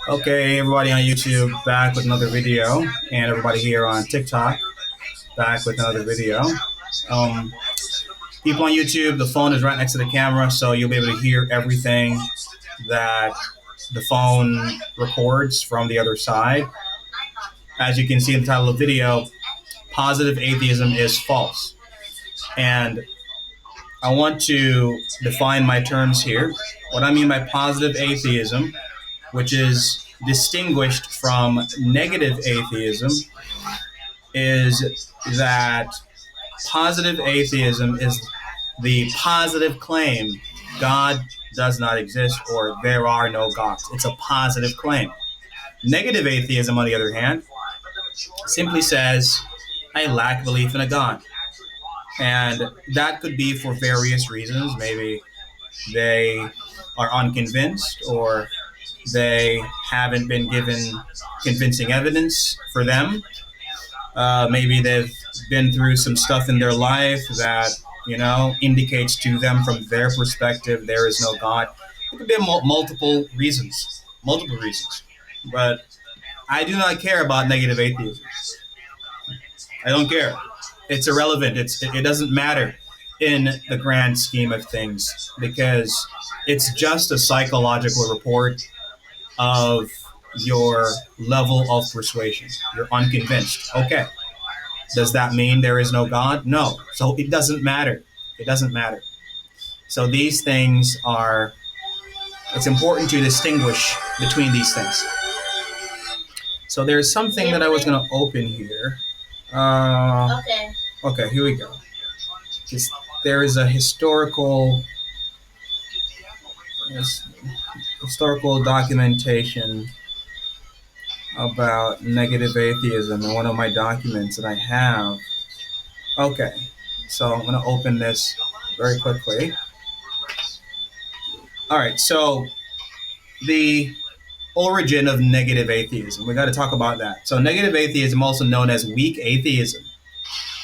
Okay, everybody on YouTube, back with another video, and everybody here on TikTok, back with another video. Um, People on YouTube, the phone is right next to the camera, so you'll be able to hear everything that the phone records from the other side. As you can see in the title of the video, positive atheism is false. And I want to define my terms here. What I mean by positive atheism, which is distinguished from negative atheism, is that positive atheism is the positive claim God does not exist or there are no gods. It's a positive claim. Negative atheism, on the other hand, simply says, I lack belief in a God. And that could be for various reasons. Maybe they are unconvinced or they haven't been given convincing evidence for them. Maybe they've been through some stuff in their life that, indicates to them from their perspective there is no God. It could be multiple reasons. Multiple reasons. But I do not care about negative atheism. I don't care. It's irrelevant. It doesn't matter in the grand scheme of things because it's just a psychological report of your level of persuasion. You're unconvinced. Okay. Does that mean there is no God? No. So it doesn't matter. It doesn't matter. So these things it's important to distinguish between these things. So there's something that I was going to open here. Okay, here we go. There is a historical documentation about negative atheism in one of my documents that I have. Okay, so I'm going to open this very quickly. All right, so the origin of negative atheism. We got to talk about that. So negative atheism, also known as weak atheism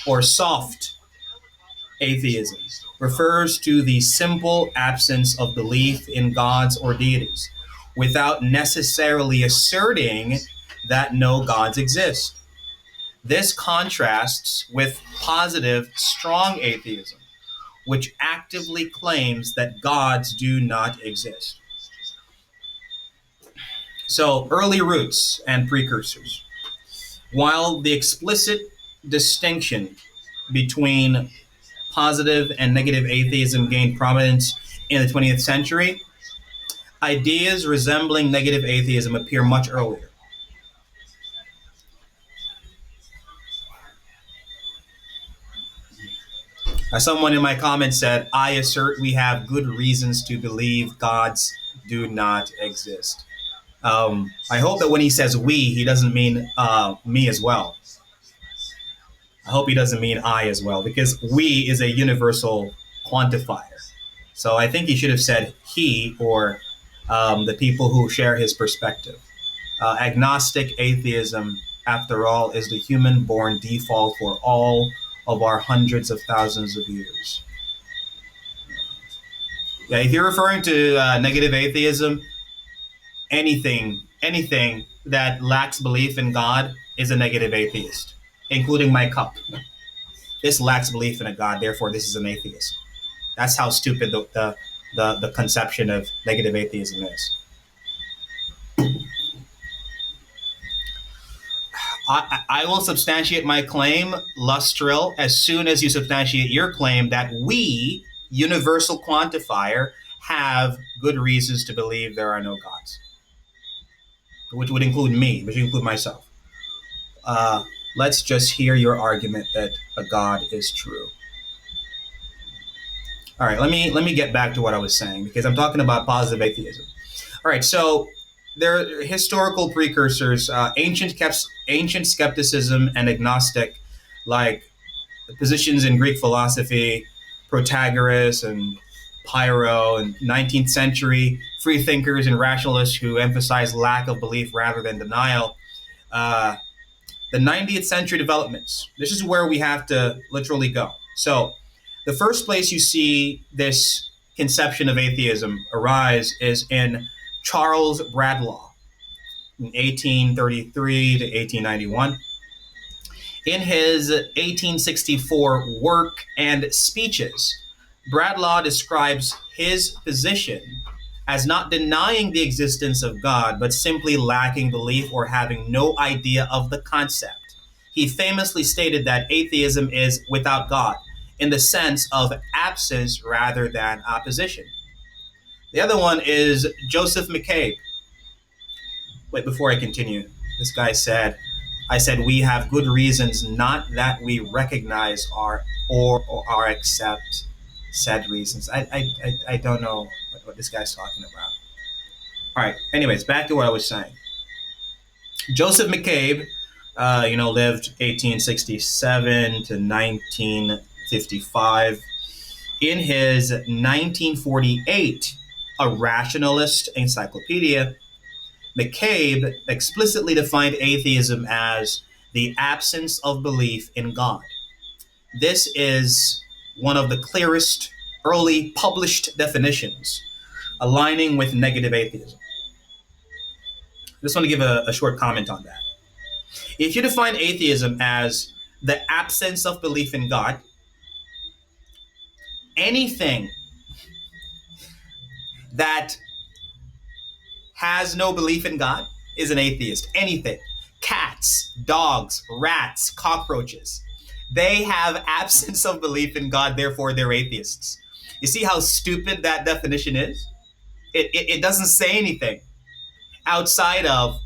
or soft atheism, refers to the simple absence of belief in gods or deities without necessarily asserting that no gods exist. This contrasts with positive, strong atheism, which actively claims that gods do not exist. So, early roots and precursors. While the explicit distinction between positive and negative atheism gained prominence in the 20th century, ideas resembling negative atheism appear much earlier. Someone in my comments said, I assert we have good reasons to believe gods do not exist. I hope that when he says we, he doesn't mean me as well. I hope he doesn't mean I as well, because we is a universal quantifier. So I think he should have said he or the people who share his perspective. Agnostic atheism, after all, is the human-born default for all of our hundreds of thousands of years. Yeah, if you're referring to negative atheism, anything that lacks belief in God is a negative atheist, including my cup. This lacks belief in a God, therefore this is an atheist. That's how stupid the conception of negative atheism is. I will substantiate my claim, Lustril, as soon as you substantiate your claim that we, universal quantifier, have good reasons to believe there are no gods, which would include me, which would include myself. Let's just hear your argument that a God is true. All right, let me get back to what I was saying, because I'm talking about positive atheism. All right, so there are historical precursors, ancient skepticism and agnostic, like the positions in Greek philosophy, Protagoras and Pyrrho, and 19th century free thinkers and rationalists who emphasize lack of belief rather than denial. The 90th century developments. This is where we have to literally go. So the first place you see this conception of atheism arise is in Charles Bradlaugh. in 1833 to 1891. In his 1864 work and speeches, Bradlaugh describes his position as not denying the existence of God, but simply lacking belief or having no idea of the concept. He famously stated that atheism is without God, in the sense of absence rather than opposition. The other one is Joseph McCabe. Wait, before I continue, this guy said, I said, we have good reasons, not that we recognize or accept said reasons. I don't know what this guy's talking about. All right. Anyways, back to what I was saying. Joseph McCabe, lived 1867 to 1955. In his 1948 A Rationalist Encyclopedia, McCabe explicitly defined atheism as the absence of belief in God. This is one of the clearest early published definitions, aligning with negative atheism. I just want to give a short comment on that. If you define atheism as the absence of belief in God, anything that has no belief in God is an atheist. Anything. Cats, dogs, rats, cockroaches. They have absence of belief in God, therefore they're atheists. You see how stupid that definition is? It doesn't say anything outside of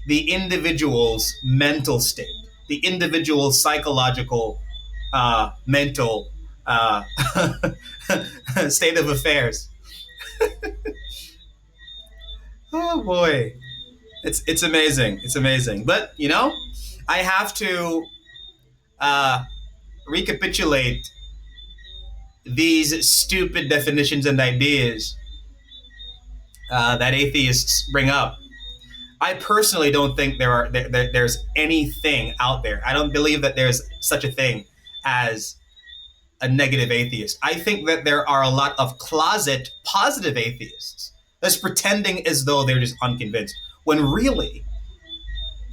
the individual's mental state, the individual's psychological, mental state of affairs. Oh boy, it's amazing. It's amazing. But I have to recapitulate these stupid definitions and ideas that atheists bring up. I personally don't think there's anything out there. I don't believe that there's such a thing as a negative atheist. I think that there are a lot of closet positive atheists that's pretending as though they're just unconvinced, when really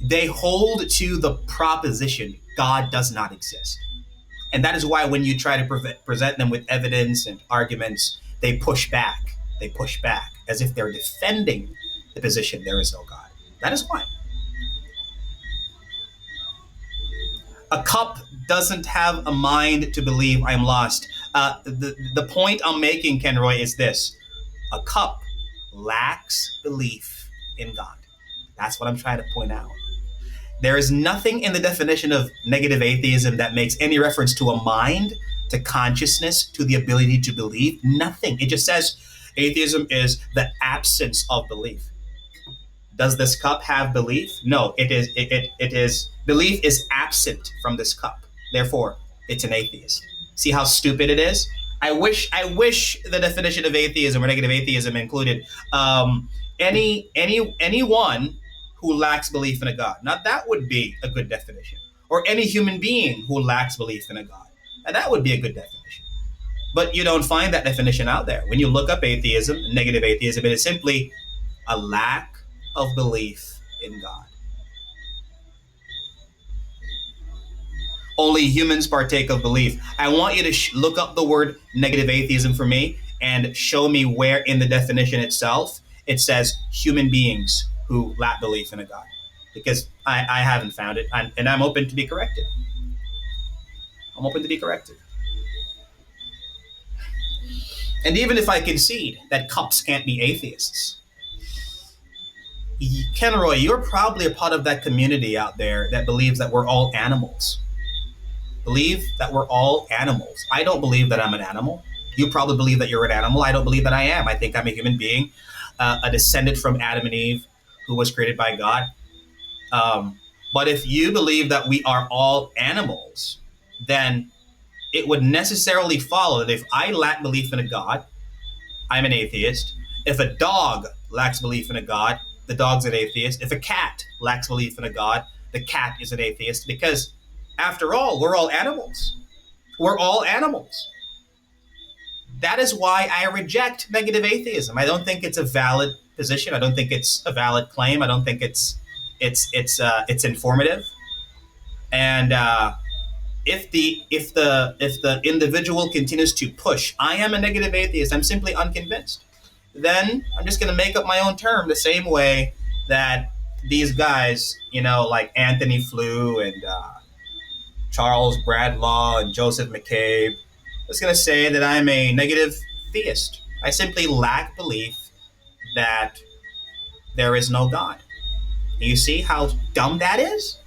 they hold to the proposition God does not exist. And that is why when you try to present them with evidence and arguments, they push back. They push back as if they're defending the position there is no God. That is why. A cup doesn't have a mind to believe I am lost. The point I'm making, Kenroy, is this. A cup lacks belief in God. That's what I'm trying to point out. There is nothing in the definition of negative atheism that makes any reference to a mind, to consciousness, to the ability to believe. Nothing. It just says atheism is the absence of belief. Does this cup have belief? No, it is belief is absent from this cup. Therefore, it's an atheist. See how stupid it is? I wish the definition of atheism or negative atheism included anyone who lacks belief in a God. Now that would be a good definition. Or any human being who lacks belief in a God. And that would be a good definition. But you don't find that definition out there. When you look up atheism, negative atheism, it is simply a lack of belief in God. Only humans partake of belief. I want you to look up the word negative atheism for me and show me where in the definition itself it says human beings who lack belief in a God. Because I haven't found it, and I'm open to be corrected. I'm open to be corrected. And even if I concede that cups can't be atheists, Kenroy, you're probably a part of that community out there that believes that we're all animals. Believe that we're all animals. I don't believe that I'm an animal. You probably believe that you're an animal. I don't believe that I am. I think I'm a human being, a descendant from Adam and Eve, who was created by God. But if you believe that we are all animals, then it would necessarily follow that if I lack belief in a God, I'm an atheist. If a dog lacks belief in a God, the dog's an atheist. If a cat lacks belief in a God, the cat is an atheist. Because after all, we're all animals. We're all animals. That is why I reject negative atheism. I don't think it's a valid position. I don't think it's a valid claim. I don't think it's informative. And if the individual continues to push, I am a negative atheist, I'm simply unconvinced, then I'm just going to make up my own term the same way that these guys, like Anthony Flew and Charles Bradlaugh and Joseph McCabe, I'm just going to say that I'm a negative theist. I simply lack belief that there is no God. You see how dumb that is?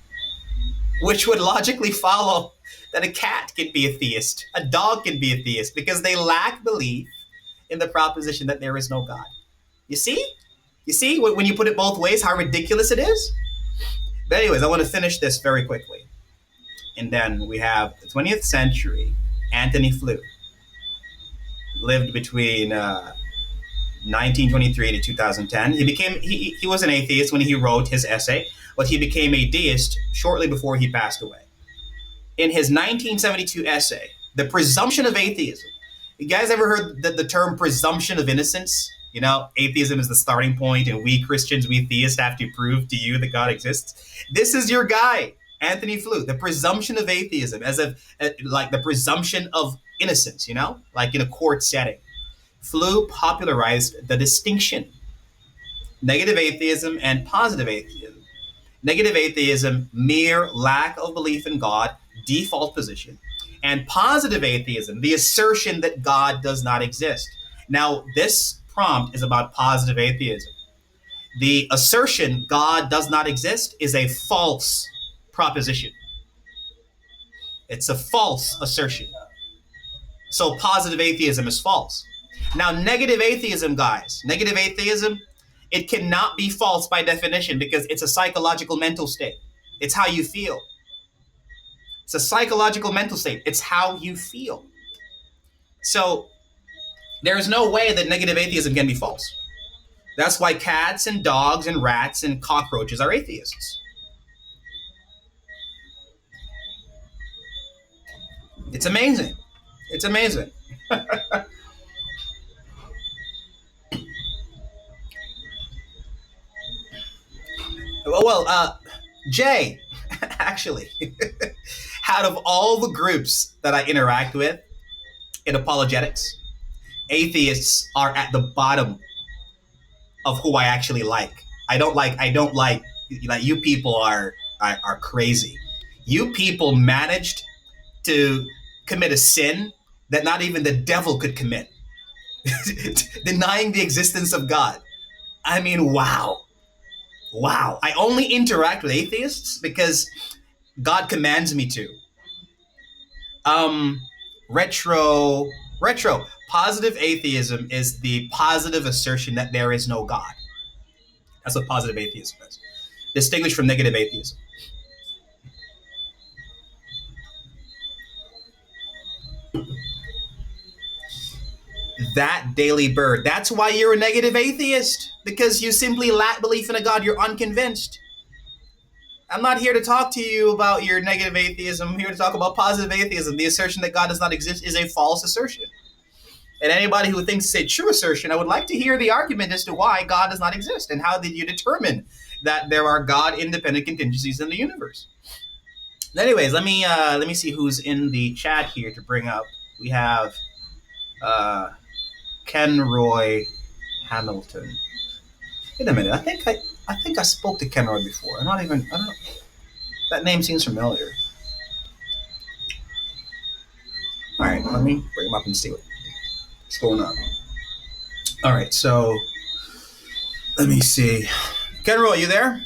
Which would logically follow that a cat can be a theist, a dog can be a theist, because they lack belief in the proposition that there is no God. You see? You see when you put it both ways, how ridiculous it is? But anyways, I want to finish this very quickly. And then we have the 20th century, Anthony Flew. Lived between 1923 to 2010. He was an atheist when he wrote his essay, but he became a deist shortly before he passed away. In his 1972 essay, The Presumption of Atheism. You guys ever heard the term presumption of innocence? Atheism is the starting point, and we Christians, we theists, have to prove to you that God exists. This is your guy, Anthony Flew. The presumption of atheism, as like the presumption of innocence, like in a court setting. Flew popularized the distinction: negative atheism and positive atheism. Negative atheism, mere lack of belief in God, default position. And positive atheism, the assertion that God does not exist. Now, this prompt is about positive atheism. The assertion God does not exist is a false proposition. It's a false assertion. So positive atheism is false. Now, negative atheism, guys, negative atheism, it cannot be false by definition because it's a psychological mental state. It's how you feel. It's a psychological mental state. It's how you feel. So there is no way that negative atheism can be false. That's why cats and dogs and rats and cockroaches are atheists. It's amazing. It's amazing. Well, Jay, actually, out of all the groups that I interact with in apologetics, atheists are at the bottom of who I actually like. I don't like you people are crazy. You people managed to commit a sin that not even the devil could commit. Denying the existence of God. I mean, wow. Wow. I only interact with atheists because God commands me to. Retro. Positive atheism is the positive assertion that there is no God. That's what positive atheism is. Distinguished from negative atheism. That daily bird. That's why you're a negative atheist. Because you simply lack belief in a God. You're unconvinced. I'm not here to talk to you about your negative atheism. I'm here to talk about positive atheism. The assertion that God does not exist is a false assertion. And anybody who thinks it's a true assertion, I would like to hear the argument as to why God does not exist and how did you determine that there are God-independent contingencies in the universe. Anyways, let me see who's in the chat here to bring up. We have Ken Roy Hamilton. Wait a minute. I think I spoke to Ken Roy before. I don't know. That name seems familiar. All right, let me bring him up and see what's going on. All right, so let me see. Ken Roy, you there?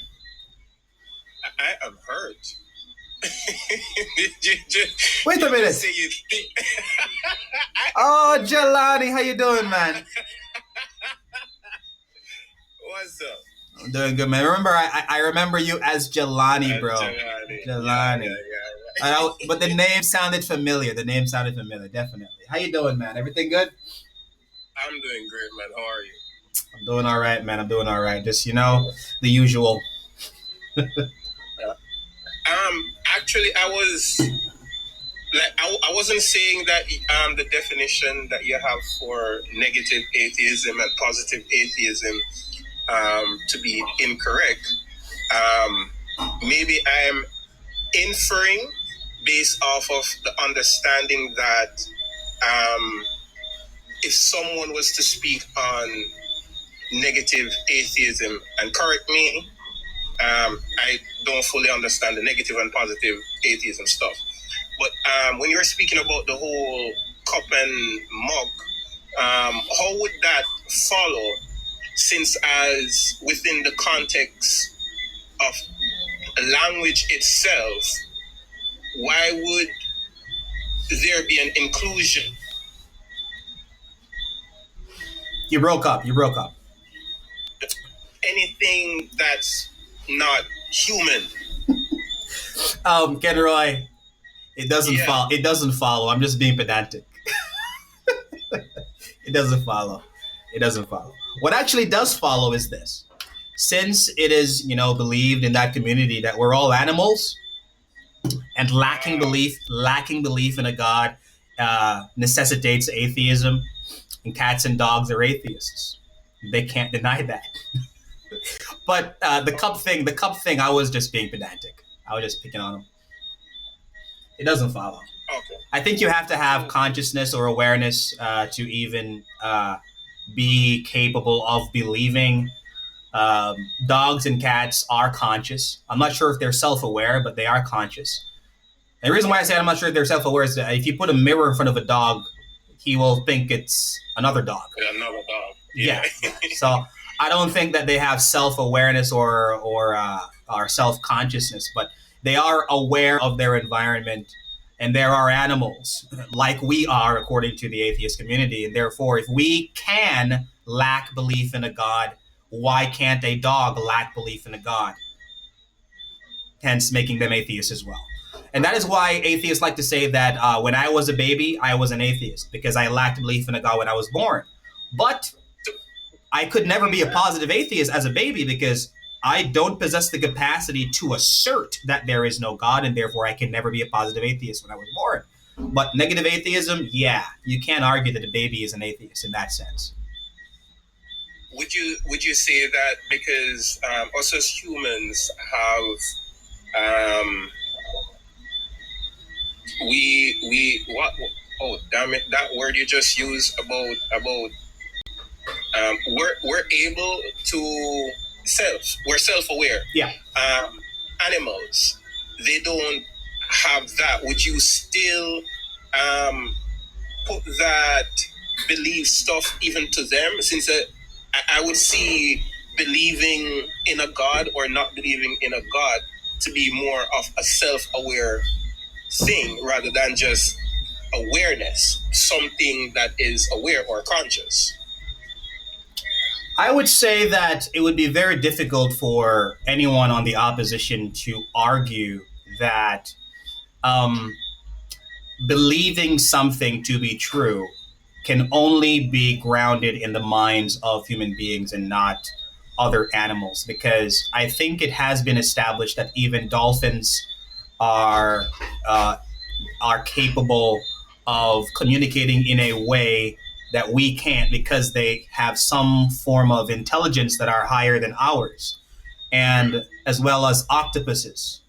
I am hurt. Wait a minute. Oh, Jelani, how you doing, man? What's up? I'm doing good, man. Remember, I remember you as Jelani, bro. Jelani. Yeah. But the name sounded familiar. Definitely. How you doing, man? Everything good? I'm doing great, man. How are you? I'm doing all right, man. I'm doing all right. Just, the usual. Actually, I wasn't saying that the definition that you have for negative atheism and positive atheism to be incorrect. Maybe I'm inferring based off of the understanding that if someone was to speak on negative atheism, and correct me, I don't fully understand the negative and positive atheism stuff. But when you're speaking about the whole cup and mug, how would that follow? Since as within the context of language itself, why would there be an inclusion? You broke up. You broke up. Anything that's not human. Kenroy, it doesn't follow. It doesn't follow. I'm just being pedantic. It doesn't follow. It doesn't follow. What actually does follow is this: since it is, believed in that community that we're all animals, and lacking belief in a god necessitates atheism, and cats and dogs are atheists. They can't deny that. But the cup thing, I was just being pedantic. I was just picking on them. It doesn't follow. Okay. I think you have to have consciousness or awareness to even be capable of believing. Dogs and cats are conscious. I'm not sure if they're self-aware, but they are conscious. And the reason why I say I'm not sure if they're self-aware is that if you put a mirror in front of a dog, he will think it's another dog. Another dog. Yeah. So I don't think that they have self-awareness or self-consciousness, but they are aware of their environment. And there are animals like we are, according to the atheist community. And therefore, if we can lack belief in a god, why can't a dog lack belief in a god? Hence, making them atheists as well. And that is why atheists like to say that when I was a baby, I was an atheist because I lacked belief in a god when I was born. But I could never be a positive atheist as a baby because I don't possess the capacity to assert that there is no God, and therefore I can never be a positive atheist when I was born. But negative atheism, yeah, you can't argue that a baby is an atheist in that sense. Would you say that because us as humans have what oh damn it, that word you just used about we're able to we're self-aware. Yeah. Animals, they don't have that. Would you still put that belief stuff even to them? Since I would see believing in a god or not believing in a god to be more of a self-aware thing rather than just awareness, something that is aware or conscious. I would say that it would be very difficult for anyone on the opposition to argue that believing something to be true can only be grounded in the minds of human beings and not other animals, because I think it has been established that even dolphins are capable of communicating in a way that we can't because they have some form of intelligence that are higher than ours, and as well as octopuses.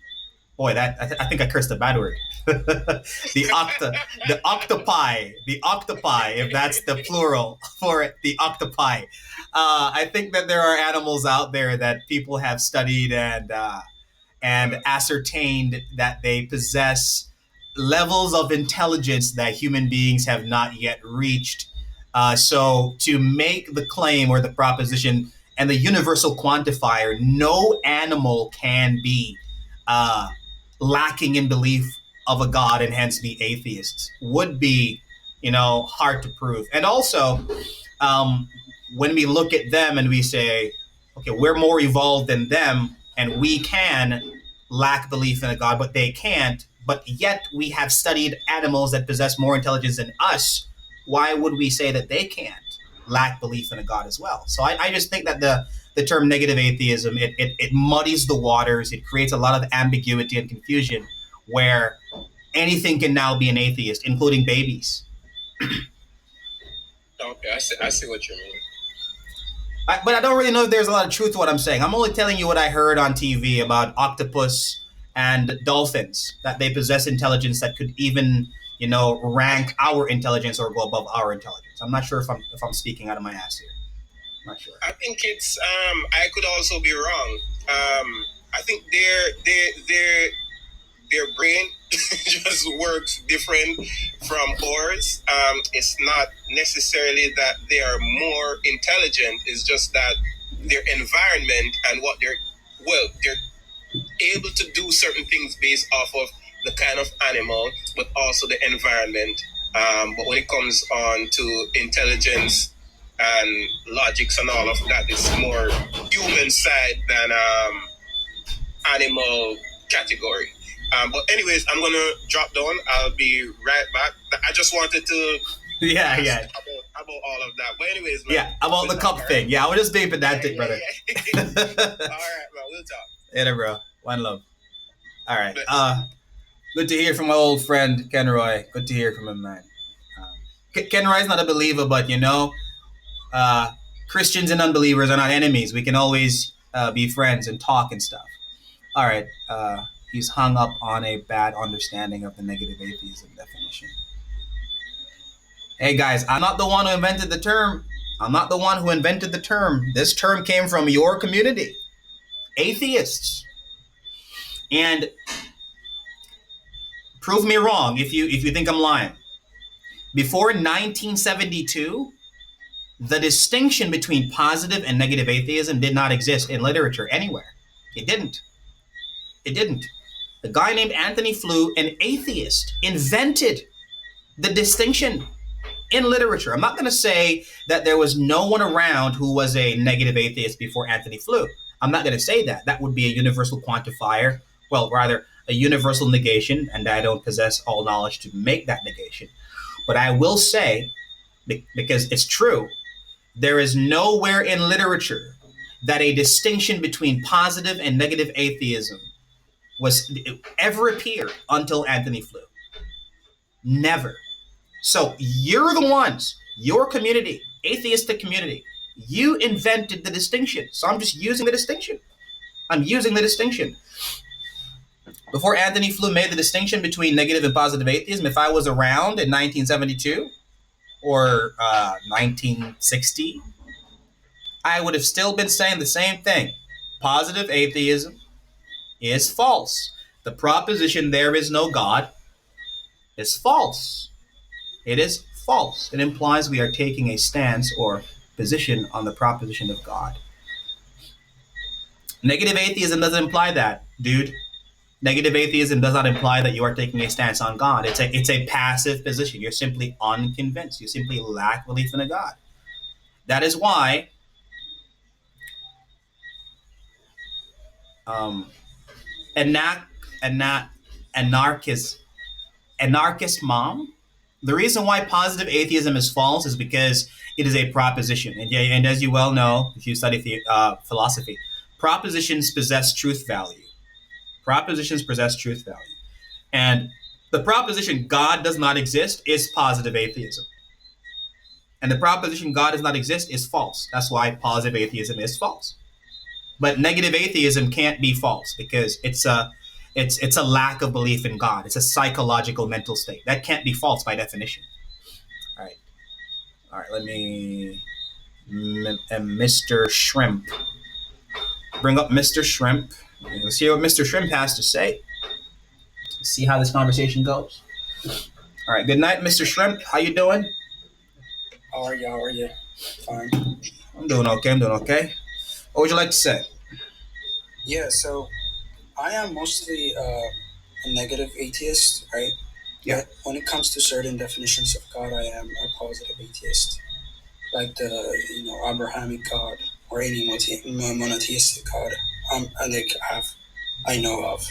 Boy, I think I cursed a bad word. the octopi, if that's the plural for it, the octopi. I think that there are animals out there that people have studied and ascertained that they possess levels of intelligence that human beings have not yet reached. So to make the claim or the proposition and the universal quantifier, no animal can be lacking in belief of a god and hence be atheists, would be, hard to prove. And also, when we look at them and we say, okay, we're more evolved than them and we can lack belief in a god, but they can't, but yet we have studied animals that possess more intelligence than us. Why would we say that they can't lack belief in a god as well? So I just think that the term negative atheism, it muddies the waters. It creates a lot of ambiguity and confusion where anything can now be an atheist, including babies. Okay, I see what you mean. But I don't really know if there's a lot of truth to what I'm saying. I'm only telling you what I heard on TV about octopus and dolphins, that they possess intelligence that could even, rank our intelligence or go above our intelligence. I'm not sure if I'm speaking out of my ass here. I'm not sure. I think it's I could also be wrong. I think their brain just works different from ours. It's not necessarily that they are more intelligent. It's just that their environment and what they're able to do certain things based off of the kind of animal, but also the environment. But when it comes on to intelligence and logics and all of that, it's more human side than animal category. But anyways, I'm gonna drop down. I'll be right back. I just wanted to Yeah. about all of that. But anyways, man, Yeah, about the cup thing. Yeah, I was just being pedantic, brother. All right, man, we'll talk. Later, bro. One love. All right. Good to hear from my old friend Kenroy. Good to hear from him, man. Kenroy's not a believer, but Christians and unbelievers are not enemies. We can always be friends and talk and stuff. All right. He's hung up on a bad understanding of the negative atheism definition. Hey guys, I'm not the one who invented the term. This term came from your community, atheists. And prove me wrong if you think I'm lying. Before 1972, the distinction between positive and negative atheism did not exist in literature anywhere. It didn't. A guy named Anthony Flew, an atheist, invented the distinction in literature. I'm not going to say that there was no one around who was a negative atheist before Anthony Flew. I'm not going to say that. That would be a universal quantifier. Well, rather, a universal negation, and I don't possess all knowledge to make that negation. But I will say, because it's true, there is nowhere in literature that a distinction between positive and negative atheism ever appeared until Anthony Flew. Never. So you're the ones, your community, atheistic community, you invented the distinction. So I'm just using the distinction. Before Anthony Flew made the distinction between negative and positive atheism, if I was around in 1972 or 1960, I would have still been saying the same thing. Positive atheism is false. The proposition there is no God is false. It is false. It implies we are taking a stance or position on the proposition of God. Negative atheism doesn't imply that, dude. Negative atheism does not imply that you are taking a stance on God. It's a passive position. You're simply unconvinced. You simply lack belief in a God. That is why anarchist mom. The reason why positive atheism is false is because it is a proposition. And as you well know, if you study philosophy, propositions possess truth value. And the proposition God does not exist is positive atheism. And the proposition God does not exist is false. That's why positive atheism is false. But negative atheism can't be false because it's a lack of belief in God. It's a psychological mental state. That can't be false by definition. All right, let me Mr. Shrimp. Bring up Mr. Shrimp. Let's hear what Mr. Shrimp has to say. Let's see how this conversation goes. All right, good night, Mr. Shrimp. How you doing? How are you? Fine. I'm doing okay. What would you like to say? Yeah, so I am mostly a negative atheist, right? Yeah. But when it comes to certain definitions of God, I am a positive atheist, like the Abrahamic God or any monotheistic God. I know of.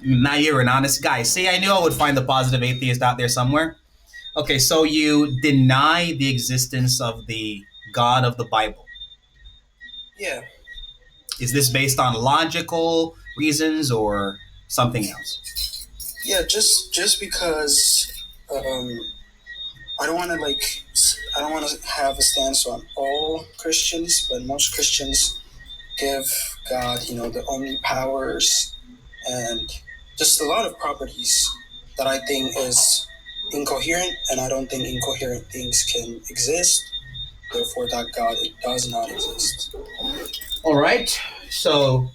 Now you're an honest guy. See, I knew I would find the positive atheist out there somewhere. Okay, so you deny the existence of the God of the Bible. Yeah. Is this based on logical reasons or something else? Yeah, just because I don't want to I don't want to have a stance on all Christians, but most Christians give God, the omnipowers and just a lot of properties that I think is incoherent, and I don't think incoherent things can exist. Therefore, that God, it does not exist. All right. So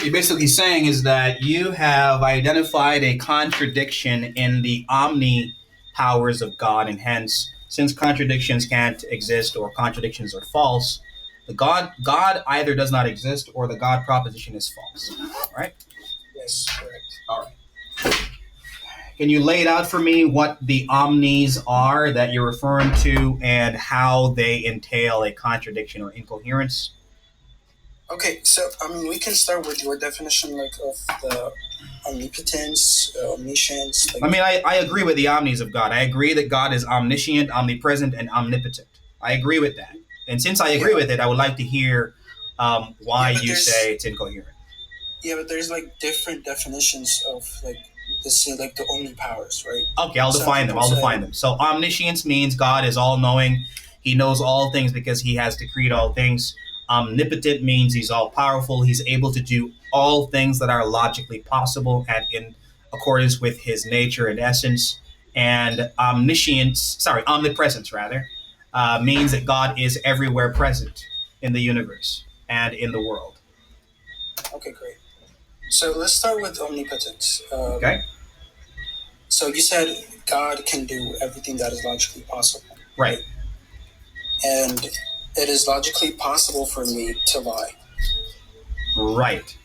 you're basically saying is that you have identified a contradiction in the omni powers of God, and hence, since contradictions can't exist or contradictions are false, the God either does not exist or the God proposition is false. All right. Yes, correct. All right. Can you lay it out for me what the omnis are that you're referring to and how they entail a contradiction or incoherence? Okay, so we can start with your definition, of the omnipotence, omniscience. I agree with the omnis of God. I agree that God is omniscient, omnipresent, and omnipotent. I agree with that. And since I agree with it, I would like to hear why you say it's incoherent. Yeah, but there's different definitions of the omnipowers, right? Okay, I'll define them. So omniscience means God is all-knowing. He knows all things because he has decreed all things. Omnipotent means he's all-powerful. He's able to do all things that are logically possible and in accordance with his nature and essence. And omnipresence, rather, means that God is everywhere present in the universe and in the world. Okay, great. So let's start with omnipotence. Okay. So you said God can do everything that is logically possible. Right. And it is logically possible for me to lie. Right.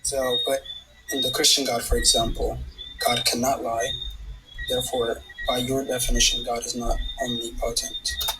So, but in the Christian God, for example, God cannot lie. Therefore, by your definition, God is not omnipotent.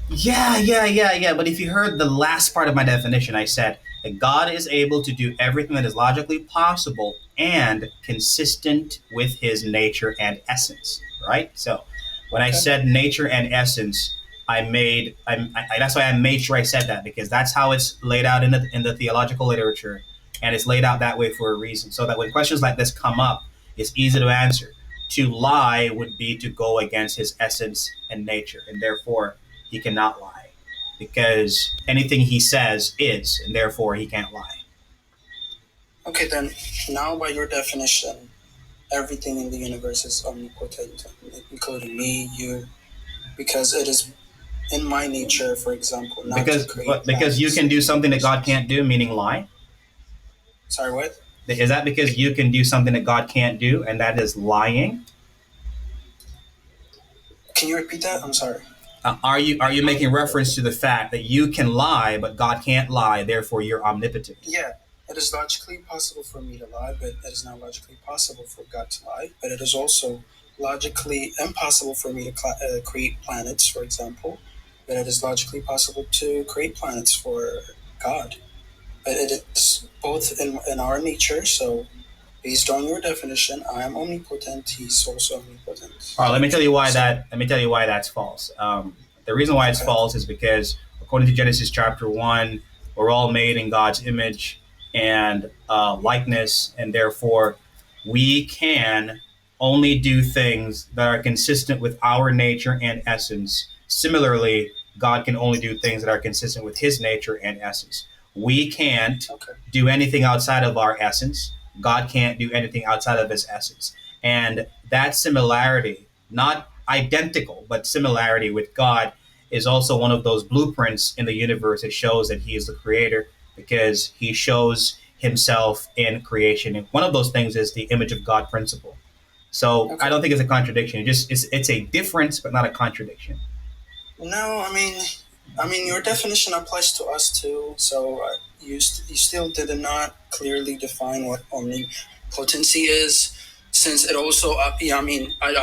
Yeah. But if you heard the last part of my definition, I said that God is able to do everything that is logically possible and consistent with his nature and essence, right? So when I said nature and essence, that's why I made sure I said that, because that's how it's laid out in the theological literature, and it's laid out that way for a reason, so that when questions like this come up, it's easy to answer. To lie would be to go against his essence and nature, and therefore he cannot lie, because anything he says is, and therefore he can't lie. Okay, then now by your definition, everything in the universe is omnipotent, including me, you, because it is in my nature, for example, not to create because you can do something that God can't do, meaning lie. Sorry, what? Is that because you can do something that God can't do, and that is lying? Can you repeat that? I'm sorry. Are you making reference to the fact that you can lie, but God can't lie, therefore you're omnipotent? Yeah, it is logically possible for me to lie, but it is not logically possible for God to lie. But it is also logically impossible for me to create planets, for example. But it is logically possible to create planets for God. But it is both in our nature, so based on your definition, I am omnipotent. He's also omnipotent. All right, let me tell you why that's false. The reason why it's false is because, according to Genesis chapter 1, we're all made in God's image and likeness, and therefore we can only do things that are consistent with our nature and essence. Similarly, God can only do things that are consistent with his nature and essence. We can't do anything outside of our essence. God can't do anything outside of his essence. And that similarity, not identical, but similarity with God, is also one of those blueprints in the universe that shows that he is the creator, because he shows himself in creation. And one of those things is the image of God principle. So I don't think it's a contradiction. It's a difference, but not a contradiction. No, I mean, your definition applies to us too. So you still did not clearly define what omnipotency is, since it also, I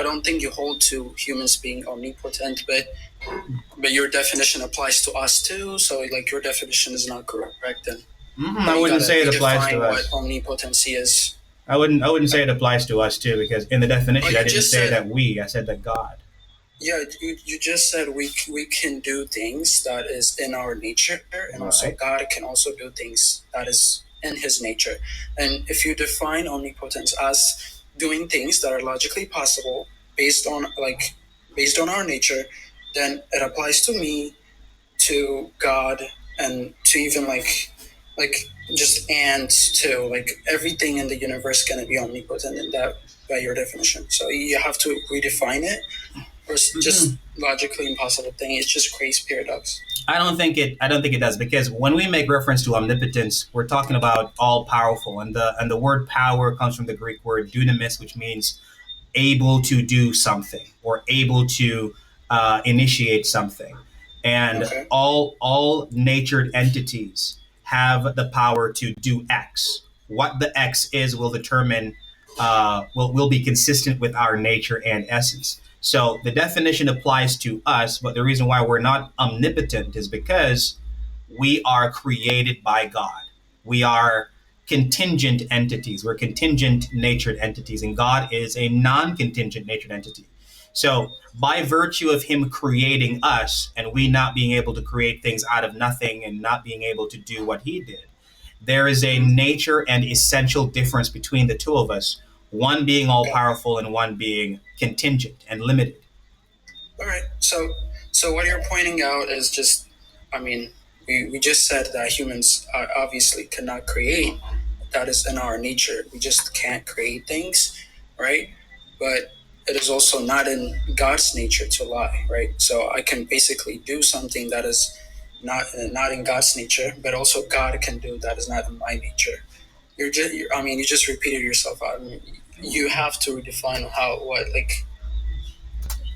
don't think you hold to humans being omnipotent, but your definition applies to us too. So your definition is not correct then. I wouldn't say it applies to us. What omnipotency is. I wouldn't say it applies to us too, because in the definition I didn't say that we. I said that God. Yeah, you just said we can do things that is in our nature, and also God can also do things that is in his nature. And if you define omnipotence as doing things that are logically possible, based on our nature, then it applies to me, to God, and to even like just ants too. Like everything in the universe gonna be omnipotent in that by your definition. So you have to redefine it, or it's just logically impossible thing. It's just crazy paradox. I don't think it does, because when we make reference to omnipotence, we're talking about all powerful, and the word power comes from the Greek word dunamis, which means able to do something or able to initiate something. And Okay. all natured entities have the power to do X. What the X is will determine will be consistent with our nature and essence. So the definition applies to us, but the reason why we're not omnipotent is because we are created by God. We are contingent entities. We're contingent natured entities, and God is a non-contingent natured entity. So, by virtue of Him creating us and we not being able to create things out of nothing and not being able to do what He did, there is a nature and essential difference between the two of us, one being all powerful and one being contingent and limited. All right. So what you're pointing out is just, I mean, we just said that humans obviously cannot create. That is in our nature. We just can't create things, right? But it is also not in God's nature to lie, right? So I can basically do something that is not in God's nature, but also God can do that is not in my nature. You just repeated yourself. I mean, you have to redefine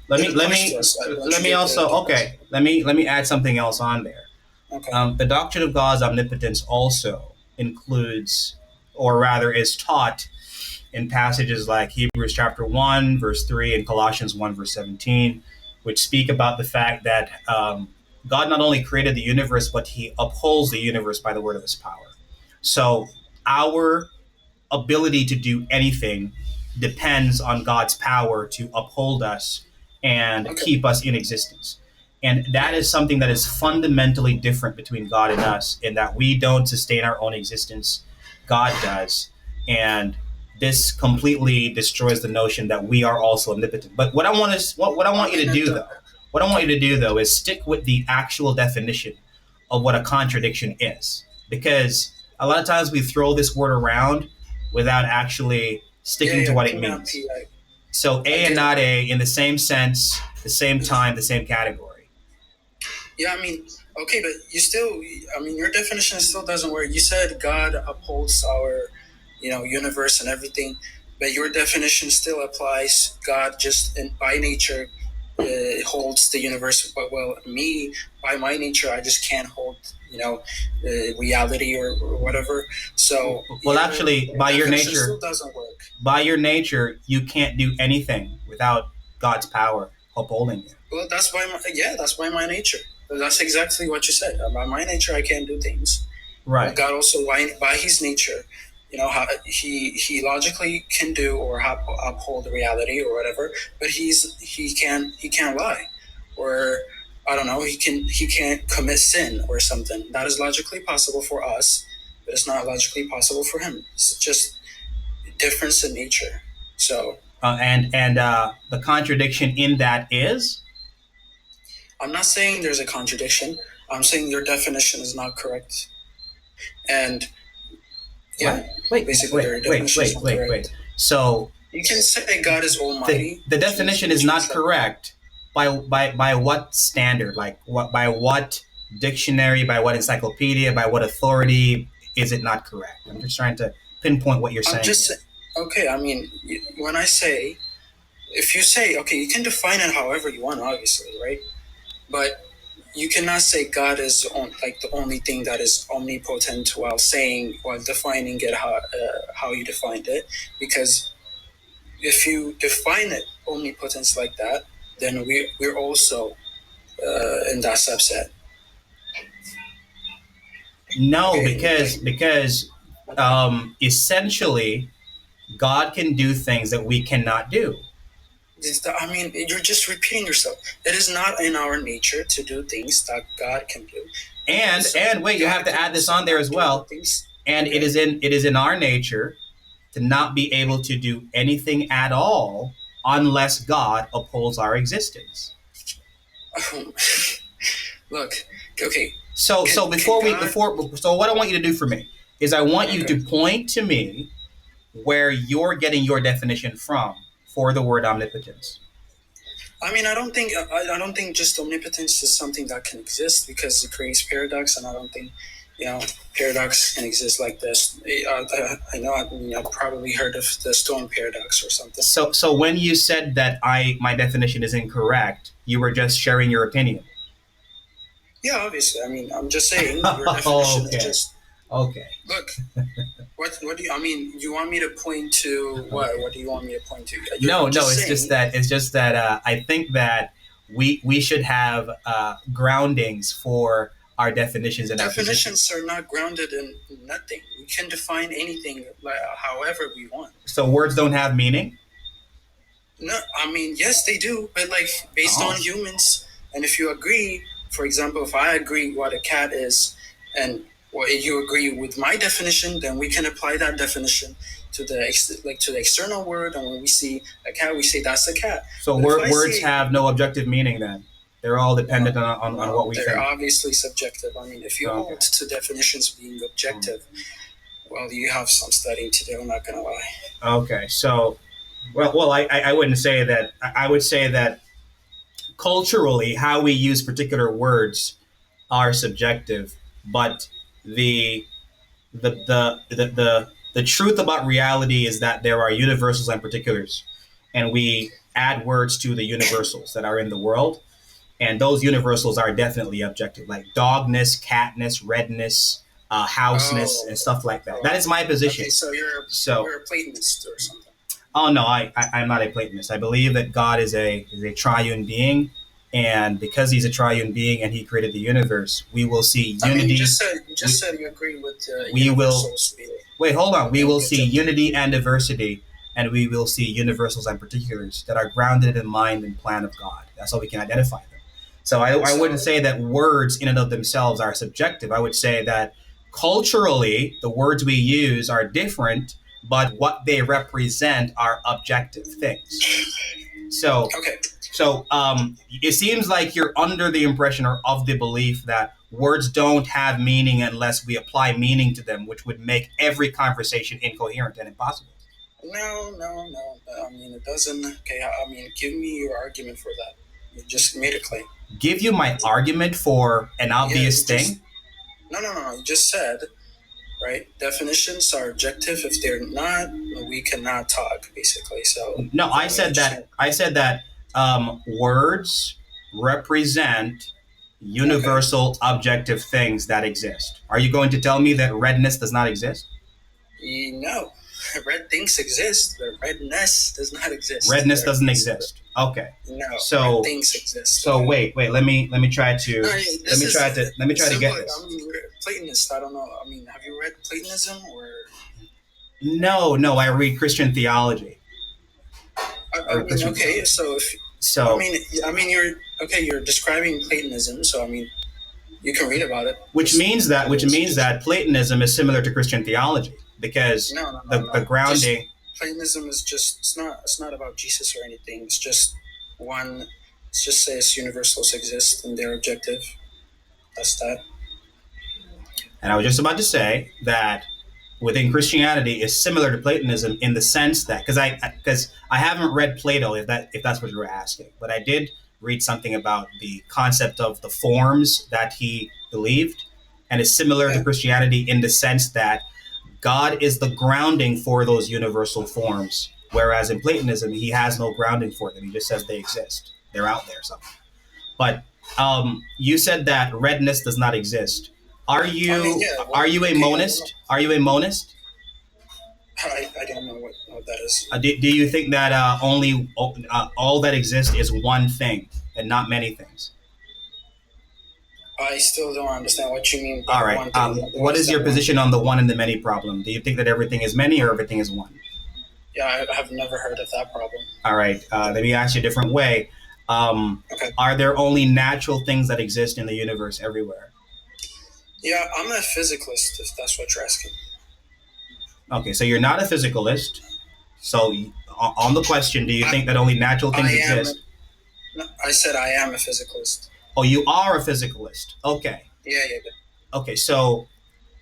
Let me also okay. Let me add something else on there. Okay. The doctrine of God's omnipotence also includes, or rather, is taught in passages like Hebrews chapter 1, verse 3, and Colossians 1, verse 17, which speak about the fact that God not only created the universe, but He upholds the universe by the word of His power. So our ability to do anything depends on God's power to uphold us and keep us in existence. And that is something that is fundamentally different between God and us, in that we don't sustain our own existence, God does. And this completely destroys the notion that we are also omnipotent. But what I want you to do though is stick with the actual definition of what a contradiction is, because a lot of times we throw this word around without actually sticking to what it means. So A and not A in the same sense, the same time, the same category. Yeah, I mean, okay, but your definition still doesn't work. You said God upholds our, universe and everything, but your definition still applies. God just by nature holds the universe, but me, by my nature, I just can't hold, reality or whatever. So, actually, by your nature, still doesn't work. By your nature, you can't do anything without God's power upholding you. Well, that's by my nature. That's exactly what you said. By my nature, I can't do things. Right. God also, by His nature, he logically can do or uphold reality or whatever, but he can't lie, or I don't know, he can't commit sin or something. That is logically possible for us, but it's not logically possible for Him. It's just difference in nature. So and the contradiction in that is, I'm not saying there's a contradiction. I'm saying your definition is not correct. And yeah, wait. So you can say God is almighty. The definition is not correct by what standard? Like by what dictionary, by what encyclopedia, by what authority is it not correct? I'm just trying to pinpoint what you're saying. Okay, I mean, when I say, if you say, okay, you can define it however you want, obviously, right? But you cannot say God is the only thing that is omnipotent while defining it how you defined it. Because if you define it omnipotence like that, then we're also in that subset. No, because essentially, God can do things that we cannot do. I mean, you're just repeating yourself. It is not in our nature to do things that God can do. And wait, you have to add this on there as well. And it is in our nature to not be able to do anything at all unless God upholds our existence. Look, okay. So Can what I want you to do for me is I want you Okay. to point to me where you're getting your definition from for the word omnipotence. I mean, I don't think just omnipotence is something that can exist because it creates paradox, and I don't think, paradox can exist like this. I know. I mean, I've probably heard of the storm paradox or something. So when you said that my definition is incorrect, you were just sharing your opinion. Yeah, obviously. I mean, I'm just saying your definition Okay. is just. Okay. Look, what do you? I mean, you want me to point to what? Okay. What do you want me to point to? No. It's just that I think that we should have groundings for our definitions and our definitions positions. are not grounded in nothing. We can define anything however we want. So words don't have meaning? No, I mean, yes, they do, but based on humans. And if you agree, for example, if I agree what a cat is, and you agree with my definition, then we can apply that definition to the external word. And when we see a cat, we say that's a cat. So words have no objective meaning then? They're all dependent on what we think. They're obviously subjective. I mean, if you hold to definitions being objective, well, you have some studying to do, I'm not going to lie. Okay, so, well, I wouldn't say that. I would say that culturally, how we use particular words are subjective, but the truth about reality is that there are universals and particulars, and we add words to the universals that are in the world. And those universals are definitely objective, like dogness, catness, redness, houseness, and stuff like that. That is my position. Okay, so you're a Platonist or something. Oh no, I'm not a Platonist. I believe that God is a triune being, and because he's a triune being and he created the universe, we will see unity. I mean, you just said you agree with universals. Wait, hold on. We will see unity and diversity, and we will see universals and particulars that are grounded in mind and plan of God. That's how we can identify them. So I wouldn't say that words in and of themselves are subjective. I would say that culturally, the words we use are different, but what they represent are objective things. So, okay. So it seems like you're under the impression or of the belief that words don't have meaning unless we apply meaning to them, which would make every conversation incoherent and impossible. No. I mean, it doesn't. Okay, I mean, give me your argument for that. You just made a claim. Give you my argument for an obvious thing? No. You just said, right? Definitions are objective. If they're not, we cannot talk, basically. So no, I said that words represent universal objective things that exist. Are you going to tell me that redness does not exist? No. Red things exist, but redness does not exist. Redness doesn't exist. Okay. No. So red things exist. So wait. Let me try to get this. I mean, Platonist. I don't know. I mean, have you read Platonism or? No. I read Christian theology. Okay. So I mean, you're describing Platonism. So I mean, you can read about it. Which means that Platonism is similar to Christian theology. Because the grounding. Platonism is just it's not about Jesus or anything. It's just one. It just says universals exist and they're objective. That's that. And I was just about to say that within Christianity is similar to Platonism in the sense that because I haven't read Plato if that's what you were asking, but I did read something about the concept of the forms that he believed, and it's similar to Christianity in the sense that God is the grounding for those universal forms, whereas in Platonism, he has no grounding for them. He just says they exist. They're out there somewhere. But you said that redness does not exist. Are you a monist? Are you a monist? I don't know what that is. Do you think that all that exists is one thing and not many things? I still don't understand what you mean by all right. one thing. What is your position on the one and the many problem? Do you think that everything is many or everything is one? Yeah, I have never heard of that problem. All right. Let me ask you a different way. Okay. Are there only natural things that exist in the universe everywhere? Yeah, I'm a physicalist, if that's what you're asking. Okay, so you're not a physicalist. So on the question, do you think that only natural things exist? I said I am a physicalist. Oh, you are a physicalist. Okay. Yeah. Okay, so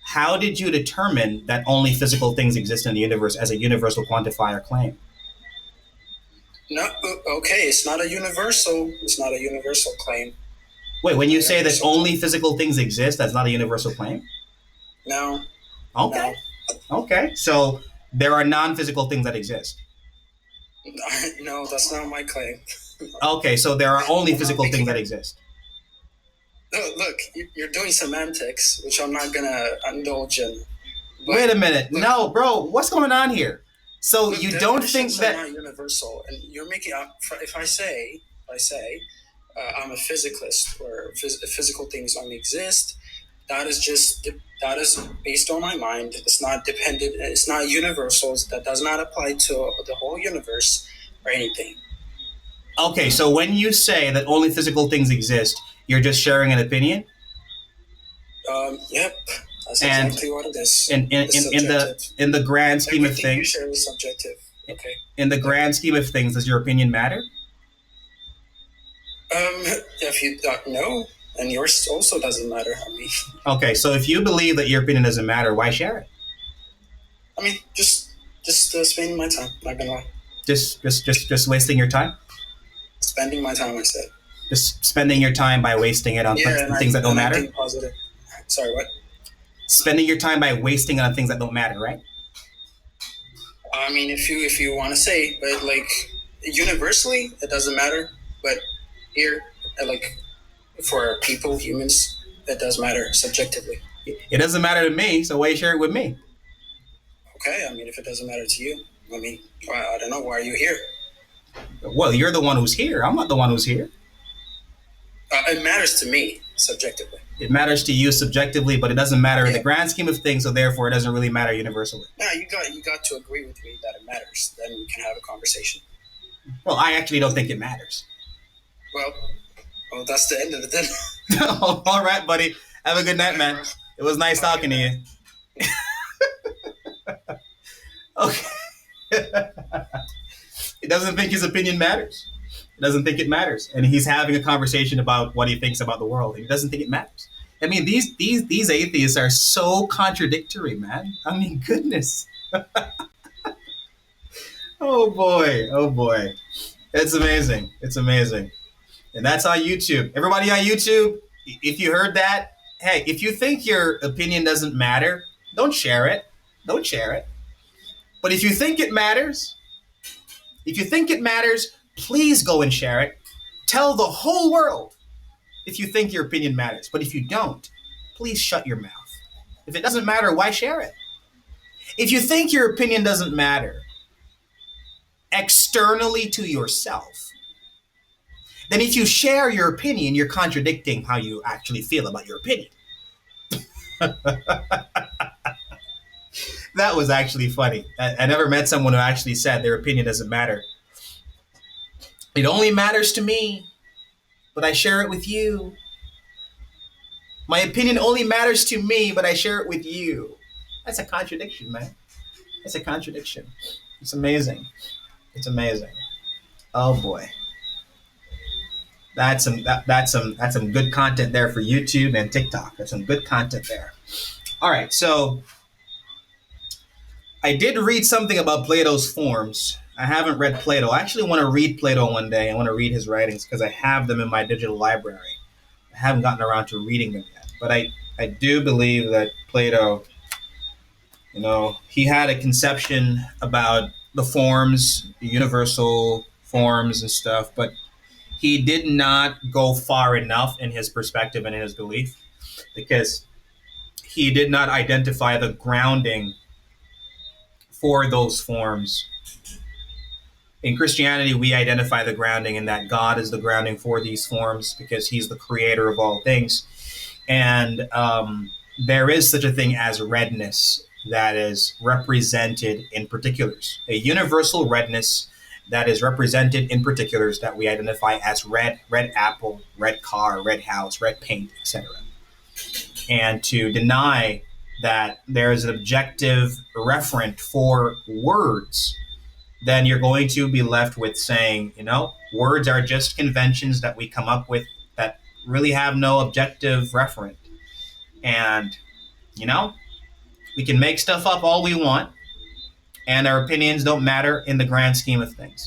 how did you determine that only physical things exist in the universe as a universal quantifier claim? No, okay, it's not a universal. It's not a universal claim. Wait, when you say that only physical things exist, that's not a universal claim? No. Okay. Okay, so there are non-physical things that exist. No, that's not my claim. Okay, so there are only physical things that exist. Look, you're doing semantics, which I'm not gonna indulge in. Wait a minute. Look, no, bro, what's going on here? So look, you don't think that are not universal, and you're making up. If I say I'm a physicalist, or physical things only exist, that is based on my mind. It's not dependent. It's not universal. That does not apply to the whole universe or anything. Okay, so when you say that only physical things exist, you're just sharing an opinion? Yep. That's exactly what it is. In the grand scheme of things, you share is subjective. Okay. In the grand scheme of things, does your opinion matter? If you no, and yours also doesn't matter. I mean. Okay, so if you believe that your opinion doesn't matter, why share it? I mean, just spending my time. Not gonna lie. Just wasting your time. Spending my time, I said. Just spending your time by wasting it on things that don't matter? Positive. Sorry, what? Spending your time by wasting it on things that don't matter, right? I mean, if you want to say, but like universally, it doesn't matter. But here, like for people, humans, it does matter subjectively. It doesn't matter to me, so why you share it with me? Okay, I mean, if it doesn't matter to you, I mean, I don't know, why are you here? Well, you're the one who's here. I'm not the one who's here. It matters to me subjectively. It matters to you subjectively, but it doesn't matter in the grand scheme of things, so therefore it doesn't really matter universally. Yeah, you got to agree with me that it matters. Then we can have a conversation. Well, I actually don't think it matters. Well, that's the end of it then. All right, buddy. Have a good night, man. It was nice talking to you. Okay. He doesn't think his opinion matters. He doesn't think it matters. And he's having a conversation about what he thinks about the world. He doesn't think it matters. I mean, these atheists are so contradictory, man. I mean, goodness. Oh boy. It's amazing. It's amazing. And that's on YouTube. Everybody on YouTube, if you heard that, hey, if you think your opinion doesn't matter, don't share it. Don't share it. But if you think it matters, please go and share it. Tell the whole world if you think your opinion matters. But if you don't, please shut your mouth. If it doesn't matter, why share it? If you think your opinion doesn't matter externally to yourself, then if you share your opinion, you're contradicting how you actually feel about your opinion. That was actually funny. I never met someone who actually said their opinion doesn't matter. It only matters to me, but I share it with you. My opinion only matters to me, but I share it with you. That's a contradiction, man. That's a contradiction. It's amazing. It's amazing. Oh boy. That's some good content there for YouTube and TikTok. That's some good content there. All right, so I did read something about Plato's forms. I haven't read Plato. I actually want to read Plato one day. I want to read his writings because I have them in my digital library. I haven't gotten around to reading them yet. But I do believe that Plato, he had a conception about the forms, the universal forms and stuff, but he did not go far enough in his perspective and in his belief because he did not identify the grounding for those forms. In Christianity, we identify the grounding in that God is the grounding for these forms because he's the creator of all things. And there is such a thing as redness that is represented in particulars, a universal redness that is represented in particulars that we identify as red apple, red car, red house, red paint, etc. And to deny that there is an objective referent for words then you're going to be left with saying, words are just conventions that we come up with that really have no objective referent. And, we can make stuff up all we want, and our opinions don't matter in the grand scheme of things.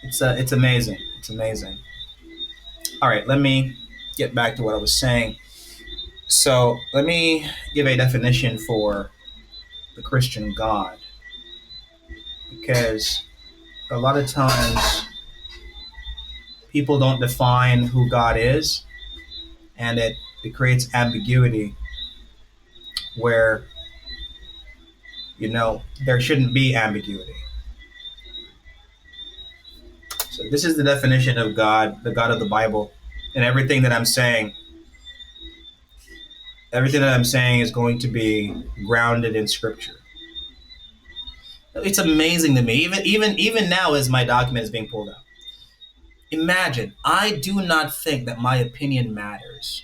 It's amazing. It's amazing. All right, let me get back to what I was saying. So let me give a definition for the Christian God, because a lot of times people don't define who God is, and it creates ambiguity where, there shouldn't be ambiguity. So this is the definition of God, the God of the Bible, and everything that I'm saying is going to be grounded in Scripture. It's amazing to me, even now as my document is being pulled out. Imagine, I do not think that my opinion matters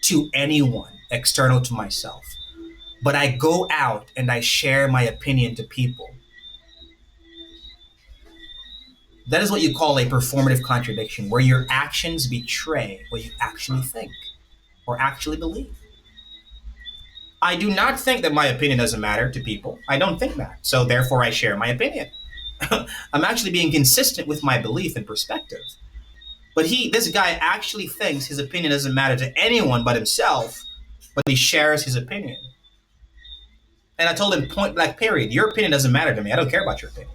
to anyone external to myself, but I go out and I share my opinion to people. That is what you call a performative contradiction, where your actions betray what you actually think or actually believe. I do not think that my opinion doesn't matter to people. I don't think that. So therefore I share my opinion. I'm actually being consistent with my belief and perspective. But this guy actually thinks his opinion doesn't matter to anyone but himself, but he shares his opinion. And I told him point blank, period, your opinion doesn't matter to me. I don't care about your opinion.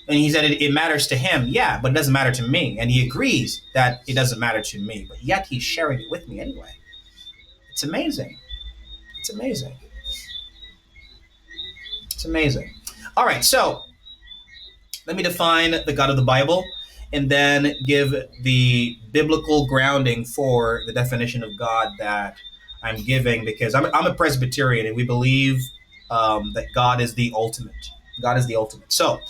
And he said it matters to him, yeah, but it doesn't matter to me. And he agrees that it doesn't matter to me, but yet he's sharing it with me anyway. It's amazing. It's amazing. It's amazing. All right, so let me define the God of the Bible and then give the biblical grounding for the definition of God that I'm giving, because I'm a Presbyterian and we believe that God is the ultimate. God is the ultimate. So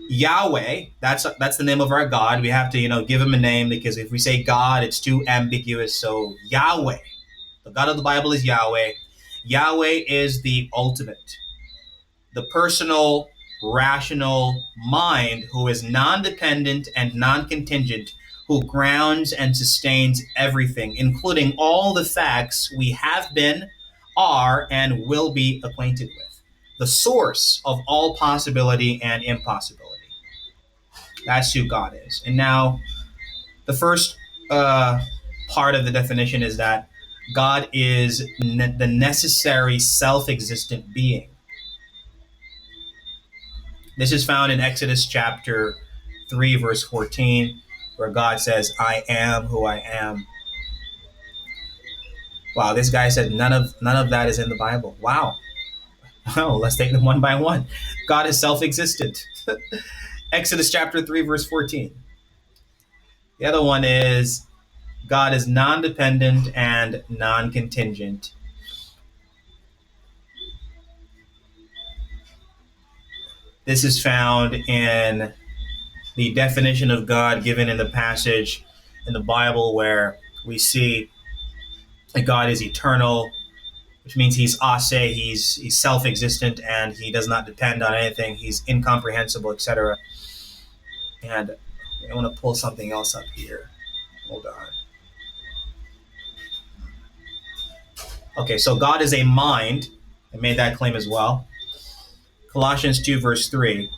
Yahweh, that's the name of our God. We have to, give him a name, because if we say God, it's too ambiguous. So Yahweh, the God of the Bible is Yahweh. Yahweh is the ultimate, the personal, rational mind who is non-dependent and non-contingent, who grounds and sustains everything, including all the facts we have been, are, and will be acquainted with. The source of all possibility and impossibility. That's who God is. And now, the first part of the definition is that God is the necessary self-existent being. This is found in Exodus chapter 3, verse 14, where God says, I am who I am. Wow, this guy said none of that is in the Bible. Wow. Well, let's take them one by one. God is self-existent. Exodus chapter 3, verse 14. The other one is God is non-dependent and non-contingent. This is found in the definition of God given in the passage in the Bible where we see that God is eternal, which means he's ase, he's self-existent, and he does not depend on anything. He's incomprehensible, etc. And I want to pull something else up here. Hold on. Okay, so God is a mind. I made that claim as well. Colossians 2, verse 3.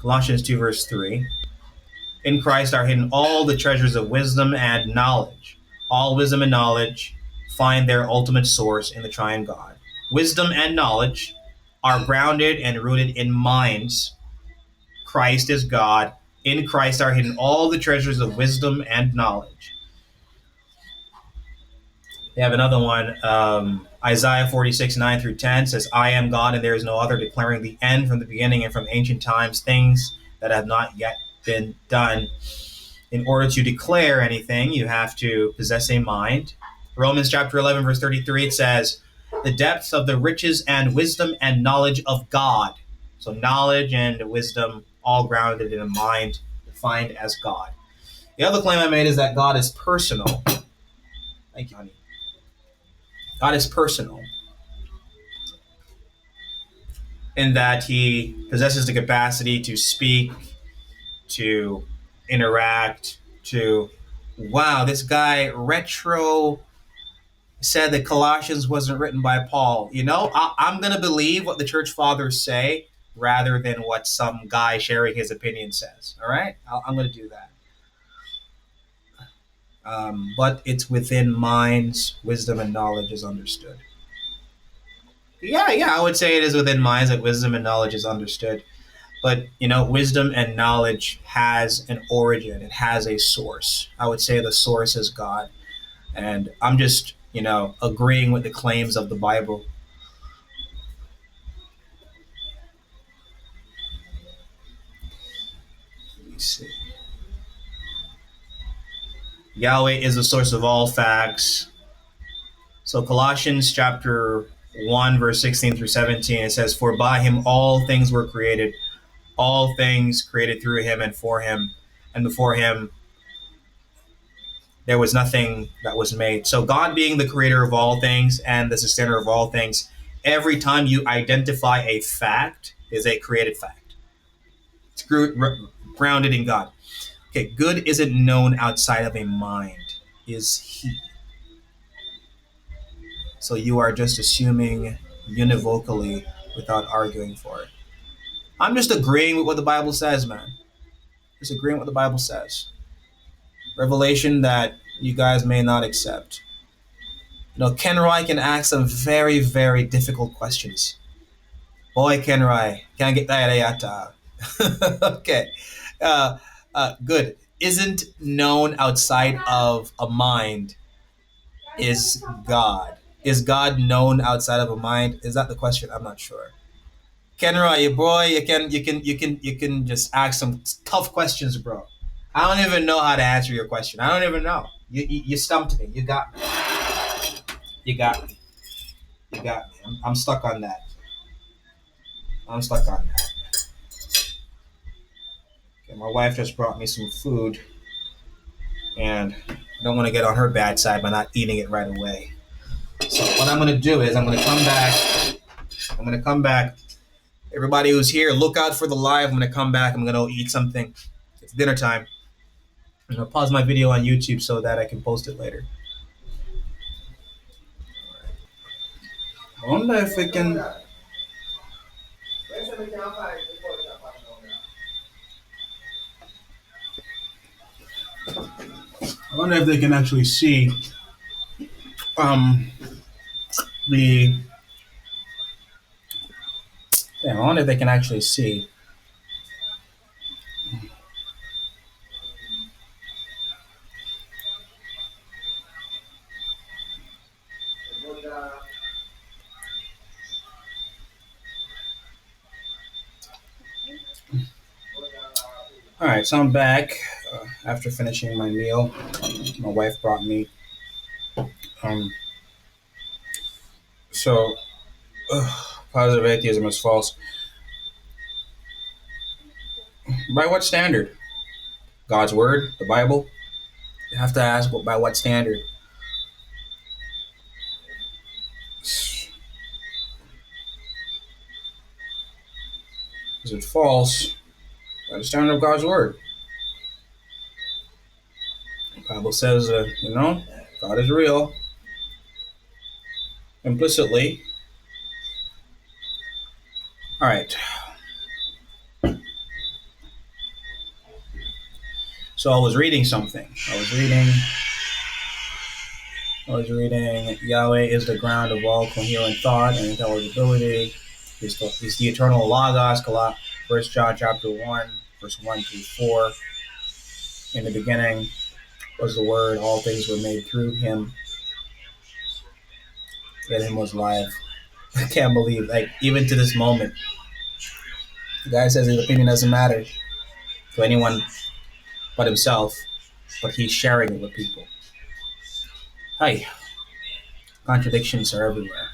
Colossians 2, verse 3. In Christ are hidden all the treasures of wisdom and knowledge. All wisdom and knowledge find their ultimate source in the triune God. Wisdom and knowledge are grounded and rooted in minds. Christ is God. In Christ are hidden all the treasures of wisdom and knowledge. They have another one. Isaiah 46, 9 through 10 says, I am God and there is no other, declaring the end from the beginning and from ancient times, things that have not yet been done. In order to declare anything, you have to possess a mind. Romans chapter 11, verse 33, it says, the depths of the riches and wisdom and knowledge of God. So knowledge and wisdom all grounded in a mind defined as God. The other claim I made is that God is personal. Thank you, honey. God is personal in that he possesses the capacity to speak, to interact, to, wow, this guy retro said that Colossians wasn't written by Paul. I'm going to believe what the church fathers say rather than what some guy sharing his opinion says. All right? I'm going to do that. But it's within minds, wisdom and knowledge is understood. Yeah, I would say it is within minds that wisdom and knowledge is understood. But, wisdom and knowledge has an origin, it has a source. I would say the source is God. And I'm just, agreeing with the claims of the Bible. Let me see. Yahweh is the source of all facts. So Colossians chapter 1, verse 16 through 17, it says, "For by him all things were created, all things created through him and for him, and before him there was nothing that was made." So God being the creator of all things and the sustainer of all things, every time you identify a fact is a created fact. It's grounded in God. Okay, good isn't known outside of a mind, is he. So you are just assuming univocally without arguing for it. I'm just agreeing with what the Bible says, man. Just agreeing with what the Bible says. Revelation that you guys may not accept. Ken Roy can ask some very, very difficult questions. Boy, Ken Roy, can't get that yata. Okay. Good. Isn't known outside of a mind is God. Is God known outside of a mind? Is that the question? I'm not sure. Kenroy, boy, you can just ask some tough questions, bro. I don't even know how to answer your question. I don't even know. You stumped me. You got me. You got me. You got me. I'm stuck on that. I'm stuck on that. Okay, my wife just brought me some food, and I don't want to get on her bad side by not eating it right away. So what I'm gonna do is I'm gonna come back. Everybody who's here, look out for the live. I'm gonna come back. I'm gonna eat something. It's dinner time. I'm gonna pause my video on YouTube so that I can post it later. I wonder if we can. I wonder if they can actually see the. Yeah, I wonder if they can actually see. All right, so I'm back after finishing my meal. My wife brought me. So, positive atheism is false. By what standard? God's word, the Bible. You have to ask by what standard. Is it false? By the standard of God's word. The Bible says that, God is real. Implicitly. All right. So I was reading something. I was reading Yahweh is the ground of all coherent thought and intelligibility. He's the eternal Logos, 1 John chapter 1, verse 1 through 4. In the beginning was the Word, all things were made through him. Yet him was life. I can't believe, even to this moment, the guy says his opinion doesn't matter to anyone but himself, but he's sharing it with people. Hey, contradictions are everywhere.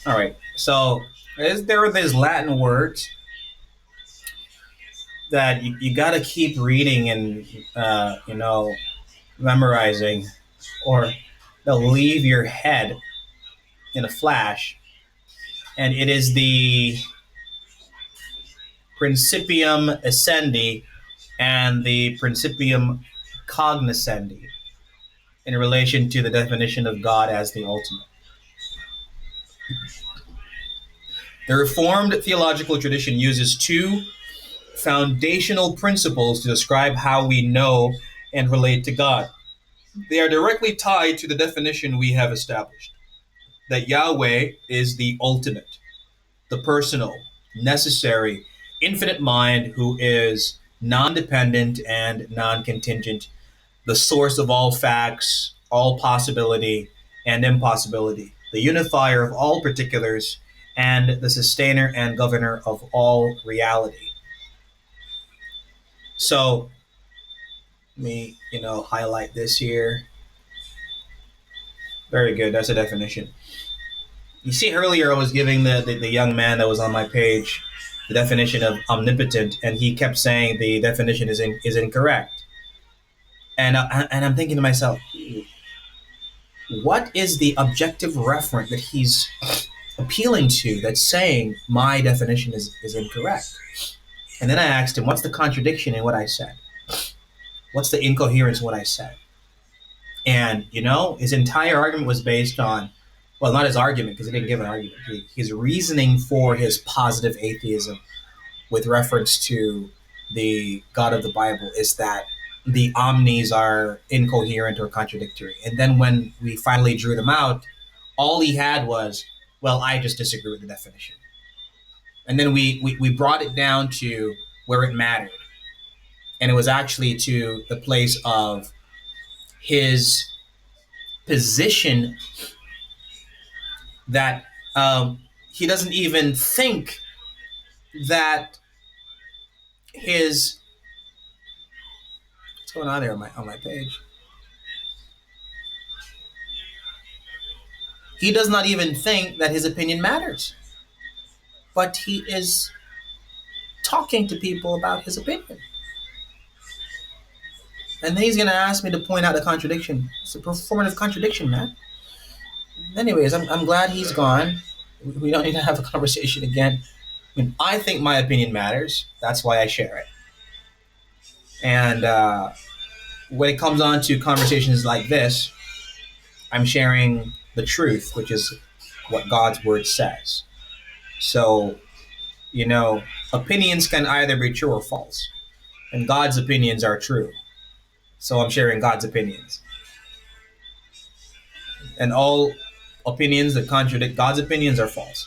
All right, so there are these Latin words that you got to keep reading and memorizing, or they'll leave your head in a flash. And it is the Principium Essendi and the Principium Cognoscendi in relation to the definition of God as the ultimate. The Reformed theological tradition uses two foundational principles to describe how we know and relate to God. They are directly tied to the definition we have established, that Yahweh is the ultimate, the personal, necessary, infinite mind who is non-dependent and non-contingent, the source of all facts, all possibility and impossibility, the unifier of all particulars, and the sustainer and governor of all reality. So let me, highlight this here. Very good. That's a definition. You see, earlier I was giving the young man that was on my page the definition of omnipotent, and he kept saying the definition is incorrect. And I'm thinking to myself, what is the objective referent that he's appealing to that's saying my definition is incorrect? And then I asked him, what's the contradiction in what I said? What's the incoherence in what I said? And, his entire argument was based on, well, not his argument, because he didn't give an argument. His reasoning for his positive atheism with reference to the God of the Bible is that the omnis are incoherent or contradictory. And then when we finally drew them out, all he had was, well, I just disagree with the definition. And then we brought it down to where it mattered. And it was actually to the place of his position that he doesn't even think that his... What's going on there on my page? He does not even think that his opinion matters. But he is talking to people about his opinion. And then he's going to ask me to point out the contradiction. It's a performative contradiction, man. Anyways, I'm glad he's gone. We don't need to have a conversation again. I mean, I think my opinion matters. That's why I share it. And when it comes on to conversations like this, I'm sharing the truth, which is what God's word says. So, opinions can either be true or false. And God's opinions are true. So I'm sharing God's opinions. And all opinions that contradict God's opinions are false.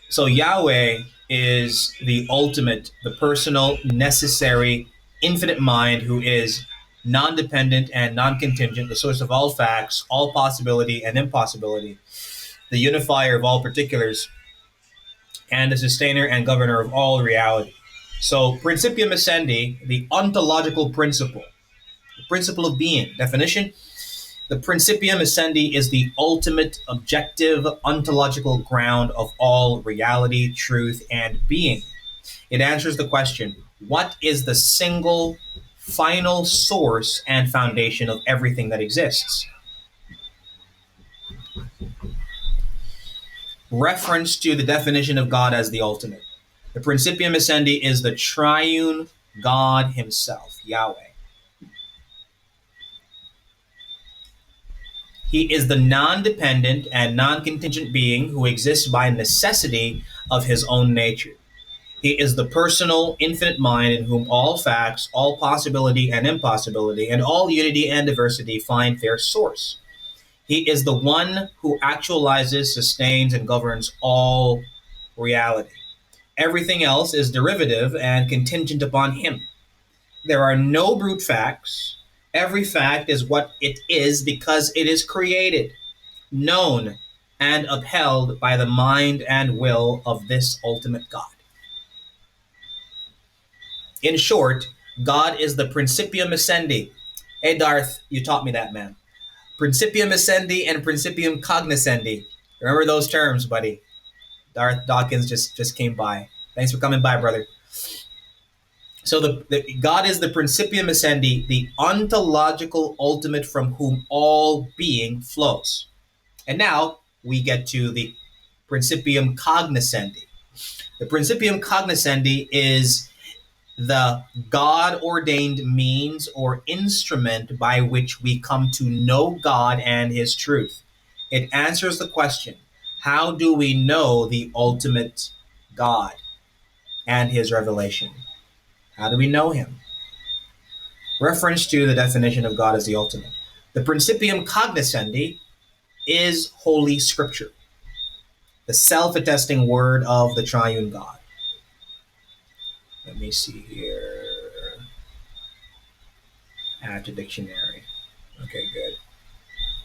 So Yahweh is the ultimate, the personal, necessary, infinite mind who is non-dependent and non-contingent, the source of all facts, all possibility and impossibility, the unifier of all particulars, and the sustainer and governor of all reality. So Principium Essendi, the ontological principle, the principle of being. Definition: the Principium Essendi is the ultimate, objective, ontological ground of all reality, truth, and being. It answers the question, what is the single, final source and foundation of everything that exists? Reference to the definition of God as the ultimate. The Principium Essendi is the triune God himself, Yahweh. He is the non-dependent and non-contingent being who exists by necessity of his own nature. He is the personal, infinite mind in whom all facts, all possibility and impossibility, and all unity and diversity find their source. He is the one who actualizes, sustains, and governs all reality. Everything else is derivative and contingent upon him. There are no brute facts. Every fact is what it is because it is created, known, and upheld by the mind and will of this ultimate God. In short, God is the Principium Essendi. Hey, Darth, you taught me that, man. Principium Essendi and Principium Cognoscendi. Remember those terms, buddy. Darth Dawkins just came by. Thanks for coming by, brother. So the God is the principium essendi, the ontological ultimate from whom all being flows. And now we get to the principium cognoscendi. The principium cognoscendi is the God ordained means or instrument by which we come to know God and his truth. It answers the question, how do we know the ultimate God and his revelation? How do we know him? Reference to the definition of God as the ultimate. The principium cognoscendi is Holy Scripture, the self-attesting word of the triune God. Let me see here. Add to dictionary. Okay, good.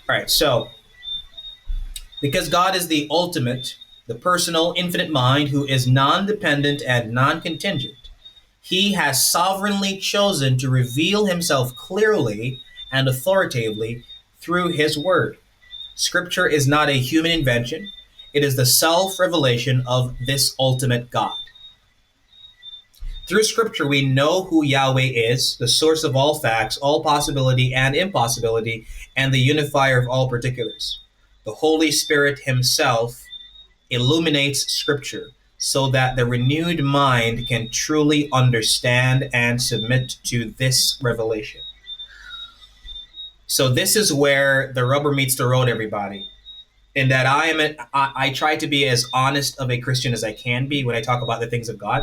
All right, so because God is the ultimate, the personal, infinite mind who is non-dependent and non-contingent, he has sovereignly chosen to reveal himself clearly and authoritatively through his word. Scripture is not a human invention. It is the self-revelation of this ultimate God. Through Scripture, we know who Yahweh is, the source of all facts, all possibility and impossibility, and the unifier of all particulars. The Holy Spirit himself illuminates Scripture so that the renewed mind can truly understand and submit to this revelation. So this is where the rubber meets the road, everybody. In that I try to be as honest of a Christian as I can be when I talk about the things of God.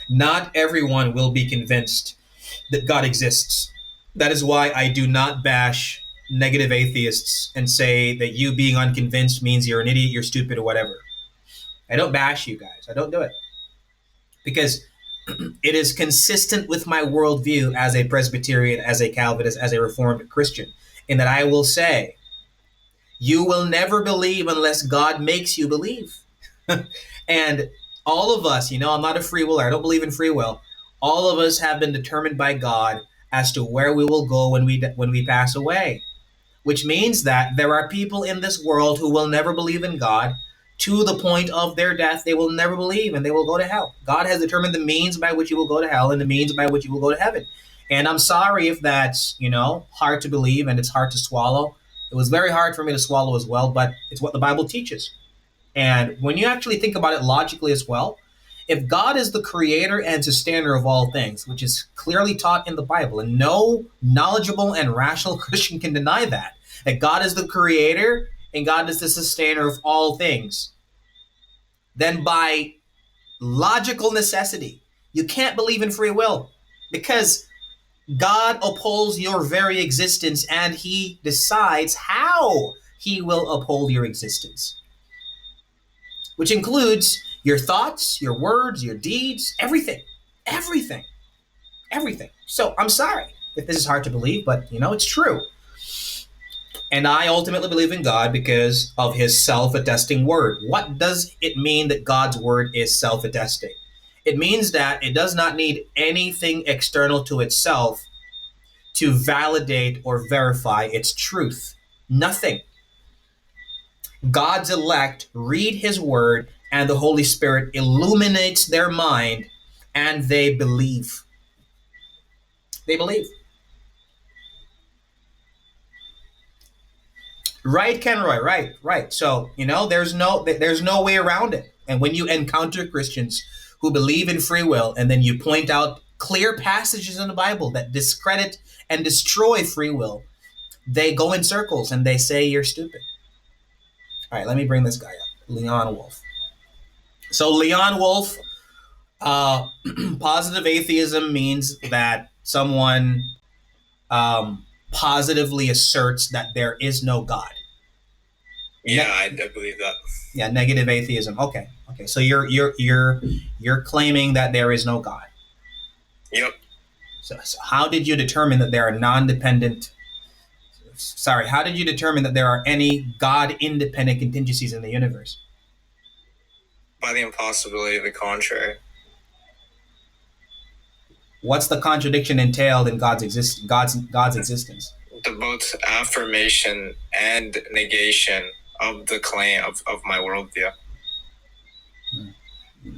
Not everyone will be convinced that God exists. That is why I do not bash negative atheists and say that you being unconvinced means you're an idiot, you're stupid, or whatever. I don't bash you guys. I don't do it. Because it is consistent with my worldview as a Presbyterian, as a Calvinist, as a Reformed Christian, in that I will say, you will never believe unless God makes you believe. And all of us, I'm not a free willer. I don't believe in free will. All of us have been determined by God as to where we will go when we pass away, which means that there are people in this world who will never believe in God. To the point of their death, they will never believe and they will go to hell. God has determined the means by which you will go to hell and the means by which you will go to heaven. And I'm sorry if that's, hard to believe and it's hard to swallow. It was very hard for me to swallow as well, but it's what the Bible teaches. And when you actually think about it logically as well, if God is the creator and sustainer of all things, which is clearly taught in the Bible, and no knowledgeable and rational Christian can deny that God is the creator and God is the sustainer of all things, then by logical necessity, you can't believe in free will, because God upholds your very existence and he decides how he will uphold your existence, which includes your thoughts, your words, your deeds, everything. So I'm sorry if this is hard to believe, but it's true. And I ultimately believe in God because of his self-attesting word. What does it mean that God's word is self-attesting? It means that it does not need anything external to itself to validate or verify its truth. Nothing. God's elect read his word and the Holy Spirit illuminates their mind and they believe. They believe. Right, Kenroy, right. So, there's no way around it. And when you encounter Christians who believe in free will and then you point out clear passages in the Bible that discredit and destroy free will, they go in circles and they say you're stupid. All right, let me bring this guy up, Leon Wolf. So Leon Wolf, positive atheism means that someone positively asserts that there is no God. Yeah, I believe that. Yeah, negative atheism. Okay. So you're claiming that there is no God. Yep. So how did you determine that there are non-dependent? Sorry, how did you determine that there are any God-independent contingencies in the universe? By the impossibility of the contrary. What's the contradiction entailed in God's existence? The both affirmation and negation of the claim of my worldview.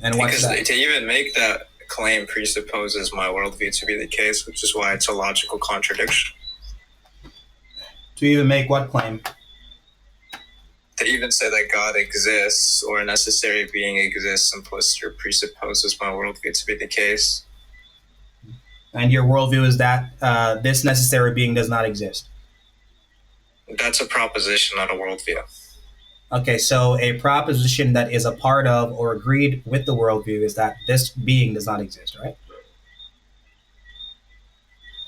And what's Because that? to even make that claim presupposes my worldview to be the case, which is why it's a logical contradiction. To even make what claim? To even say that God exists or a necessary being exists implicitly presupposes my worldview to be the case. And your worldview is that this necessary being does not exist. That's a proposition, not a worldview. Okay, so a proposition that is a part of or agreed with the worldview is that this being does not exist, right?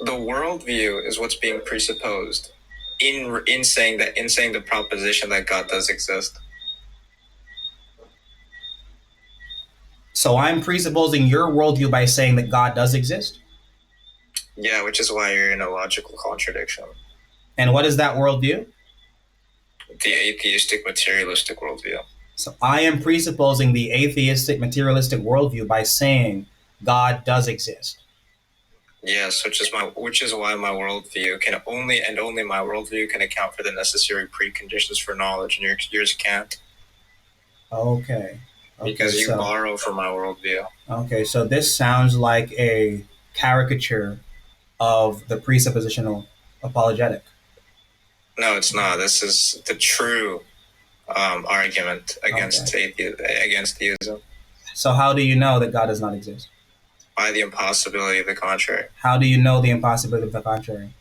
The worldview is what's being presupposed in saying the proposition that God does exist. So I'm presupposing your worldview by saying that God does exist? Yeah, which is why you're in a logical contradiction. And what is that worldview? The atheistic materialistic worldview. So I am presupposing the atheistic materialistic worldview by saying God does exist. Yes, which is why my worldview can only my worldview can account for the necessary preconditions for knowledge, and yours can't. Okay. Because you borrow from my worldview. Okay, so this sounds like a caricature of the presuppositional apologetic. No, it's not. This is the true argument against against theism. So how do you know that God does not exist? By the impossibility of the contrary. How do you know the impossibility of the contrary?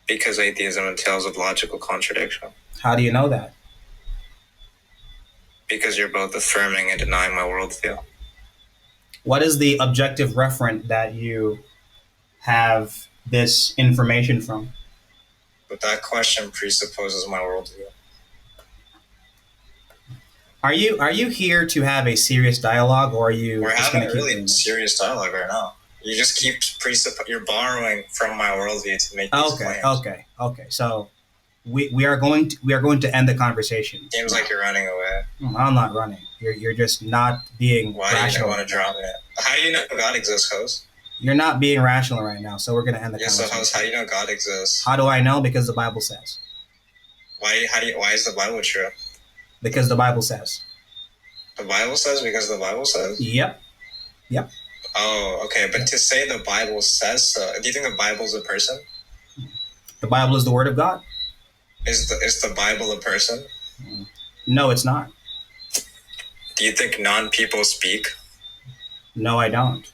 Because atheism entails a logical contradiction. How do you know that? Because you're both affirming and denying my worldview. What is the objective referent that you have this information from? But that question presupposes my worldview. Are you here to have a serious dialogue, or are you? We're having a really serious dialogue right now. You just keep you're borrowing from my worldview to make these claims. Okay. So we are going to end the conversation. Seems like you're running away. I'm not running. You're just not being rational. Why do you want to drop it? How do you know God exists, host? You're not being rational right now, so we're going to end the conversation. So host, how do you know God exists? How do I know? Because the Bible says. Why is the Bible true? Because the Bible says. The Bible says because the Bible says? Yep. Oh, okay. But to say the Bible says so, do you think the Bible is a person? The Bible is the Word of God. Is the Bible a person? No, it's not. Do you think non-people speak? No, I don't.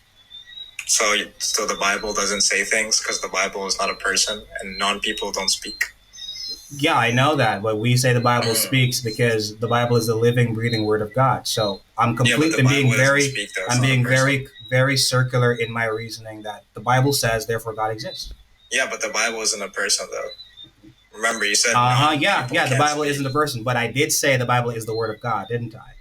So the Bible doesn't say things because the Bible is not a person and non-people don't speak? Yeah, I know that, but we say the Bible speaks because the Bible is the living, breathing Word of God. So I'm completely being very circular in my reasoning that the Bible says, therefore God exists. Yeah, but the Bible isn't a person, though. Remember, you said the Bible isn't a person, but I did say the Bible is the Word of God, didn't I?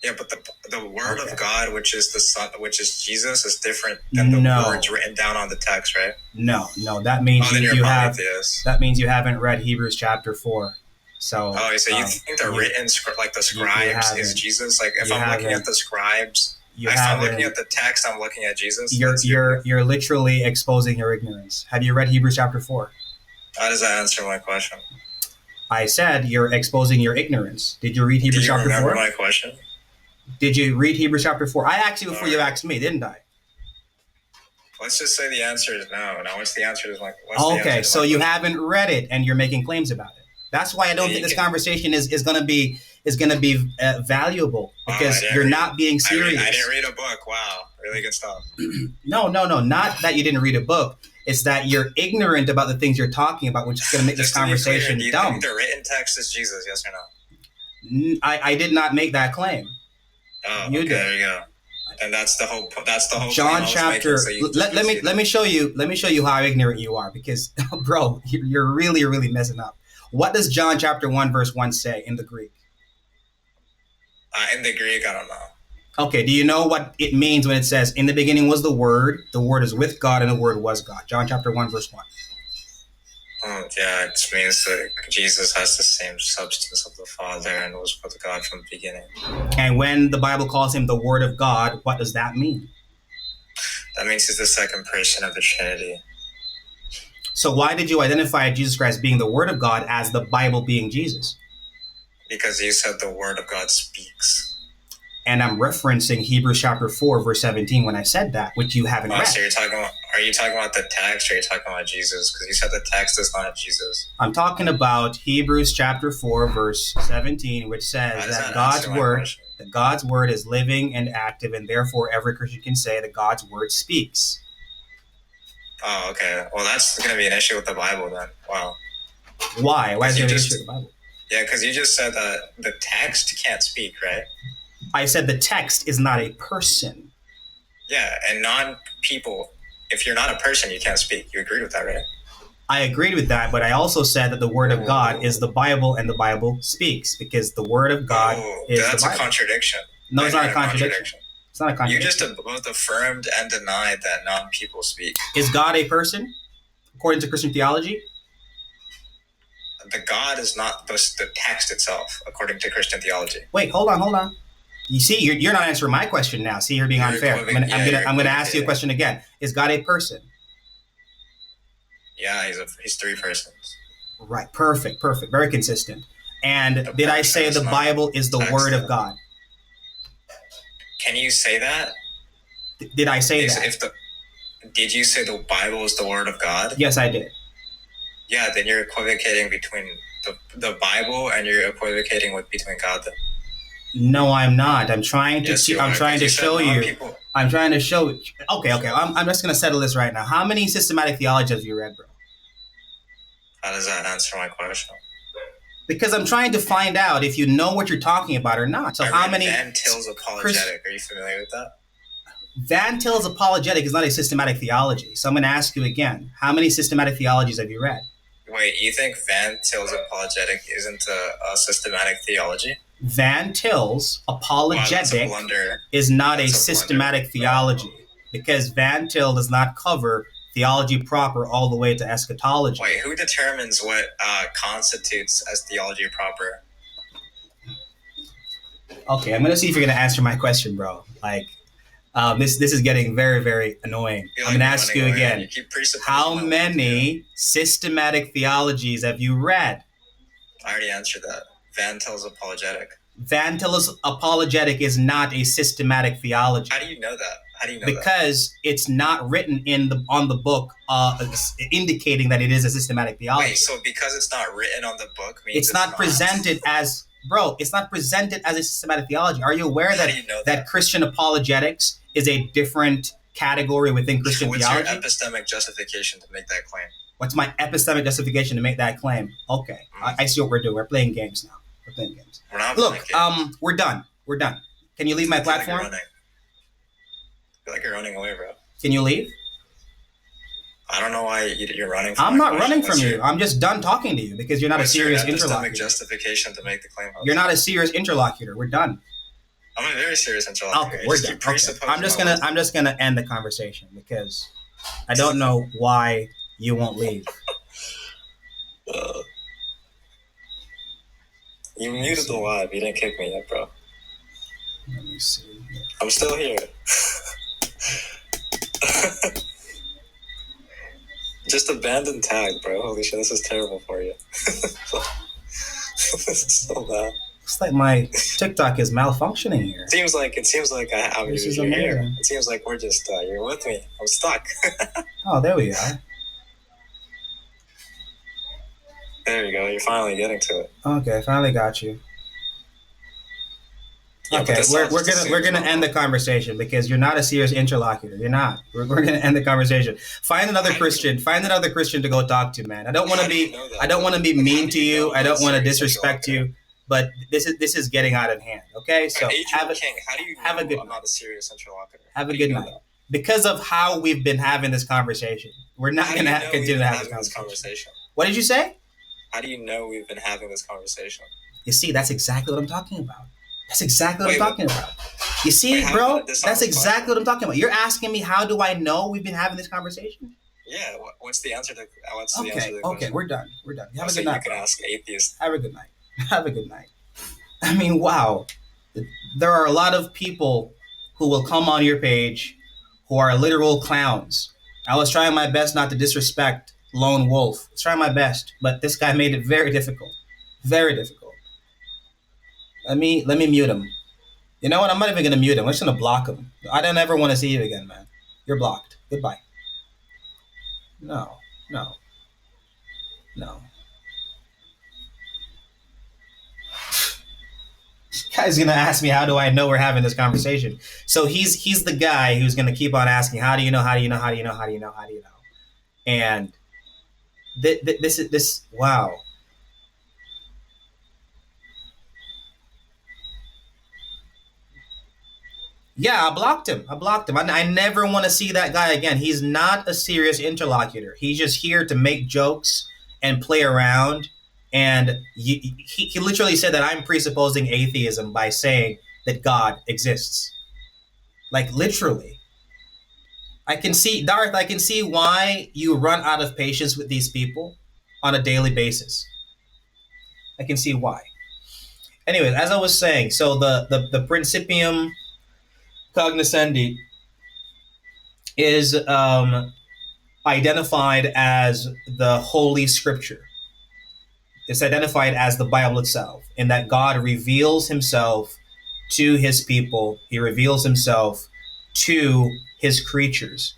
Yeah, but the Word of God, which is the Son, which is Jesus, is different than the words written down on the text, right? No, that means that means you haven't read Hebrews chapter 4. So you think the written like the scribes is Jesus? Like if I'm looking at the scribes, if I'm looking at the text, I'm looking at Jesus. You're literally exposing your ignorance. Have you read Hebrews chapter 4? How does that answer my question? I said you're exposing your ignorance. Did you read Hebrews chapter 4? Do you remember my question? Did you read Hebrews chapter 4? I asked you before you asked me, didn't I? Let's just say the answer is no. Now, what's the answer to my Okay, so you haven't read it and you're making claims about it. That's why I don't think this conversation is going to be valuable, because you're not being serious. I didn't read a book. Wow, really good stuff. No. Not that you didn't read a book. It's that you're ignorant about the things you're talking about, which is going to make this conversation dumb. Do you think the written text is Jesus? Yes or no? I did not make that claim. Oh, you did. There you go. And that's the whole. John chapter. Let me show you how ignorant you are, because, bro, you're really messing up. What does John chapter 1 verse 1 say in the Greek? In the Greek, I don't know. Okay, do you know what it means when it says, "In the beginning was the Word is with God, and the Word was God"? John chapter 1 verse 1. Yeah, it means that Jesus has the same substance of the Father and was with God from the beginning. And when the Bible calls him the Word of God, what does that mean? That means he's the second person of the Trinity. So why did you identify Jesus Christ being the Word of God as the Bible being Jesus? Because you said the word of God speaks. And I'm referencing Hebrews chapter 4, verse 17 when I said that, which you haven't read. So are you talking about the text, or are you talking about Jesus? Because you said the text is not Jesus. I'm talking about Hebrews chapter 4, verse 17, which says that God's word is living and active, and therefore every Christian can say that God's word speaks. Oh, okay. Well, that's going to be an issue with the Bible then. Wow. Why? Why is there an issue with the Bible? Yeah, because you just said that the text can't speak, right? I said the text is not a person. Yeah, and non-people, if you're not a person, you can't speak. You agreed with that, right? I agreed with that, but I also said that the word of God is the Bible, and the Bible speaks, because the word of God is the Bible. That's a contradiction. No, it's not a contradiction. It's not a contradiction. You just both affirmed and denied that non-people speak. Is God a person, according to Christian theology? The God is not the text itself, according to Christian theology. Wait, hold on. You see, you're not answering my question now. See, you're being unfair. I'm gonna ask you a question again. Is God a person? Yeah, he's three persons. Right. Perfect. Very consistent. And did I say the Bible is the word of God? Can you say that? Did I say that? Did you say the Bible is the word of God? Yes, I did. Yeah, then you're equivocating between the Bible, and you're equivocating between God. Then. No, I'm not. I'm trying to show you. I'm trying to show. Okay. I'm just gonna settle this right now. How many systematic theologies have you read, bro? How does that answer my question? Because I'm trying to find out if you know what you're talking about or not. So how many? Van Til's Apologetic. Are you familiar with that? Van Til's Apologetic is not a systematic theology. So I'm going to ask you again. How many systematic theologies have you read? Wait, you think Van Til's Apologetic isn't a systematic theology? Van Til's Apologetic is not a systematic theology, because Van Til does not cover theology proper all the way to eschatology. Wait, who determines what constitutes as theology proper? Okay, I'm going to see if you're going to answer my question, bro. This is getting very, very annoying. I'm going to ask you again. How many systematic theologies have you read? I already answered that. Van Til's Apologetic. Van Til's Apologetic is not a systematic theology. How do you know that? Because it's not written on the book indicating that it is a systematic theology. Wait, so because it's not written on the book means it's not presented as... Bro, it's not presented as a systematic theology. Are you aware that Christian apologetics is a different category within Christian theology? What's your epistemic justification to make that claim? What's my epistemic justification to make that claim? Okay, I see what we're doing. We're playing games now. We're not playing games. We're done. Can you leave my platform? I feel like you're running away, bro. Can you leave? I don't know why you're running from I'm not running from you. I'm just done talking to you because you're not a serious interlocutor. Justification to make the claim. You're not a serious interlocutor. We're done. I'm a very serious interlocutor. Okay, we're done. Okay. I'm just gonna end the conversation because I don't know why you won't leave. You muted the live. You didn't kick me yet, bro. Let me see. I'm still here. Just abandon tag, bro. Holy shit, this is terrible for you. This is so bad. It's like my TikTok is malfunctioning here. It seems like I'm here. It seems like we're just you're with me. I'm stuck. Oh, there we are. There you go. You're finally getting to it. Okay, finally got you. Yeah, okay, we're gonna end the conversation because you're not a serious interlocutor. You're not. We're gonna end the conversation. Find another Christian to go talk to, man. I don't want to be mean to you. I don't want to disrespect you. But this is getting out of hand. Okay, so have a good night. I'm not a serious interlocutor. Have a good night. Because of how we've been having this conversation, we're not gonna continue to have this conversation. What did you say? How do you know we've been having this conversation? You see, that's exactly what I'm talking about. That's exactly what I'm talking about. You see, bro, that's exactly what I'm talking about. You're asking me, how do I know we've been having this conversation? Yeah, what's the answer to the question? Okay, we're done. Have a good night. You can ask atheists. Have a good night. I mean, wow. There are a lot of people who will come on your page who are literal clowns. I was trying my best not to disrespect Lone Wolf. I was trying my best, but this guy made it very difficult. Very difficult. Let me mute him. You know what? I'm not even gonna mute him. I'm just gonna block him. I don't ever want to see you again, man. You're blocked. Goodbye. No, no, no. This guy's gonna ask me how do I know we're having this conversation. So he's the guy who's gonna keep on asking how do you know, how do you know, how do you know, how do you know, how do you know, and this is this wow. Yeah, I blocked him. I blocked him. I never want to see that guy again. He's not a serious interlocutor. He's just here to make jokes and play around. And he literally said that I'm presupposing atheism by saying that God exists. Like, literally. I can see, Darth, I can see why you run out of patience with these people on a daily basis. I can see why. Anyways, as I was saying, so the Principium Cognoscendi is identified as the Holy Scripture. It's identified as the Bible itself, in that God reveals himself to his people. He reveals himself to his creatures.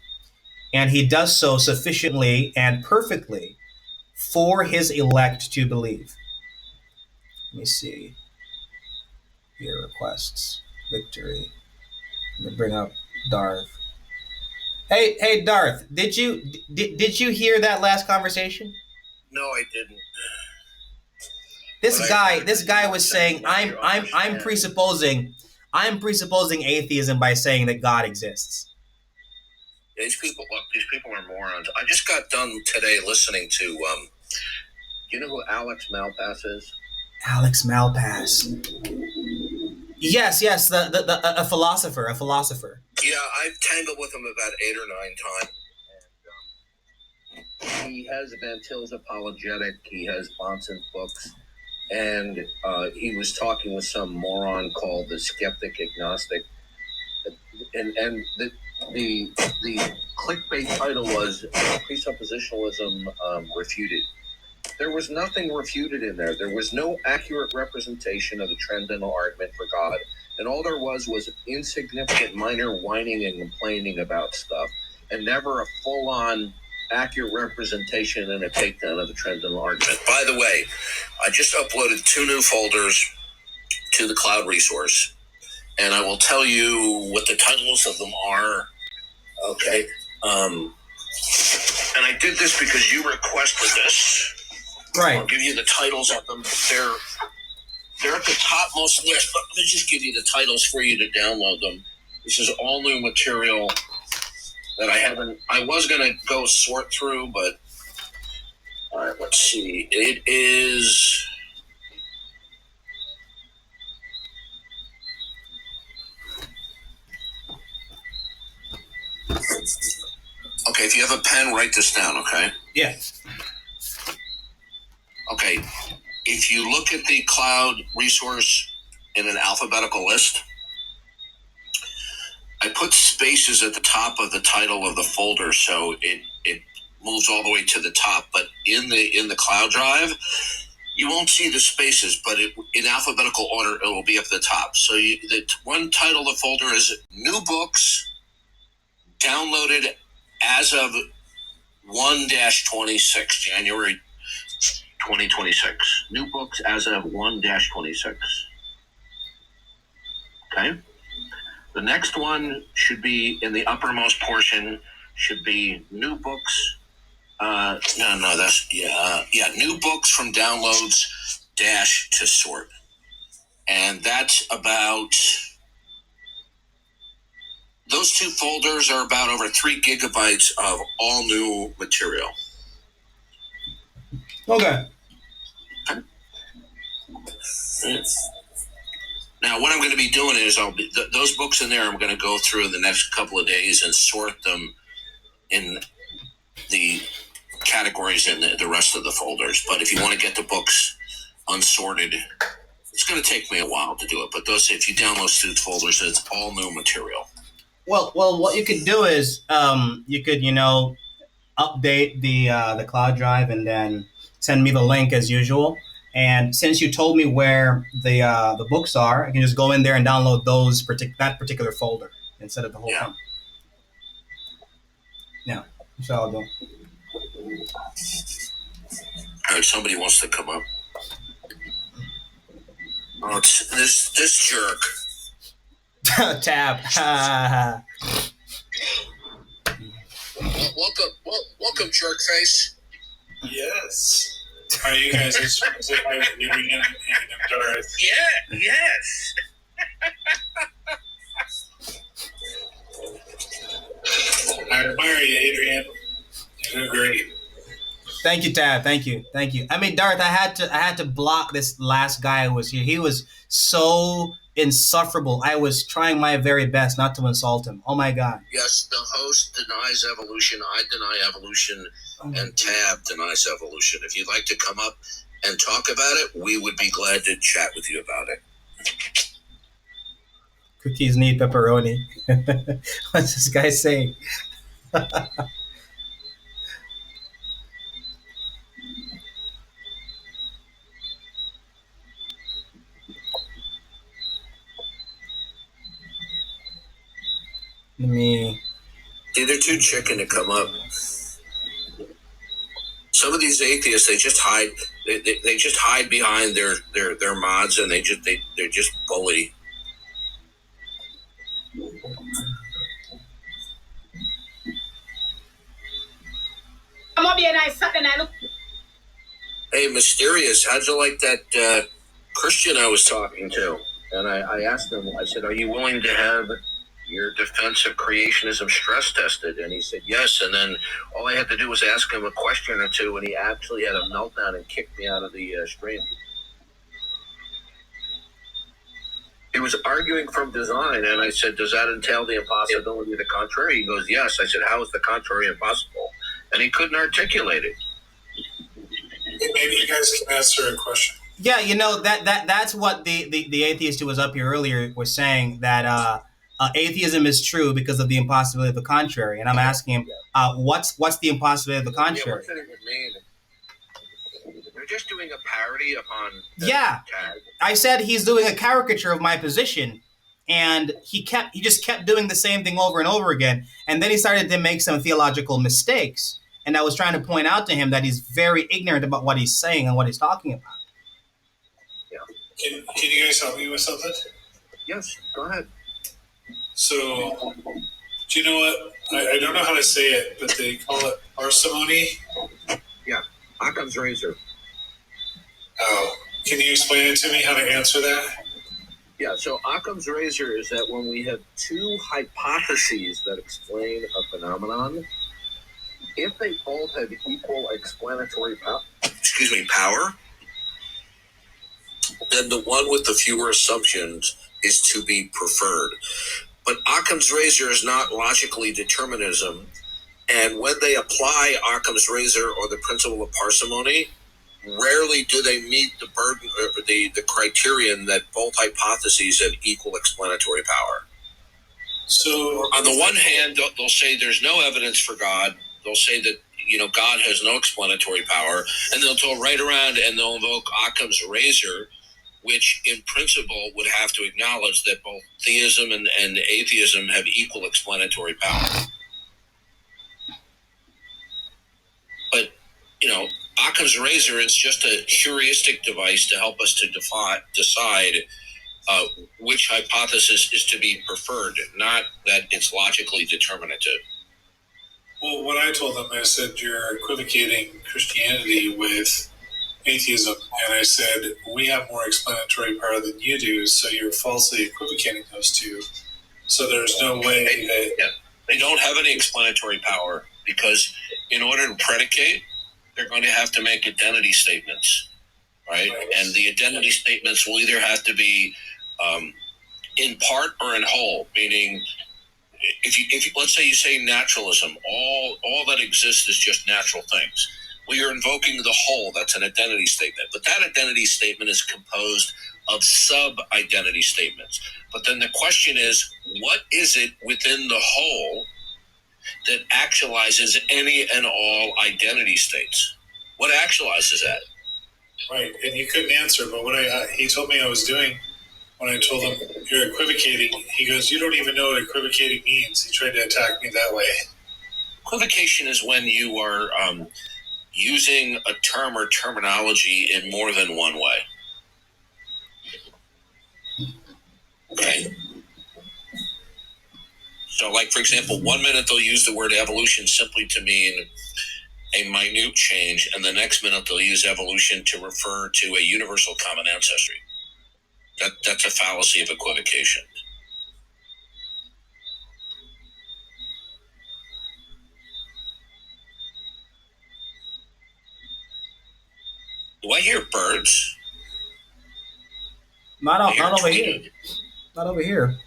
And he does so sufficiently and perfectly for his elect to believe. Let me see. Your requests. Victory. Let me bring up Darth. Hey, Darth. Did you hear that last conversation? No, I didn't. This guy was saying I'm presupposing atheism by saying that God exists. These people are morons. I just got done today listening to you know who Alex Malpass is? Alex Malpass. Yes, a philosopher. Yeah, I've tangled with him about 8 or 9 times. And he has Van Til's Apologetic. He has Bonson's books. And he was talking with some moron called the Skeptic Agnostic. And the clickbait title was Presuppositionalism Refuted. There was nothing refuted in there. There was no accurate representation of the transcendental argument for God. And all there was insignificant minor whining and complaining about stuff, and never a full-on accurate representation and a takedown of the transcendental argument. By the way, I just uploaded 2 new folders to the cloud resource, and I will tell you what the titles of them are. Okay. And I did this because you requested this. Right. I'll give you the titles of them. They're at the topmost list, but let me just give you the titles for you to download them. This is all new material that I was going to go sort through, but all right, let's see. It is... Okay, if you have a pen, write this down, okay? Yeah. Okay, if you look at the cloud resource in an alphabetical list, I put spaces at the top of the title of the folder so it moves all the way to the top. But in the cloud drive, you won't see the spaces, but in alphabetical order, it will be up at the top. So the one title of the folder is New Books Downloaded as of 1-26, January 2026. New books as of 1-26. Okay? The next one should be in the uppermost portion, should be new books. New books from downloads dash to sort. And that's about, those 2 folders are about over 3 gigabytes of all new material. Okay. Now, what I'm going to be doing is those books in there, I'm going to go through in the next couple of days and sort them in the categories in the rest of the folders. But if you want to get the books unsorted, it's going to take me a while to do it. But if you download 2 folders, it's all new material. Well, what you could do is you could update the cloud drive and then send me the link as usual, And since you told me where the books are, I can just go in there and download that particular folder instead of the whole thing. Yeah, that's all I'll do. All right, somebody wants to come up. Oh, it's this jerk. Tab. Welcome, jerk face. Yes. Are you guys Darth? Yeah, yes. I admire you, Adrian. You're doing great. Thank you, Tab. Thank you. I mean, Darth, I had to block this last guy who was here. He was so insufferable. I was trying my very best not to insult him. Oh my God. Yes, the host denies evolution. I deny evolution, and Tab denies evolution. If you'd like to come up and talk about it, we would be glad to chat with you about it. Cookies need pepperoni. What's this guy saying? Let me. See, they're too chicken to come up. Some of these atheists, they just hide. They just hide behind their mods, and they're just bully. Hey, Mysterious, how'd you like that Christian I was talking to? And I asked him, I said, are you willing to have your defense of creationism stress tested? And he said yes. And then all I had to do was ask him a question or two, and he actually had a meltdown and kicked me out of the stream. He was arguing from design, and I said, does that entail the impossibility of the contrary? He goes, yes. I said, how is the contrary impossible? And he couldn't articulate it. Maybe you guys can answer a question. Yeah, you know that's what the atheist who was up here earlier was saying, that atheism is true because of the impossibility of the contrary. And I'm asking him, what's the impossibility of the contrary? Yeah, what's it mean? They're just doing a parody upon. Yeah, I said he's doing a caricature of my position, and he just kept doing the same thing over and over again. And then he started to make some theological mistakes. And I was trying to point out to him that he's very ignorant about what he's saying and what he's talking about. Yeah. Can you guys help me with something? Yes, go ahead. So, do you know what? I don't know how to say it, but they call it parsimony. Yeah, Occam's razor. Oh, can you explain it to me how to answer that? Yeah, so Occam's razor is that when we have two hypotheses that explain a phenomenon, if they both have equal explanatory power, then the one with the fewer assumptions is to be preferred. But Occam's razor is not logically determinism, and when they apply Occam's razor or the principle of parsimony, rarely do they meet the burden or the criterion that both hypotheses have equal explanatory power. So, on the one hand, they'll say there's no evidence for God. They'll say that, God has no explanatory power, and they'll go right around and they'll invoke Occam's razor, which in principle would have to acknowledge that both theism and atheism have equal explanatory power. But, Occam's razor is just a heuristic device to help us to decide which hypothesis is to be preferred, not that it's logically determinative. Well, what I told them, I said, you're equivocating Christianity with atheism. And I said, we have more explanatory power than you do, so you're falsely equivocating those two. So there's no way that... They don't have any explanatory power because in order to predicate, they're going to have to make identity statements, right? And the identity statements will either have to be in part or in whole, meaning... If you let's say you say naturalism, all that exists is just natural things. Well, you're invoking the whole. That's an identity statement. But that identity statement is composed of sub-identity statements. But then the question is, what is it within the whole that actualizes any and all identity states? What actualizes that? Right, and you couldn't answer. But when he told me I was doing, when I told him you're equivocating, he goes, "You don't even know what equivocating means." He tried to attack me that way. Equivocation is when you are using a term or terminology in more than one way. Okay. So, like, for example, 1 minute they'll use the word evolution simply to mean a minute change, and the next minute they'll use evolution to refer to a universal common ancestry. That's a fallacy of equivocation. Do I hear birds? Not over here. Not over here.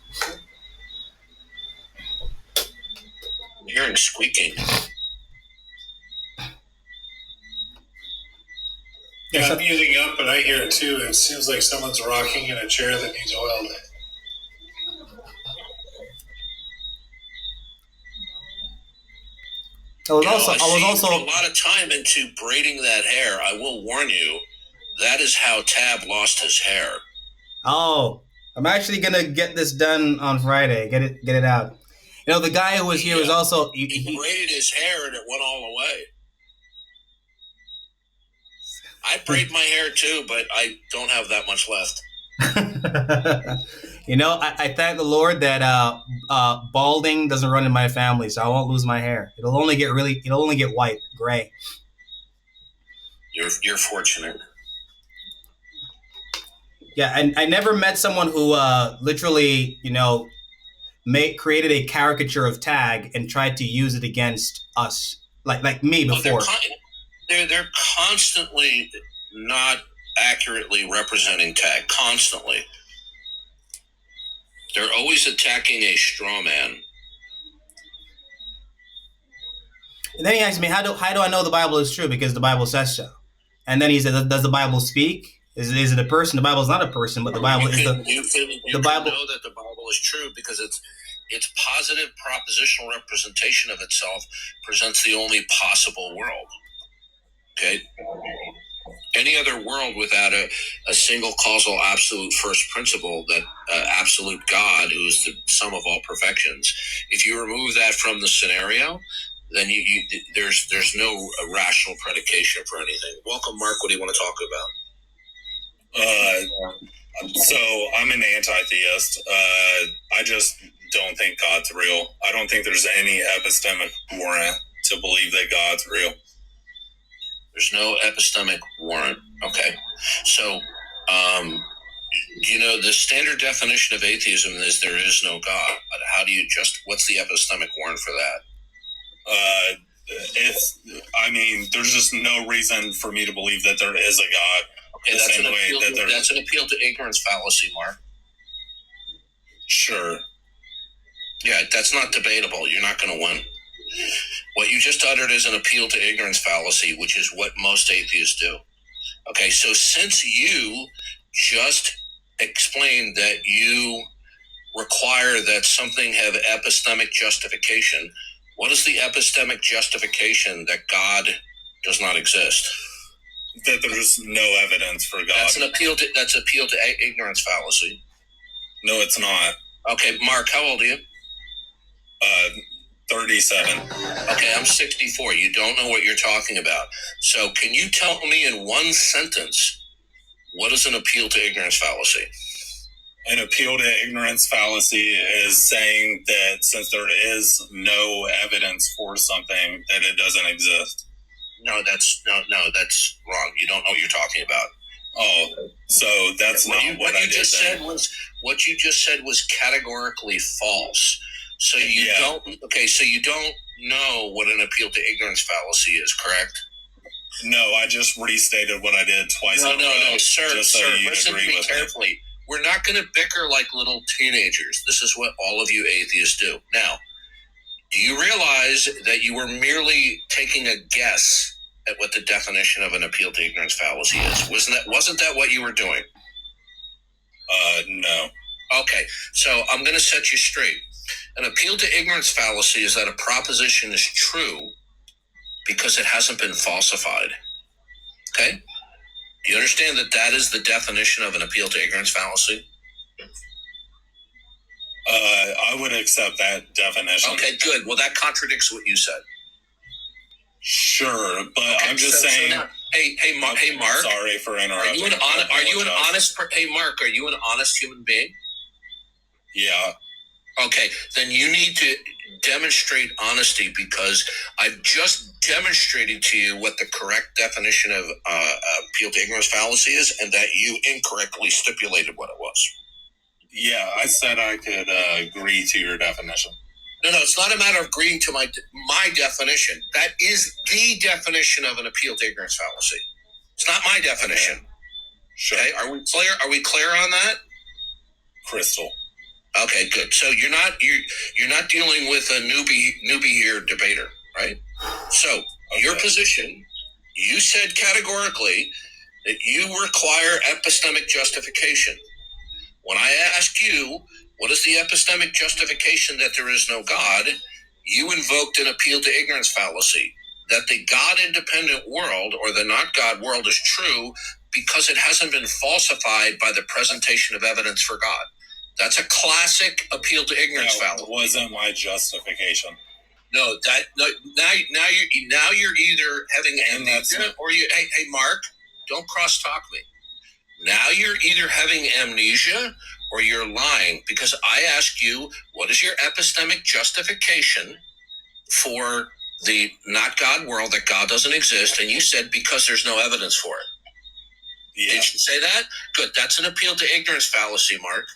I'm hearing squeaking. Yeah, I'm muting up, but I hear it too. It seems like someone's rocking in a chair that needs oiled. I was also put a lot of time into braiding that hair. I will warn you, that is how Tab lost his hair. Oh, I'm actually gonna get this done on Friday. Get it out. You know, the guy who was here was also he braided his hair and it went all away. I braid my hair too, but I don't have that much left. You know, I thank the Lord that balding doesn't run in my family, so I won't lose my hair. It'll only get white, gray. You're fortunate. Yeah, and I never met someone who literally, you know, created a caricature of Tag and tried to use it against us, like me before. They're constantly not accurately representing Tag. Constantly. They're always attacking a straw man. And then he asked me, how do I know the Bible is true? Because the Bible says so. And then he said, does the Bible speak? Is it a person? The Bible is not a person, but the Bible is the Bible. You know that the Bible is true because its positive propositional representation of itself presents the only possible world. Okay? Any other world without a single causal absolute first principle, that absolute God, who is the sum of all perfections, if you remove that from the scenario, then there's no rational predication for anything. Welcome, Mark. What do you want to talk about? So I'm an anti-theist. I just don't think God's real. I don't think there's any epistemic warrant to believe that God's real. There's no epistemic warrant. Okay. So, you know, the standard definition of atheism is there is no God. What's the epistemic warrant for that? There's just no reason for me to believe that there is a God. Okay, that's an appeal to ignorance fallacy, Mark. Sure. Yeah, that's not debatable. You're not going to win. What you just uttered is an appeal to ignorance fallacy, which is what most atheists do. Okay, so since you just explained that you require that something have epistemic justification, what is the epistemic justification that God does not exist? That there's no evidence for God. That's appeal to ignorance fallacy. No, it's not. Okay, Mark, how old are you? 37. Okay, I'm 64. You don't know what you're talking about. So can you tell me in one sentence, what is an appeal to ignorance fallacy? An appeal to ignorance fallacy is saying that since there is no evidence for something, that it doesn't exist. No, that's wrong. You don't know what you're talking about. Oh, so that's not what I just said. What you just said was categorically false. So you don't know what an appeal to ignorance fallacy is, correct? No, I just restated what I did twice. No, sir, listen to me carefully. We're not going to bicker like little teenagers. This is what all of you atheists do. Now, do you realize that you were merely taking a guess at what the definition of an appeal to ignorance fallacy is? Wasn't that what you were doing? No. Okay, so I'm going to set you straight. An appeal to ignorance fallacy is that a proposition is true because it hasn't been falsified. Okay? Do you understand that that is the definition of an appeal to ignorance fallacy? I would accept that definition. Okay, good. Well, that contradicts what you said. Sure, but Okay, I'm just saying. now, hey, Mark. Sorry for interrupting. Are you an honest? Hey, Mark, are you an honest human being? Yeah. Okay, then you need to demonstrate honesty, because I've just demonstrated to you what the correct definition of appeal to ignorance fallacy is, and that you incorrectly stipulated what it was. Yeah, I said I could agree to your definition. No, it's not a matter of agreeing to my definition. That is the definition of an appeal to ignorance fallacy. It's not my definition. Okay. Sure. Okay, are we clear? Are we clear on that? Crystal. Okay, good. So you're not dealing with a newbie here debater, right? So your position, you said categorically that you require epistemic justification. When I ask you, what is the epistemic justification that there is no God, you invoked an appeal to ignorance fallacy, that the God-independent world, or the not-God world, is true because it hasn't been falsified by the presentation of evidence for God. That's a classic appeal to ignorance fallacy. That wasn't my justification. No, now you're either having amnesia, or you. Hey, Mark, don't cross-talk me. Now you're either having amnesia or you're lying, because I asked you, what is your epistemic justification for the not God world, that God doesn't exist? And you said because there's no evidence for it. Yeah. Did you say that? Good. That's an appeal to ignorance fallacy, Mark.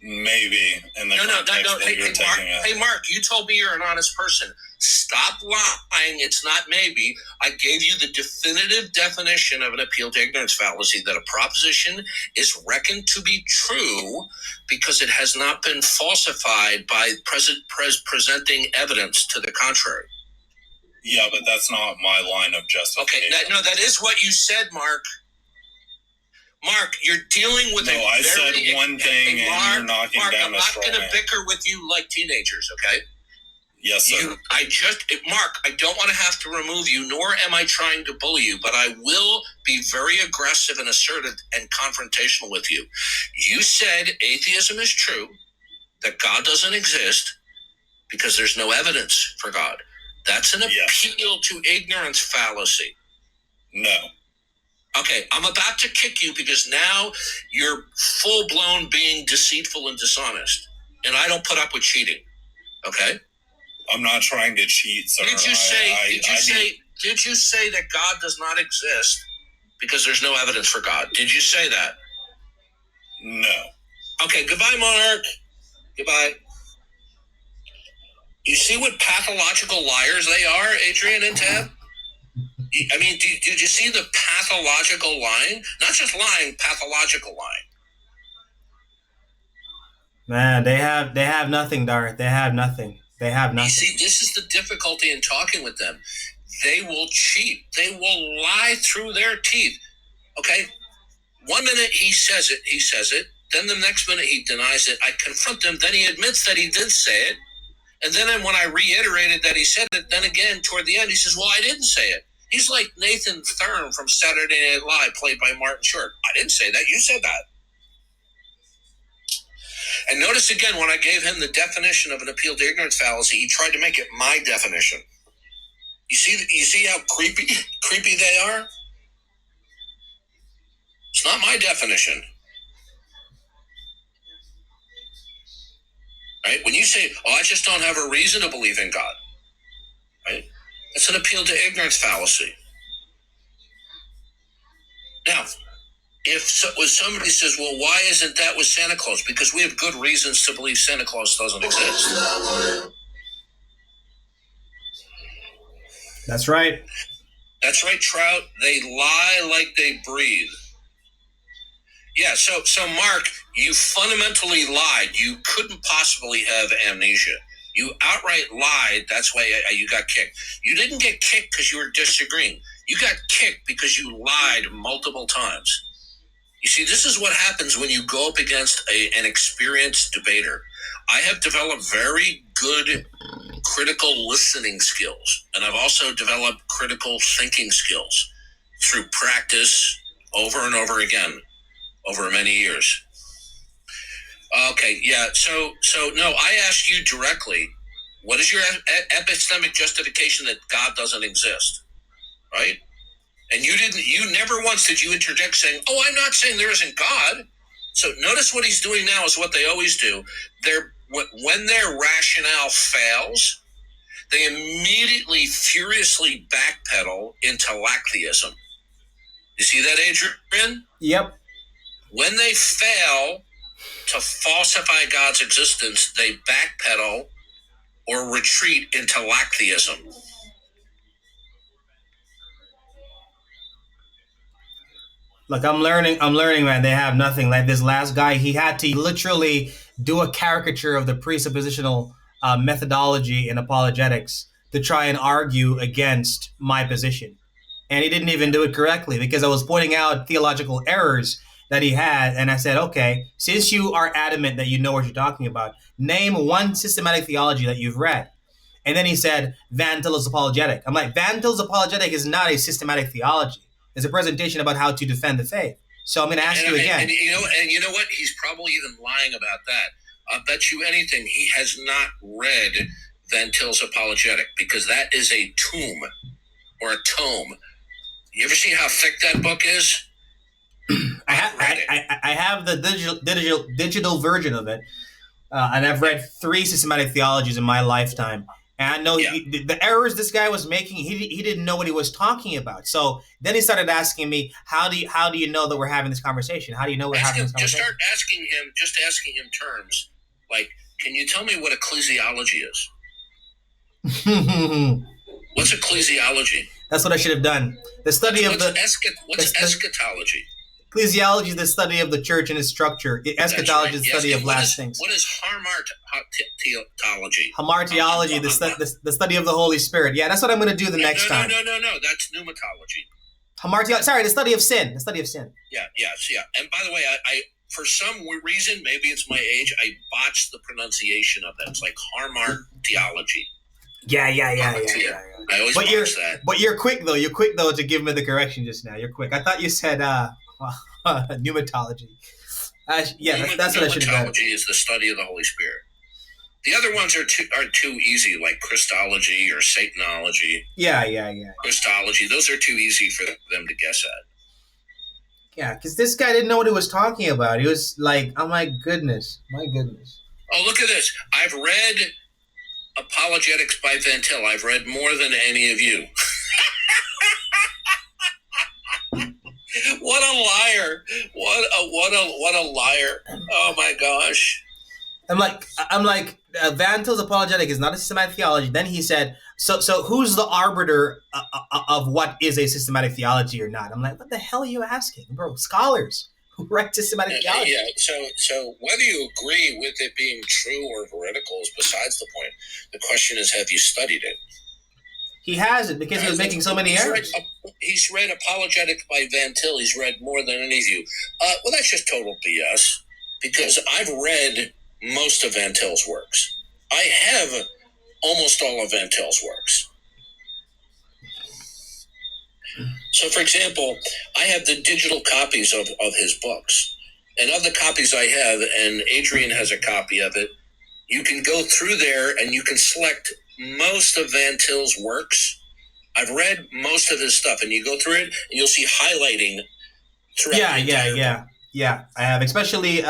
Maybe. No. Hey, Mark, you told me you're an honest person. Stop lying. It's not maybe. I gave you the definitive definition of an appeal to ignorance fallacy, that a proposition is reckoned to be true because it has not been falsified by presenting evidence to the contrary. Yeah, but that's not my line of justification. Okay, that is what you said, Mark. Mark, you're dealing with I said one thing, and you're knocking down a straw man. I'm not going to bicker with you like teenagers, okay? Yes, sir. Mark, I don't want to have to remove you, nor am I trying to bully you, but I will be very aggressive and assertive and confrontational with you. You said atheism is true, that God doesn't exist because there's no evidence for God. That's an appeal to ignorance fallacy. No. Okay, I'm about to kick you because now you're full-blown being deceitful and dishonest, and I don't put up with cheating. Okay? I'm not trying to cheat, sir. Did you say that God does not exist because there's no evidence for God? Did you say that? No. Okay, goodbye, Monarch. Goodbye. You see what pathological liars they are, Adrian and Tab? I mean, did you see the pathological lying? Not just lying, pathological lying. Man, they have nothing, Darth. They have nothing. They have nothing. You see, this is the difficulty in talking with them. They will cheat. They will lie through their teeth. Okay? 1 minute he says it. Then the next minute he denies it. I confront him. Then he admits that he did say it. And then when I reiterated that he said it, then again toward the end he says, well, I didn't say it. He's like Nathan Thurm from Saturday Night Live, played by Martin Short. I didn't say that. You said that. And notice again, when I gave him the definition of an appeal to ignorance fallacy, he tried to make it my definition. You see how creepy they are? It's not my definition. Right? When you say, oh, I just don't have a reason to believe in God. Right? It's an appeal to ignorance fallacy. Now, if somebody says, well, why isn't that with Santa Claus? Because we have good reasons to believe Santa Claus doesn't exist. That's right. That's right, Trout. They lie like they breathe. Yeah, so Mark, you fundamentally lied. You couldn't possibly have amnesia. You outright lied. That's why you got kicked. You didn't get kicked because you were disagreeing. You got kicked because you lied multiple times. You see, this is what happens when you go up against an experienced debater. I have developed very good critical listening skills, and I've also developed critical thinking skills. through practice over and over again over many years. Okay, yeah. So no, I asked you directly, what is your epistemic justification that God doesn't exist, right? And you never once did you interject saying, oh, I'm not saying there isn't God. So notice what he's doing now is what they always do. When their rationale fails, they immediately furiously backpedal into lacktheism. You see that, Adrian? Yep. When they fail to falsify God's existence, they backpedal or retreat into lacktheism. Look, I'm learning, man. They have nothing. Like this last guy, he had to literally do a caricature of the presuppositional methodology in apologetics to try and argue against my position. And he didn't even do it correctly because I was pointing out theological errors that he had. And I said, okay, since you are adamant that you know what you're talking about, name one systematic theology that you've read. And then he said, Van Til's apologetic. I'm like, Van Til's apologetic is not a systematic theology. It's a presentation about how to defend the faith. So I'm going to ask you again. And you know what? He's probably even lying about that. I'll bet you anything he has not read Van Til's apologetic because that is a tomb or a tome. You ever see how thick that book is? I have the digital version of it, and I've read 3 systematic theologies in my lifetime. And I know the errors this guy was making, he didn't know what he was talking about. So then he started asking me, how do you know that we're having this conversation? How do you know we're having this conversation? Just asking him terms like, can you tell me what ecclesiology is? What's ecclesiology? That's what I should have done. The study of what's eschatology? Ecclesiology is the study of the church and its structure. Eschatology is the study of last things. What is hamartiology? Hamartiology, the study of the Holy Spirit. Yeah, that's what I'm going to do the next time. No. That's pneumatology. Hamartiology. Sorry, the study of sin. The study of sin. Yeah. And by the way, I for some reason, maybe it's my age, I botched the pronunciation of that. It's like hamartiology. Yeah. I always botch that. But you're quick though. You're quick though to give me the correction just now. You're quick. I thought you said pneumatology. That's what I should have done. Pneumatology is the study of the Holy Spirit. The other ones are too easy, like Christology or Satanology. Yeah. Christology, those are too easy for them to guess at. Yeah, because this guy didn't know what he was talking about. He was like, oh my goodness. Oh, look at this. I've read Apologetics by Van Til. I've read more than any of you. What a liar. What a liar. Oh my gosh. I'm like Van Til's apologetic is not a systematic theology. Then he said, so who's the arbiter of what is a systematic theology or not? I'm like, what the hell are you asking, bro? Scholars who write systematic theology. Yeah. So whether you agree with it being true or heretical is besides the point. The question is, have you studied it? He hasn't because he was making so many errors. He's read Apologetics by Van Til. He's read more than any of you. Well, that's just total BS because I've read most of Van Til's works. I have almost all of Van Til's works. So, for example, I have the digital copies of his books. And of the copies I have, and Adrian has a copy of it, you can go through there and you can select most of Van Til's works. I've read most of his stuff, and you go through it, and you'll see highlighting throughout the entire book. Yeah, I have, especially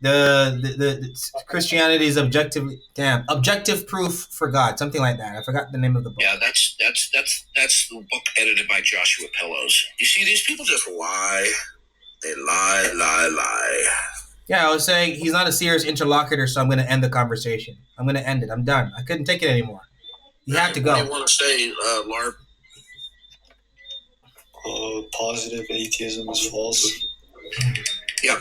the Christianity's objective proof for God, something like that. I forgot the name of the book. Yeah, that's the book edited by Joshua Pillows. You see, these people just lie. They lie. Yeah, I was saying he's not a serious interlocutor, so I'm going to end the conversation. I'm going to end it. I'm done. I couldn't take it anymore. You have to go. What do you want to say, Larp? Positive atheism is false. Yeah.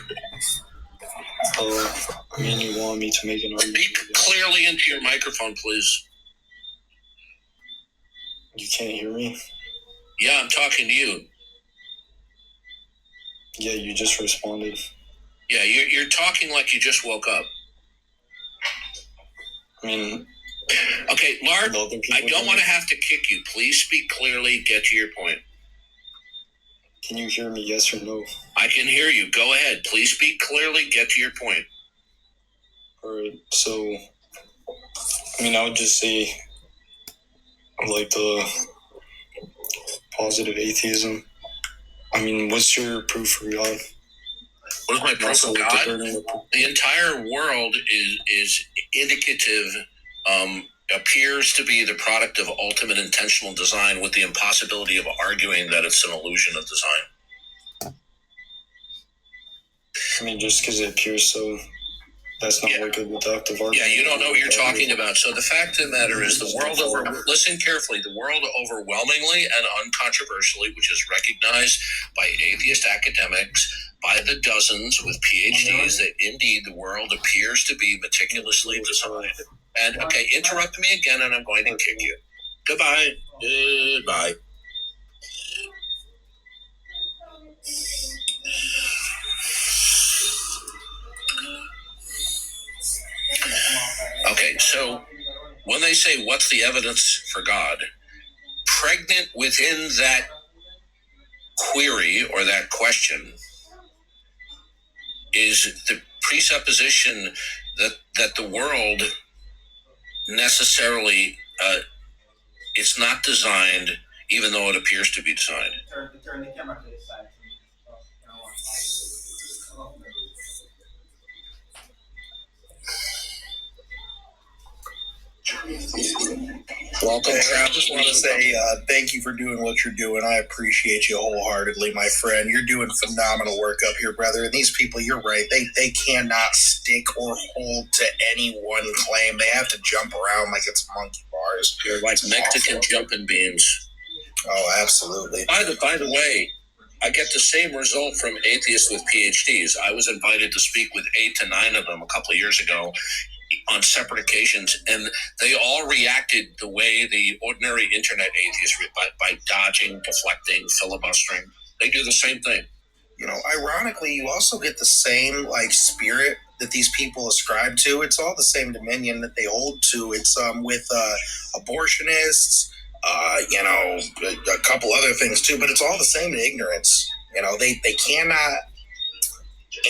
You want me to make an argument? Speak clearly into your microphone, please. You can't hear me? Yeah, I'm talking to you. Yeah, you just responded. Yeah, you're talking like you just woke up. I mean... Okay, Larp, I don't want to have to kick you. Please speak clearly. Get to your point. Can you hear me? Yes or no? I can hear you. Go ahead. Please speak clearly. Get to your point. All right. So, I would just say, like, the positive atheism. What's your proof for God? What is my proof of God? The entire world is indicative, appears to be the product of ultimate intentional design with the impossibility of arguing that it's an illusion of design. Just because it appears so, that's not like a deductive argument. Yeah, you don't know what you're talking about. So the fact of the matter is listen carefully, the world overwhelmingly and uncontroversially, which is recognized by atheist academics, by the dozens with PhDs, that indeed the world appears to be meticulously designed. And, okay, interrupt me again and I'm going to kick you. Goodbye. Goodbye. Okay, so when they say, what's the evidence for God? Pregnant within that query or that question is the presupposition that the world necessarily it's not designed, even though it appears to be designed. Turn the camera to the side. Welcome. I just want to say thank you for doing what you're doing. I appreciate you wholeheartedly, my friend. You're doing phenomenal work up here, brother. And these people, you're right. They cannot stick or hold to any one claim. They have to jump around like it's monkey bars. You're like Mexican jumping beans. Oh, absolutely. By the way, I get the same result from atheists with PhDs. I was invited to speak with 8 to 9 of them a couple of years ago on separate occasions, and they all reacted the way the ordinary internet atheists by dodging, deflecting, filibustering. They do the same thing. Ironically, you also get the same spirit that these people ascribe to. It's all the same dominion that they hold to. It's with abortionists, a couple other things too, but it's all the same ignorance. They cannot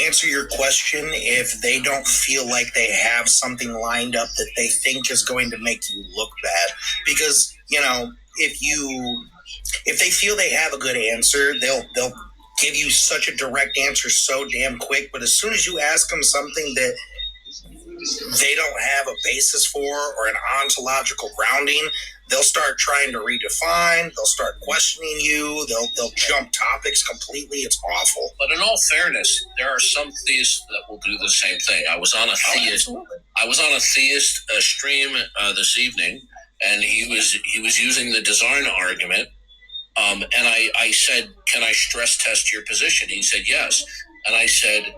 answer your question if they don't feel like they have something lined up that they think is going to make you look bad. Because, if they feel they have a good answer, they'll give you such a direct answer so damn quick. But as soon as you ask them something that they don't have a basis for or an ontological grounding, they'll start trying to redefine. They'll start questioning you. They'll jump topics completely. It's awful. But in all fairness, there are some theists that will do the same thing. I was on a theist stream this evening, and he was using the design argument. And I said, "Can I stress test your position?" He said, "Yes." And I said,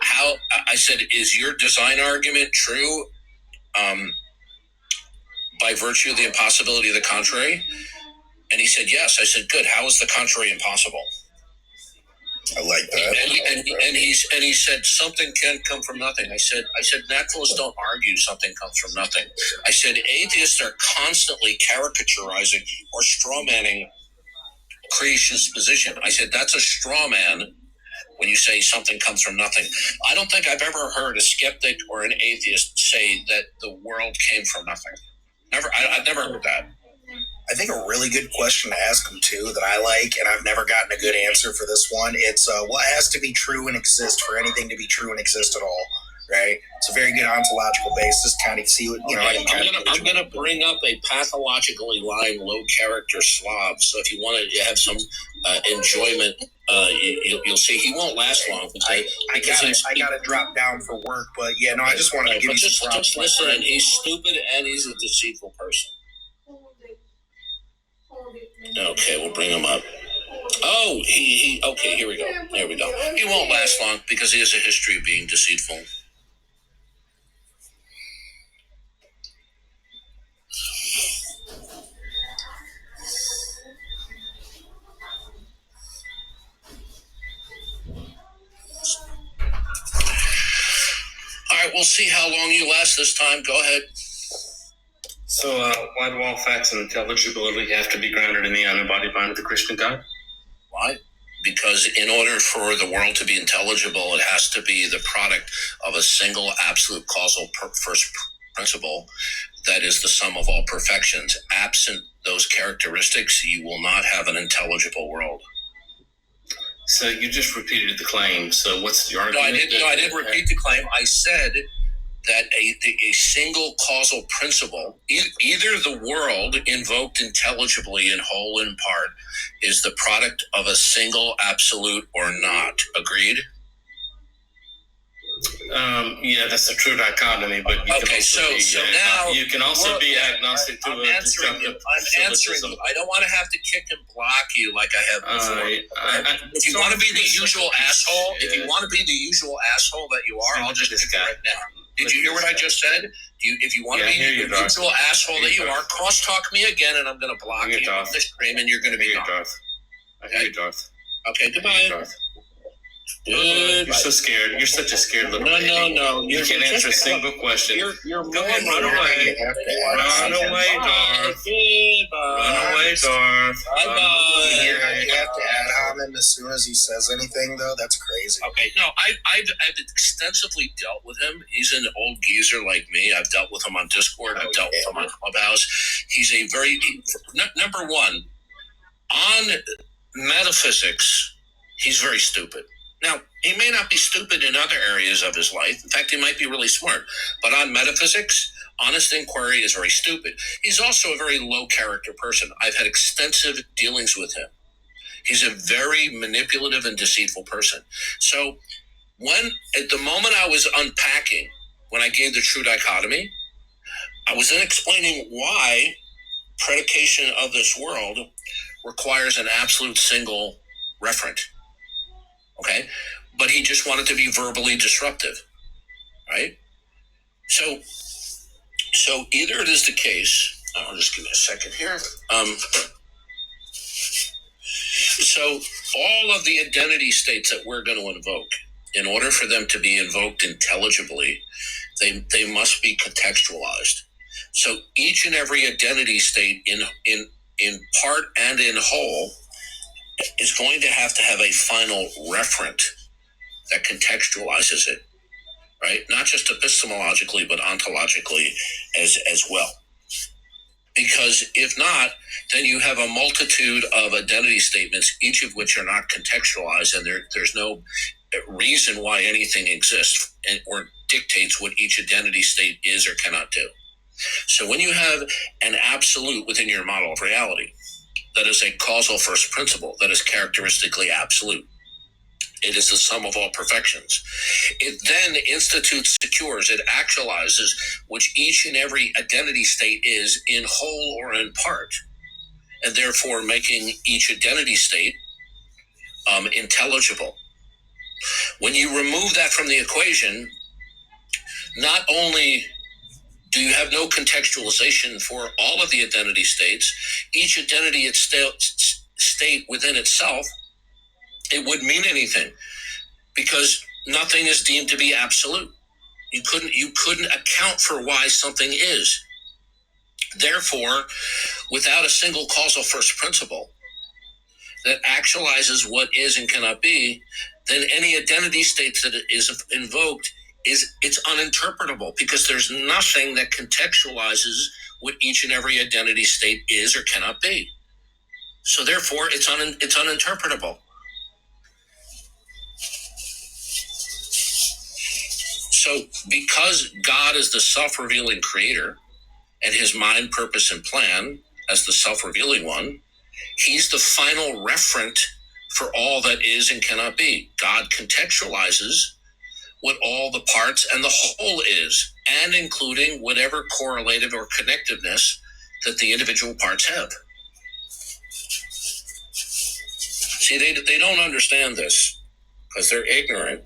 "How?" I said, "Is your design argument true by virtue of the impossibility of the contrary?" And he said, "Yes." I said, "Good. How is the contrary impossible?" I like that. And he said, "Something can come from nothing." I said, "Naturalists don't argue something comes from nothing." I said, "Atheists are constantly caricaturizing or strawmanning creationist position." I said, "That's a straw man when you say something comes from nothing." I don't think I've ever heard a skeptic or an atheist say that the world came from nothing. I've never heard that. I think a really good question to ask them too that I like, and I've never gotten a good answer for this one. It's what has to be true and exist for anything to be true and exist at all, right? It's a very good ontological basis. Kind of see what I'm going to bring up a pathologically lying, low character Slav. So if you want to have some enjoyment, you'll see he won't last long. I got to drop down for work, but I just wanted to give you some props. Just listen, and he's stupid and he's a deceitful person. Okay, we'll bring him up. Oh, okay, here we go. There we go. He won't last long because he has a history of being deceitful. All right, we'll see how long you last this time. Go ahead. So, why do all facts and intelligibility have to be grounded in the unembodied mind of the Christian God? Why? because in order for the world to be intelligible, it has to be the product of a single absolute causal first principle that is the sum of all perfections. Absent those characteristics, you will not have an intelligible world. So you just repeated the claim. So what's your argument? I didn't repeat the claim. I said that a single causal principle, either the world invoked intelligibly in whole and part, is the product of a single absolute or not. Agreed? Yeah, that's a true dichotomy, but you can also be agnostic to I'm answering you. I don't want to have to kick and block you like I have before. If you want to be the usual asshole, that you are, I'll just pick right now. Did you hear what I just said? If you want to be the usual asshole that you are, cross-talk me again, and I'm going to block you off the stream, and you're going to be gone. I hear you, Darth. Okay, goodbye. You're so scared. You're such a scared little baby. No. You can't answer a single question. You're Go ahead, run away. Run away, Darth. Run away, Darth. Bye-bye. You have to add on him as soon as he says anything, though? That's crazy. Okay, no, I've extensively dealt with him. He's an old geezer like me. I've dealt with him on Discord. I've dealt with him on Clubhouse. He's a number one, on metaphysics, he's very stupid. Now, he may not be stupid in other areas of his life. In fact, he might be really smart. But on metaphysics, honest inquiry is very stupid. He's also a very low-character person. I've had extensive dealings with him. He's a very manipulative and deceitful person. So at the moment I was unpacking, when I gave the true dichotomy, I was then explaining why predication of this world requires an absolute single referent. Okay, but he just wanted to be verbally disruptive, right? So either it is the case. Just give me a second here. So all of the identity states that we're going to invoke, in order for them to be invoked intelligibly, they must be contextualized. So each and every identity state in part and in whole is going to have a final referent that contextualizes it, right? Not just epistemologically, but ontologically as well. Because if not, then you have a multitude of identity statements, each of which are not contextualized, and there's no reason why anything exists or dictates what each identity state is or cannot do. So when you have an absolute within your model of reality, that is a causal first principle, that is characteristically absolute. It is the sum of all perfections. It then institutes, secures, it actualizes which each and every identity state is in whole or in part, and therefore making each identity state intelligible. When you remove that from the equation, not only do you have no contextualization for all of the identity states, each identity state within itself, it wouldn't mean anything because nothing is deemed to be absolute. You couldn't account for why something is. Therefore, without a single causal first principle that actualizes what is and cannot be, then any identity state that is invoked it's uninterpretable because there's nothing that contextualizes what each and every identity state is or cannot be. So therefore, it's uninterpretable. So because God is the self-revealing creator and his mind, purpose, and plan as the self-revealing one, he's the final referent for all that is and cannot be. God contextualizes what all the parts and the whole is, and including whatever correlative or connectiveness that the individual parts have. See, they don't understand this because they're ignorant.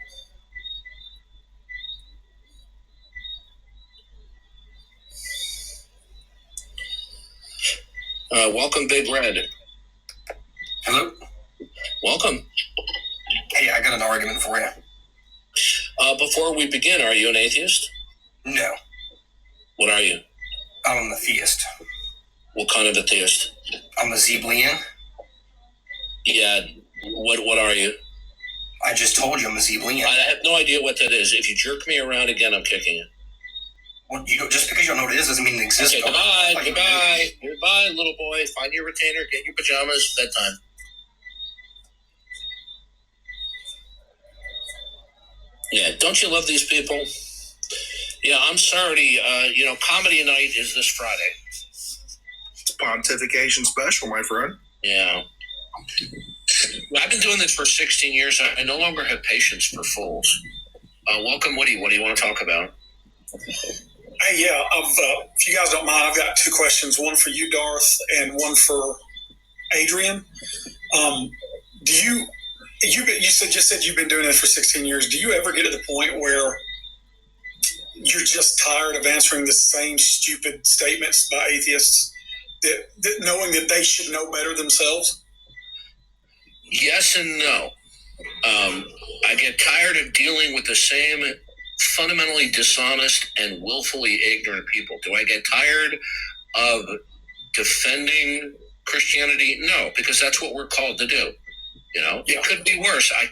Welcome, Big Red. Hello? Welcome. Hey, I got an argument for you. Before we begin, are you an atheist? No. What are you? I'm a theist. What kind of a theist? I'm a Zeblian. Yeah, What are you? I just told you I'm a Zeblian. I have no idea what that is. If you jerk me around again, I'm kicking you. Well, just because you don't know what it is doesn't mean it exists. Okay, goodbye, little boy. Find your retainer, get your pajamas, bedtime. Yeah, don't you love these people? Yeah, I'm sorry. Comedy night is this Friday. It's a pontification special, my friend. Yeah. I've been doing this for 16 years. I no longer have patience for fools. Welcome, Woody. What do you want to talk about? Hey, if you guys don't mind, I've got two questions. One for you, Darth, and one for Adrian. You said you've been doing this for 16 years. Do you ever get to the point where you're just tired of answering the same stupid statements by atheists, that knowing that they should know better themselves? Yes and no. I get tired of dealing with the same fundamentally dishonest and willfully ignorant people. Do I get tired of defending Christianity? No, because that's what we're called to do. It could be worse. I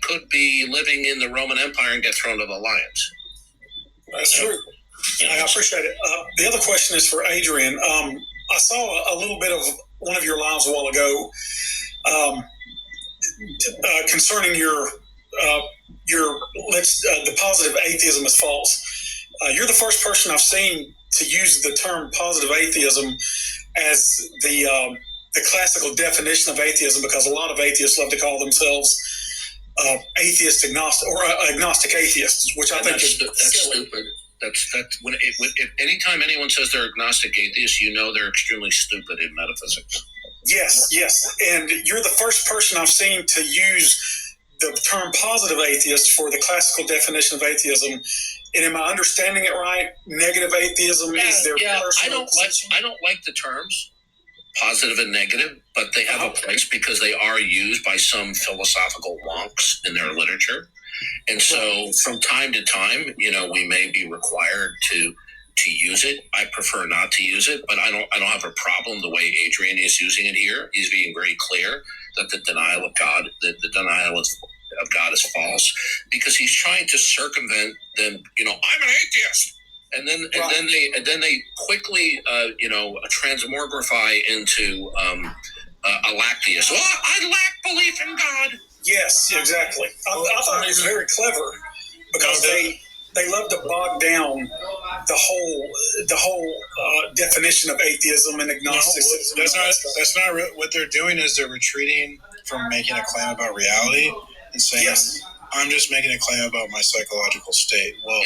could be living in the Roman Empire and get thrown to the lions. That's true. I appreciate it. The other question is for Adrian. I saw a little bit of one of your lives a while ago concerning the positive atheism is false. You're the first person I've seen to use the term positive atheism as the classical definition of atheism, because a lot of atheists love to call themselves atheist agnostic or agnostic atheists, which I think is stupid. That's anytime anyone says they're agnostic atheists, they're extremely stupid in metaphysics. Yes, and you're the first person I've seen to use the term positive atheist for the classical definition of atheism. And am I understanding it right? Negative atheism is their personal. I don't like the terms positive and negative, but they have a place because they are used by some philosophical wonks in their literature. And so from time to time, we may be required to use it. I prefer not to use it, but I don't have a problem the way Adrian is using it here. He's being very clear that the denial of God, the denial of God is false, because he's trying to circumvent them. I'm an atheist. And then they quickly transmogrify into a lacteist. Oh, I lack belief in God. Yes, exactly. I thought it was very clever because they love to bog down the whole definition of atheism and agnosticism. No, that's not what they're doing. Is they're retreating from making a claim about reality and saying, yes, I'm just making a claim about my psychological state. Well,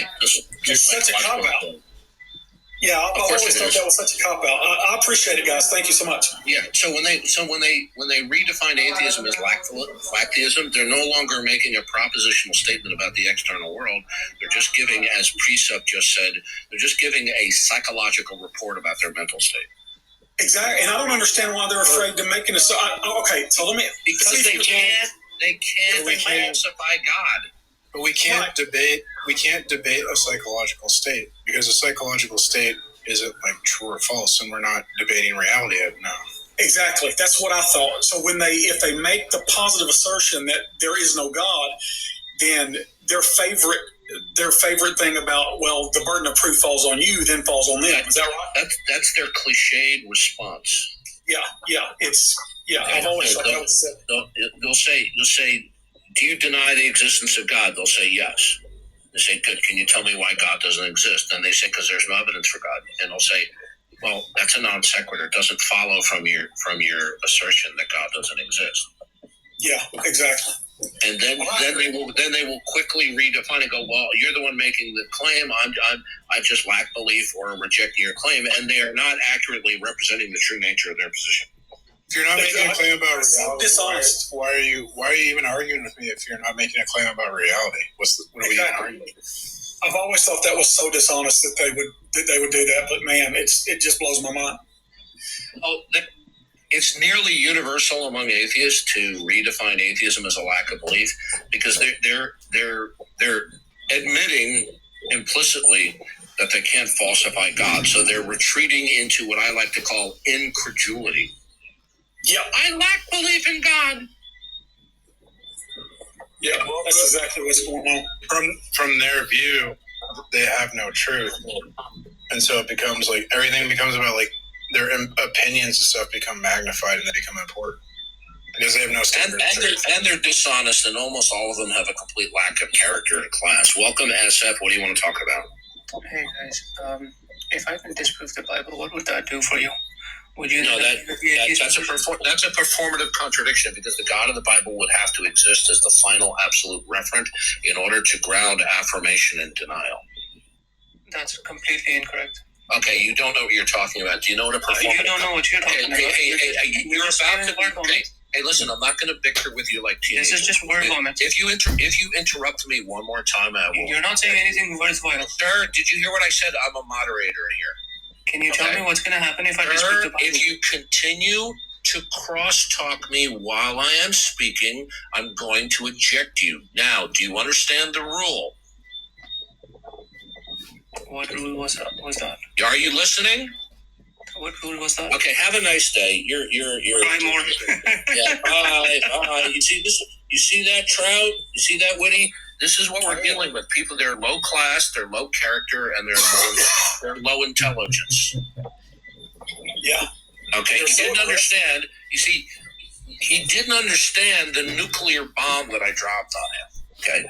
it's such a cop-out. Yeah, I've always thought that was such a cop-out. I appreciate it, guys. Thank you so much. Yeah. So when they redefine atheism as lacteism, they're no longer making a propositional statement about the external world. They're just giving, as Precept just said, they're just giving a psychological report about their mental state. Exactly, and I don't understand why they're afraid to make it. Okay, so let me. Because they can't falsify God. But we can't debate. We can't debate a psychological state, because a psychological state isn't like true or false, and we're not debating reality now. Exactly, that's what I thought. So if they make the positive assertion that there is no God, then their favorite thing about, well, the burden of proof falls on you, then falls on them. Is that right? That's their cliched response. Yeah. I've always thought that was it. You'll say, do you deny the existence of God? They'll say yes. They say, good. Can you tell me why God doesn't exist? And they say, because there's no evidence for God. And they'll say, well, that's a non sequitur. It doesn't follow from your assertion that God doesn't exist. Yeah, exactly. And then they will quickly redefine and go, well, you're the one making the claim. I just lack belief or rejecting your claim, and they are not accurately representing the true nature of their position. If you're not making a claim about reality, dishonest. Why are you even arguing with me if you're not making a claim about reality? What are we even arguing? I've always thought that was so dishonest that they would do that, but man, it just blows my mind. Oh, it's nearly universal among atheists to redefine atheism as a lack of belief, because they're admitting implicitly that they can't falsify God, so they're retreating into what I like to call incredulity. Yeah, I lack belief in God. Yeah, that's exactly what's going on. From their view, they have no truth, and so it becomes like everything becomes about like their opinions and stuff become magnified and they become important because they have no standard of truth. And they're dishonest, and almost all of them have a complete lack of character in class. Welcome, SF. What do you want to talk about? Hey guys, if I can disprove the Bible, what would that do for you? Would you? No, that's a performative contradiction, because the God of the Bible would have to exist as the final absolute referent in order to ground affirmation and denial. That's completely incorrect. Okay, you don't know what you're talking about. Do you know what a performative? You don't know what you're talking about. You're about to. Hey, listen, I'm not going to bicker with you like teenagers. This is just word vomit. If you interrupt me one more time, I will. You're not saying anything worthwhile. Sir, did you hear what I said? I'm a moderator here. Can you tell me what's going to happen if I disprove the Bible? If you continue to cross-talk me while I am speaking, I'm going to eject you. Now, do you understand the rule? What rule was that? Are you listening? What rule was that? Okay, have a nice day. You're. Try more. Yeah. Bye. You see this? You see that, Trout? You see that, Woody? This is what we're dealing with. People, they're low class, they're low character, and they're low intelligence. Yeah. Okay. He didn't understand. You see, he didn't understand the nuclear bomb that I dropped on him. Okay.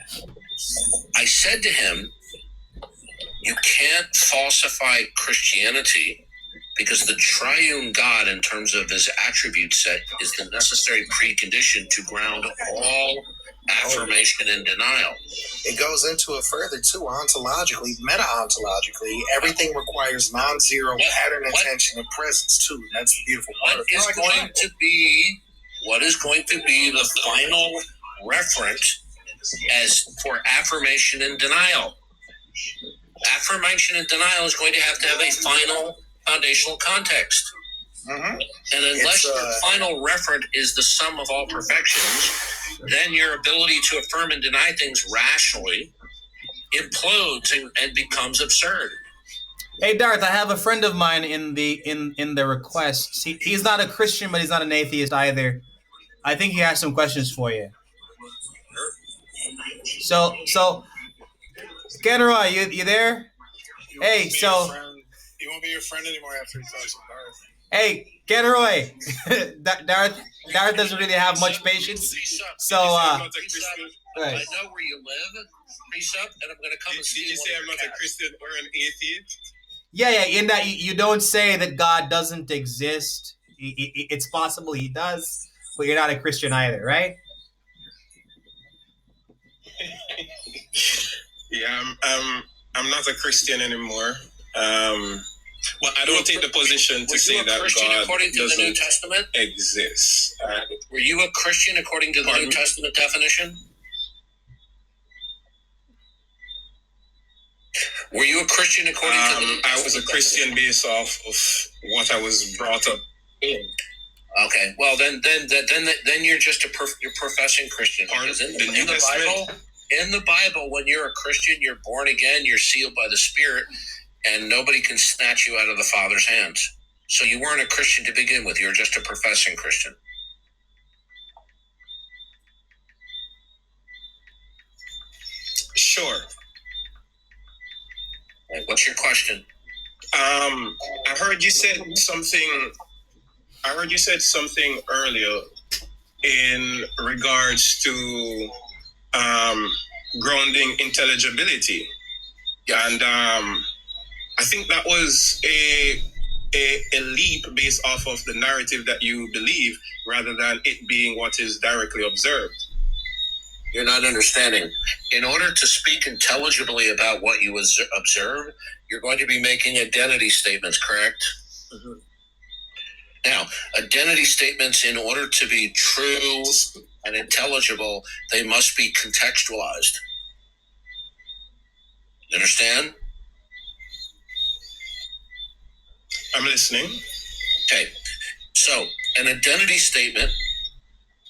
I said to him, you can't falsify Christianity, because the triune God, in terms of his attribute set, is the necessary precondition to ground all affirmation and denial. It goes into it further too, ontologically, meta-ontologically. Everything requires non-zero pattern intention and presence too. That's the beautiful part. What is going to be the final reference as for affirmation and denial? Affirmation and denial is going to have a final foundational context. Mm-hmm. And unless your final referent is the sum of all perfections, then your ability to affirm and deny things rationally implodes and becomes absurd. Hey Darth, I have a friend of mine in the request. He's not a Christian, but he's not an atheist either. I think he has some questions for you. So, Kenroy, you there? Hey, so. He won't be your friend anymore after he talks to Darth. Hey, Kenroy. Darth doesn't really have much patience. So, right. I know where you live. Peace up, and I'm going to come and see you. Did you say I'm not a Christian or an atheist? Yeah. In that you don't say that God doesn't exist. It's possible he does, but you're not a Christian either, right? Yeah, I'm not a Christian anymore. Well, I don't take the position to say that God according to the New Testament exists. Were you a Christian according to the New Testament definition? Were you a Christian according to the New Testament? I was a Christian based off of what I was brought up in. Okay, well then you're just you're professing Christian. Because in the Bible, when you're a Christian, you're born again, you're sealed by the Spirit, and nobody can snatch you out of the Father's hands. So you weren't a Christian to begin with. You were just a professing Christian. Sure. Right, what's your question? I heard you said something earlier in regards to grounding intelligibility. Yeah. And I think that was a leap based off of the narrative that you believe, rather than it being what is directly observed. You're not understanding. In order to speak intelligibly about what you observe, you're going to be making identity statements, correct? Mm-hmm. Now, identity statements, in order to be true and intelligible, they must be contextualized. You understand? I'm listening. Okay. So, an identity statement,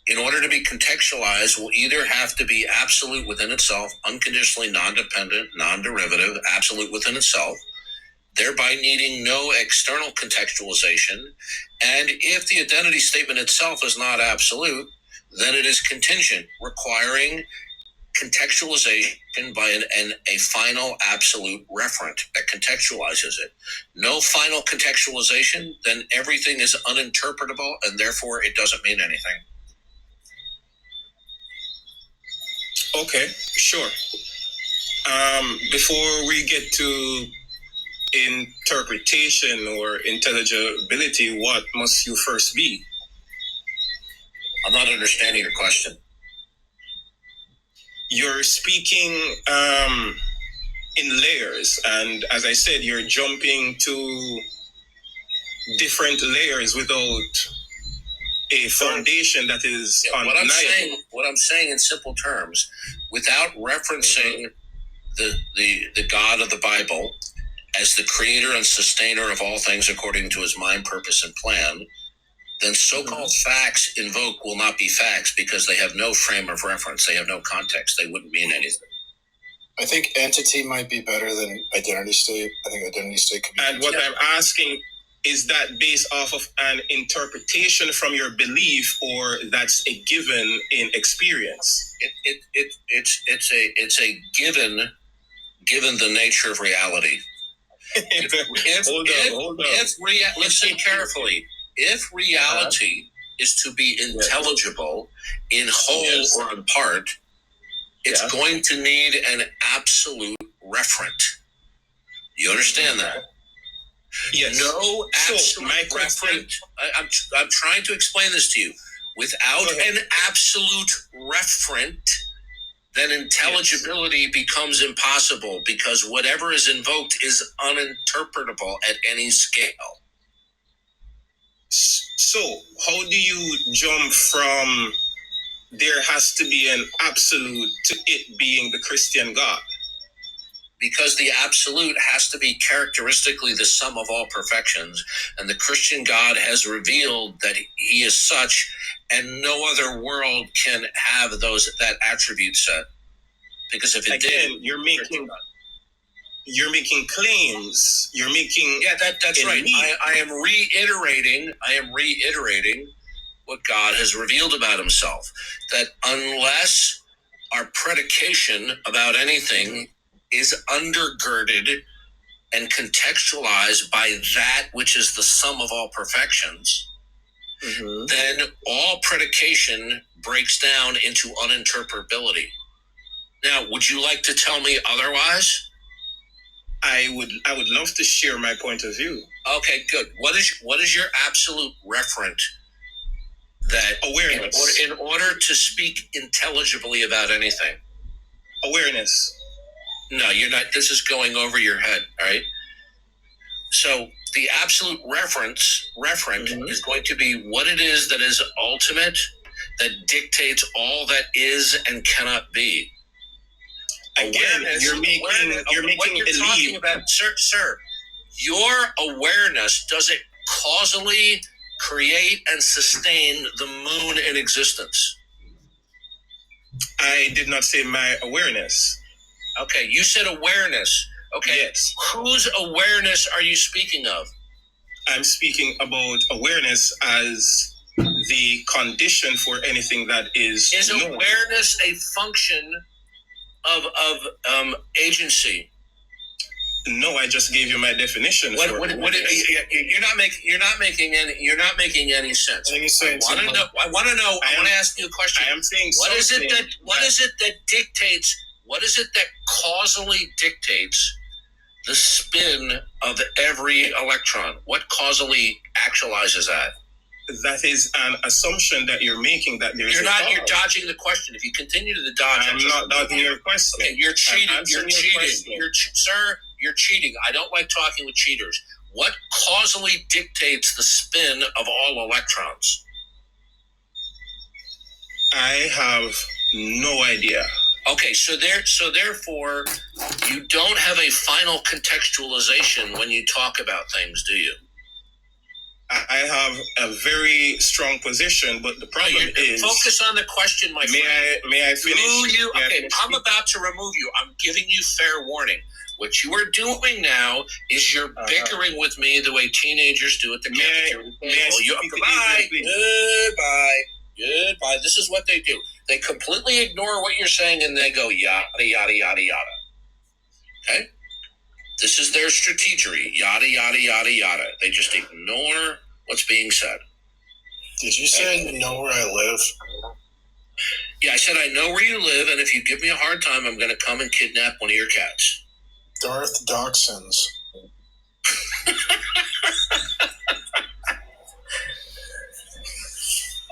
in order to be contextualized, will either have to be absolute within itself, unconditionally non-dependent, non-derivative, absolute within itself, thereby needing no external contextualization. And if the identity statement itself is not absolute, then it is contingent, requiring contextualization by a final absolute referent that contextualizes it. No final contextualization, then everything is uninterpretable, and therefore it doesn't mean anything. Okay, sure. Before we get to interpretation or intelligibility, what must you first be? I'm not understanding your question. You're speaking in layers, and as I said, you're jumping to different layers without a foundation that is undeniable. What I'm saying in simple terms, without referencing the God of the Bible as the creator and sustainer of all things according to his mind, purpose, and plan, then so-called facts invoked will not be facts because they have no frame of reference. They have no context. They wouldn't mean anything. I think entity might be better than identity state. I think identity state could be. And what I'm asking, is that based off of an interpretation from your belief, or that's a given in experience? It's a given the nature of reality. Hold on. Listen carefully. If reality is to be intelligible in whole or in part, it's going to need an absolute referent. You understand that? Yes. No absolute referent. I'm trying to explain this to you. Without an absolute referent, then intelligibility becomes impossible because whatever is invoked is uninterpretable at any scale. So, how do you jump from there has to be an absolute to it being the Christian God? Because the absolute has to be characteristically the sum of all perfections, and the Christian God has revealed that he is such, and no other world can have that attribute set. Because if it did, you're making claims. You're making that's right. I am reiterating what God has revealed about himself. That unless our predication about anything is undergirded and contextualized by that which is the sum of all perfections, then all predication breaks down into uninterpretability. Now, would you like to tell me otherwise? I would love to share my point of view. Okay, good. What is your absolute referent that awareness in order to speak intelligibly about anything? Awareness. No, you're not. This is going over your head, all right? So the absolute referent is going to be what it is that is ultimate, that dictates all that is and cannot be. Again, you're making a leap about, sir. Your awareness doesn't causally create and sustain the moon in existence. I did not say my awareness. Okay, you said awareness. Okay, yes. Whose awareness are you speaking of? I'm speaking about awareness as the condition for anything that is. Is awareness a function of agency? No, I just gave you my definition. You're not making any sense. I want to ask you a question. I am saying what is it that dictates? What is it that causally dictates the spin of every electron? What causally actualizes that? That is an assumption that you're making that there's. You're dodging the question. If you continue to dodge, I'm not dodging your question. Okay, you're cheating. Sir, you're cheating. I don't like talking with cheaters. What causally dictates the spin of all electrons? I have no idea. Okay, so therefore, you don't have a final contextualization when you talk about things, do you? I have a very strong position, but the problem is... Focus on the question, my friend. May I finish? I'm about to remove you. I'm giving you fair warning. What you are doing now is you're bickering with me the way teenagers do at the cafeteria. Goodbye. Goodbye. This is what they do. They completely ignore what you're saying and they go yada, yada, yada, yada. Okay? This is their strategery. Yada, yada, yada, yada. They just ignore what's being said. Did you say you know where I live? Yeah, I said I know where you live, and if you give me a hard time, I'm going to come and kidnap one of your cats. Darth Dawkins.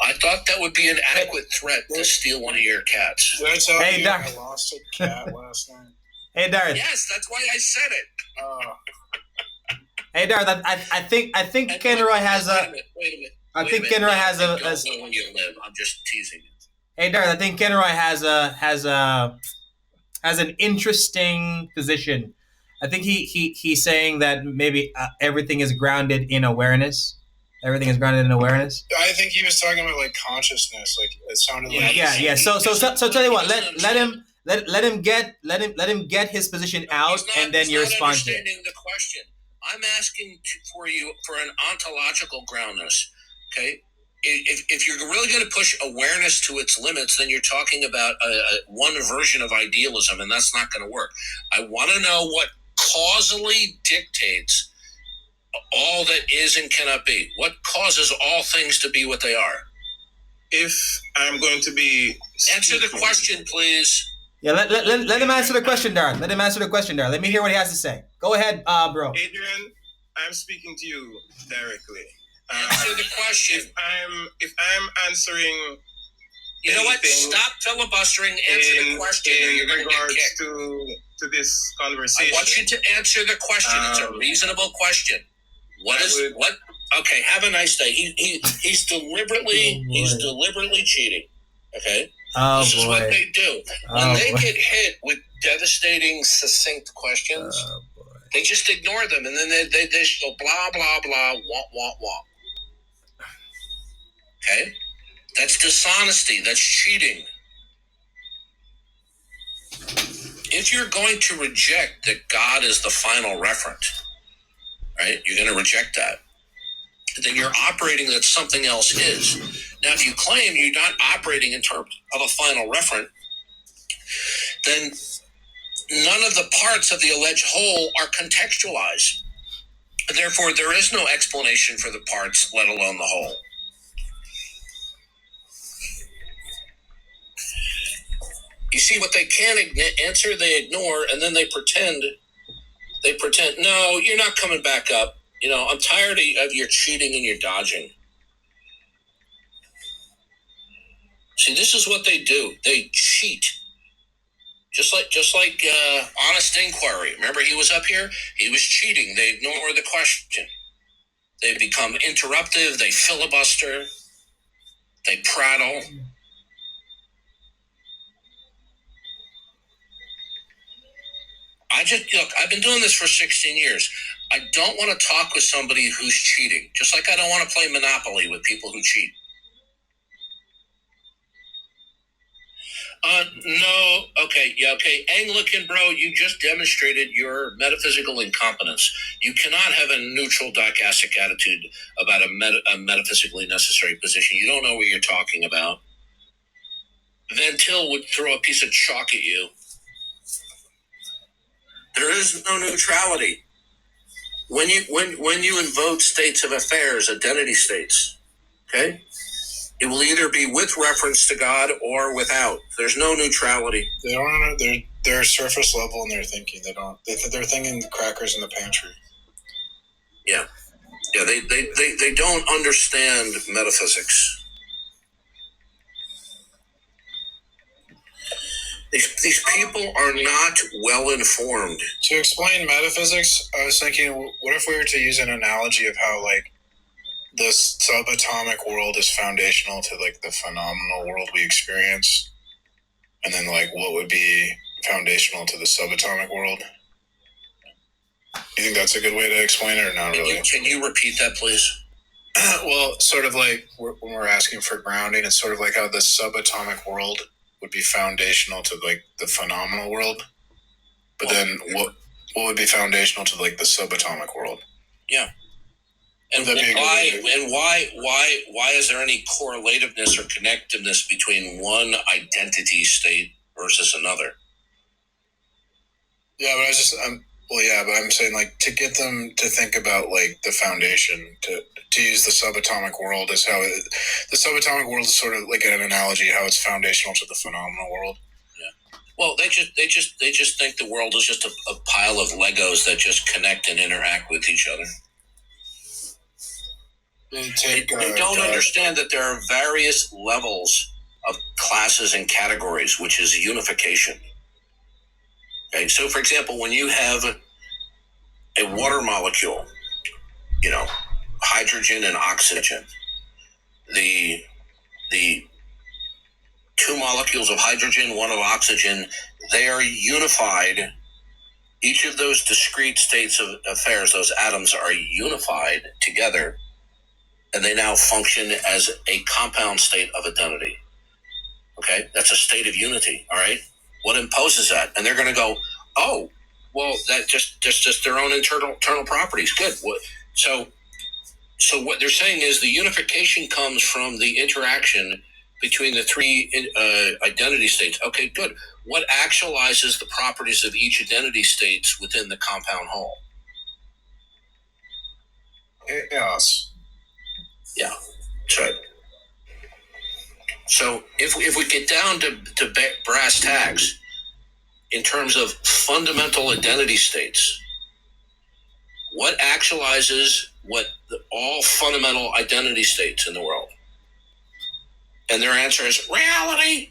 I thought that would be an adequate threat to steal one of your cats. Did I tell Hey, you Darth. I lost a cat last night? Hey, Darth. Yes, that's why I said it. Hey, Darth. I think Kenroy has a. Wait a minute. I think Kenroy has a. I don't know where you live. I'm just teasing you. Hey, Darth. I think Kenroy has an interesting position. I think he's saying that maybe everything is grounded in awareness. Everything is grounded in awareness. I think he was talking about like consciousness. Like it sounded like Yeah. So tell you what. Let him get his position out, and then you respond to it. Understanding the question. I'm asking for you for an ontological groundness. Okay. If you're really going to push awareness to its limits, then you're talking about one version of idealism, and that's not going to work. I want to know what causally dictates all that is and cannot be. What causes all things to be what they are? If I'm going to be... Answer the question, please. Yeah, let him answer the question, Darth. Let him answer the question, Darth. Let me hear what he has to say. Go ahead, bro. Adrian, I'm speaking to you directly. Answer the question. If I'm answering... You know what? Stop filibustering. Answer the question. In regards to this conversation. I want you to answer the question. It's a reasonable question. Okay, have a nice day. He's deliberately cheating. Okay? This is what they do. When they get hit with devastating, succinct questions, they just ignore them, and then they just go blah, blah, blah, wah, wah, wah. Okay? That's dishonesty. That's cheating. If you're going to reject that God is the final referent, right? You're going to reject that. Then you're operating that something else is. Now, if you claim you're not operating in terms of a final referent, then none of the parts of the alleged whole are contextualized. Therefore, there is no explanation for the parts, let alone the whole. You see, what they can't answer, they ignore, and then they pretend, no, you're not coming back up. You know, I'm tired of your cheating and your dodging. See, this is what they do. They cheat. Just like Honest Inquiry. Remember, he was up here? He was cheating. They ignore the question. They become interruptive. They filibuster. They prattle. I've been doing this for 16 years. I don't want to talk with somebody who's cheating. Just like I don't want to play Monopoly with people who cheat. No. Okay. Yeah. Okay. Anglican, bro, you just demonstrated your metaphysical incompetence. You cannot have a neutral didactic attitude about a metaphysically necessary position. You don't know what you're talking about. Van Til would throw a piece of chalk at you. There is no neutrality. When you invoke states of affairs, identity states, okay, it will either be with reference to God or without. There's no neutrality. They don't. They're surface level in their thinking. They're thinking the crackers in the pantry. Yeah. They don't understand metaphysics. These people are not well informed. To explain metaphysics, I was thinking, what if we were to use an analogy of how, like, the subatomic world is foundational to, like, the phenomenal world we experience, and then, like, what would be foundational to the subatomic world? You think that's a good way to explain it, or not really? Can you repeat that, please? Well, sort of like when we're asking for grounding, it's sort of like how the subatomic world would be foundational to, like, the phenomenal world, but then what would be foundational to, like, the subatomic world? Yeah. And why is there any correlativeness or connectiveness between one identity state versus another? Yeah, but I'm saying, like, to get them to think about, like, the foundation, to use the subatomic world as how the subatomic world is sort of like an analogy how it's foundational to the phenomenal world. Yeah. Well, they just think the world is just a pile of Legos that just connect and interact with each other. They don't understand that there are various levels of classes and categories, which is unification. Okay, so for example, when you have a water molecule, hydrogen and oxygen, the two molecules of hydrogen, one of oxygen, they are unified. Each of those discrete states of affairs, those atoms, are unified together, and they now function as a compound state of identity. Okay, that's a state of unity. All right, what imposes that? And they're going to go, oh, well, that just their own internal properties. Good. So what they're saying is the unification comes from the interaction between the three identity states. Okay, good. What actualizes the properties of each identity states within the compound whole? Chaos. Yeah, that's right. So if we get down to brass tacks, in terms of fundamental identity states, what actualizes all fundamental identity states in the world? And their answer is reality.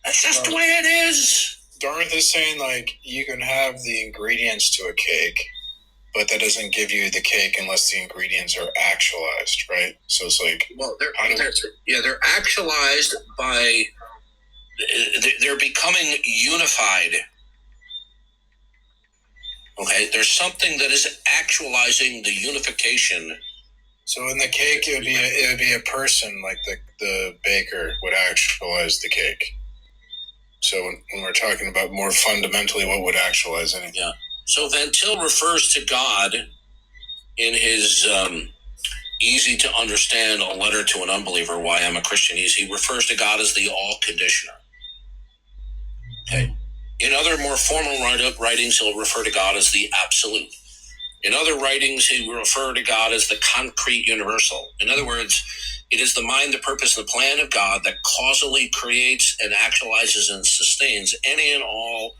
That's just the way it is. Darth is saying, like, you can have the ingredients to a cake, but that doesn't give you the cake unless the ingredients are actualized, right? So it's like, well, they're actualized by, they're becoming unified. Okay, there's something that is actualizing the unification. So in the cake, it would be a person, like the baker would actualize the cake. So when we're talking about more fundamentally, what would actualize anything? Yeah. So Van Til refers to God in his easy to understand a letter to an unbeliever, Why I'm a Christian. He refers to God as the all conditioner. Okay. In other more formal writings, he'll refer to God as the absolute. In other writings, he will refer to God as the concrete universal. In other words, it is the mind, the purpose, and the plan of God that causally creates and actualizes and sustains any and all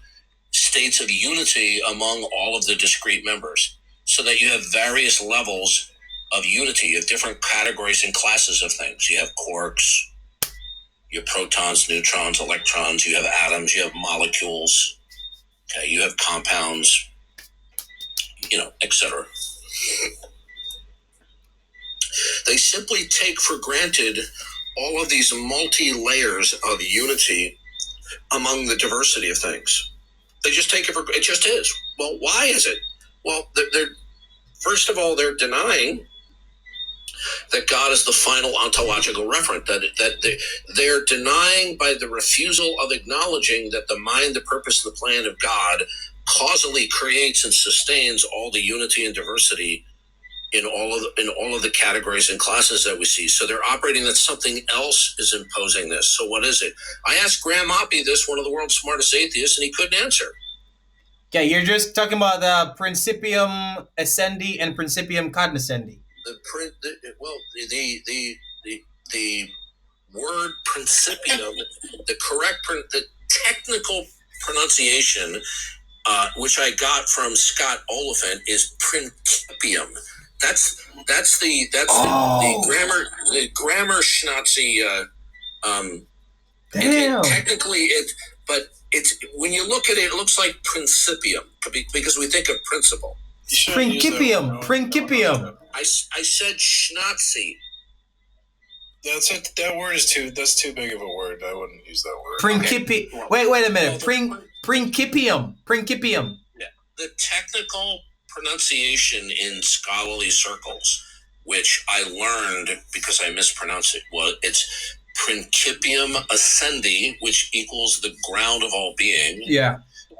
states of unity among all of the discrete members, so that you have various levels of unity of different categories and classes of things. You have quarks, you have protons, neutrons, electrons, you have atoms, you have molecules, okay, you have compounds, etc. They simply take for granted all of these multi-layers of unity among the diversity of things. They just take it just is. Well, why is it? Well, they're first of all, they're denying that God is the final ontological referent, that they're denying by the refusal of acknowledging that the mind, the purpose, and the plan of God causally creates and sustains all the unity and diversity in all of the categories and classes that we see. So they're operating that something else is imposing this. So what is it? I asked Graham Oppie this, one of the world's smartest atheists, and he couldn't answer. Yeah, you're just talking about the Principium Ascendi and Principium Cognoscendi. The word principium, the technical pronunciation, which I got from Scott Oliphant, is principium. That's the grammar schnazi. Technically, but it's when you look at it, it looks like principium because we think of principle. Principium. I said schnazi. That's it. That word is that's too big of a word. I wouldn't use that word. Principium. Okay. Wait a minute. Principium. Yeah. The technical pronunciation in scholarly circles, which I learned because I mispronounced it, it's Principium Ascendi, which equals the ground of all being. Yeah.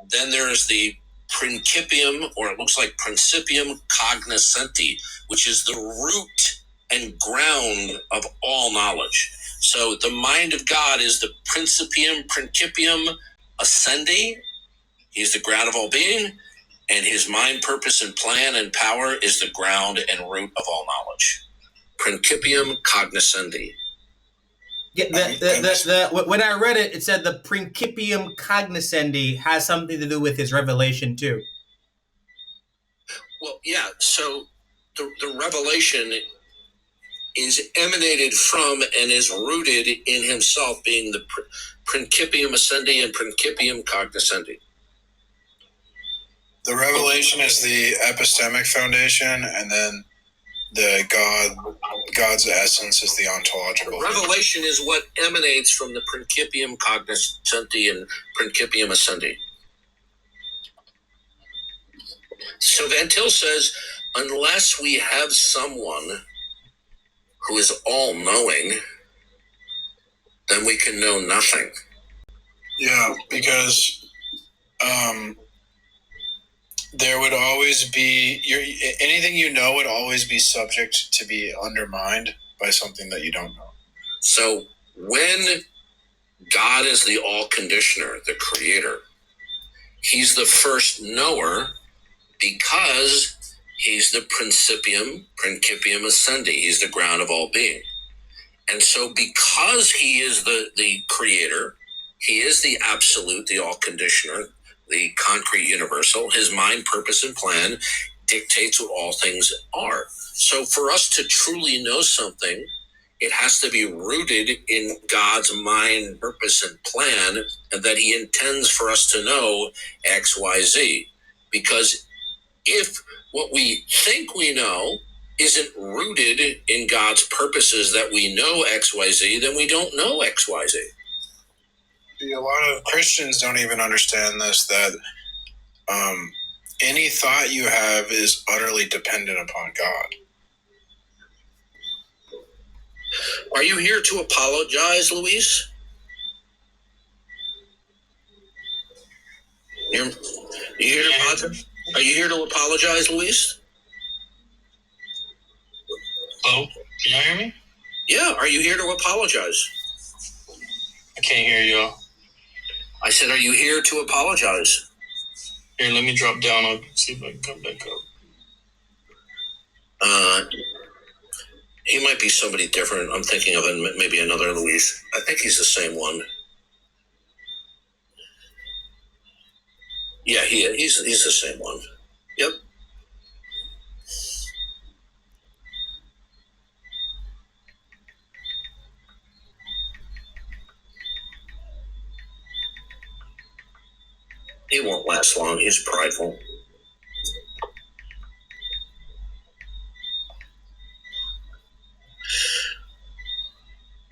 Then there is the principium, or it looks like principium cognoscenti, which is the root and ground of all knowledge. So the mind of God is the principium ascendi. He's the ground of all being, and his mind, purpose, and plan and power is the ground and root of all knowledge. Principium cognoscendi. Yeah, when I read it, it said the principium cognoscendi has something to do with his revelation too. Well, yeah. So the revelation is emanated from and is rooted in himself, being the principium ascendi and principium cognoscendi. The revelation is the epistemic foundation, and then God's essence is the ontological. Revelation is what emanates from the principium cognoscenti and principium ascendi. So Van Til says, unless we have someone who is all-knowing, then we can know nothing. Yeah, because there would always be anything you know would always be subject to be undermined by something that you don't know. So when God is the all-conditioner, the creator, he's the first knower because he's the principium ascendi. He's the ground of all being. And so because he is the creator, he is the absolute, the all-conditioner, the concrete universal, his mind, purpose, and plan dictates what all things are. So for us to truly know something, it has to be rooted in God's mind, purpose, and plan, and that he intends for us to know X, Y, Z. Because if what we think we know isn't rooted in God's purposes that we know X, Y, Z, then we don't know X, Y, Z. A lot of Christians don't even understand this, that any thought you have is utterly dependent upon God. Are you here to apologize, Luis? Are you here to apologize, Luis? Hello? Can y'all hear me? Yeah, are you here to apologize? I can't hear y'all. I said, are you here to apologize? Here, let me drop down. I'll see if I can come back up. He might be somebody different. I'm thinking of maybe another Luis. I think he's the same one. Yeah, he's the same one. Yep. He won't last long. He's prideful.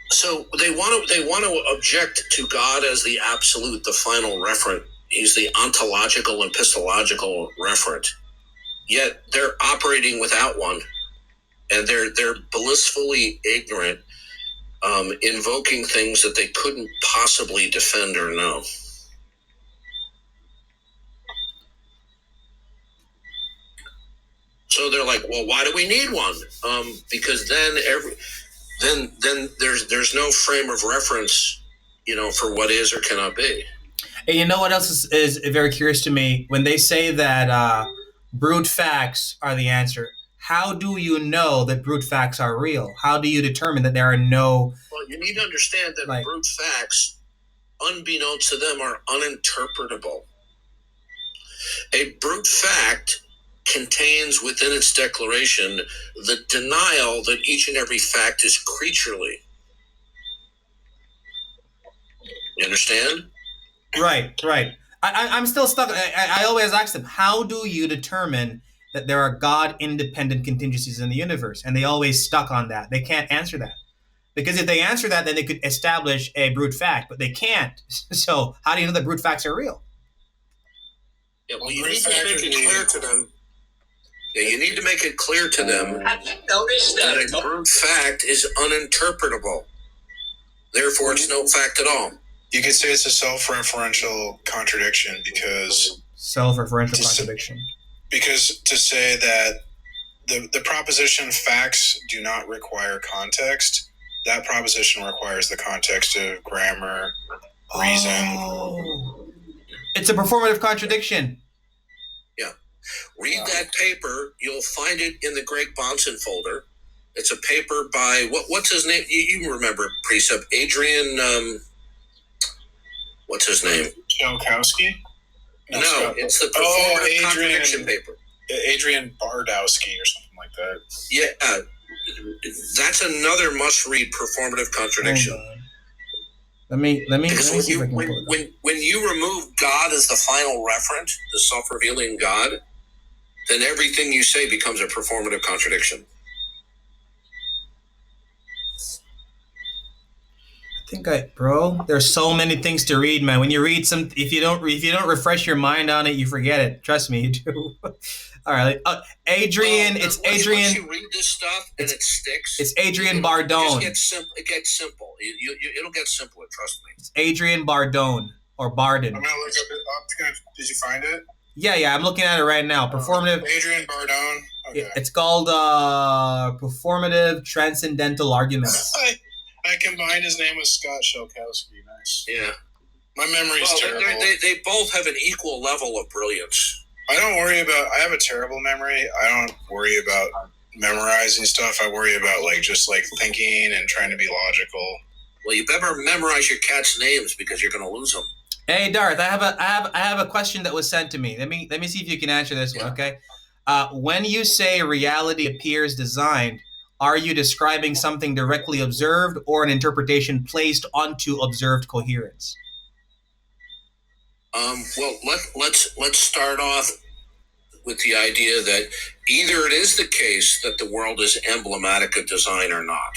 So they want to object to God as the absolute, the final referent. He's the ontological and epistemological referent. Yet they're operating without one, and they're blissfully ignorant, invoking things that they couldn't possibly defend or know. So they're like, well, why do we need one? Because then there's no frame of reference, for what is or cannot be. And you know what else is very curious to me? When they say that brute facts are the answer, how do you know that brute facts are real? How do you determine that there are no... Well, you need to understand that brute facts, unbeknownst to them, are uninterpretable. A brute fact contains within its declaration the denial that each and every fact is creaturely. You understand? Right. I'm still stuck. I always ask them, how do you determine that there are God-independent contingencies in the universe? And they always stuck on that. They can't answer that. Because if they answer that, then they could establish a brute fact, but they can't. So how do you know that brute facts are real? Yeah, well, you need to make it clear to them. Yeah, you need to make it clear to them that a brute fact is uninterpretable. Therefore, it's no fact at all. You could say it's a self-referential contradiction because Self-referential contradiction. Because to say that the proposition facts do not require context, that proposition requires the context of grammar, reason. Oh. It's a performative contradiction. Yeah. Read that paper. You'll find it in the Greg Bonson folder. It's a paper by, what's his name? You remember, Precept. Adrian, what's his name? Tsiolkovsky? No, it's the performative contradiction paper. Adrian Bardowski or something like that. Yeah, that's another must-read performative contradiction. Let me see if I can pull it up. When you remove God as the final referent, the self-revealing God, then everything you say becomes a performative contradiction. Bro, there's so many things to read, man. When you read if you don't refresh your mind on it, you forget it. Trust me, you do. All right, Adrian. It's Adrian. Once you read this stuff and it sticks, it's Adrian Bardone. It gets simple. It'll get simpler. Trust me. It's Adrian Bardone or Bardon. I'm gonna look up. Did you find it? Yeah. I'm looking at it right now. Performative. Adrian Bardone. Okay. It's called Performative Transcendental Arguments. I combined his name with Scott Tsiolkovsky. Nice. Yeah. My memory's terrible. They both have an equal level of brilliance. I have a terrible memory. I don't worry about memorizing stuff. I worry about just thinking and trying to be logical. Well, you better memorize your cat's names because you're going to lose them. Hey, Darth, I have a question that was sent to me. Let me see if you can answer this one, okay? When you say reality appears designed, are you describing something directly observed or an interpretation placed onto observed coherence? Well, let's start off with the idea that either it is the case that the world is emblematic of design or not.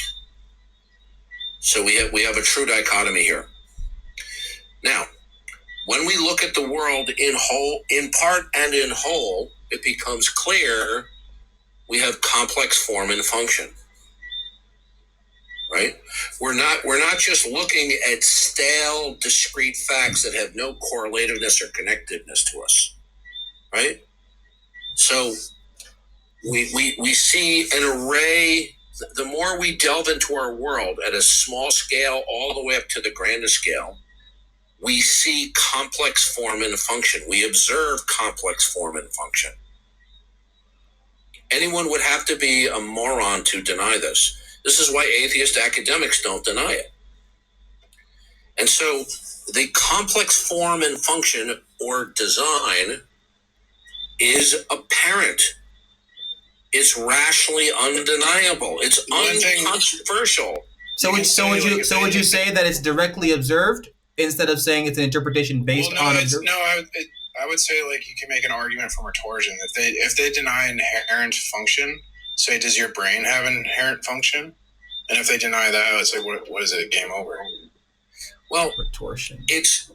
So we have a true dichotomy here. Now, when we look at the world in part and in whole, it becomes clear we have complex form and function, right? We're not just looking at stale, discrete facts that have no correlativeness or connectedness to us, right? So we see an array. The more we delve into our world at a small scale all the way up to the grandest scale, we see complex form and function. We observe complex form and function. Anyone would have to be a moron to deny this. This is why atheist academics don't deny it. And so the complex form and function or design is apparent. It's rationally undeniable. It's uncontroversial. So would you say that it's directly observed instead of saying it's an interpretation based on observation? I would say you can make an argument from retorsion. If they deny inherent function, say, does your brain have inherent function? And if they deny that, it's what is it? Game over. Well, retorsion. It's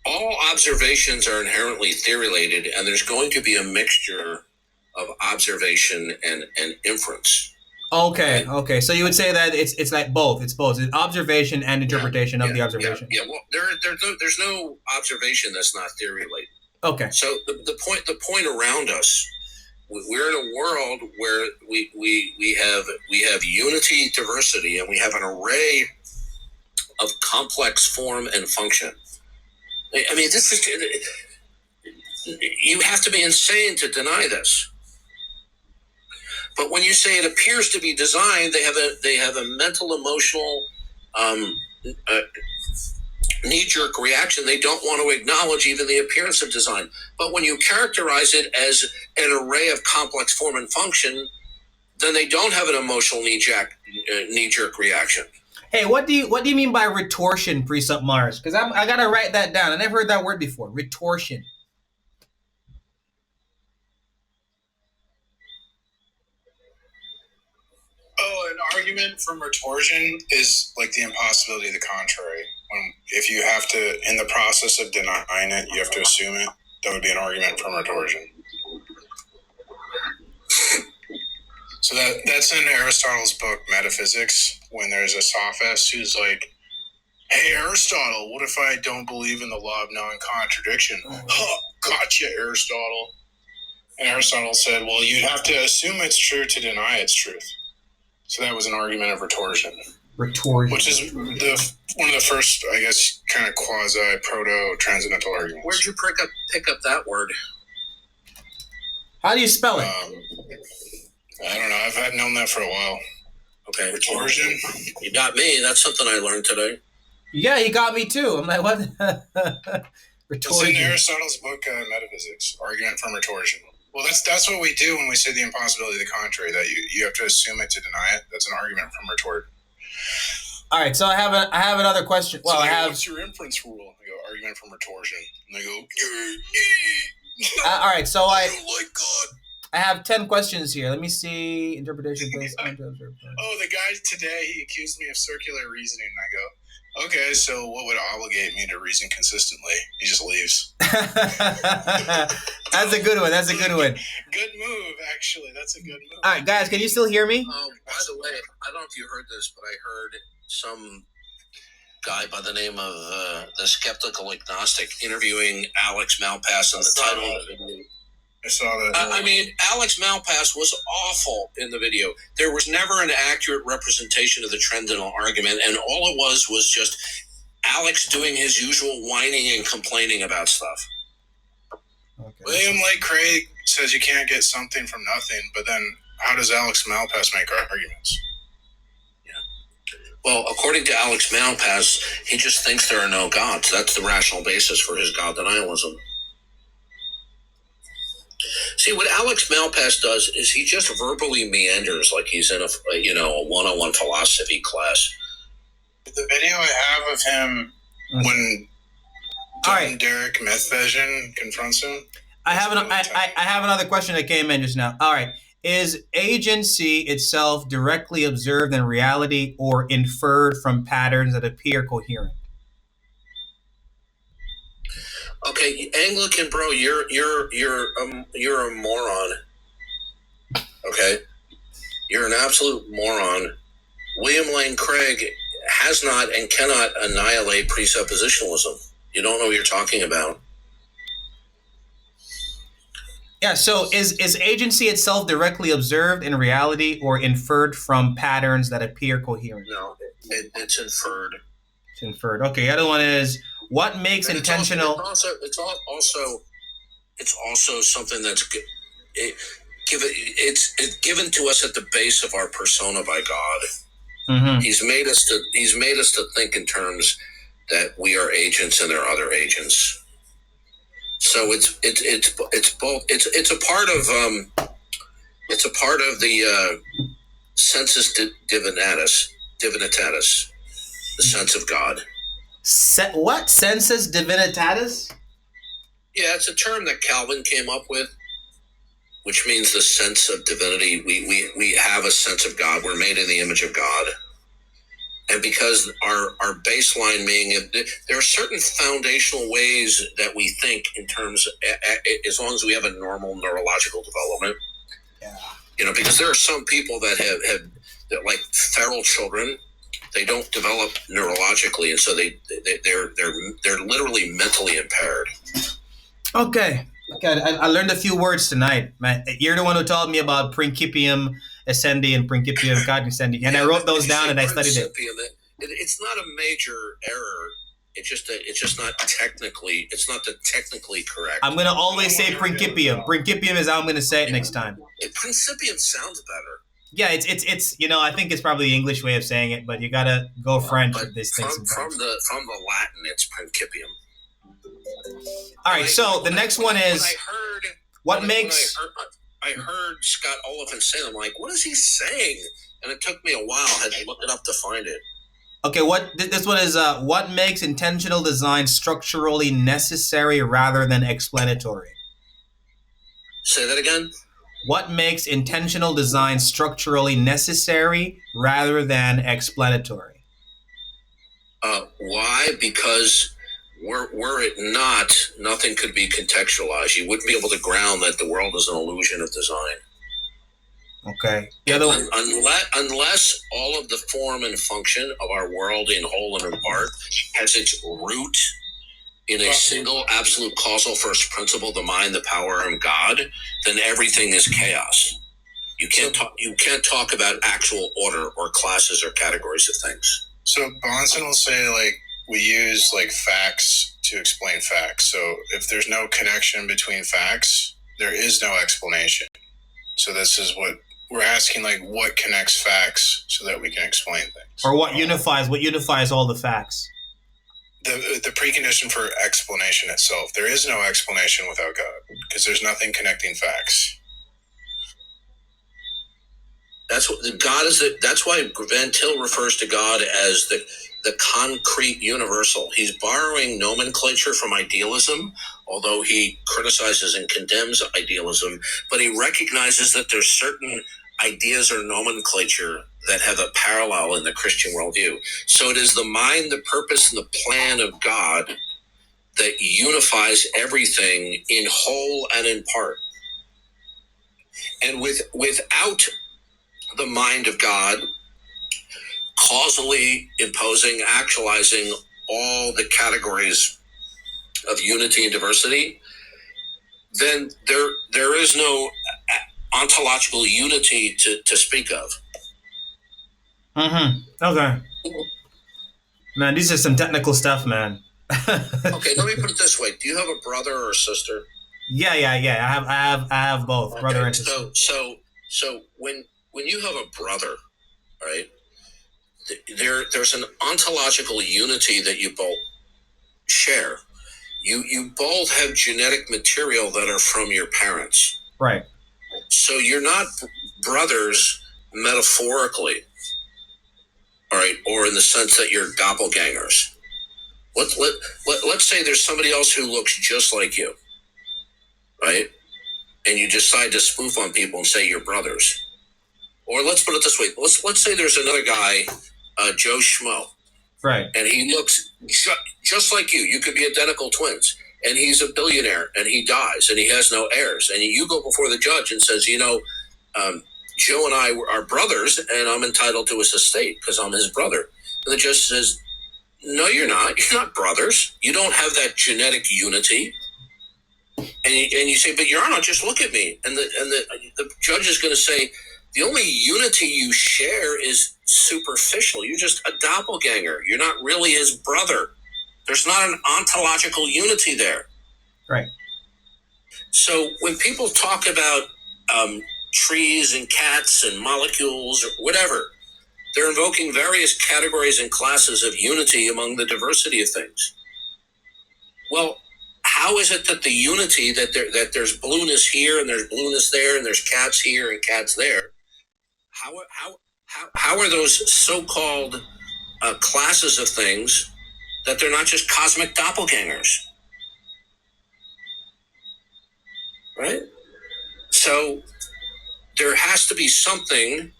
all observations are inherently theory-related, and there's going to be a mixture of observation and inference. Okay. So you would say that it's like both. It's both. It's observation and interpretation of the observation. Yeah. Well, there's no observation that's not theory-related. Okay. So the point around us, we're in a world where we have unity, diversity, and we have an array of complex form and function. I mean, this is, you have to be insane to deny this. But when you say it appears to be designed, they have a mental, emotional, knee-jerk reaction. They don't want to acknowledge even the appearance of design. But when you characterize it as an array of complex form and function, then they don't have an emotional knee-jerk reaction. Hey, what do you mean by retortion, Precept Mars? Because I gotta write that down. I never heard that word before. Retortion. Oh, an argument from retorsion is the impossibility of the contrary. If you have to, in the process of denying it, you have to assume it. That would be an argument from retorsion. So that's in Aristotle's book Metaphysics, when there's a sophist who's Hey, Aristotle, what if I don't believe in the law of non-contradiction? Huh, gotcha, Aristotle. And Aristotle said, well, you'd have to assume it's true to deny its truth. So that was an argument of rhetorician. Rhetorician. Which is one of the first, I guess, kind of quasi-proto-transcendental arguments. Where'd you pick up that word? How do you spell it? I don't know. I've known that for a while. Okay. Rhetorician. You got me. That's something I learned today. Yeah, he got me too. I'm like, what? It's in Aristotle's book, Metaphysics, Argument from Rhetorician. Well, that's what we do when we say the impossibility of the contrary, that you have to assume it to deny it. That's an argument from rhetoric. All right, so I have another question. Well, so I have. What's your inference rule? I go, argument from rhetorician. And they go, all right, so I don't like God. I have 10 questions here. Let me see. Interpretation based on. Oh, the guy today, he accused me of circular reasoning. And I go, okay, so what would obligate me to reason consistently? He just leaves. That's a good one. That's a good one. Good move, actually. That's a good move. All right, guys, can you still hear me? By the way, I don't know if you heard this, but I heard some guy by the name of the Skeptical Agnostic interviewing Alex Malpass on the title of the video. I saw that. I mean, Alex Malpass was awful in the video. There was never an accurate representation of the transcendental argument, and all it was just Alex doing his usual whining and complaining about stuff. Okay. William Lake Craig says you can't get something from nothing, but then how does Alex Malpass make arguments? Yeah. Well, according to Alex Malpass, he just thinks there are no gods. That's the rational basis for his God denialism. See, what Alex Malpass does is he just verbally meanders like he's in a one-on-one philosophy class. The video I have of him when Derek Methvision confronts him. I have another question that came in just now. All right. Is agency itself directly observed in reality or inferred from patterns that appear coherent? Okay, Anglican bro, you're a moron. Okay, you're an absolute moron. William Lane Craig has not and cannot annihilate presuppositionalism. You don't know what you're talking about. Yeah. So is agency itself directly observed in reality or inferred from patterns that appear coherent? No, it's inferred. It's inferred. Okay. The other one is. What makes intentional? It's also something that's it's given to us at the base of our persona by God. Mm-hmm. He's made us to think in terms that we are agents and there are other agents. So it's both. It's a part of the sensus divinitatis, the sense of God. What? Sensus divinitatis? Yeah, it's a term that Calvin came up with, which means the sense of divinity. We have a sense of God. We're made in the image of God. And because our baseline being, there are certain foundational ways that we think in terms, as long as we have a normal neurological development. Yeah. Because there are some people that have like feral children. They don't develop neurologically, and so they're literally mentally impaired. Okay. I learned a few words tonight, man. You're the one who taught me about principium essendi and principium cognoscendi, and I wrote those down and I studied it. It's not a major error. It's just not technically. It's not the technically correct. I'm gonna always say principium. Principium is how I'm gonna say it next time. Principium sounds better. Yeah, it's I think it's probably the English way of saying it, but you gotta go French with these things. From the Latin, it's principium. All right, so the next one is what makes. I heard Scott Oliphant say, I'm like, what is he saying? And it took me a while. I had to look it up to find it. Okay, this one is what makes intentional design structurally necessary rather than explanatory? Say that again. What makes intentional design structurally necessary rather than explanatory? Why? Because were it not, nothing could be contextualized. You wouldn't be able to ground that the world is an illusion of design. Okay. Unless all of the form and function of our world in whole and in part has its root in a single absolute causal first principle, the mind, the power, and God, then everything is chaos. You can't talk about actual order or classes or categories of things. So Bonson will say, like, we use like facts to explain facts. So if there's no connection between facts, there is no explanation. So this is what we're asking, like, what connects facts so that we can explain things. Or what unifies all the facts? The precondition for explanation itself. There is no explanation without God, because there's nothing connecting facts. That's what God is. That's why Van Til refers to God as the concrete universal. He's borrowing nomenclature from idealism, although he criticizes and condemns idealism. But he recognizes that there's certain ideas or nomenclature that have a parallel in the Christian worldview. So it is the mind, the purpose, and the plan of God that unifies everything in whole and in part. And without the mind of God causally imposing, actualizing all the categories of unity and diversity, then there is no ontological unity to speak of. Mm-hmm. Okay. Man, these are some technical stuff, man. Okay, let me put it this way. Do you have a brother or a sister? Yeah. I have both, okay, brother and sister. So when you have a brother, right, there's an ontological unity that you both share. You both have genetic material that are from your parents. Right. So you're not brothers metaphorically, all right, or in the sense that you're doppelgangers. Let's say there's somebody else who looks just like you, right? And you decide to spoof on people and say you're brothers. Or let's put it this way. Let's say there's another guy, Joe Schmo. Right. And he looks just like you. You could be identical twins. And he's a billionaire and he dies and he has no heirs. And you go before the judge and says, Joe and I are brothers and I'm entitled to his estate because I'm his brother. And the judge says, no, you're not. You're not brothers. You don't have that genetic unity. And you say, but Your Honor, just look at me. And the judge is going to say, the only unity you share is superficial. You're just a doppelganger. You're not really his brother. There's not an ontological unity there. Right. So when people talk about trees and cats and molecules or whatever, they're invoking various categories and classes of unity among the diversity of things. Well, how is it that the unity, that there's blueness here and there's blueness there and there's cats here and cats there? How are those so-called classes of things that they're not just cosmic doppelgangers? Right? So there has to be something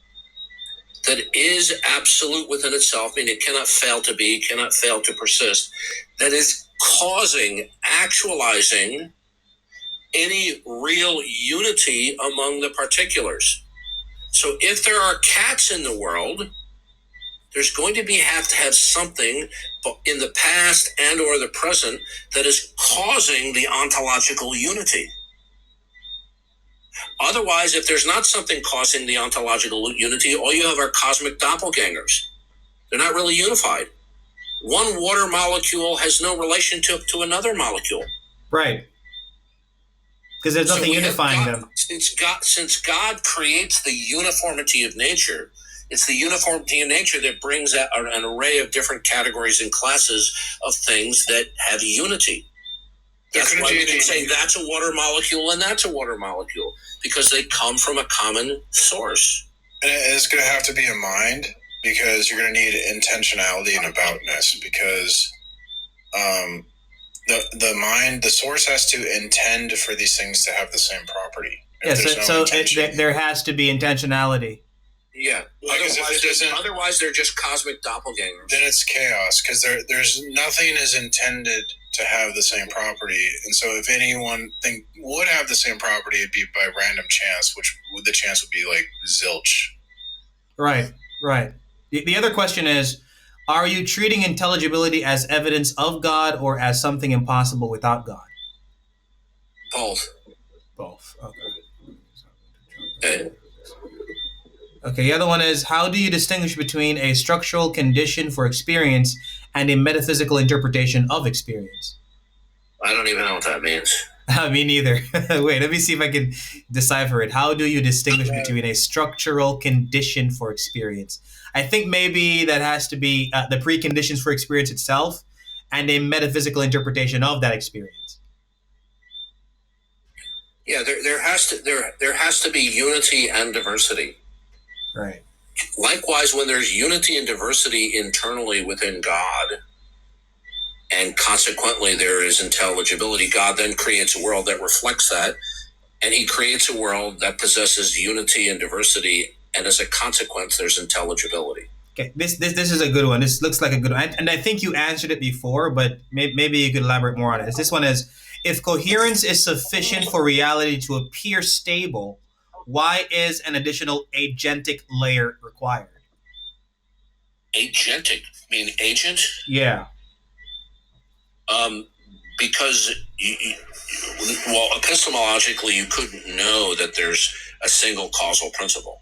that is absolute within itself, I mean, it cannot fail to be, cannot fail to persist, that is causing, actualizing any real unity among the particulars. So if there are cats in the world, there's going to have to have something in the past and or the present that is causing the ontological unity. Otherwise, if there's not something causing the ontological unity, all you have are cosmic doppelgangers. They're not really unified. One water molecule has no relationship to another molecule. Right. Because there's nothing unifying them. Since God creates the uniformity of nature, it's the uniformity of nature that brings out an array of different categories and classes of things that have unity. That's why we can say that's a water molecule and that's a water molecule, because they come from a common source. And it's going to have to be a mind, because you're going to need intentionality and aboutness, because the mind, the source has to intend for these things to have the same property. Yeah, so there has to be intentionality. Yeah. Otherwise, they're just cosmic doppelgangers. Then it's chaos because there's nothing is intended to have the same property, and so if anyone would have the same property, it'd be by random chance, which the chance would be like zilch. Right. The other question is, are you treating intelligibility as evidence of God or as something impossible without God? Both. Okay. Okay, the other one is, how do you distinguish between a structural condition for experience and a metaphysical interpretation of experience? I don't even know what that means. Me neither. Wait, let me see if I can decipher it. How do you distinguish between a structural condition for experience? I think maybe that has to be the preconditions for experience itself and a metaphysical interpretation of that experience. Yeah, there has to be unity and diversity. Right. Likewise, when there's unity and diversity internally within God, and consequently there is intelligibility, God then creates a world that reflects that, and he creates a world that possesses unity and diversity, and as a consequence, there's intelligibility. Okay, this is a good one. This looks like a good one. And I think you answered it before, but maybe you could elaborate more on it. This one is, if coherence is sufficient for reality to appear stable, why is an additional agentic layer required? Agentic? Mean agent? Yeah. Because, epistemologically, you couldn't know that there's a single causal principle.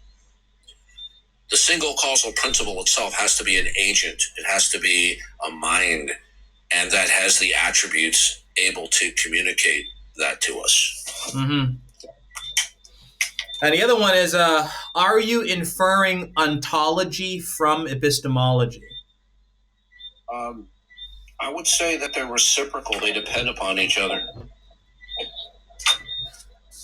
The single causal principle itself has to be an agent. It has to be a mind, and that has the attributes able to communicate that to us. Mm-hmm. And the other one is, are you inferring ontology from epistemology? I would say that they're reciprocal. They depend upon each other.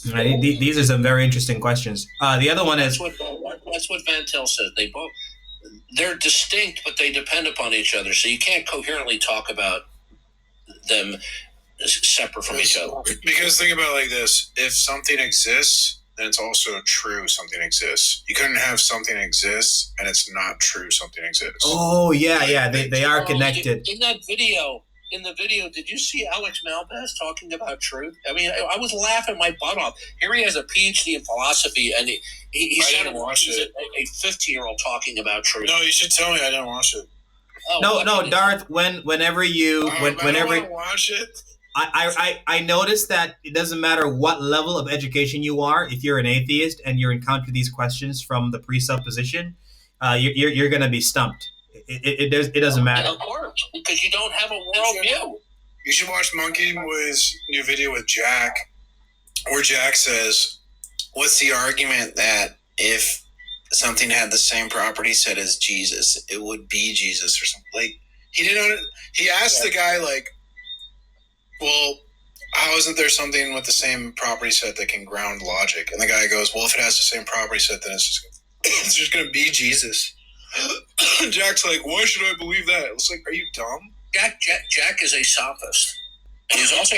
These are some very interesting questions. The other one is... That's what Van Til says. They're distinct, but they depend upon each other. So you can't coherently talk about them separate from each other. Because think about it like this. If something exists, then it's also true something exists. You couldn't have something exist and it's not true something exists. Oh, yeah. They are connected. In the video, did you see Alex Malbaz talking about truth? I mean, I was laughing my butt off. Here he has a PhD in philosophy, and he said a 15-year-old talking about truth. No, you should tell me. I didn't watch it. Oh, no, Darth. Whenever you, whenever I watch it. I noticed that it doesn't matter what level of education you are. If you're an atheist and you encounter these questions from the presupposition, you're going to be stumped. It doesn't matter. Of course, because you don't have a worldview. You should watch Monkey Boy's new video with Jack, where Jack says, "What's the argument that if something had the same property set as Jesus, it would be Jesus or something?" Like he asked the guy like, "Well, how isn't there something with the same property set that can ground logic?" And the guy goes, "Well, if it has the same property set, then it's just going to be Jesus." Jack's like, "Why should I believe that?" It's like, are you dumb? Jack is a sophist. And he's also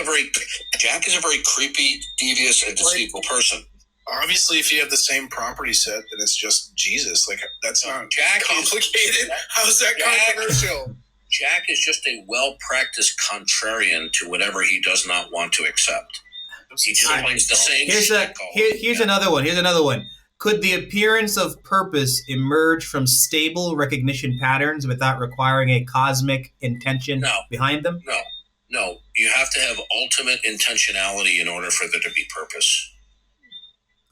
Jack is a very creepy, devious, and deceitful person. Obviously, if you have the same property set, then it's just Jesus. Like, that's not complicated. How's that controversial? Jack is just a well-practiced contrarian to whatever he does not want to accept. He just plays the same shit. Here's another one. Could the appearance of purpose emerge from stable recognition patterns without requiring a cosmic intention behind them? No. You have to have ultimate intentionality in order for there to be purpose.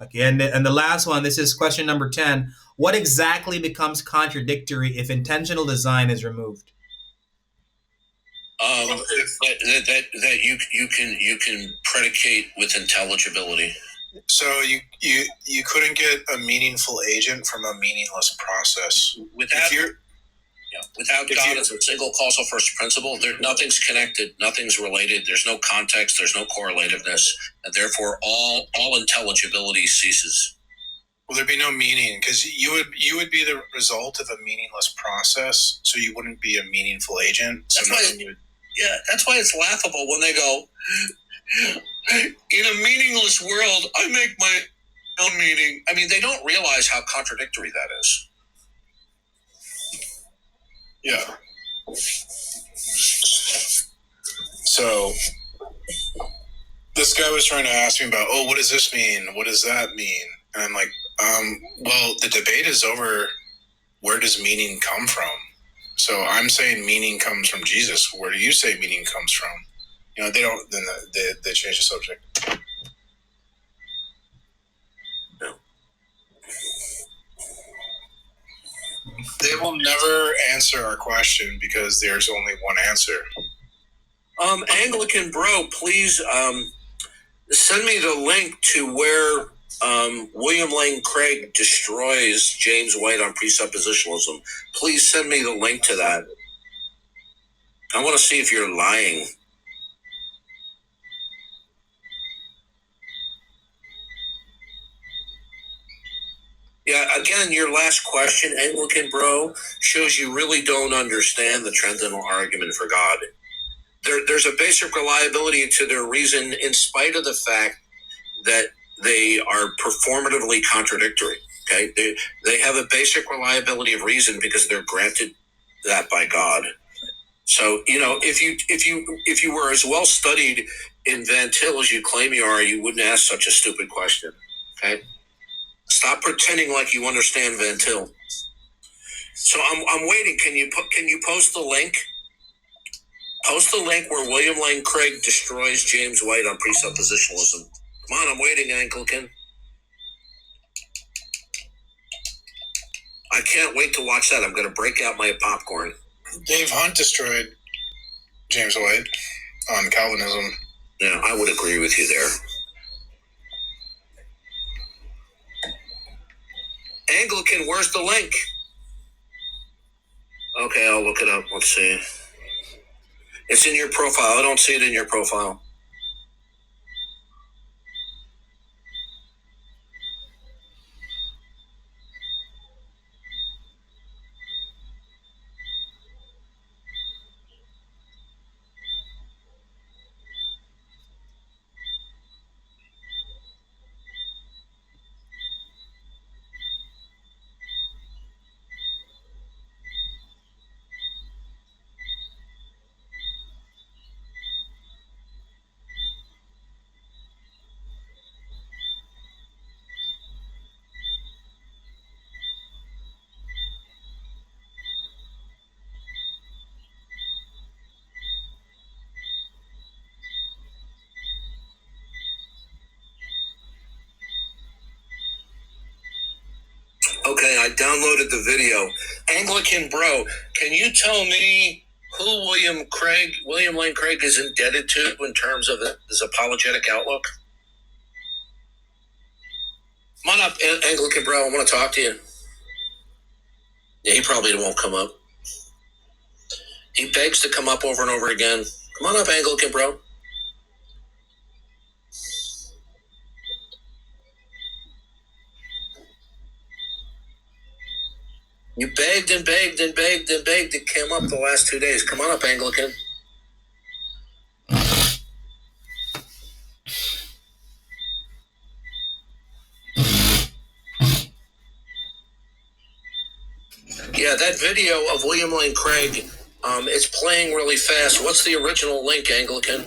Okay, and the last one, this is question number 10. What exactly becomes contradictory if intentional design is removed? That you can predicate with intelligibility. So you couldn't get a meaningful agent from a meaningless process. Without God as a single causal first principle, nothing's connected, nothing's related. There's no context, there's no correlativeness, and therefore all intelligibility ceases. Will there be no meaning? Because you would be the result of a meaningless process, so you wouldn't be a meaningful agent. That's why it's laughable when they go, "In a meaningless world, I make my meaning. I mean, they don't realize how contradictory that is. Yeah. So this guy was trying to ask me about, oh, what does this mean? What does that mean? And I'm like, well, the debate is over. Where does meaning come from? So I'm saying meaning comes from Jesus. Where do you say meaning comes from? You know, they don't. Then they change the subject. No. They will never answer our question because there's only one answer. Anglican bro, please send me the link to where William Lane Craig destroys James White on presuppositionalism. Please send me the link to that. I want to see if you're lying. Yeah, again, your last question, Anglican bro, shows you really don't understand the transcendental argument for God. There's a basic reliability to their reason in spite of the fact that they are performatively contradictory. Okay, they have a basic reliability of reason because they're granted that by God. So if you were as well studied in Van Til as you claim you are, you wouldn't ask such a stupid question. Okay, stop pretending like you understand Van Til. So I'm waiting. Can you post the link? Post the link where William Lane Craig destroys James White on presuppositionalism. Come on, I'm waiting, Anglican. I can't wait to watch that. I'm going to break out my popcorn. Dave Hunt destroyed James White on Calvinism. Yeah, I would agree with you there. Anglican, where's the link? Okay, I'll look it up. Let's see. It's in your profile. I don't see it in your profile. Okay, I downloaded the video. Anglican bro, can you tell me who William Lane Craig is indebted to in terms of his apologetic outlook? Come on up, Anglican bro. I want to talk to you. Yeah, he probably won't come up. He begs to come up over and over again. Come on up, Anglican bro. You begged and begged and begged and begged. It came up the last 2 days. Come on up, Anglican. Yeah, that video of William Lane Craig, it's playing really fast. What's the original link, Anglican?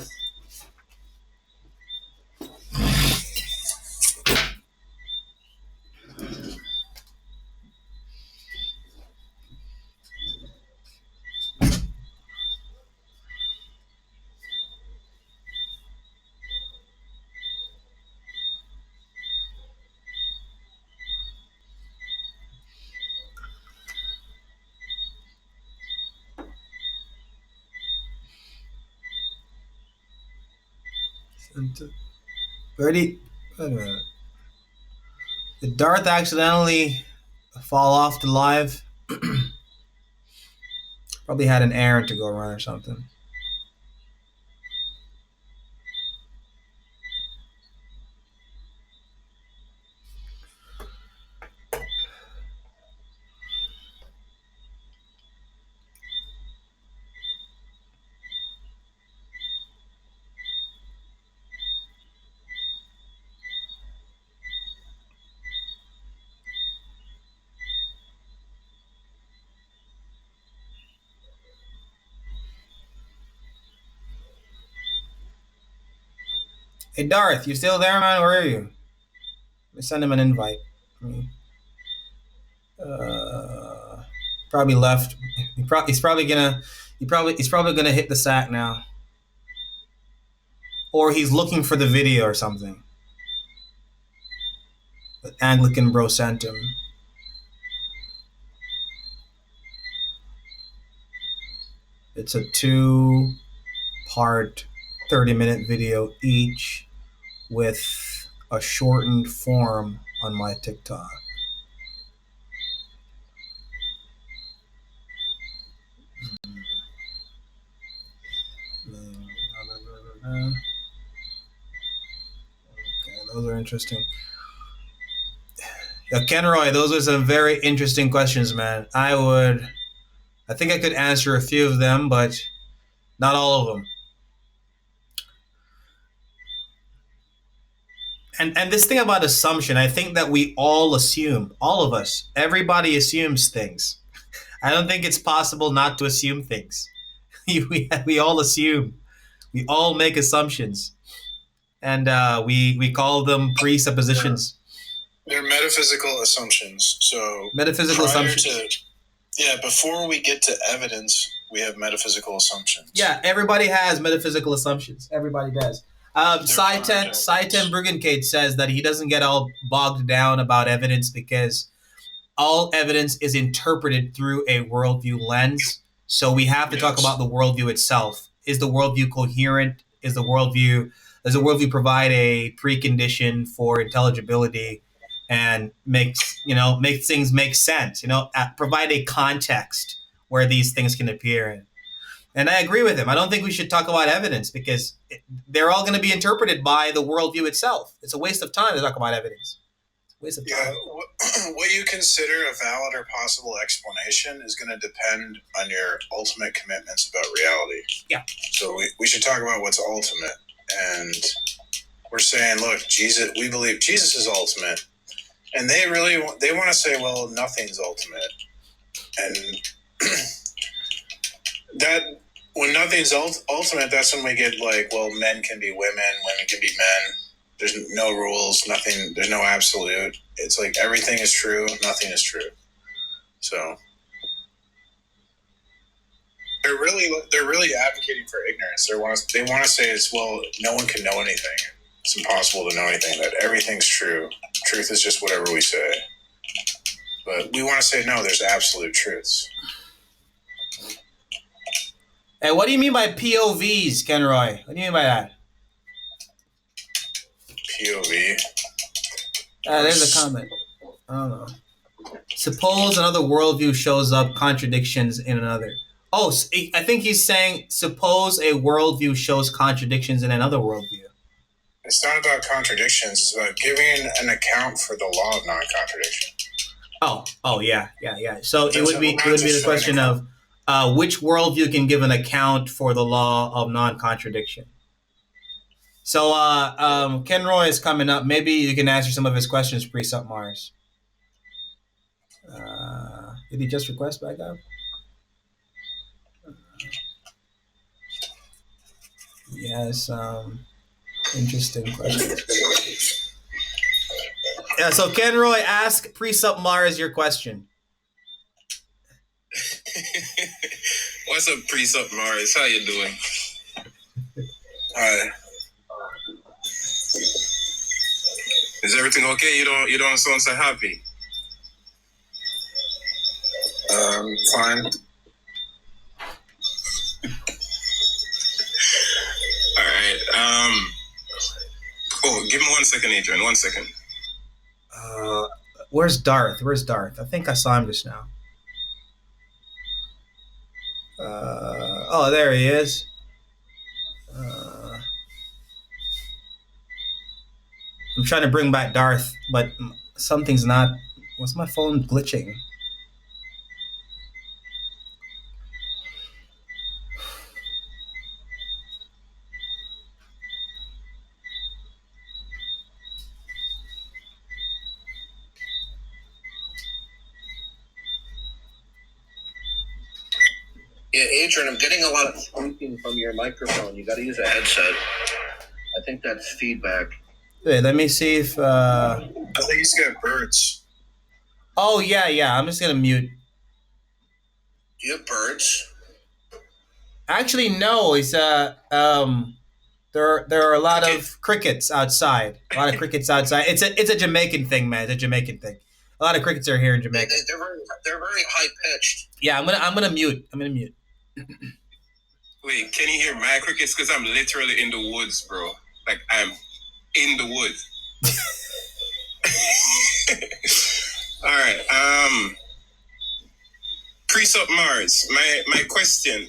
Ready? Wait a minute. Did Darth accidentally fall off the live? Probably had an errand to go run or something. Hey, Darth, you still there, man? Where are you? Let me send him an invite. Probably left. He's probably gonna hit the sack now, or he's looking for the video or something. But Anglican bro sent him. It's a 2-part, 30-minute video each, with a shortened form on my TikTok. Okay, those are interesting. Yeah, Kenroy, those are some very interesting questions, man. I think I could answer a few of them, but not all of them. And this thing about assumption, I think that we all assume, all of us, everybody assumes things. I don't think it's possible not to assume things. we all assume. We all make assumptions. And we call them presuppositions. They're metaphysical assumptions. So metaphysical assumptions. Before we get to evidence, we have metaphysical assumptions. Yeah, everybody has metaphysical assumptions. Everybody does. Saitan Bruggencate says that he doesn't get all bogged down about evidence because all evidence is interpreted through a worldview lens. So we have to talk about the worldview itself. Is the worldview coherent? Does the worldview provide a precondition for intelligibility and make things make sense? Provide a context where these things can appear in. And I agree with him. I don't think we should talk about evidence because they're all going to be interpreted by the worldview itself. It's a waste of time to talk about evidence. It's a waste of time. What you consider a valid or possible explanation is going to depend on your ultimate commitments about reality. Yeah. So we should talk about what's ultimate. And we're saying, look, Jesus, we believe Jesus is ultimate. And they want to say, well, nothing's ultimate. And that when nothing's ultimate, that's when we get like, well, men can be women can be men. There's no rules, nothing. There's no absolute. It's like everything is true, nothing is true. So they're really advocating for ignorance. They want to say it's, well, no one can know anything. It's impossible to know anything. That everything's true. Truth is just whatever we say. But we want to say no. There's absolute truths. Hey, what do you mean by POVs, Kenroy? What do you mean by that? POV? There's a comment. I don't know. Suppose another worldview shows up contradictions in another. Oh, I think he's saying suppose a worldview shows contradictions in another worldview. It's not about contradictions. It's about giving an account for the law of non-contradiction. Oh, yeah. So it would be the question of which worldview can give an account for the law of non-contradiction. So Kenroy is coming up. Maybe you can answer some of his questions, Precept Mars. Did he just request back up? Yes, interesting questions. Yeah, so Kenroy, ask Precept Mars your question. What's up, Precept Mars? How you doing? Hi. Is everything okay? You don't sound so happy. Fine. All right. Give me 1 second, Adrian. 1 second. Where's Darth? I think I saw him just now. There he is. I'm trying to bring back Darth, but something's not. What's my phone glitching? Yeah, Adrian, I'm getting a lot of squeaking from your microphone. You got to use a headset. I think that's feedback. Wait, let me see if. I think he's got birds. Oh yeah. I'm just gonna mute. Do you have birds? Actually, no. It's there are a lot of crickets outside. A lot of crickets outside. It's a Jamaican thing, man. It's a Jamaican thing. A lot of crickets are here in Jamaica. They're very high pitched. Yeah, I'm gonna mute. Wait, can you hear my crickets? Because I'm literally in the woods, bro. Like, I'm in the woods. All right. Precept Mars. My question.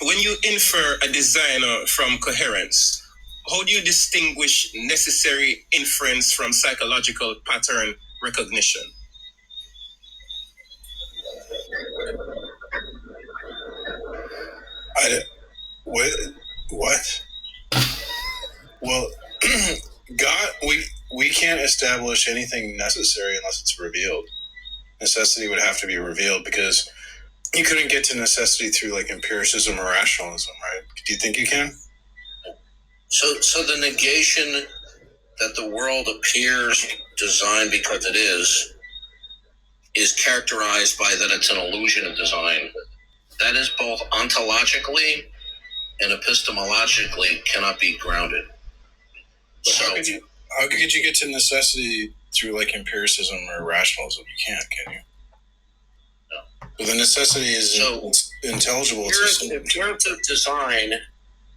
When you infer a designer from coherence, how do you distinguish necessary inference from psychological pattern recognition? What? Well, God, we can't establish anything necessary unless it's revealed. Necessity would have to be revealed because you couldn't get to necessity through like empiricism or rationalism, right? Do you think you can? So the negation that the world appears designed because it is characterized by that it's an illusion of design. That is both ontologically and epistemologically cannot be grounded. So how could you get to necessity through like empiricism or rationalism? You can't, can you? No. But the necessity is intelligible. The appearance of design,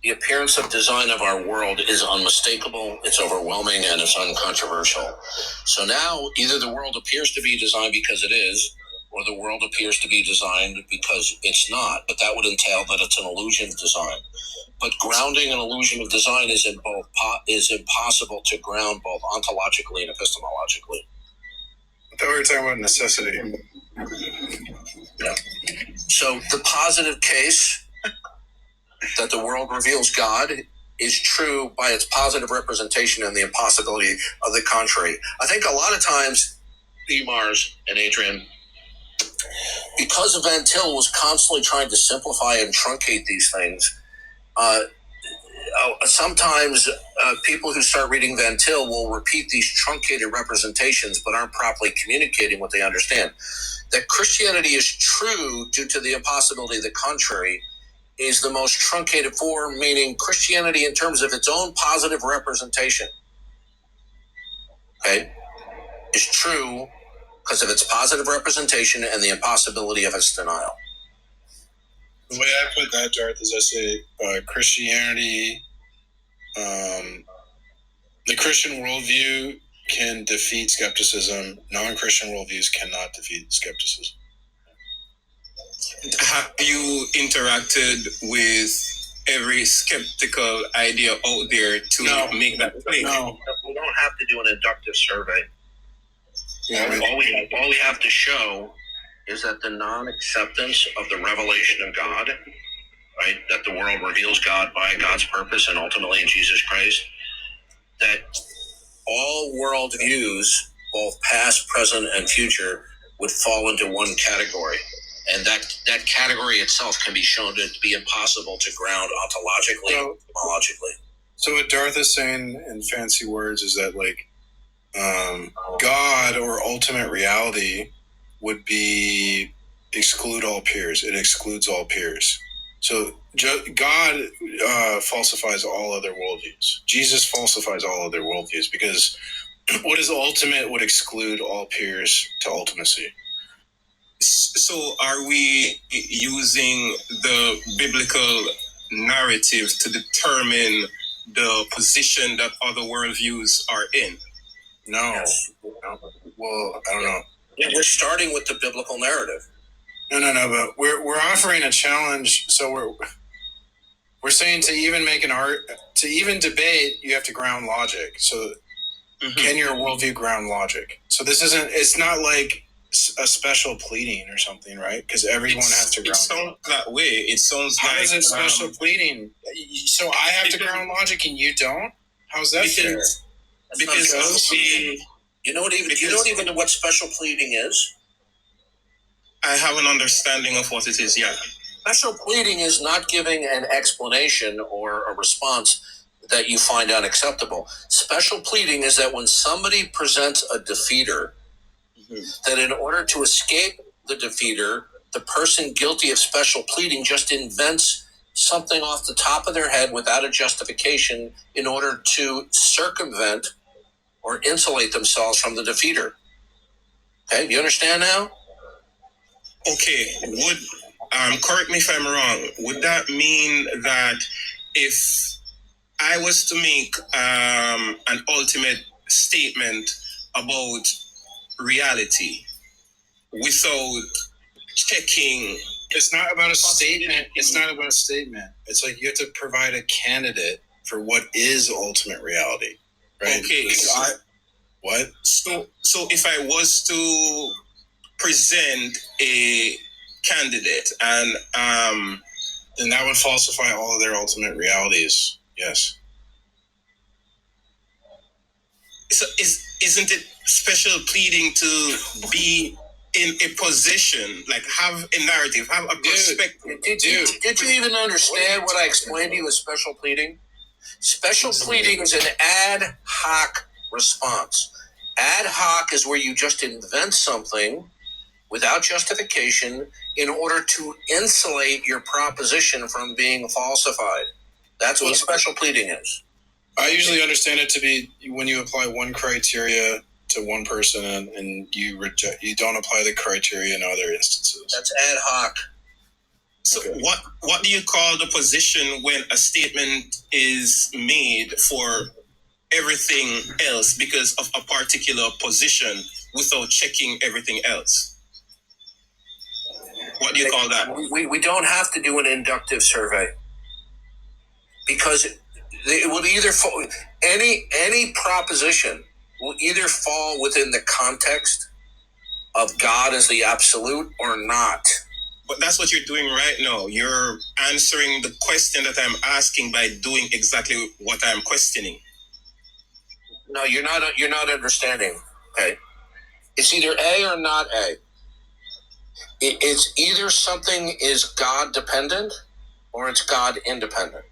the appearance of design of our world is unmistakable, it's overwhelming, and it's uncontroversial. So now either the world appears to be designed because it is, or the world appears to be designed because it's not. But that would entail that it's an illusion of design. But grounding an illusion of design is impossible to ground both ontologically and epistemologically. I thought we were talking about necessity. Yeah. So the positive case that the world reveals God is true by its positive representation and the impossibility of the contrary. I think a lot of times, Mars and Adrian, because Van Til was constantly trying to simplify and truncate these things, sometimes people who start reading Van Til will repeat these truncated representations but aren't properly communicating what they understand. That Christianity is true due to the impossibility of the contrary is the most truncated form, meaning Christianity in terms of its own positive representation, okay, is true because of its positive representation and the impossibility of its denial. The way I put that, Darth, is I say Christianity, the Christian worldview can defeat skepticism. Non-Christian worldviews cannot defeat skepticism. Have you interacted with every skeptical idea out there to make that claim? No, we don't have to do an inductive survey. Yeah, all we have to show is that the non-acceptance of the revelation of God, right, that the world reveals God by God's purpose and ultimately in Jesus Christ, that all worldviews, both past, present, and future, would fall into one category. And that category itself can be shown to be impossible to ground ontologically and homologically. So what Darth is saying in fancy words is that like God or ultimate reality would be exclude all peers. It excludes all peers. So God falsifies all other worldviews. Jesus falsifies all other worldviews because what is ultimate would exclude all peers to ultimacy. So are we using the biblical narrative to determine the position that other worldviews are in? No. Yes. Well, I don't know. Yeah, we're starting with the biblical narrative. No, but we're offering a challenge. So we're saying to even make to even debate, you have to ground logic. So can your worldview ground logic? So it's not like a special pleading or something, right? Because everyone has to ground. It sounds that way. It sounds How like is it special pleading? So I have to ground logic and you don't? How's that fair? Because you don't even know what special pleading is. I have an understanding of what it is. Yeah. Special pleading is not giving an explanation or a response that you find unacceptable. Special pleading is that when somebody presents a defeater, that in order to escape the defeater, the person guilty of special pleading just invents something off the top of their head without a justification in order to circumvent or insulate themselves from the defeater. Okay, you understand now? Okay, correct me if I'm wrong, would that mean that if I was to make an ultimate statement about reality without checking? It's not about a statement. It's not about a statement. It's like you have to provide a candidate for what is ultimate reality, right? Okay. So if I was to present a candidate and then that would falsify all of their ultimate realities. Yes. So isn't it special pleading to be in a position, like have a narrative, have a perspective? Did you even understand what I explained to you as special pleading? Special pleading is an ad hoc response. Ad hoc is where you just invent something without justification in order to insulate your proposition from being falsified. That's what special pleading is. I usually understand it to be when you apply one criteria to one person and you don't apply the criteria in other instances. That's ad hoc. So okay. What do you call the position when a statement is made for everything else because of a particular position without checking everything else? What do you call that? We don't have to do an inductive survey because it will either fall, any proposition will either fall within the context of God as the absolute or not. But that's what you're doing right now. You're answering the question that I'm asking by doing exactly what I'm questioning. No, you're not understanding. Okay, it's either A or not A. It's either something is God dependent or it's God independent.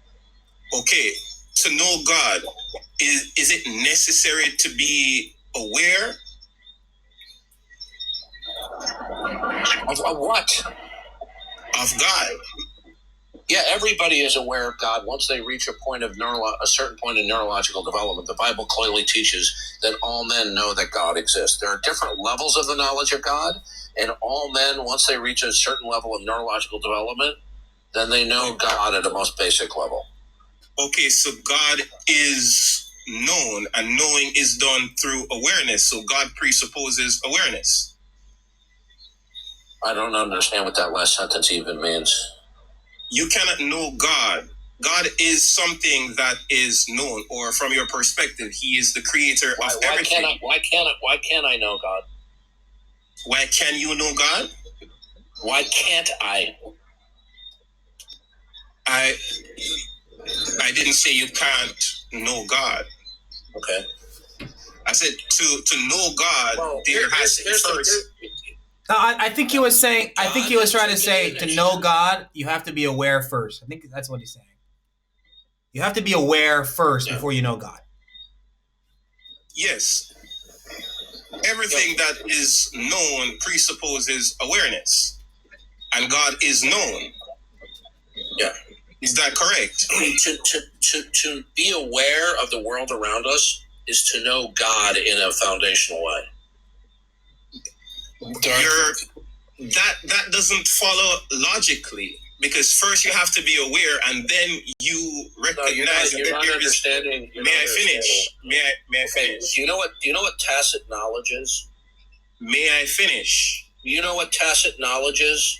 Okay, to know God, is it necessary to be aware? Of what? Of God. Yeah, everybody is aware of God once they reach a certain point in neurological development. The Bible clearly teaches that all men know that God exists. There are different levels of the knowledge of God, and all men, once they reach a certain level of neurological development, then they know God at a most basic level. Okay, so God is known, and knowing is done through awareness. So God presupposes awareness. I don't understand what that last sentence even means. You cannot know God. God is something that is known, or from your perspective, He is the creator of everything. Why can't I know God? Why can you know God? Why can't I? I didn't say you can't know God. Okay. I said to know God, there has to be first. I think he was saying. I think he was trying to say to know God, you have to be aware first. I think that's what he's saying. You have to be aware first before you know God. Yes. Everything that is known presupposes awareness, and God is known. Yeah. Is that correct? To be aware of the world around us is to know God in a foundational way. That doesn't follow logically, because first you have to be aware and then you recognize. You're not understanding. May I finish? May I finish? Do you know what tacit knowledge is? May I finish? Do you know what tacit knowledge is?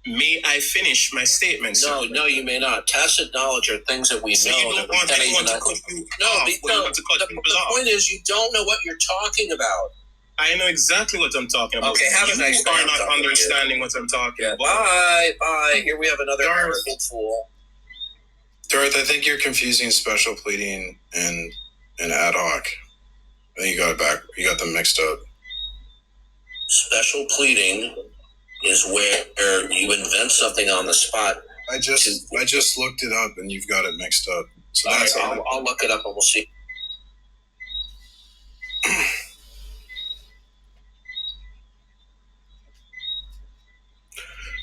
May I finish my statement, sir? No, you may not. Tacit knowledge are things that we know. You don't want anyone to cut you off. The point is you don't know what you're talking about. I know exactly what I'm talking about. Okay, have a nice day. You are not understanding what I'm talking about. Bye. Here we have another arrogant fool. Darth, I think you're confusing special pleading and ad hoc. I think you got it back. You got them mixed up. Special pleading is where you invent something on the spot. I just looked it up and you've got it mixed up. So that's I'll look it up and we'll see.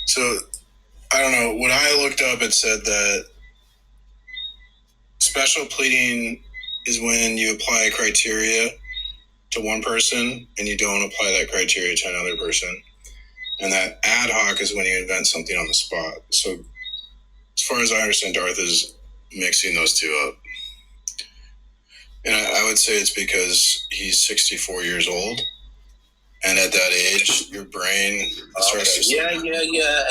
So I don't know. When I looked up, it said that special pleading is when you apply a criteria to one person and you don't apply that criteria to another person. And that ad hoc is when you invent something on the spot. So as far as I understand, Darth is mixing those two up. And I would say it's because he's 64 years old. And at that age, your brain starts to... Yeah.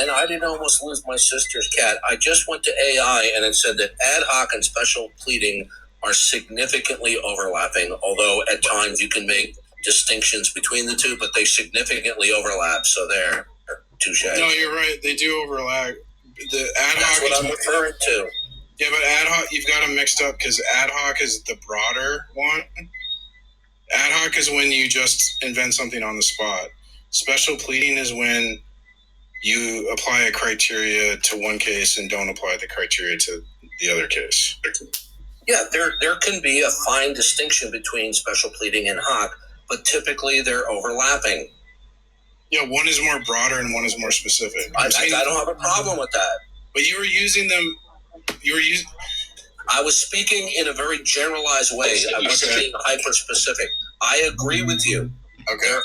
And I didn't almost lose my sister's cat. I just went to AI and it said that ad hoc and special pleading are significantly overlapping, although at times you can make distinctions between the two, but they significantly overlap. So there, touche. No, you're right. They do overlap. The ad hoc... That's what I'm referring to. Yeah, but ad hoc, you've got them mixed up because ad hoc is the broader one. Ad hoc is when you just invent something on the spot. Special pleading is when you apply a criteria to one case and don't apply the criteria to the other case. Yeah, there can be a fine distinction between special pleading and hoc, but typically they're overlapping. Yeah, one is more broader and one is more specific. I don't have a problem with that. But you were using them... I was speaking in a very generalized way. I wasn't being hyper-specific. I agree with you. Okay.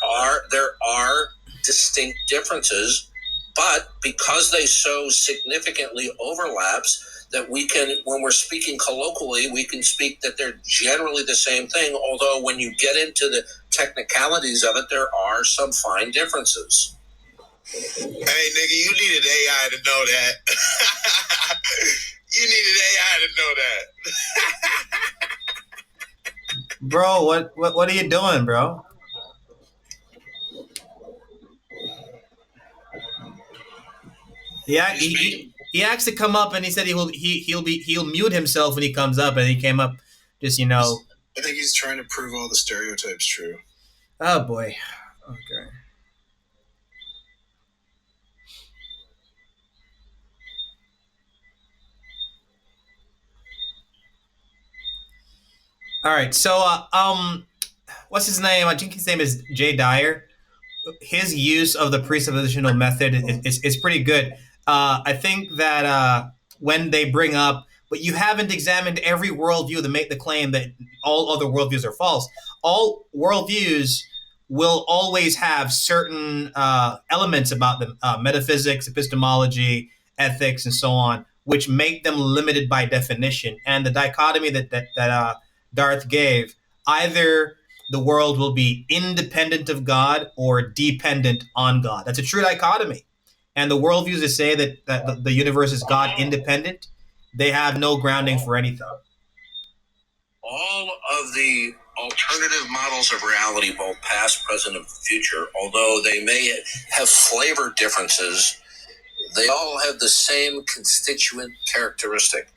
There are distinct differences, but because they so significantly overlaps that we can, when we're speaking colloquially, we can speak that they're generally the same thing, although when you get into the technicalities of it, there are some fine differences. Hey, nigga, you needed AI to know that. You needed AI to know that. Bro, what are you doing, bro? He asked to come up and he said he'll mute himself when he comes up, and he came up just, I think he's trying to prove all the stereotypes true. Oh boy. Okay. All right, so what's his name? I think his name is Jay Dyer. His use of the presuppositional method is pretty good. I think that when they bring up, but you haven't examined every worldview to make the claim that all other worldviews are false. All worldviews will always have certain elements about them, metaphysics, epistemology, ethics, and so on, which make them limited by definition. And the dichotomy that Darth gave, either the world will be independent of God or dependent on God. That's a true dichotomy. And the worldviews that say that the universe is God independent, they have no grounding for anything. All of the alternative models of reality, both past, present, and future, although they may have flavor differences, they all have the same constituent characteristic,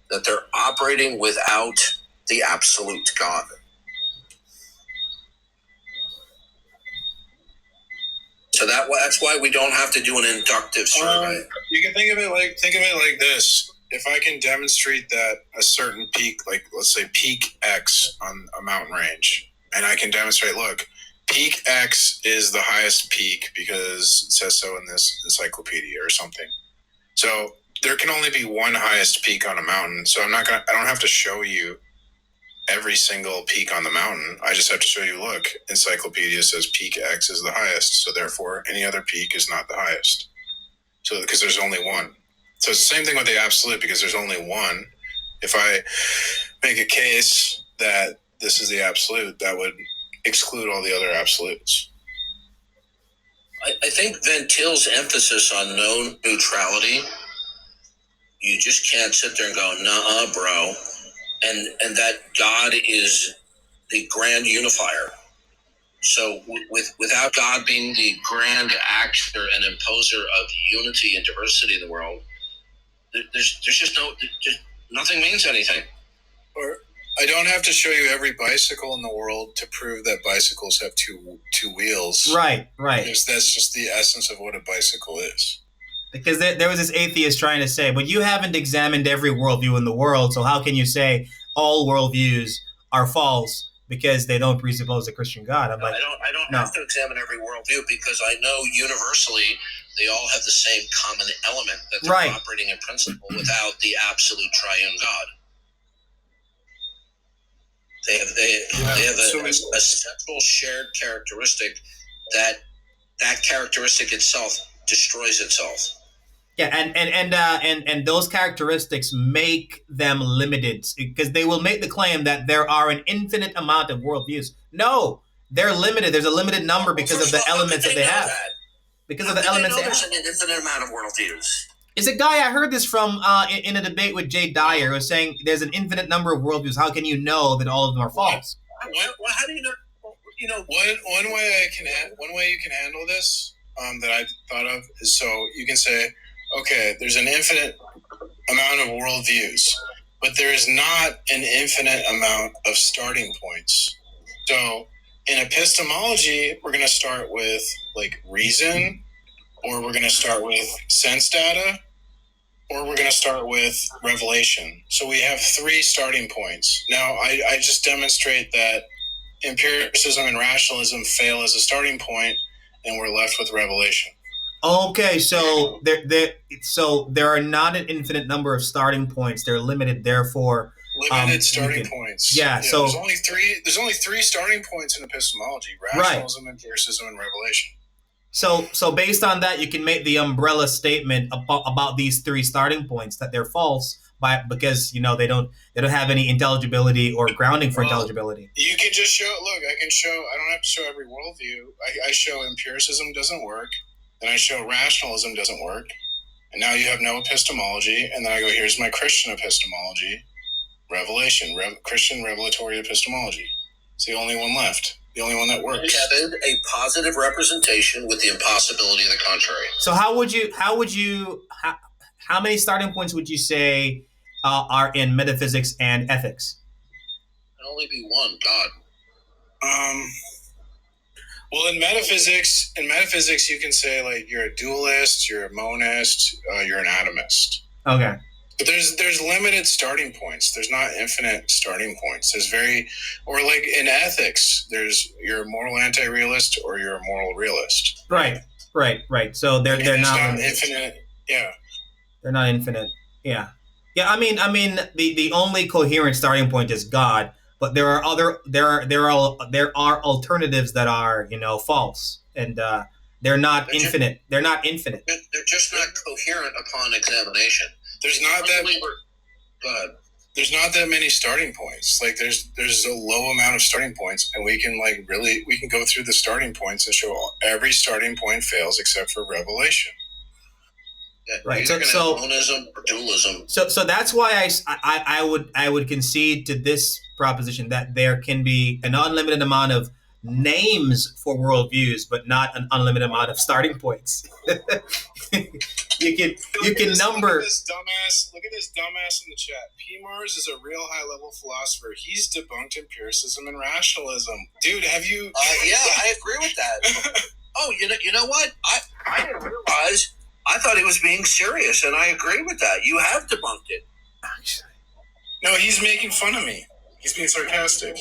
that they're operating without the absolute God. So that's why we don't have to do an inductive survey. You can think of it like this. If I can demonstrate that a certain peak, like let's say peak X on a mountain range, and I can demonstrate, look, peak X is the highest peak because it says so in this encyclopedia or something. So there can only be one highest peak on a mountain. So I don't have to show you every single peak on the mountain. I just have to show you, look, encyclopedia says peak X is the highest. So therefore any other peak is not the highest. So because there's only one. So it's the same thing with the absolute, because there's only one. If I make a case that this is the absolute, that would exclude all the other absolutes. I think Van Til's emphasis on known neutrality, you just can't sit there and go, nah, bro. And that God is the grand unifier. So without God being the grand actor and imposer of unity and diversity in the world, there's just nothing means anything. Or I don't have to show you every bicycle in the world to prove that bicycles have two wheels. Right. That's just the essence of what a bicycle is. Because there was this atheist trying to say, but you haven't examined every worldview in the world, so how can you say all worldviews are false because they don't presuppose a Christian God? I'm like, I don't have to examine every worldview because I know universally they all have the same common element, that they're operating in principle without the absolute triune God. They have a central shared characteristic that characteristic itself destroys itself. Yeah, and those characteristics make them limited because they will make the claim that there are an infinite amount of worldviews. No, they're limited. There's a limited number because of the elements that they have. Because of the elements they have. There's an infinite amount of worldviews. Is a guy I heard this from in a debate with Jay Dyer, who was saying there's an infinite number of worldviews. How can you know that all of them are false? How do you know? You know, one way you can handle this that I thought of is so you can say, okay, there's an infinite amount of worldviews, but there is not an infinite amount of starting points. So in epistemology, we're going to start with like reason, or we're going to start with sense data, or we're going to start with revelation. So we have 3 starting points. Now, I just demonstrate that empiricism and rationalism fail as a starting point, and we're left with revelation. Okay, so there are not an infinite number of starting points. They're limited, therefore. Limited starting points. Yeah. So there's only three starting points in epistemology: rationalism, empiricism, and revelation. So based on that, you can make the umbrella statement about these 3 starting points that they're false because they don't have any intelligibility or grounding for intelligibility. You can just show. Look, I don't have to show every worldview. I show empiricism doesn't work. Then I show rationalism doesn't work, and now you have no epistemology. And then I go, here's my Christian epistemology, revelation, Christian revelatory epistemology. It's the only one left, the only one that works. Kevin, a positive representation with the impossibility of the contrary. So how many starting points would you say are in metaphysics and ethics? It can only be one, God. Well, in metaphysics, you can say like you're a dualist, you're a monist, you're an atomist. Okay. But there's limited starting points. There's not infinite starting points. Or like in ethics, you're a moral anti-realist or you're a moral realist. Right. So they're not infinite. Yeah. They're not infinite. Yeah. Yeah. I mean, the only coherent starting point is God. But there are alternatives that are false, and they're not infinite. They're not infinite. They're just not coherent upon examination. There's not that many starting points. Like there's a low amount of starting points, and we can go through the starting points and show every starting point fails except for revelation. Yeah, right. So monism or dualism. So that's why I would concede to this proposition that there can be an unlimited amount of names for worldviews, but not an unlimited amount of starting points. you can number. Look at this dumbass in the chat. P. Mars is a real high level philosopher. He's debunked empiricism and rationalism. Dude, have you? Yeah, I agree with that. Oh, you know what? I didn't realize. I thought he was being serious, and I agree with that. You have debunked it. Actually, no, he's making fun of me. He's being sarcastic.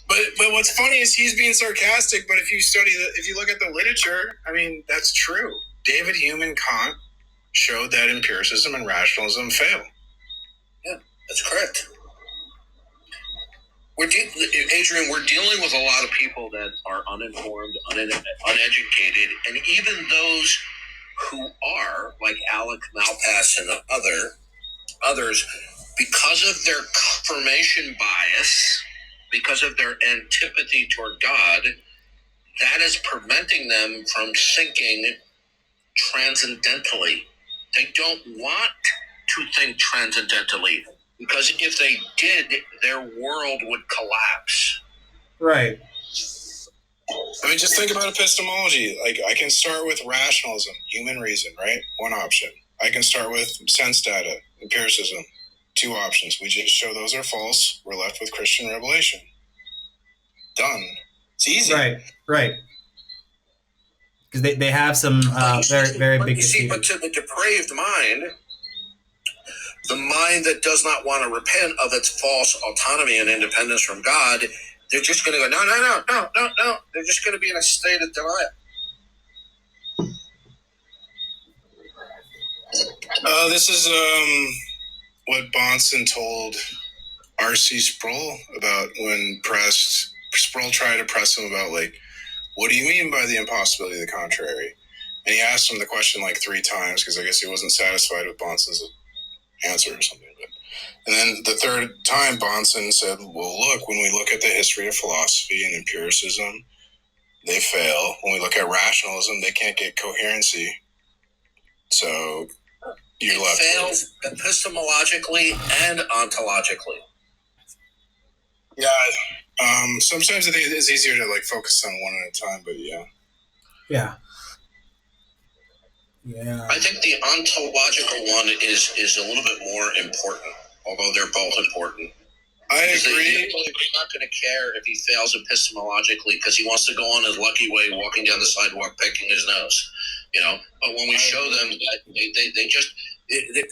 But what's funny is he's being sarcastic. But if you look at the literature, I mean, that's true. David Hume and Kant showed that empiricism and rationalism fail. Yeah, that's correct. Adrian, we're dealing with a lot of people that are uninformed, uneducated, and even those who are, like Alec Malpass and others, because of their confirmation bias, because of their antipathy toward God, that is preventing them from thinking transcendentally. They don't want to think transcendentally, because if they did, their world would collapse. Right. I mean, just think about epistemology. Like, I can start with rationalism, human reason, right? One option. I can start with sense data, empiricism, 2 options. We just show those are false. We're left with Christian revelation. Done. It's easy. Right. because they have some very big. You see, but to the depraved mind, the mind that does not want to repent of its false autonomy and independence from God, they're just going to go, no. They're just going to be in a state of denial. This is what Bonson told R.C. Sproul about when pressed. Sproul tried to press him about, like, what do you mean by the impossibility of the contrary? And he asked him the question like 3 times because I guess he wasn't satisfied with Bonson's answer or something. And then the 3rd time, Bonson said, well, look, when we look at the history of philosophy and empiricism, they fail. When we look at rationalism, they can't get coherency. So you're left. It fails epistemologically and ontologically. Yeah. Sometimes I think it's easier to like focus on one at a time, but yeah. Yeah. I think the ontological one is a little bit more important, although they're both important. I agree. He's not going to care if he fails epistemologically because he wants to go on his lucky way, walking down the sidewalk, picking his nose. But when we show them that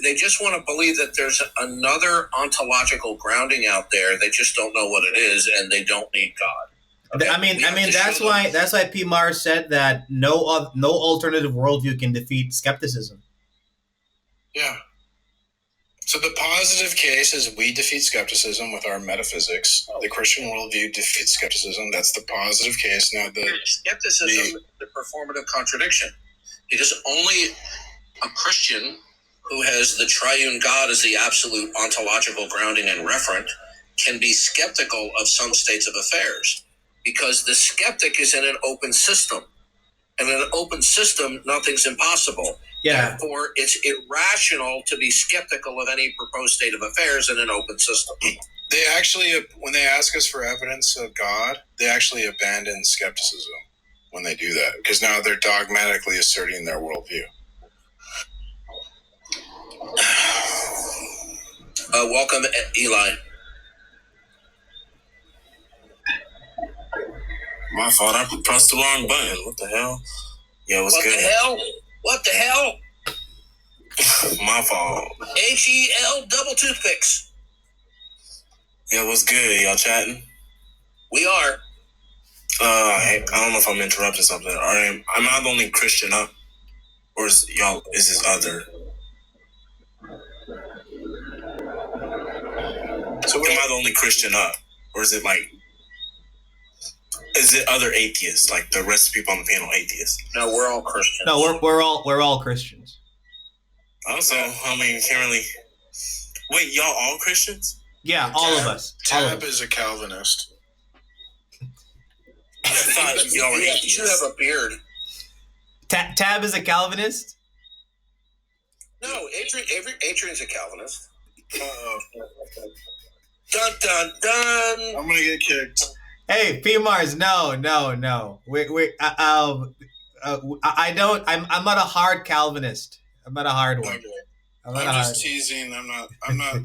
they just want to believe that there's another ontological grounding out there. They just don't know what it is, and they don't need God. Okay? I mean that's why P. Mars said that no alternative worldview can defeat skepticism. Yeah. So the positive case is we defeat skepticism with our metaphysics. The Christian worldview defeats skepticism. That's the positive case. Now skepticism, the performative contradiction, because only a Christian who has the triune God as the absolute ontological grounding and referent can be skeptical of some states of affairs, because the skeptic is in an open system. And in an open system, nothing's impossible. Yeah. Therefore, it's irrational to be skeptical of any proposed state of affairs in an open system. They actually, when they ask us for evidence of God, they actually abandon skepticism when they do that, because now they're dogmatically asserting their worldview. Welcome, Eli. My fault. I pressed the wrong button. What the hell? Yeah, what's good? What the hell? My fault. HEL double toothpicks. Yeah, what's good? Y'all chatting? We are. I don't know if I'm interrupting something. Am I the only Christian up? Or is this other? So am I the only Christian up? Or is it like, is it other atheists, like the rest of the people on the panel atheists? No, we're all Christians. No, we're all Christians. Also, I mean, can't really. Wait, y'all all Christians? Yeah, all of us. Tab is a Calvinist. I thought y'all were atheists. You should have a beard. Tab is a Calvinist? No, Adrian's a Calvinist. Dun dun dun! I'm gonna get kicked. Hey, P. Mars, no. I don't. I'm not a hard Calvinist. I'm not a hard one. Okay. I'm just teasing. I'm not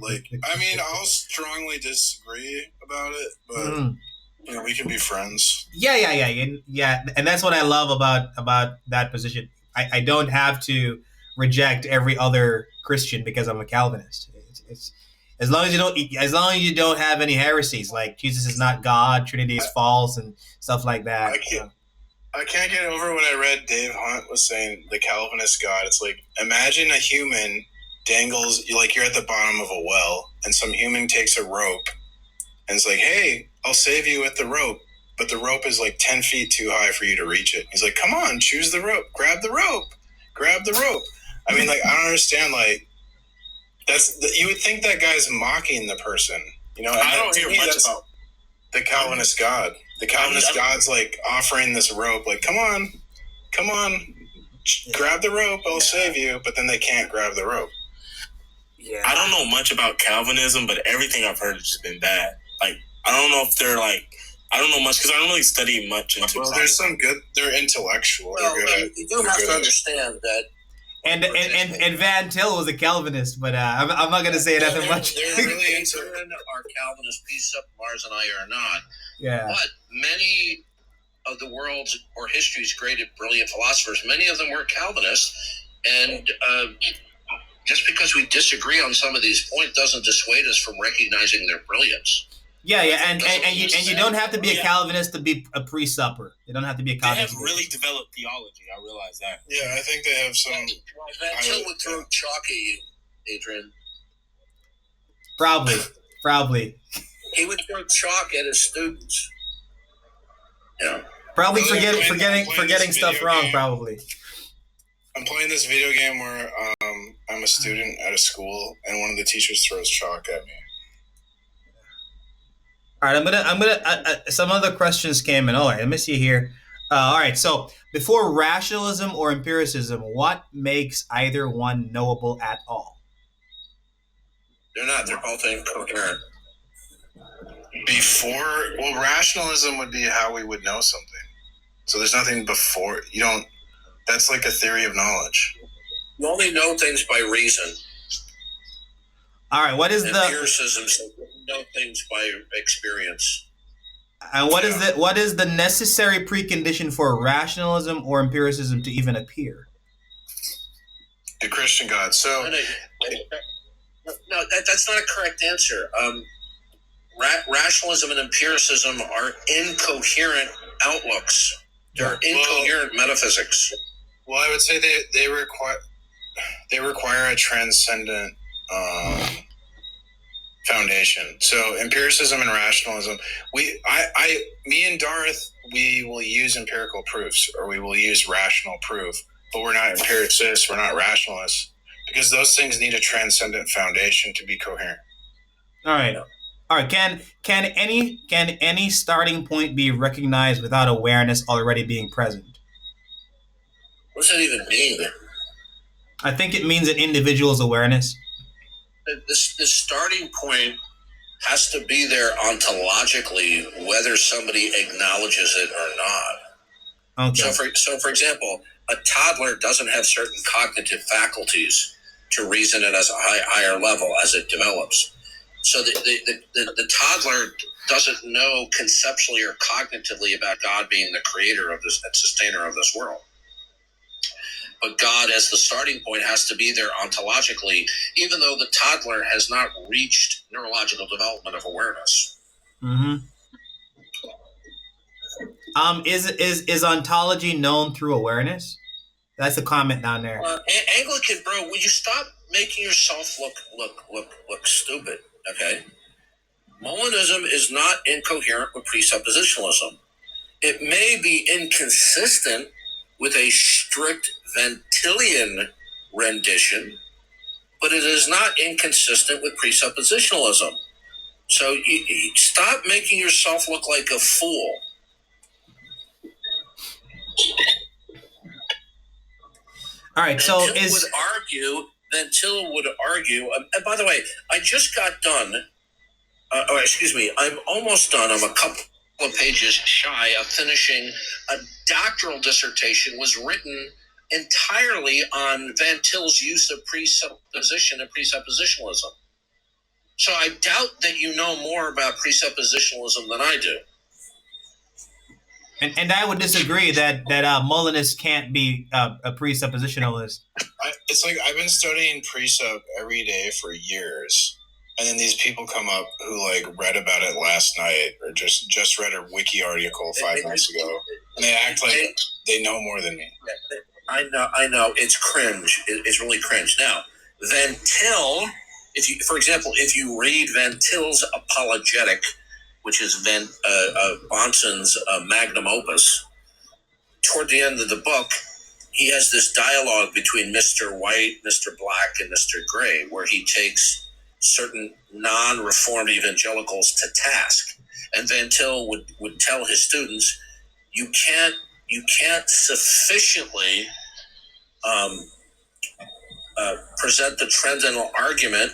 like. I mean, I'll strongly disagree about it, but we can be friends. Yeah. And that's what I love about that position. I don't have to reject every other Christian because I'm a Calvinist. It's as long as you don't have any heresies like Jesus is not God, Trinity is false, and stuff like that. I can't get over when I read Dave Hunt was saying the Calvinist God. It's like, imagine a human dangles, like you're at the bottom of a well, and some human takes a rope and it's like, hey, I'll save you with the rope. But the rope is like 10 feet too high for you to reach it. He's like, come on, choose the rope. Grab the rope. I mean, like, I don't understand, like, you would think that guy's mocking the person, And I don't hear much about the Calvinist God. The Calvinist God's like offering this rope, like, come on, grab the rope, I'll save you. But then they can't grab the rope. Yeah. I don't know much about Calvinism, but everything I've heard has just been bad. Like, I don't know if they're like, I don't know much because I don't really study much into. Well, there's some good. They're intellectual. Well, you do have to understand that. And Van Til was a Calvinist, but I'm not going to say nothing much. They're really into our Calvinist piece up. Mars and I are not. Yeah. But many of the world's or history's great and brilliant philosophers. Many of them were Calvinists, and just because we disagree on some of these points doesn't dissuade us from recognizing their brilliance. Yeah, and you don't have to be a Calvinist to be a pre-supper. You don't have to be a Calvinist. They have really developed theology. I realize that. Yeah, I think they have some. Van Til would throw chalk at you, Adrian. Probably. He would throw chalk at his students. Yeah. Probably forgetting stuff wrong. Game. Probably. I'm playing this video game where I'm a student at a school, and one of the teachers throws chalk at me. All right, I'm gonna. Some other questions came in. All right, let me see here. All right, so before rationalism or empiricism, what makes either one knowable at all? They're not. They're both incoherent. Rationalism would be how we would know something. So there's nothing before. You don't. That's like a theory of knowledge. You only know things by reason. All right, what is empiricism? So you know things by experience. And what is the necessary precondition for rationalism or empiricism to even appear? The Christian God. So no, that's not a correct answer. Rationalism and empiricism are incoherent outlooks. They're incoherent metaphysics. Well, I would say they require a transcendent foundation. So empiricism and rationalism, me and Darth, we will use empirical proofs, or we will use rational proof, but we're not empiricists, we're not rationalists, because those things need a transcendent foundation to be coherent. All right. Can any starting point be recognized without awareness already being present? What does that even mean? I think it means an individual's awareness. The starting point has to be there ontologically, whether somebody acknowledges it or not. Okay. So for example, a toddler doesn't have certain cognitive faculties to reason it as a higher level as it develops. So the toddler doesn't know conceptually or cognitively about God being the creator of this and sustainer of this world. But God, as the starting point, has to be there ontologically, even though the toddler has not reached neurological development of awareness. Mm-hmm. Is ontology known through awareness? That's a comment down there. Anglican bro, would you stop making yourself look stupid? Okay. Molinism is not incoherent with presuppositionalism. It may be inconsistent with a strict Van Tilian rendition, but it is not inconsistent with presuppositionalism. So you stop making yourself look like a fool. All right, so Van Til would argue, and by the way, I just got done, I'm almost done. I'm a couple of pages shy of finishing a doctoral dissertation was written entirely on Van Til's use of presupposition and presuppositionalism. So I doubt that you know more about presuppositionalism than I do. And I would disagree that Molinist can't be a presuppositionalist. It's like I've been studying presup every day for years, and then these people come up who like read about it last night or just read a wiki article 5 months ago, and they act like they know more than me. I know. It's cringe. It's really cringe. Now, Van Til, for example, if you read Van Til's Apologetic, which is Bahnsen's magnum opus, toward the end of the book, he has this dialogue between Mr. White, Mr. Black, and Mr. Gray, where he takes certain non-reformed evangelicals to task. And Van Til would tell his students, you can't sufficiently present the transcendental argument.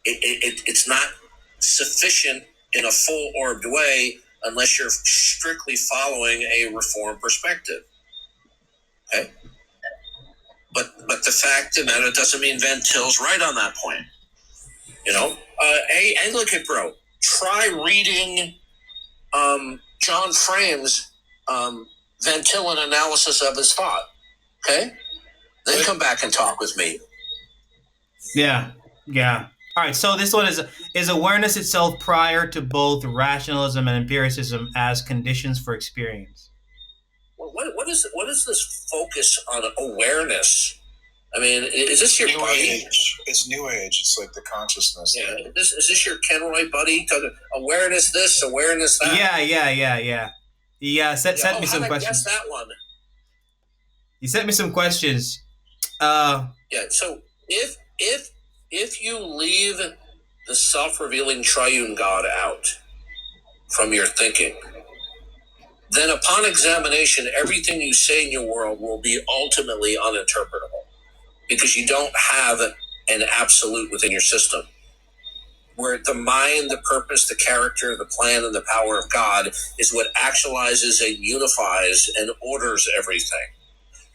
It's not sufficient in a full-orbed way unless you're strictly following a reform perspective. Okay? But the fact of the matter doesn't mean Van Til's right on that point. You know? Hey, Anglican bro, try reading John Frame's ventil an analysis of his thought. Okay? Then come back and talk with me. Yeah. All right. So this one is awareness itself prior to both rationalism and empiricism as conditions for experience. Well, what is this focus on awareness? I mean, is this your new buddy? age? It's new age. It's like the consciousness. Yeah. Is this your Kenroy buddy? Awareness this, awareness that. Yeah. Yeah. Sent me some questions. Guess that one. You sent me some questions. Yeah. So if you leave the self-revealing triune God out from your thinking, then upon examination, everything you say in your world will be ultimately uninterpretable because you don't have an absolute within your system. Where the mind, the purpose, the character, the plan, and the power of God is what actualizes and unifies and orders everything.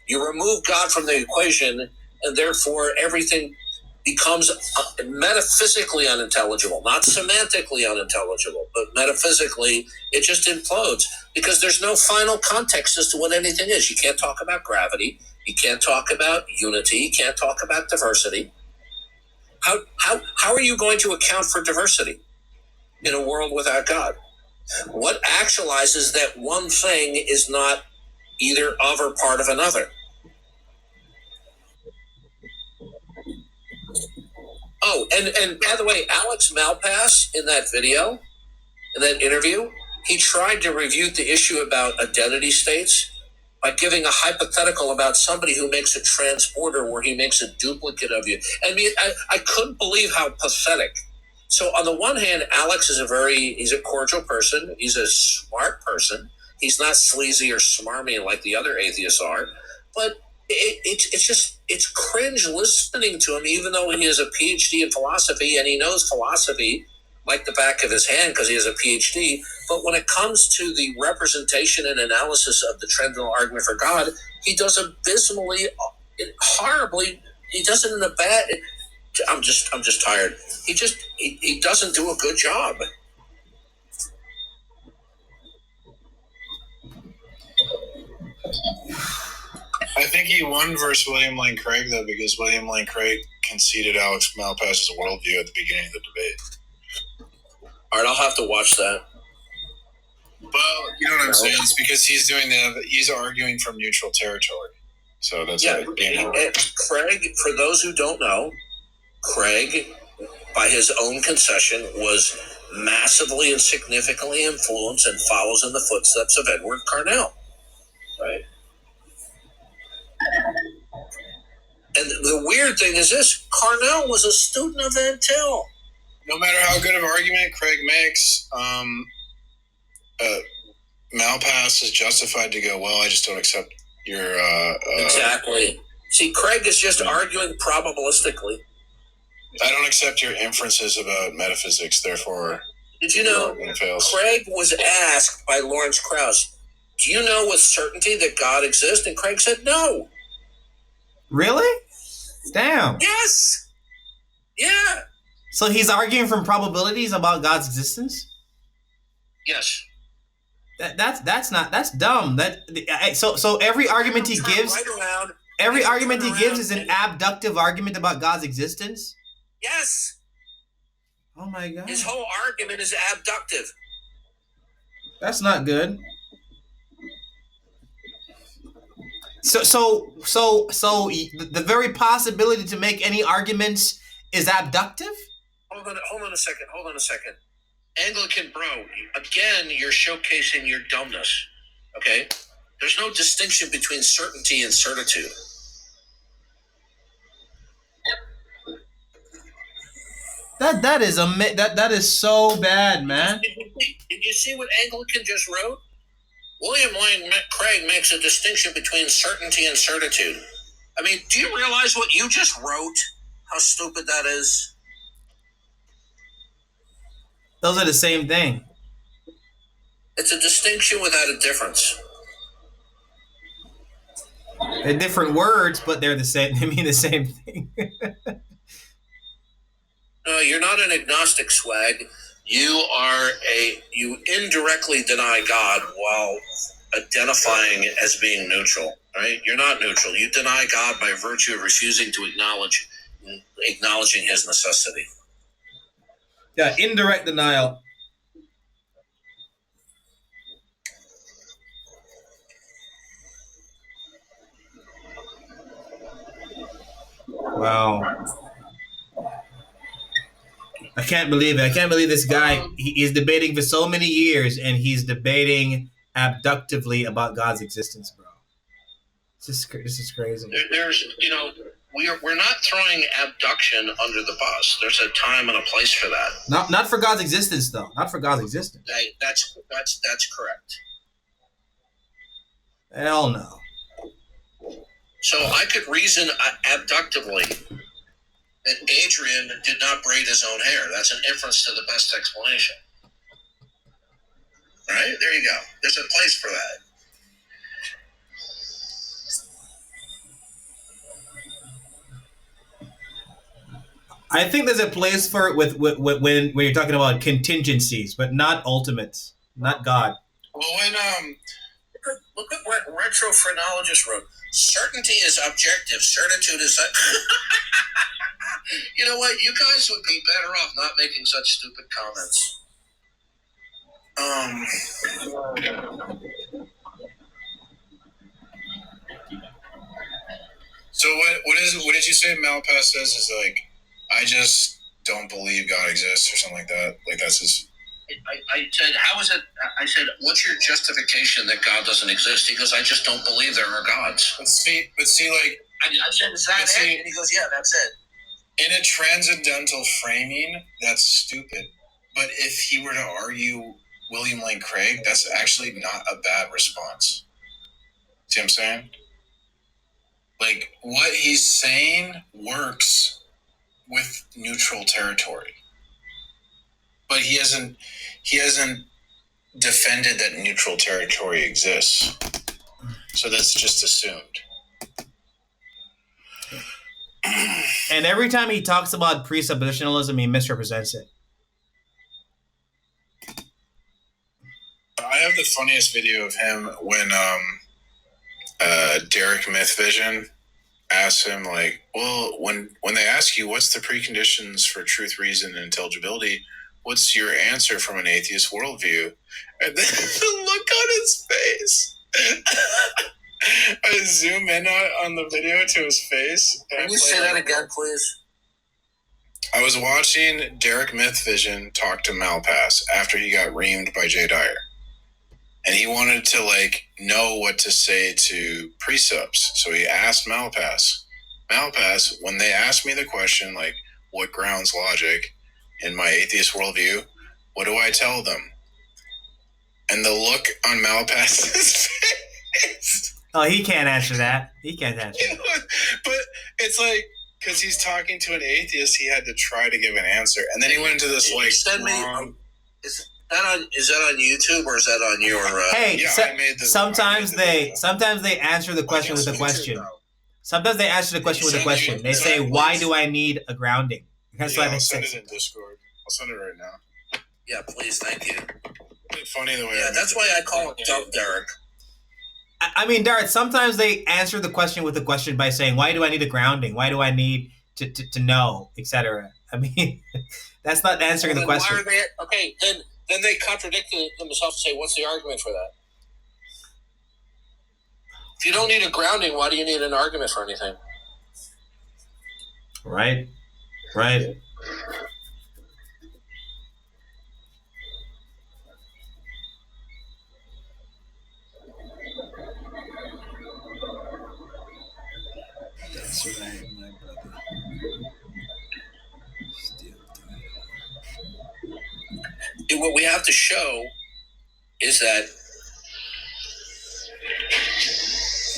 You remove God from the equation, and therefore everything becomes metaphysically unintelligible, not semantically unintelligible, but metaphysically it just implodes because there's no final context as to what anything is. You can't talk about gravity. You can't talk about unity. You can't talk about diversity. How are you going to account for diversity in a world without God? What actualizes that one thing is not either of or part of another? Oh, and by the way, Alex Malpass in that video, in that interview, he tried to refute the issue about identity states by giving a hypothetical about somebody who makes a transporter where he makes a duplicate of you. I mean, I couldn't believe how pathetic. So on the one hand, Alex is he's a cordial person. He's a smart person. He's not sleazy or smarmy like the other atheists are, but it's cringe listening to him, even though he has a PhD in philosophy and he knows philosophy like the back of his hand because he has a PhD. But when it comes to the representation and analysis of the Trendle argument for God, he does abysmally, horribly. He does it in a bad. I'm just tired. He doesn't do a good job. I think he won versus William Lane Craig, though, because William Lane Craig conceded Alex Malpass's worldview at the beginning of the debate. All right, I'll have to watch that. Well, you know what I'm saying? It's because he's arguing from neutral territory. So that's Craig, for those who don't know, Craig, by his own concession, was massively and significantly influenced and follows in the footsteps of Edward Carnell. Right? And the weird thing is this, Carnell was a student of Van Til. No matter how good of an argument Craig makes, Malpass is justified to go, well, I just don't accept your... Exactly. See, Craig is just arguing probabilistically. I don't accept your inferences about metaphysics, therefore... Did you know Craig was asked by Lawrence Krauss, do you know with certainty that God exists? And Craig said no. Really? Damn. Yes. Yeah. So he's arguing from probabilities about God's existence? Yes. That's dumb. So every argument he gives, is an abductive argument about God's existence? Yes. Oh my God. His whole argument is abductive. That's not good. So the very possibility to make any arguments is abductive? Hold on a second. Anglican bro, again, you're showcasing your dumbness. Okay? There's no distinction between certainty and certitude. That is so bad, man. Did you see what Anglican just wrote? William Lane Craig makes a distinction between certainty and certitude. I mean, do you realize what you just wrote? How stupid that is? Those are the same thing. It's a distinction without a difference. They're different words, but they're the same. They mean the same thing. No, you're not an agnostic, Swag. You indirectly deny God while identifying as being neutral, right? You're not neutral. You deny God by virtue of refusing to acknowledging his necessity. Yeah, indirect denial. Wow. I can't believe it. I can't believe this guy, he is debating for so many years, and he's debating abductively about God's existence, bro. This is crazy. There's, we're not throwing abduction under the bus. There's a time and a place for that. Not for God's existence, though. Not for God's existence. That's correct. Hell no. So I could reason abductively that Adrian did not braid his own hair. That's an inference to the best explanation. Right? There you go. There's a place for that. I think there's a place for it with when you're talking about contingencies, but not ultimates, not God. Well, when look at what retrophrenologist wrote. Certainty is objective. Certitude is. You know what? You guys would be better off not making such stupid comments. So what did you say Malpass says is like, I just don't believe God exists or something like that? Like that's his... I said, how is it? I said, what's your justification that God doesn't exist? He goes, I just don't believe there are gods. But see, like... I said, is that it? And he goes, yeah, that's it. In a transcendental framing, that's stupid. But if he were to argue William Lane Craig, that's actually not a bad response. See what I'm saying? Like, what he's saying works with neutral territory. But he hasn't defended that neutral territory exists. So that's just assumed. And every time he talks about presuppositionalism, he misrepresents it. I have the funniest video of him when Derek Mythvision asks him, like, well, when they ask you what's the preconditions for truth, reason, and intelligibility, what's your answer from an atheist worldview? And then the look on his face. I zoom in on the video to his face. Can you say that again, please? I was watching Derek Mythvision talk to Malpass after he got reamed by Jay Dyer. And he wanted to, like, know what to say to precepts. So he asked Malpass, when they ask me the question, like, what grounds logic in my atheist worldview, what do I tell them? And the look on Malpass's face. Oh, he can't answer that. He can't answer that. But it's like, because he's talking to an atheist, he had to try to give an answer. And then he went into this, like, Is that on YouTube or is that on your? Hey, sometimes they answer the question with a question. Sometimes they answer the question with a question. They say, "Why do I need a grounding?" That's why they say. I'll send it in Discord. I'll send it right now. Yeah, please, thank you. It's funny the way. Yeah, that's why I call it Dumb Derek. I mean, Darth, sometimes they answer the question with a question by saying, "Why do I need a grounding? Why do I need to know, etc." I mean, that's not answering the question. Why are they, okay, then they contradict themselves and say, what's the argument for that? If you don't need a grounding, why do you need an argument for anything? Right. That's right, my brother. What we have to show is that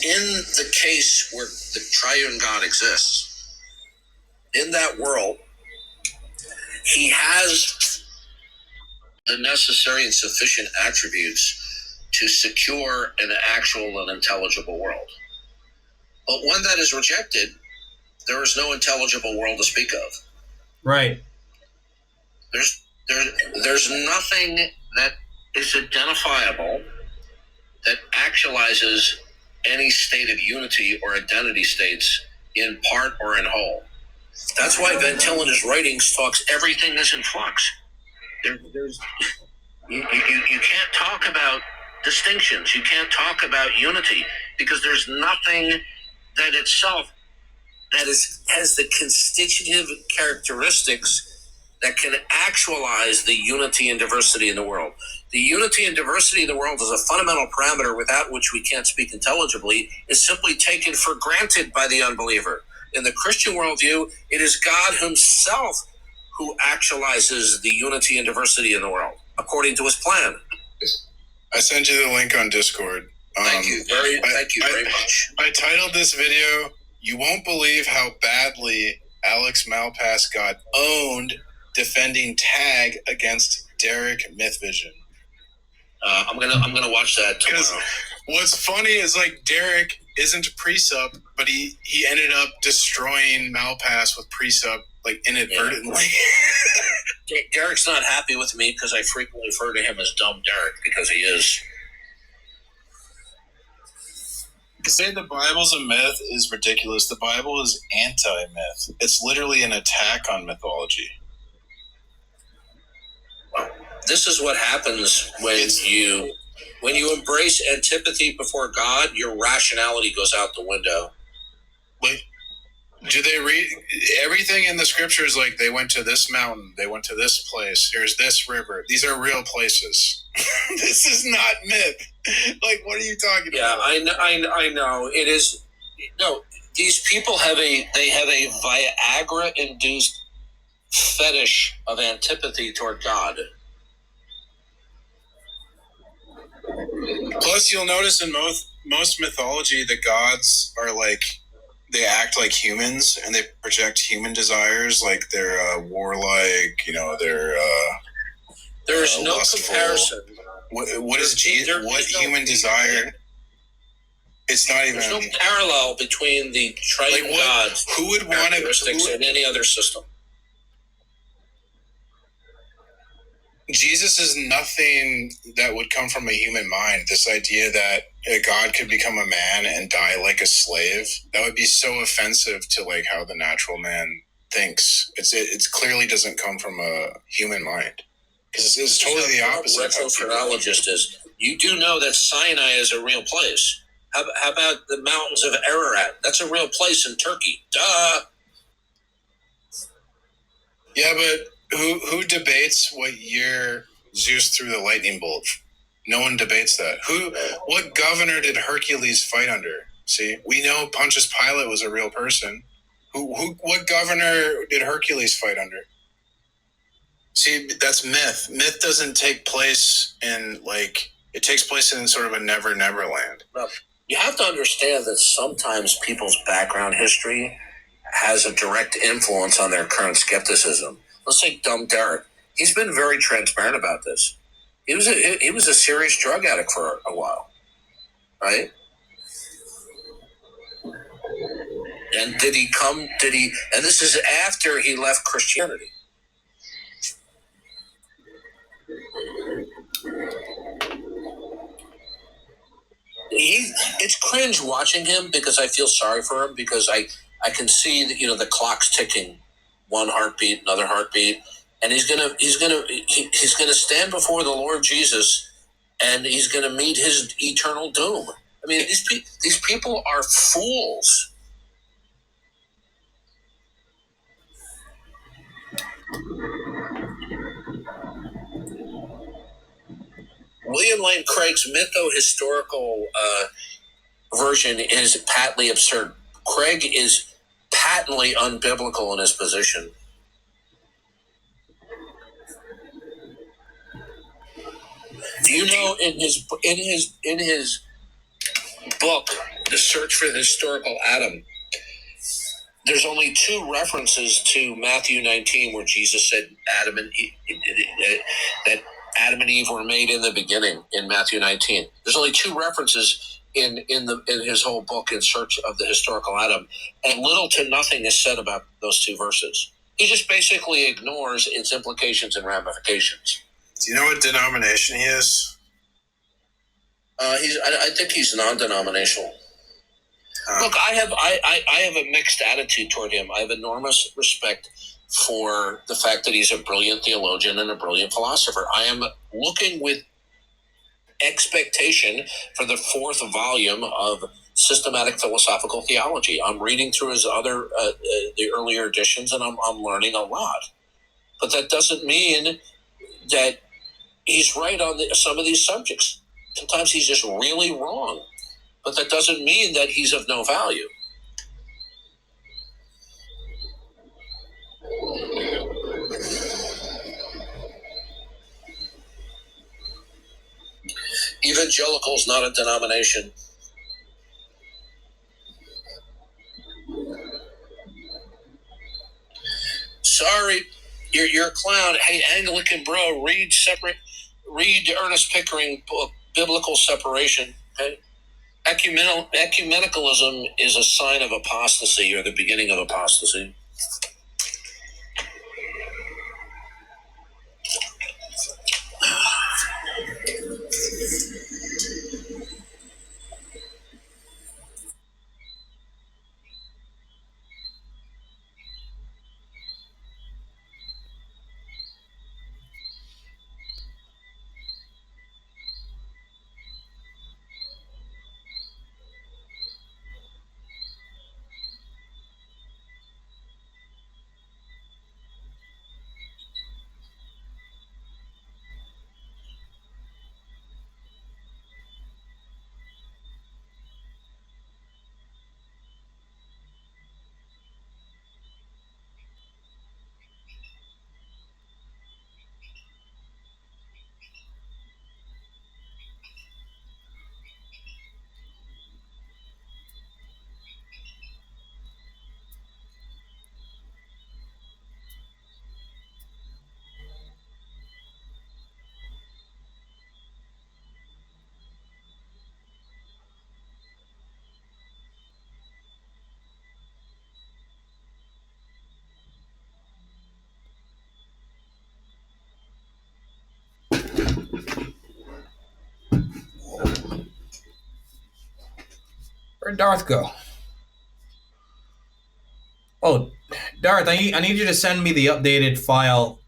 in the case where the triune God exists, in that world, he has the necessary and sufficient attributes to secure an actual and intelligible world. But when that is rejected, there is no intelligible world to speak of. Right. There's nothing that is identifiable that actualizes any state of unity or identity states in part or in whole. That's why Van Til in his writings talks everything is in flux. You can't talk about distinctions. You can't talk about unity because there's nothing that itself that has the constitutive characteristics that can actualize the unity and diversity in the world. The unity and diversity in the world is a fundamental parameter without which we can't speak intelligibly, is simply taken for granted by the unbeliever. In the Christian worldview, it is God himself who actualizes the unity and diversity in the world, according to his plan. I sent you the link on Discord. Thank you very much. I titled this video, "You Won't Believe How Badly Alex Malpass Got Owned Defending Tag Against Derek Mythvision." I'm gonna watch that tomorrow. Because what's funny is like Derek isn't a pre-sub, but he ended up destroying Malpass with pre-sub like inadvertently. Yeah. Derek's not happy with me because I frequently refer to him as Dumb Derek because he is. To say the Bible's a myth is ridiculous. The Bible is anti-myth. It's literally an attack on mythology. This is what happens when you embrace antipathy before God. Your rationality goes out the window. Like, do they read everything in the scriptures? Like, they went to this mountain, they went to this place, there's this river. These are real places. This is not myth. Like, what are you talking about? Yeah, I know. It is. No, these people have a Viagra-induced fetish of antipathy toward God. Plus, you'll notice in most mythology, the gods are like, they act like humans and they project human desires, like they're warlike, they're there's no lustful. Comparison. What is Jesus? What human desire? It's not even. There's no parallel between the triune gods. Who would want characteristics in any other system? Jesus is nothing that would come from a human mind. This idea that a God could become a man and die like a slave, that would be so offensive to like how the natural man thinks. It clearly doesn't come from a human mind. Because it's totally the opposite. Retrophrenologist is, you do know that Sinai is a real place. How about the mountains of Ararat? That's a real place in Turkey. Duh. Yeah, but who debates what year Zeus threw the lightning bolt? No one debates that. What governor did Hercules fight under? See, we know Pontius Pilate was a real person. What governor did Hercules fight under? See, that's myth. Myth doesn't take place in it takes place in sort of a never land. Well, you have to understand that sometimes people's background history has a direct influence on their current skepticism. Let's take Dumb Derek. He's been very transparent about this. He was a serious drug addict for a while, right? And and this is after he left Christianity. It's cringe watching him because I feel sorry for him because I can see that the clock's ticking, one heartbeat, another heartbeat, and he's gonna stand before the Lord Jesus, and he's gonna meet his eternal doom. I mean, these people are fools. William Lane Craig's mytho-historical version is patently absurd. Craig is patently unbiblical in his position. Do you know in his book, The Search for the Historical Adam, there's only 2 references to Matthew 19 where Jesus said that Adam and Eve were made in the beginning in Matthew 19. There's only 2 references in his whole book, In Search of the Historical Adam, and little to nothing is said about those 2 verses. He just basically ignores its implications and ramifications. Do you know what denomination he is? I think he's non-denominational. Look, I have a mixed attitude toward him. I have enormous respect for the fact that he's a brilliant theologian and a brilliant philosopher. I am looking with expectation for the 4th volume of Systematic Philosophical Theology. I'm reading through his other the earlier editions, and I'm learning a lot. But that doesn't mean that he's right on some of these subjects. Sometimes he's just really wrong. But that doesn't mean that he's of no value. Evangelical is not a denomination. Sorry, you're a clown. Hey, Anglican bro, read Ernest Pickering book, Biblical Separation. Okay? Ecumenicalism is a sign of apostasy, or the beginning of apostasy. Where'd Darth go? Oh, Darth, I need you to send me the updated file.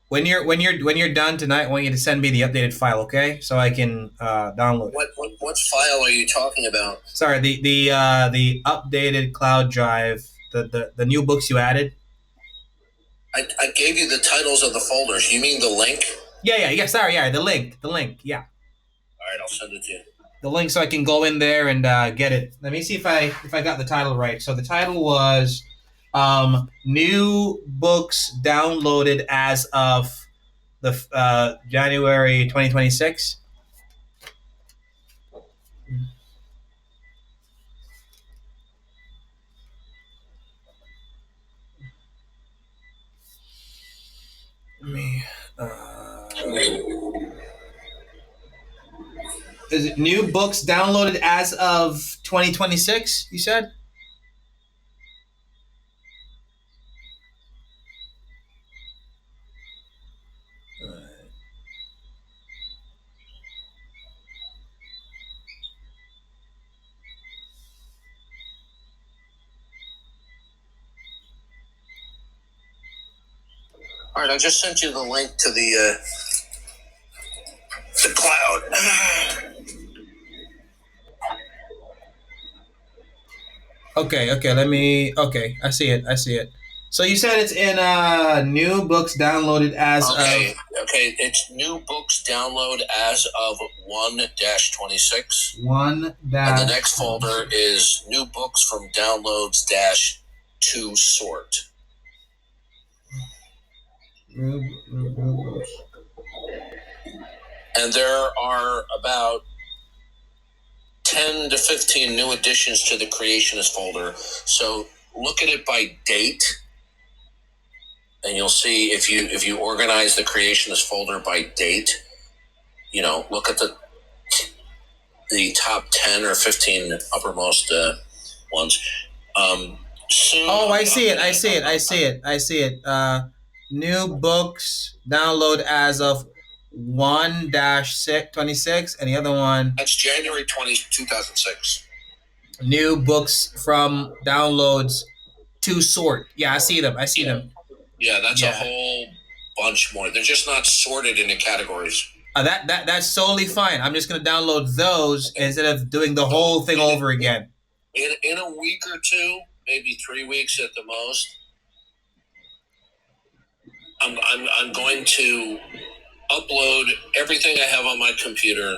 When you're done tonight, I want you to send me the updated file, okay? So I can download it. What file are you talking about? Sorry, the updated cloud drive, the new books you added. I gave you the titles of the folders. You mean the link? Yeah. Sorry, the link, yeah. All right, I'll send it to you. The link, so I can go in there and get it. Let me see if I got the title right. So the title was new books downloaded as of the January 2026. Is it new books downloaded as of 2026, you said? All right, I just sent you the link to the cloud. Okay, I see it. So you said it's in new books downloaded as of... Okay, it's new books download as of 1-26. 1- And the next folder is new books from downloads -to sort. And there are about 10 to 15 new additions to the creationist folder. So look at it by date, and you'll see if you organize the creationist folder by date, look at the top 10 or 15 uppermost ones. I see it. New books download as of 1-26, and the other one. That's January 2006. New books from downloads to sort. Yeah, I see them. Yeah, that's a whole bunch more. They're just not sorted into categories. That's totally fine. I'm just gonna download those instead of doing the whole thing over again. In a week or two, maybe 3 weeks at the most, I'm going to upload everything I have on my computer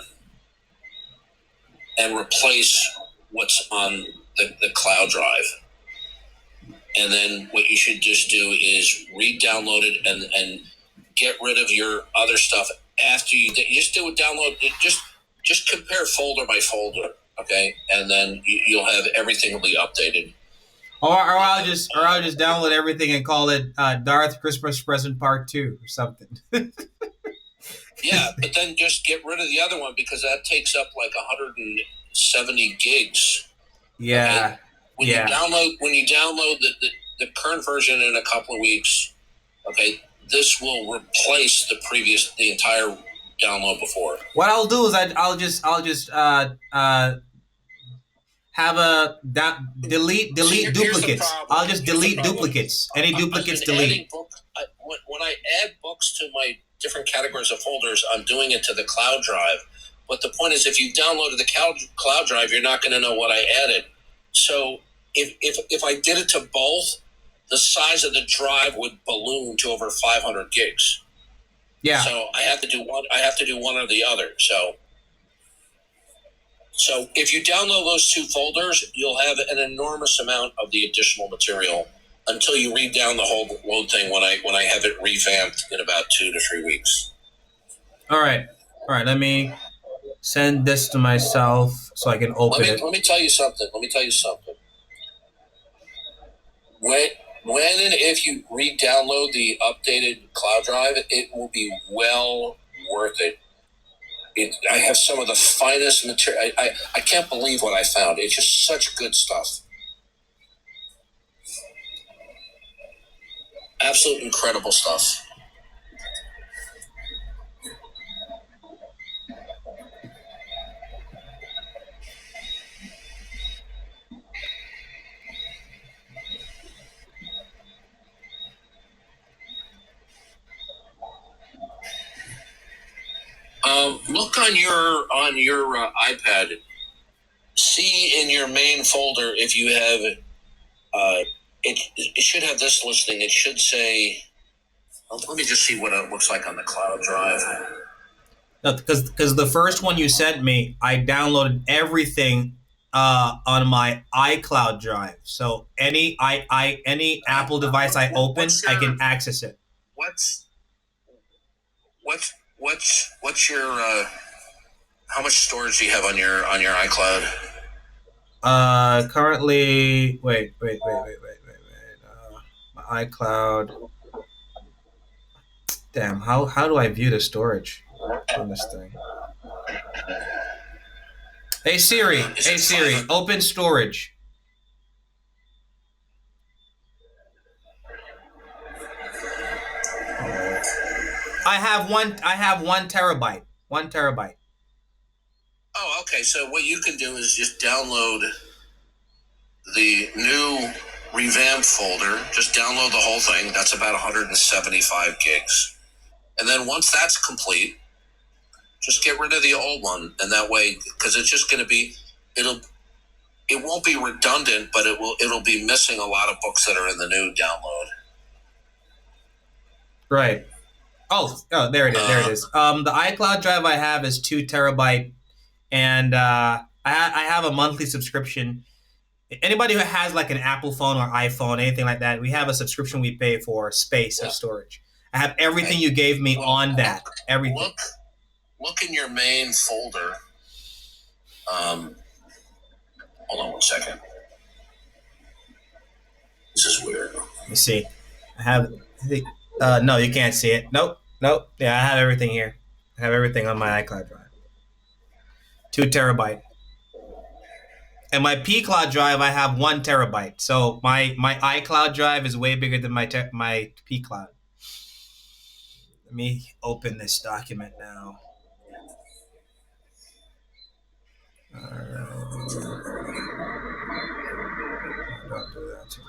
and replace what's on the cloud drive. And then what you should just do is re-download it and get rid of your other stuff after you just do a download. Just compare folder by folder, okay? And then you'll have everything will be updated. Or I'll just download everything and call it Darth Christmas Present Part 2 or something. Yeah, but then just get rid of the other one because that takes up like 170 gigs. Yeah. Okay? When you download the current version in a couple of weeks, okay, this will replace the entire download before. What I'll do is I'll just have a delete duplicates. I'll just delete duplicates. Any duplicates, delete. When I add books to my different categories of folders, I'm doing it to the cloud drive. But the point is, if you downloaded the cloud drive, you're not going to know what I added. So if I did it to both, the size of the drive would balloon to over 500 gigs. Yeah. So I have to do one. I have to do one or the other. So if you download those two folders, you'll have an enormous amount of the additional material until you read down the whole load thing when I have it revamped in about 2 to 3 weeks. All right. Let me send this to myself so I can open it. Let me tell you something. When and if you re-download the updated cloud drive, it will be well worth it. I have some of the finest material. I can't believe what I found. It's just such good stuff. Absolute incredible stuff. Look on your iPad. See in your main folder if you have it should have this listing. It should say. Let me just see what it looks like on the cloud drive. No, because the first one you sent me, I downloaded everything on my iCloud drive. So any Apple device I open, I can access it. What's your how much storage do you have on your iCloud? Currently, wait. My iCloud. Damn, how do I view the storage on this thing? Hey Siri, open storage. I have 1 terabyte. 1 terabyte. Oh, okay. So what you can do is just download the new revamped folder. Just download the whole thing. That's about 175 gigs. And then once that's complete, just get rid of the old one. And that way, because it's just going to be, it won't be redundant, but it'll be missing a lot of books that are in the new download. Right. Oh, there it is. The iCloud drive I have is 2 terabyte, and I have a monthly subscription. Anybody who has like an Apple phone or iPhone, anything like that, we have a subscription we pay for space of storage. I have everything you gave me on that. Everything. Look in your main folder. Hold on 1 second. This is weird. Let me see. No, you can't see it. Nope. Yeah, I have everything here. I have everything on my iCloud drive. 2 terabyte. And my P-Cloud drive, I have 1 terabyte. So my iCloud drive is way bigger than my P-Cloud. Let me open this document now. All right. Don't do that to me.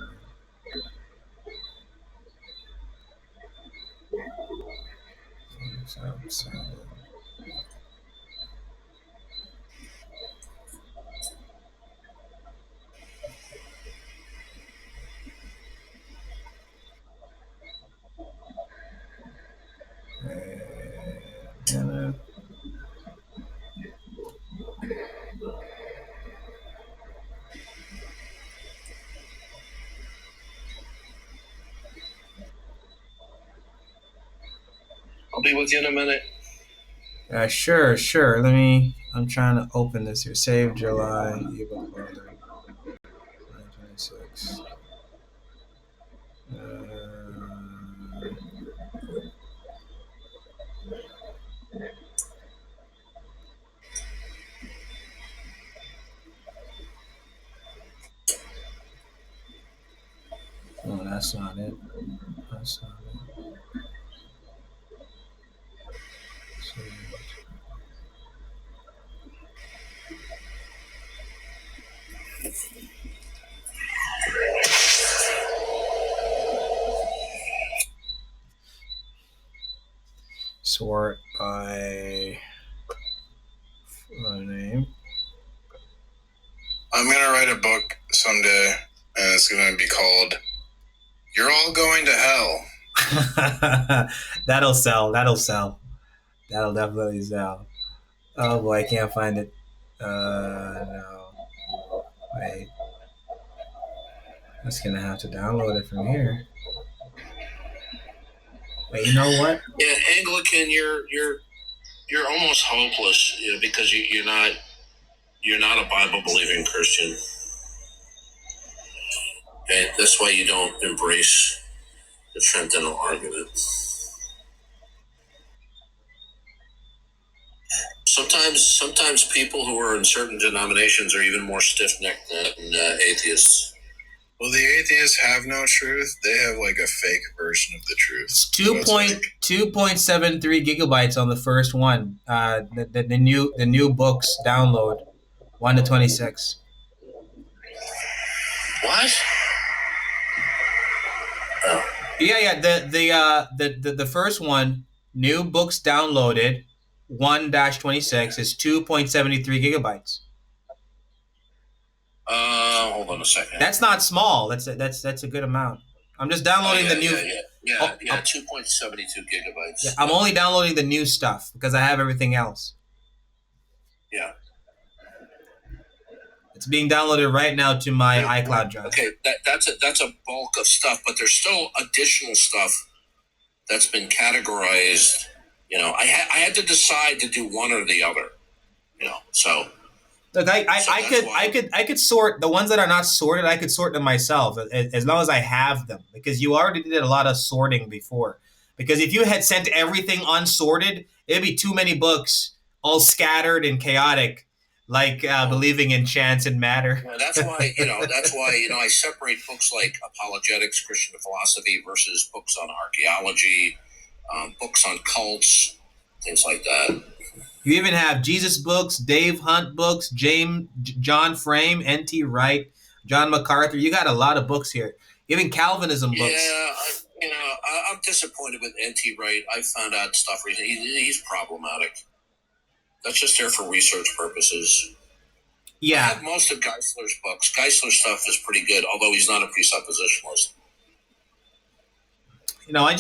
I'll be with you in a minute. Sure. I'm trying to open this here. Save July, ebook folder, 2026. Oh, that's not it. That's not it. Sort by name. I'm gonna write a book someday, and it's gonna be called "You're All Going to Hell." That'll sell. That'll definitely sell. Oh boy, I can't find it. No. Wait. I'm just gonna have to download it from here. Wait, you know what? Yeah, Anglican, you're almost hopeless, because you're not a Bible believing Christian, and that's why you don't embrace the transcendental argument. Sometimes people who are in certain denominations are even more stiff-necked than atheists. Well, the atheists have no truth. They have like a fake version of the truth. It's 2.73 gigabytes on the first one. The new books download 1 to 26. What? Oh. Yeah. The first one, new books downloaded 1-26 is 2.73 gigabytes. Hold on a second. That's not small. That's a good amount. I'm just downloading the new. 2.72 gigabytes. Yeah, I'm only downloading the new stuff because I have everything else. Yeah. It's being downloaded right now to my iCloud drive. Okay, that's a bulk of stuff, but there's still additional stuff that's been categorized. I had to decide to do one or the other. So. Look, I could sort the ones that are not sorted. I could sort them myself as long as I have them, because you already did a lot of sorting before. Because if you had sent everything unsorted, it'd be too many books, all scattered and chaotic, like believing in chance and matter. Yeah, that's why I separate books like apologetics, Christian philosophy, versus books on archaeology, books on cults, things like that. You even have Jesus books, Dave Hunt books, John Frame, N.T. Wright, John MacArthur. You got a lot of books here. Even Calvinism books. Yeah, I'm disappointed with N.T. Wright. I found out stuff recently. He's problematic. That's just there for research purposes. Yeah. I have most of Geisler's books. Geisler's stuff is pretty good, although he's not a presuppositionalist. I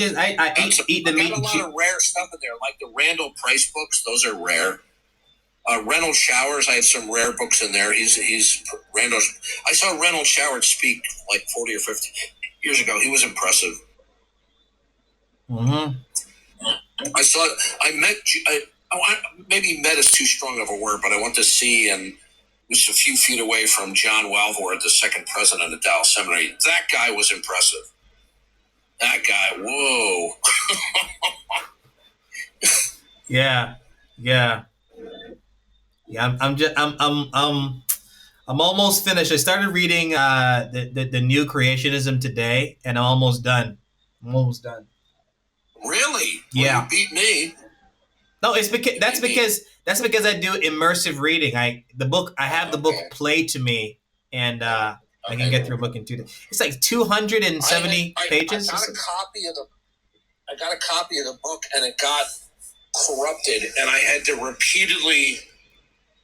eat the meat. I got a lot of rare stuff in there, like the Randall Price books. Those are rare. Reynolds Showers, I have some rare books in there. He's Randall. I saw Reynolds Showers speak like 40 or 50 years ago. He was impressive. Mm-hmm. Maybe met is too strong of a word, but I went to see and just a few feet away from John Walvoord, the second president of Dallas Seminary. That guy was impressive. That guy, whoa. Yeah. I'm almost finished. I started reading the new creationism today, and I'm almost done. Really? Yeah. Well, you beat me. No, it's because that's because I do immersive reading. I have the book play to me, and I can get through a book in 2 days. It's like 270 pages. I got a copy of the book, and it got corrupted, and I had to repeatedly.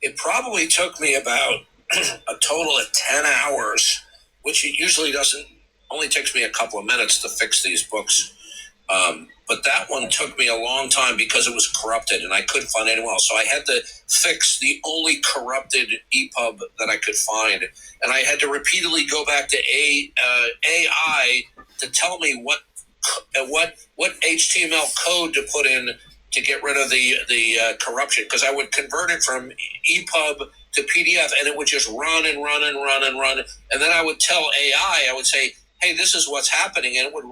It probably took me about a total of 10 hours, which it usually doesn't. Only takes me a couple of minutes to fix these books. But that one took me a long time because it was corrupted and I couldn't find anyone else. So I had to fix the only corrupted EPUB that I could find. And I had to repeatedly go back to AI to tell me what HTML code to put in to get rid of the corruption. Because I would convert it from EPUB to PDF and it would just run and run and run and run. And then I would tell AI, I would say, hey, this is what's happening, and it would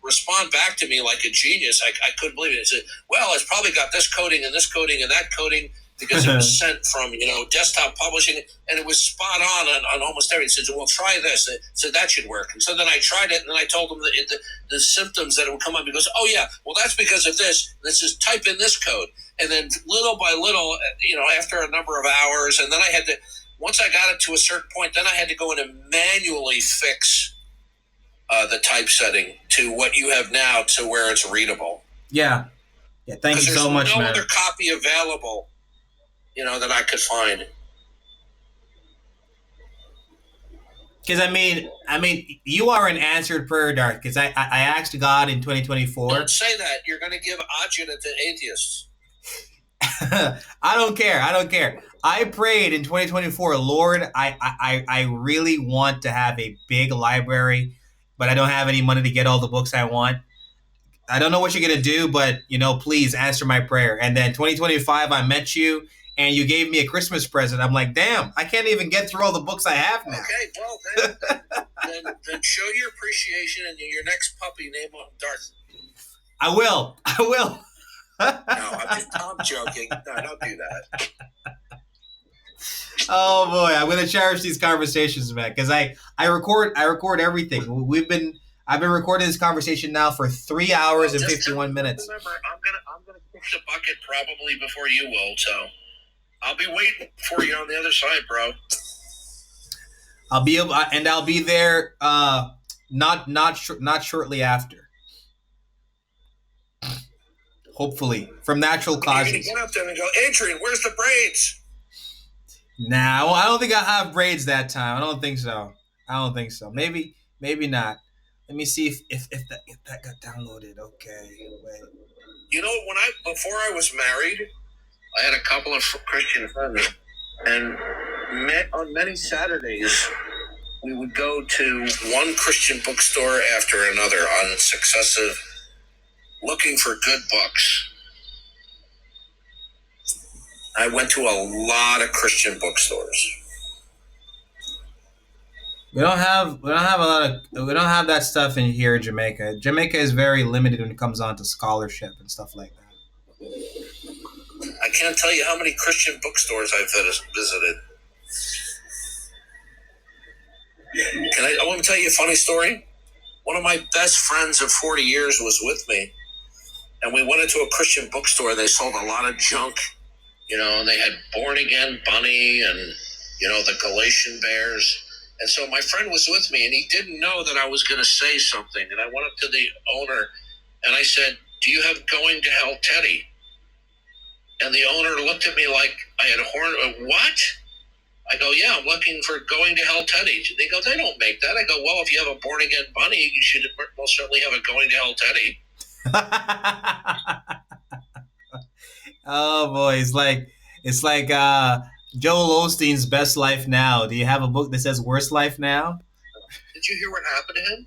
respond back to me like a genius. I couldn't believe it. It said, well, it's probably got this coding and this coding and that coding because it was sent from, desktop publishing, and it was spot on almost everything. It said, well, try this. So that should work. And so then I tried it, and then I told them the symptoms that it would come up. He goes, oh, yeah, well, that's because of this. This is type in this code. And then little by little, after a number of hours, and then I had to, once I got it to a certain point, then I had to go in and manually fix the typesetting to what you have now to where it's readable. Yeah. Thank you so much, man. There's no other copy available, that I could find. Because I mean, you are an answered prayer, Darth. Because I asked God in 2024. Don't say that. You're going to give agita to atheists. I don't care. I prayed in 2024, Lord, I really want to have a big library, but I don't have any money to get all the books I want. I don't know what you're going to do, but, please answer my prayer. And then 2025, I met you, and you gave me a Christmas present. I'm like, damn, I can't even get through all the books I have now. Okay, well, then show your appreciation, and your next puppy, name him Darth. I will. No, I'm joking. No, don't do that. Oh boy, I'm gonna cherish these conversations, man, because I record everything. I've been recording this conversation now for 3 hours and 51 minutes. Remember, I'm gonna kick the bucket probably before you will, so I'll be waiting for you on the other side, bro. I'll be there not shortly after. Hopefully, from natural causes. You're gonna get up there and go, Adrian, where's the braids? Nah, well, I don't think I'll have braids that time. I don't think so. Maybe not. Let me see if that got downloaded. Okay, wait. Before I was married, I had a couple of Christian friends, and on many Saturdays, we would go to one Christian bookstore after another on successive, looking for good books. I went to a lot of Christian bookstores. We don't have that stuff in here in Jamaica. Jamaica is very limited when it comes on to scholarship and stuff like that. I can't tell you how many Christian bookstores I've visited. I want to tell you a funny story. One of my best friends of 40 years was with me, and we went into a Christian bookstore. They sold a lot of junk, and they had Born Again Bunny and, the Galatian Bears. And so my friend was with me, and he didn't know that I was going to say something. And I went up to the owner, and I said, do you have Going to Hell Teddy? And the owner looked at me like I had a horn. What? I go, yeah, I'm looking for Going to Hell Teddy. They go, they don't make that. I go, well, if you have a Born Again Bunny, you should most certainly have a Going to Hell Teddy. Oh boy, it's like Joel Osteen's Best Life Now. Do you have a book that says Worst Life Now? Did you hear what happened to him?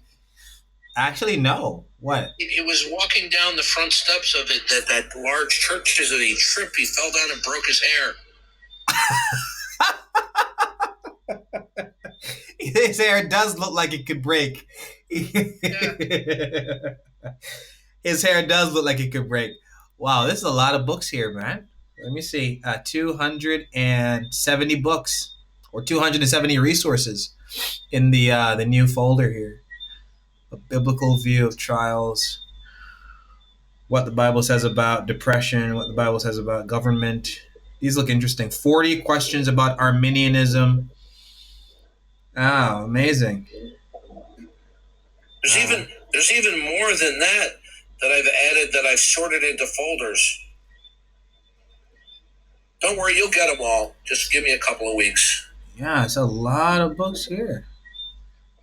Actually, no. What? He was walking down the front steps of that large church, and he tripped. He fell down and broke his hair. His hair does look like it could break. Yeah. His hair does look like it could break. Wow, this is a lot of books here, man. Let me see. 270 books or 270 resources in the new folder here. A biblical view of trials. what the Bible says about depression, what the Bible says about government. These look interesting. 40 questions about Arminianism. Oh, amazing. There's even more than that I've added, that I've sorted into folders. Don't worry, you'll get them all. Just give me a couple of weeks. Yeah, it's a lot of books here.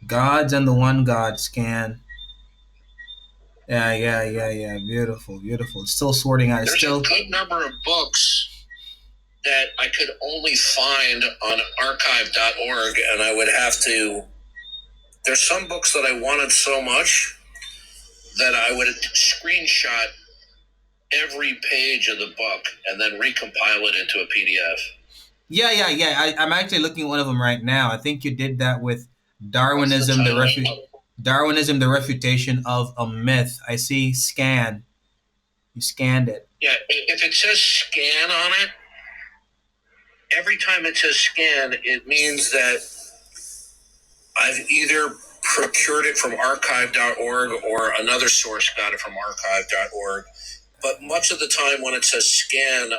Gods and the One God scan. Yeah. Beautiful. It's still sorting out. There's a good number of books that I could only find on archive.org, and I would have to. There's some books that I wanted so much that I would screenshot every page of the book and then recompile it into a PDF. Yeah. I'm actually looking at one of them right now. I think you did that with Darwinism, Darwinism, the Refutation of a Myth. I see scan. You scanned it. Yeah, if it says scan on it, every time it says scan, it means that I've either procured it from archive.org or another source got it from archive.org. But much of the time when it says scan,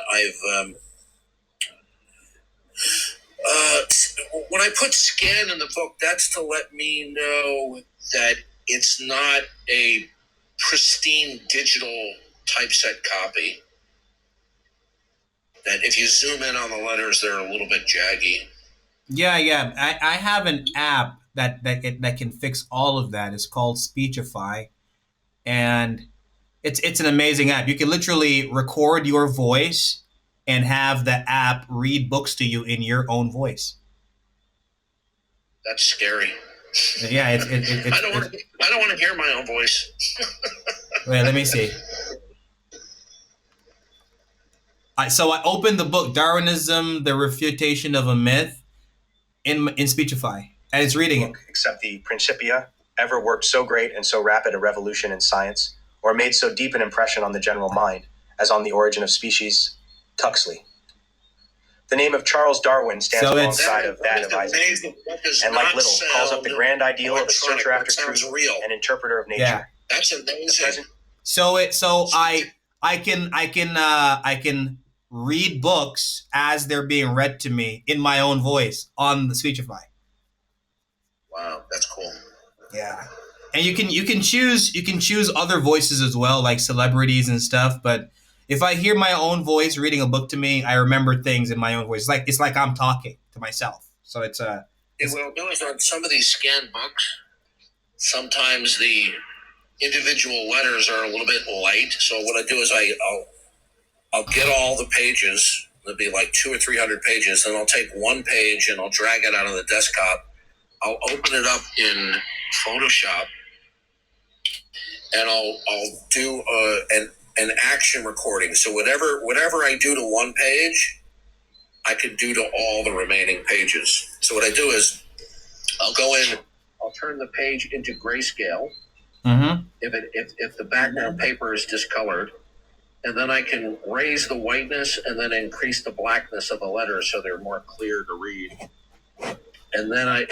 when I put scan in the book, that's to let me know that it's not a pristine digital typeset copy. That if you zoom in on the letters, they're a little bit jaggy. Yeah. I have an app that can fix all of that. It's called Speechify, and it's an amazing app. You can literally record your voice and have the app read books to you in your own voice. That's scary. Yeah, I don't want to hear my own voice. Wait, let me see. So I opened the book Darwinism, the Refutation of a Myth in Speechify, and it's reading it. Except the Principia ever worked so great and so rapid a revolution in science, or made so deep an impression on the general mind, as on The Origin of Species, Tuxley. The name of Charles Darwin stands alongside of that of Isaac, and like Little, calls up the grand ideal of a searcher after truth and interpreter of nature. Yeah. That's amazing. I can read books as they're being read to me in my own voice on the Speechify. Wow, that's cool. Yeah. And you can choose other voices as well, like celebrities and stuff, but if I hear my own voice reading a book to me, I remember things in my own voice. It's like I'm talking to myself. So it's what I'll do is on some of these scanned books, sometimes the individual letters are a little bit light. So what I do is I'll get all the pages. There'll be like 200 or 300 pages. Then I'll take one page and I'll drag it out of the desktop. I'll open it up in Photoshop, and I'll do an action recording. So whatever I do to one page, I can do to all the remaining pages. So what I do is I'll go in, I'll turn the page into grayscale. Mm-hmm. If the background paper is discolored, and then I can raise the whiteness and then increase the blackness of the letters so they're more clear to read. And then I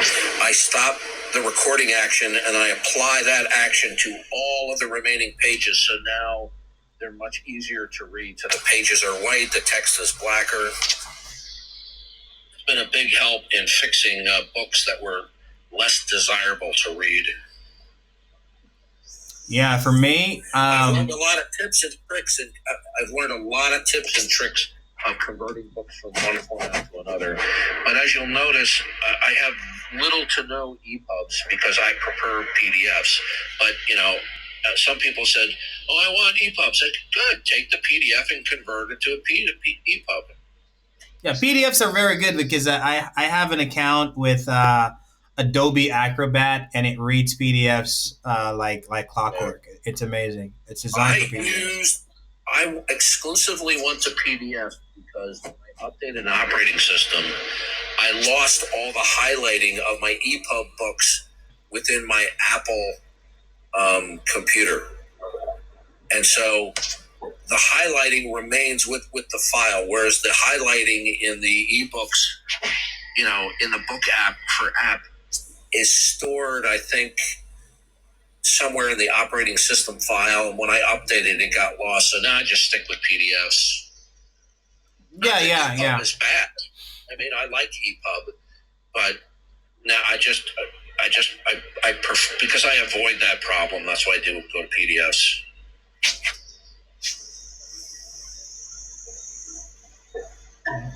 stop the recording action and I apply that action to all of the remaining pages. So now they're much easier to read. So the pages are white, the text is blacker. It's been a big help in fixing books that were less desirable to read. Yeah, for me, I've learned a lot of tips and tricks, and I've learned a lot of tips and tricks of converting books from one format to another. But as you'll notice, I have little to no EPUBs because I prefer PDFs. But, some people said, "Oh, I want EPUBs." I said, "Good, take the PDF and convert it to a EPUB." Yeah, PDFs are very good because I have an account with Adobe Acrobat, and it reads PDFs like clockwork. It's amazing. It's designed for PDFs. I exclusively went to PDF because when I updated an operating system, I lost all the highlighting of my EPUB books within my Apple computer. And so the highlighting remains with the file, whereas the highlighting in the ebooks, in the book app for app is stored, I think, somewhere in the operating system file, and when I updated it got lost. So now I just stick with PDFs. EPUB is bad. I mean, I like EPUB, but now I prefer, because I avoid that problem. That's why I do go to PDFs.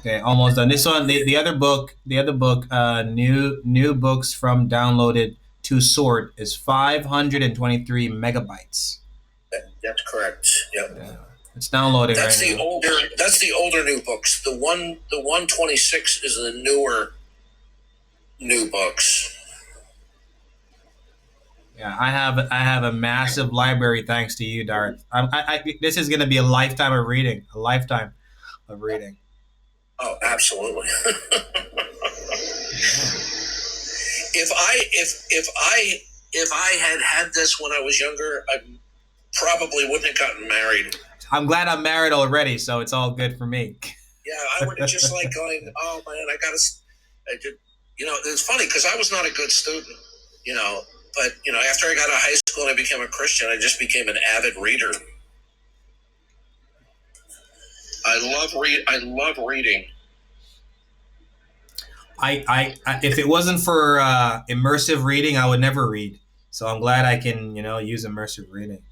Okay, almost done. This one, the other book, new books from downloaded to sort is 523 megabytes. That's correct. Yep. Yeah. It's downloading That's right the now. That's the older new books. The 126 is the newer new books. Yeah, I have a massive library thanks to you, Darth. This is going to be a lifetime of reading. Oh, absolutely. If I had this when I was younger, I probably wouldn't have gotten married. I'm glad I'm married already, so it's all good for me. Yeah, I would have just like going, oh man, I did, you know, it's funny because I was not a good student, you know, but you know, after I got out of high school and I became a Christian, I just became an avid reader. I love reading. I if it wasn't for immersive reading, I would never read. So I'm glad I can, you know, use immersive reading.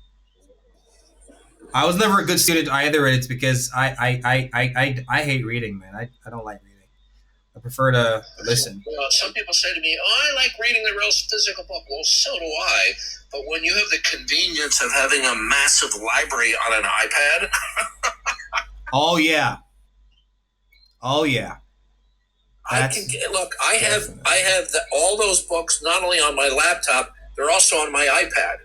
I was never a good student either, and it's because I hate reading, man. I don't like reading. I prefer to listen. Well, some people say to me, "Oh, I like reading the real physical book." Well, so do I. But when you have the convenience of having a massive library on an iPad, oh yeah. I have all those books not only on my laptop, they're also on my iPad.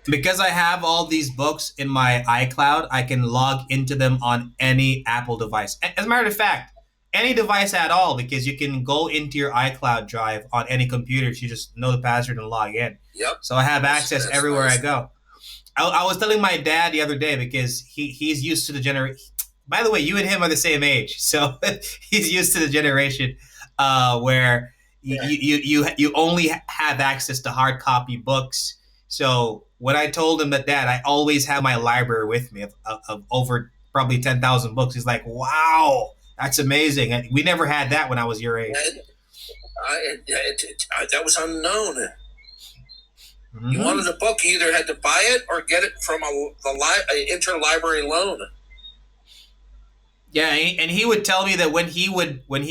Because I have all these books in my iCloud, I can log into them on any Apple device. As a matter of fact, any device at all, because you can go into your iCloud drive on any computer. You just know the password and log in. Yep. So I have access everywhere I go. I was telling my dad the other day because he's used to the generation. By the way, you and him are the same age, so he's used to the generation where you only have access to hard copy books. So when I told him that, Dad, I always have my library with me of over probably 10,000 books. He's like, wow, that's amazing. And we never had that when I was your age. That was unknown. Mm-hmm. You wanted a book, you either had to buy it or get it from an interlibrary loan. Yeah, and he would tell me that when he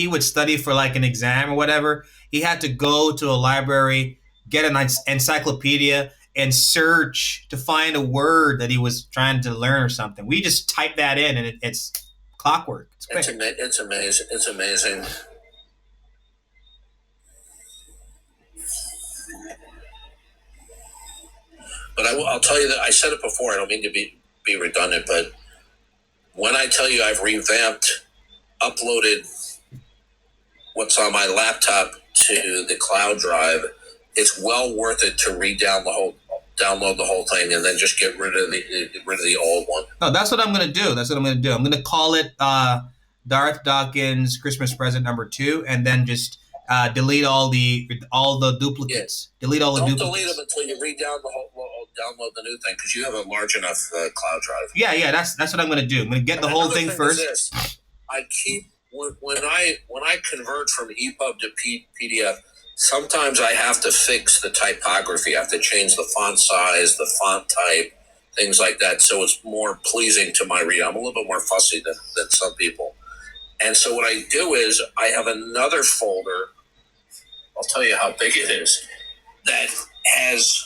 would study for like an exam or whatever, he had to go to a library, get an encyclopedia, and search to find a word that he was trying to learn or something. We just type that in, and it's clockwork. It's quick. It's amazing. It's amazing. But I'll tell you that I said it before. I don't mean to be redundant, but when I tell you I've revamped, uploaded what's on my laptop to the cloud drive, it's well worth it to download the whole thing and then just get rid of the old one. No, that's what I'm gonna do. I'm gonna call it Darth Dawkins Christmas Present #2, and then just delete all the duplicates. Yeah. Delete all the duplicates. Don't delete them until you download the new thing, because you have a large enough cloud drive. Yeah. That's what I'm gonna do. I'm gonna get the whole thing first. I keep when I convert from EPUB to PDF. Sometimes I have to fix the typography. I have to change the font size, the font type, things like that, so it's more pleasing to my reader. I'm a little bit more fussy than some people. And so what I do is I have another folder, I'll tell you how big it is, that has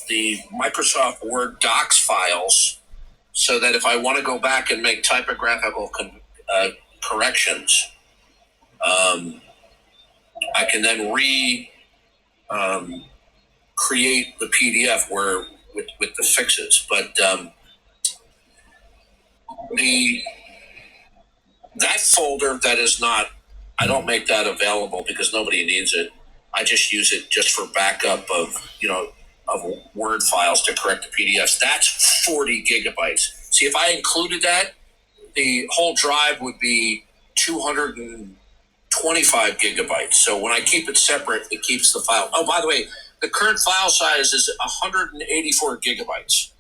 the Microsoft Word Docs files, so that if I want to go back and make typographical corrections, I can then create the PDF with the fixes. But that folder that is not, I don't make that available because nobody needs it. I just use it just for backup of, Word files to correct the PDFs. That's 40 gigabytes. See, if I included that, the whole drive would be 225 gigabytes. So when I keep it separate, it keeps the file. Oh, by the way, the current file size is 184 gigabytes.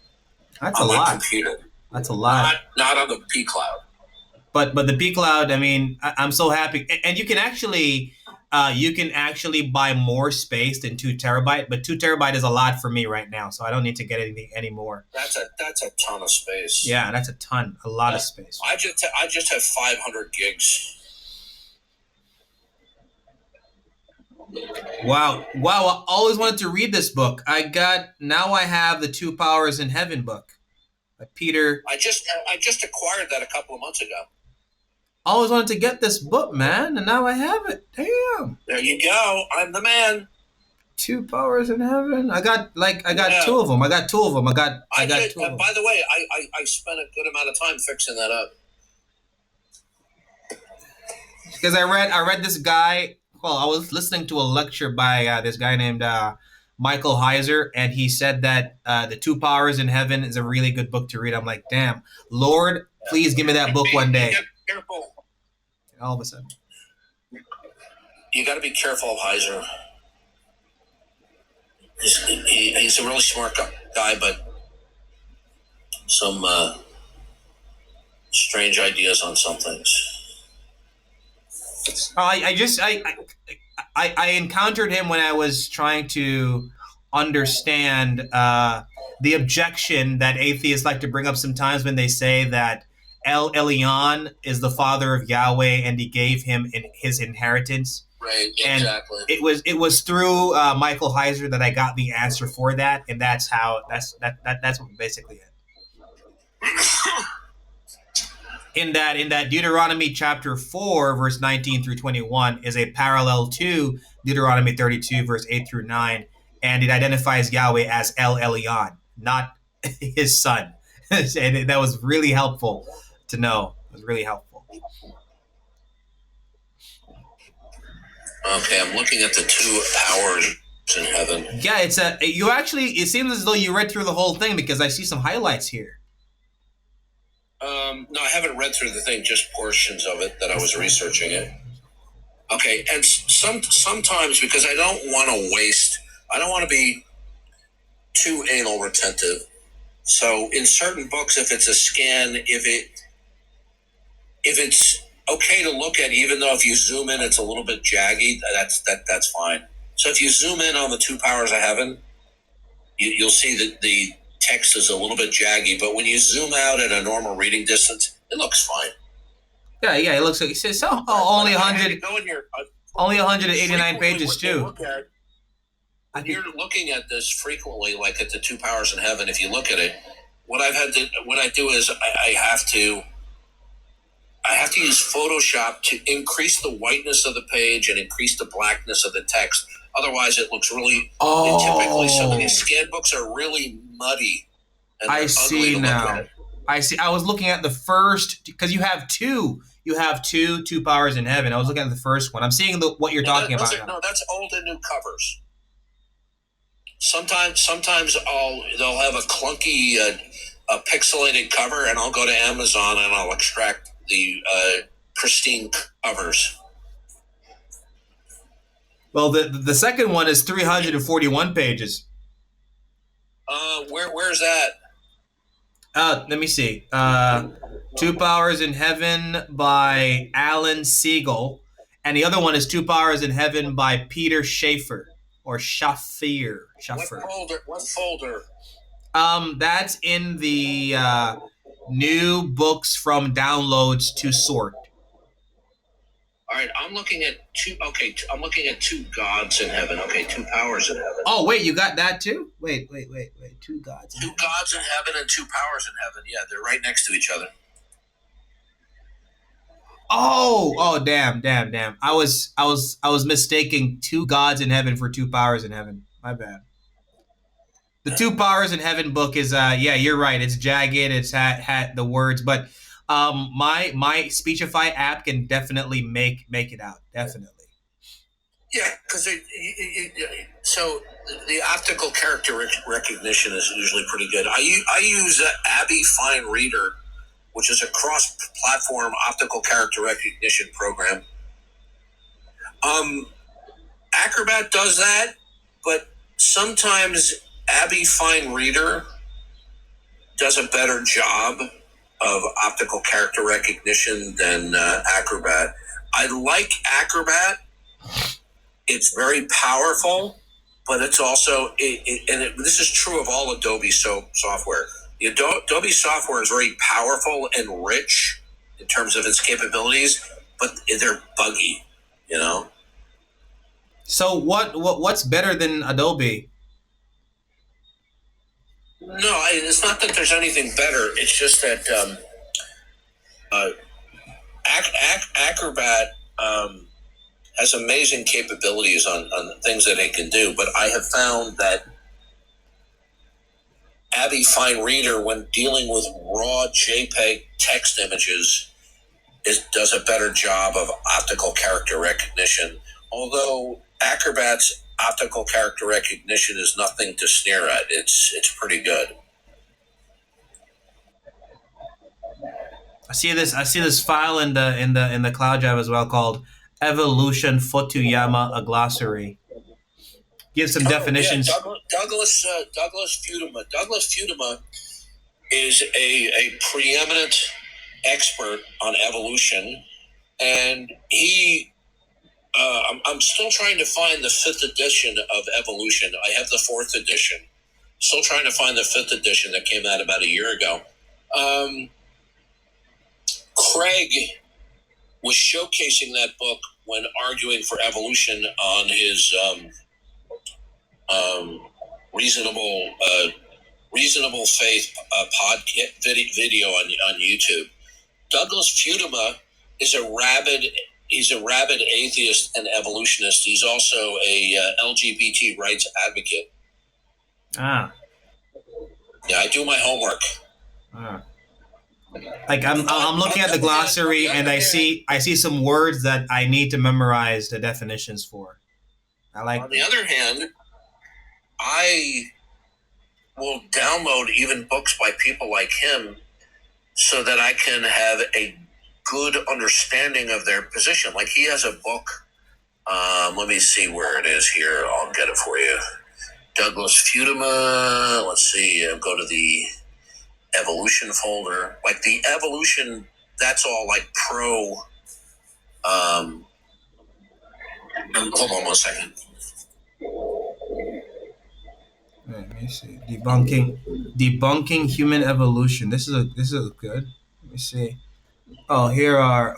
That's on a my lot. computer. That's a lot. Not on the P Cloud. But the P Cloud, I mean, I'm so happy, and you can actually buy more space than 2 terabyte. But 2 terabyte is a lot for me right now, so I don't need to get anything anymore. That's a ton of space. Yeah, that's a lot of space. I just have 500 gigs. Wow! I always wanted to read this book. Now I have the 2 Powers in Heaven book, by Peter. I just acquired that a couple of months ago. I always wanted to get this book, man, and now I have it. Damn! There you go. I'm the man. 2 Powers in Heaven. I got 2 of them. I got 2 of them. I got 2 of them. By the way, I spent a good amount of time fixing that up. Because I read this guy. Well, I was listening to a lecture by this guy named Michael Heiser, and he said that the 2 Powers in Heaven is a really good book to read. I'm like, damn, Lord, please give me that book one day. Careful. All of a sudden, you got to be careful of Heiser. He's a really smart guy, but some strange ideas on some things. I encountered him when I was trying to understand the objection that atheists like to bring up sometimes when they say that El Elyon is the father of Yahweh and he gave him his inheritance. Right, exactly. And it was through Michael Heiser that I got the answer for that, and that's basically it. In that Deuteronomy chapter 4, verse 19 through 21 is a parallel to Deuteronomy 32, verse 8 through 9, and it identifies Yahweh as El Elyon, not his son. And that was really helpful to know. It was really helpful. Okay, I'm looking at the 2 Powers in Heaven. Yeah, it seems as though you read through the whole thing because I see some highlights here. No, I haven't read through the thing, just portions of it that I was researching it. Okay, and sometimes because I don't want to be too anal retentive. So in certain books, if it's a scan, if it's okay to look at, even though if you zoom in, it's a little bit jaggy, that's fine. So if you zoom in on the 2 Powers of Heaven, you'll see that the text is a little bit jaggy, but when you zoom out at a normal reading distance, it looks fine. Yeah, it looks like it says only 189 pages too. When you're looking at this frequently, like at the 2 Powers in Heaven, if you look at it, what I do is I have to use Photoshop to increase the whiteness of the page and increase the blackness of the text. Otherwise, it looks really. Typically, some of these scan books are really muddy. I see now. I see. I was looking at the first because you have 2. You have 2 Powers in Heaven. I was looking at the first one. I'm seeing what you're talking about now. No, that's old and new covers. Sometimes they'll have a clunky, a pixelated cover, and I'll go to Amazon and I'll extract the pristine covers. Well, the second one is 341 pages. Where's that? Let me see. 2 Powers in Heaven by Alan Siegel, and the other one is 2 Powers in Heaven by Peter Schaeffer or Schaffer. What folder? That's in the new books from downloads to sort. All right, I'm looking at 2. Okay, I'm looking at 2 Gods in Heaven. Okay, 2 Powers in Heaven. Oh wait, you got that too? Wait. 2 Gods. 2 Gods in Heaven and 2 Powers in Heaven. Yeah, they're right next to each other. Oh, damn. I was mistaking 2 Gods in Heaven for 2 Powers in Heaven. My bad. The 2 Powers in Heaven book is yeah, you're right. It's jagged. It's had the words, but my Speechify app can definitely make it out. Definitely. Yeah, because So the optical character recognition is usually pretty good. I use Abby Fine Reader, which is a cross-platform optical character recognition program. Acrobat does that, but sometimes Abby Fine Reader does a better job of optical character recognition than Acrobat. I like Acrobat. It's very powerful, but it's also, this is true of all Adobe software. The Adobe software is very powerful and rich in terms of its capabilities, but they're buggy, you know? So what's better than Adobe? No, it's not that there's anything better. It's just that Acrobat has amazing capabilities on things that it can do, but I have found that Abby Fine Reader, when dealing with raw JPEG text images, does a better job of optical character recognition. Although Acrobat's optical character recognition is nothing to sneer at. It's pretty good. I see this file in the cloud drive as well called Evolution Fotuyama, a glossary. Give some definitions. Yeah, Douglas Futema. Douglas Futema is a preeminent expert on evolution, and he. I'm still trying to find the 5th edition of Evolution. I have the 4th edition. Still trying to find the 5th edition that came out about a year ago. Craig was showcasing that book when arguing for evolution on his reasonable faith podcast video on YouTube. Douglas Futema is a rabid atheist and evolutionist. He's also a LGBT rights advocate. Ah. Yeah, I do my homework. Ah. Like I'm looking at the glossary and I see some words that I need to memorize the definitions for. On the other hand, I will download even books by people like him so that I can have a good understanding of their position. Like he has a book. Let me see where it is here. I'll get it for you. Douglas Futema. Let's see. Go to the evolution folder. Like the evolution, that's all like pro. Hold on 1 second. Let me see. Debunking human evolution. This is good. Let me see. Oh, here are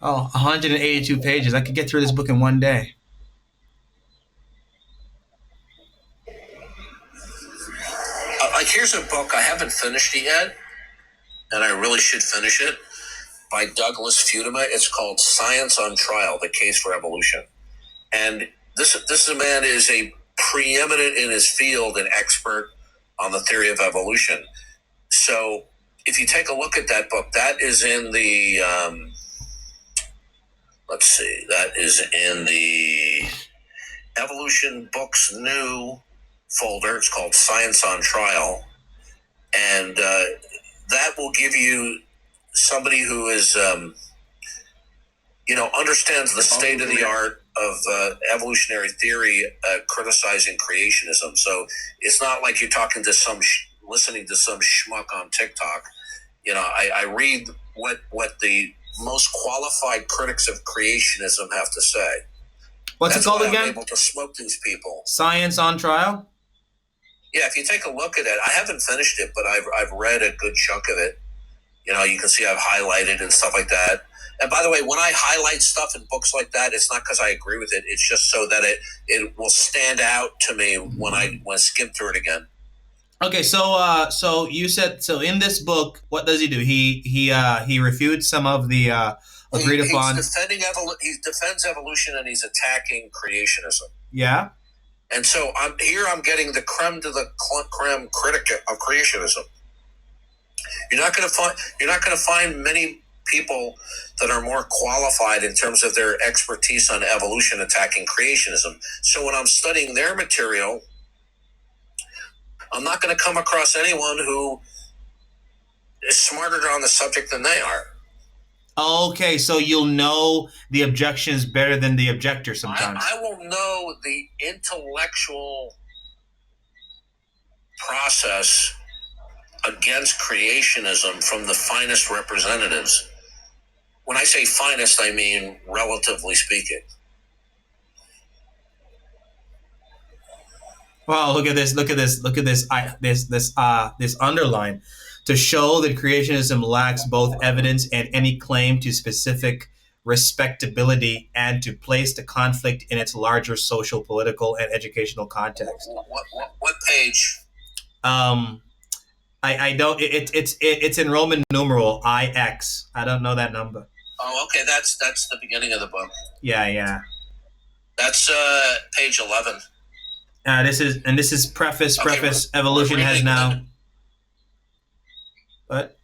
182 pages. I could get through this book in one day. Like here's a book, I haven't finished it yet, and I really should finish it, by Douglas Futema. It's called Science on Trial, The Case for Evolution. And this man is a preeminent in his field and expert on the theory of evolution. So if you take a look at that book, that is in the, that is in the Evolution Books New folder. It's called Science on Trial. And that will give you somebody who is, understands the state of the art of evolutionary theory, criticizing creationism. So it's not like you're talking to listening to some schmuck on TikTok. I read what the most qualified critics of creationism have to say. What's it called again? I'm able to smoke these people. Science on Trial? Yeah, if you take a look at it, I haven't finished it, but I've read a good chunk of it. You can see I've highlighted and stuff like that. And by the way, when I highlight stuff in books like that, it's not because I agree with it. It's just so that it will stand out to me when I skim through it again. Okay, so you said in this book, what does he do? He refutes some of the agreed upon. He defends evolution and he's attacking creationism. Yeah. And so I'm getting the creme de la creme critic of creationism. You're not going to find many people that are more qualified in terms of their expertise on evolution attacking creationism. So when I'm studying their material, I'm not going to come across anyone who is smarter on the subject than they are. Okay, so you'll know the objections better than the objector sometimes. I will know the intellectual process against creationism from the finest representatives. When I say finest, I mean relatively speaking. Wow, look at this! Look at this! Look at this! This underline to show that creationism lacks both evidence and any claim to specific respectability, and to place the conflict in its larger social, political, and educational context. What page? I don't. It's in Roman numeral IX. I don't know that number. Oh, okay. That's the beginning of the book. Yeah. That's page 11. This is preface. Okay, Preface. Evolution has now. What?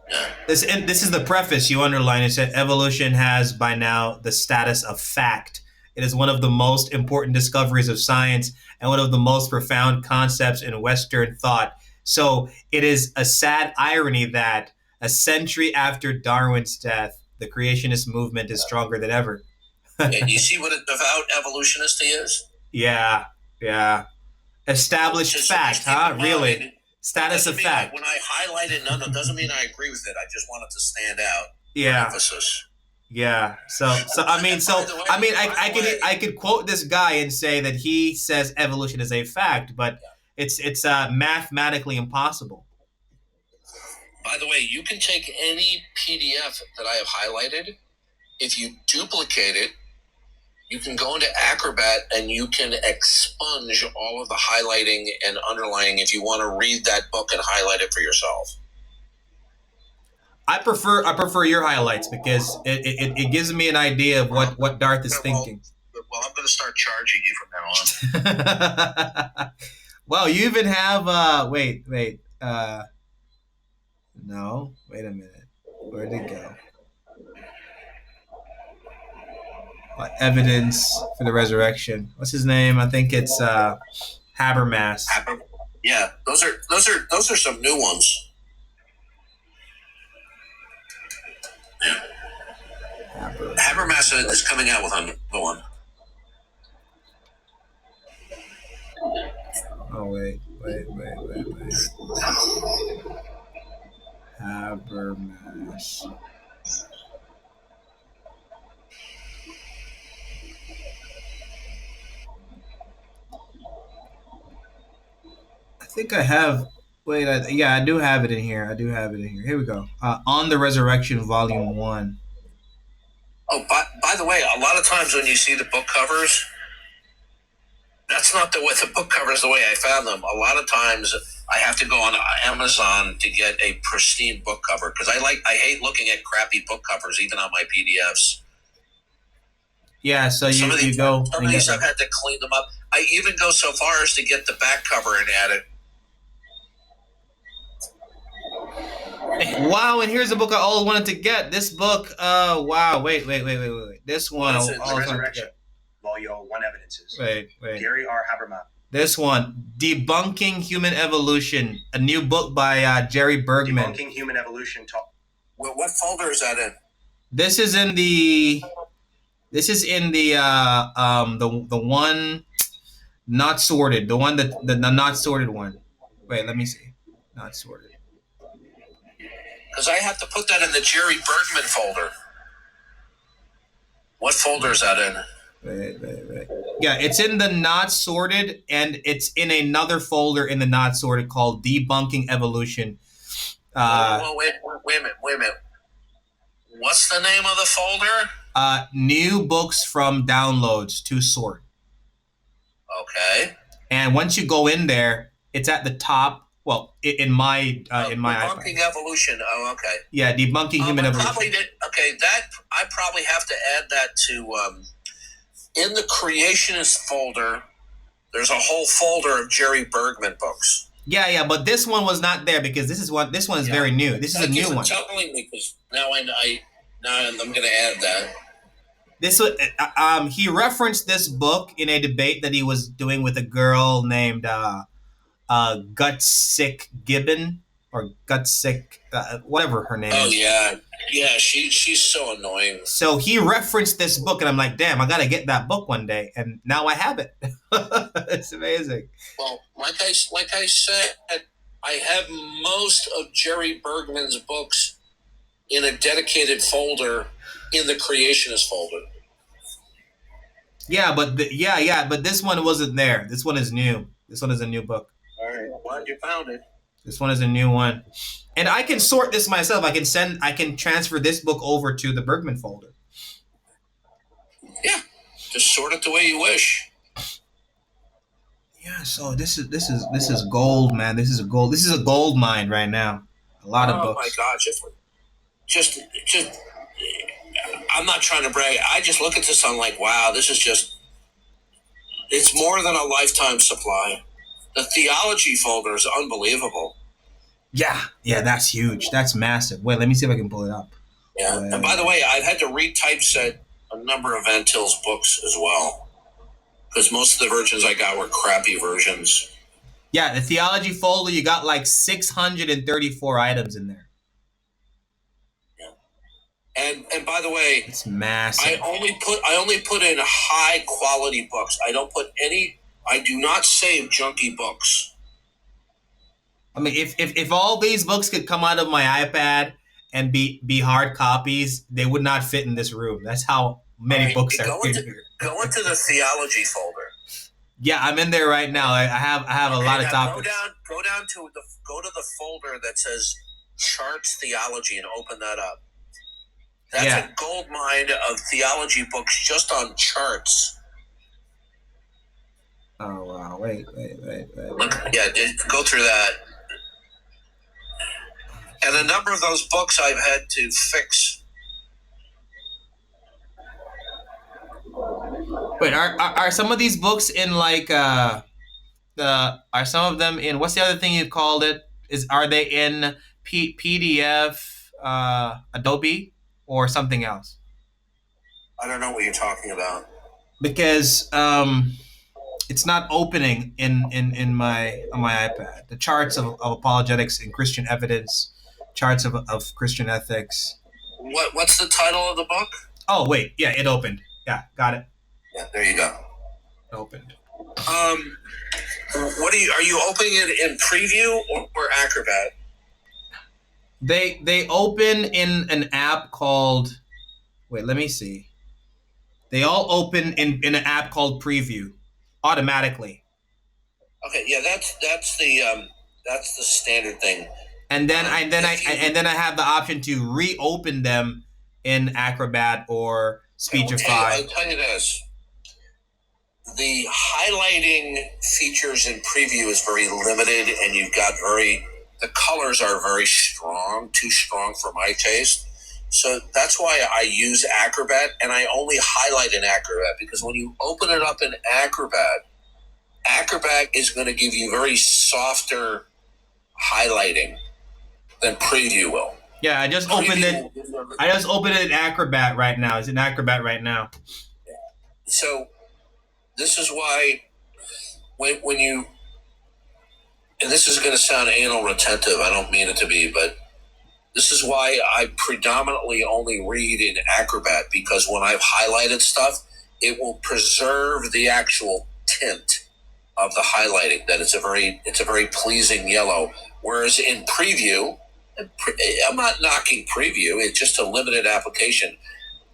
Yeah. This is the preface. You underline. It said evolution has by now the status of fact. It is one of the most important discoveries of science and one of the most profound concepts in Western thought. So it is a sad irony that a century after Darwin's death, the creationist movement is stronger than ever. And you see what a devout evolutionist he is? Yeah. Established fact, huh? Really? Status of fact. When I highlighted none, it doesn't mean I agree with it. I just want it to stand out. Yeah. Emphasis. Yeah. So I could quote this guy and say that he says evolution is a fact, but it's mathematically impossible. By the way, you can take any PDF that I have highlighted. If you duplicate it, you can go into Acrobat and you can expunge all of the highlighting and underlining if you want to read that book and highlight it for yourself. I prefer your highlights because it gives me an idea of what Darth is thinking. Well, I'm going to start charging you from now on. Well, you even have no, wait a minute. Where'd it go? Evidence for the resurrection. What's his name? I think it's Habermas. Yeah, those are some new ones. Yeah. Habermas is coming out with another one. Oh wait. Habermas. I think I have. Wait, I do have it in here. Here we go. On the Resurrection, Volume 1. Oh, by the way, a lot of times when you see the book covers, that's not the way the book covers the way I found them. A lot of times I have to go on Amazon to get a pristine book cover because I hate looking at crappy book covers even on my PDFs. Yeah, so some of these I've that. had to clean them up. I even go so far as to get the back cover and add it. Wow, and here's a book I always wanted to get. This book, wow, wait. This one, The Resurrection, Volume 1 Evidences. Wait. Gary R. Habermas. This one, Debunking Human Evolution, a new book by Jerry Bergman. Debunking Human Evolution. Well, what folder is that in? This is in the the one not sorted, the one that the not sorted one. Wait, let me see. Not sorted. Because I have to put that in the Jerry Bergman folder. What folder is that in? Wait. Yeah, it's in the not sorted, and it's in another folder in the not sorted called Debunking Evolution. Wait a minute. What's the name of the folder? New books from downloads to sort. Okay. And once you go in there, it's at the top. Well, in my Debunking Evolution. Oh, okay. Yeah, Debunking Human Evolution. I probably have to add that to in the Creationist folder. There's a whole folder of Jerry Bergman books. Yeah, but this one was not there because this one is very new. This is a new one. Telling me, because now I'm going to add that. This was he referenced this book in a debate that he was doing with a girl named Gutsick Gibbon or Gutsick whatever her name is. Oh yeah, she's so annoying. So he referenced this book, and I'm like, damn, I gotta get that book one day, and now I have it. It's amazing. Well, like I said, I have most of Jerry Bergman's books in a dedicated folder in the Creationist folder. Yeah, but but this one wasn't there. This one is new. This one is a new book. All right, glad you found it. This one is a new one, and I can sort this myself. I can transfer this book over to the Bergman folder. Yeah, just sort it the way you wish. Yeah, so this is gold, man. This is a gold mine right now. A lot of books. Oh my God, just I'm not trying to brag. I just look at this, I'm like, wow, this is just, it's more than a lifetime supply. The theology folder is unbelievable. Yeah, that's huge. That's massive. Wait, let me see if I can pull it up. Yeah, and by the way, I've had to retypeset a number of Van Til's books as well, because most of the versions I got were crappy versions. Yeah, the theology folder, you got like 634 items in there. And by the way, it's massive. I only put in high quality books. I do not save junky books. I mean, if all these books could come out of my iPad and be hard copies, they would not fit in this room. That's how many books are in here. Go into the theology folder. Yeah, I'm in there right now. I have a lot of topics. Go to the folder that says Charts Theology and open that up. That's a gold mine of theology books just on charts. Oh wow! Wait. Yeah, go through that. And a number of those books I've had to fix. Wait, are some of these books in like are some of them in, what's the other thing you called it? Are they in PDF, Adobe, or something else? I don't know what you're talking about. Because it's not opening on my iPad. The charts of apologetics and Christian evidence, charts of Christian ethics. What's the title of the book? Oh wait, yeah, it opened. Yeah, got it. Yeah, there you go. It opened. What are you opening it in Preview or Acrobat? They open in an app called, wait, let me see. They all open in an app called Preview automatically. Okay, yeah, that's the standard thing. And then I have the option to reopen them in Acrobat or Speechify. I'll tell you this. The highlighting features in Preview is very limited, and you've got the colors are very strong, too strong for my taste. So that's why I use Acrobat, and I only highlight in Acrobat, because when you open it up in Acrobat is going to give you very softer highlighting than Preview will. Yeah, I just opened it in Acrobat right now. It's in Acrobat right now. Yeah. So this is why when you, and this is going to sound anal retentive, I don't mean it to be, but this is why I predominantly only read in Acrobat, because when I've highlighted stuff, it will preserve the actual tint of the highlighting, that it's a very pleasing yellow. Whereas in Preview, I'm not knocking Preview, it's just a limited application.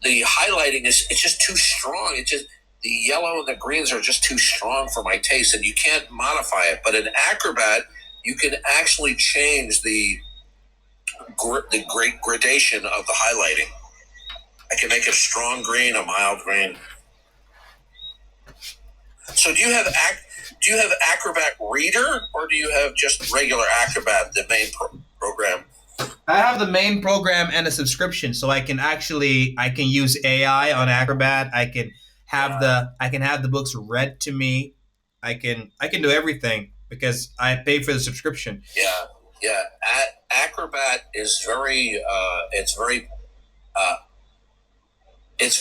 The highlighting it's just too strong. The yellow and the greens are just too strong for my taste, and you can't modify it. But in Acrobat, you can actually change the great gradation of the highlighting. I can make a strong green, a mild green. So do you have Acrobat Reader, or do you have just regular Acrobat, the main program? I have the main program and a subscription, so I can use AI on Acrobat. I can have the books read to me. I can do everything. because I pay for the subscription. Yeah. Acrobat is very, it's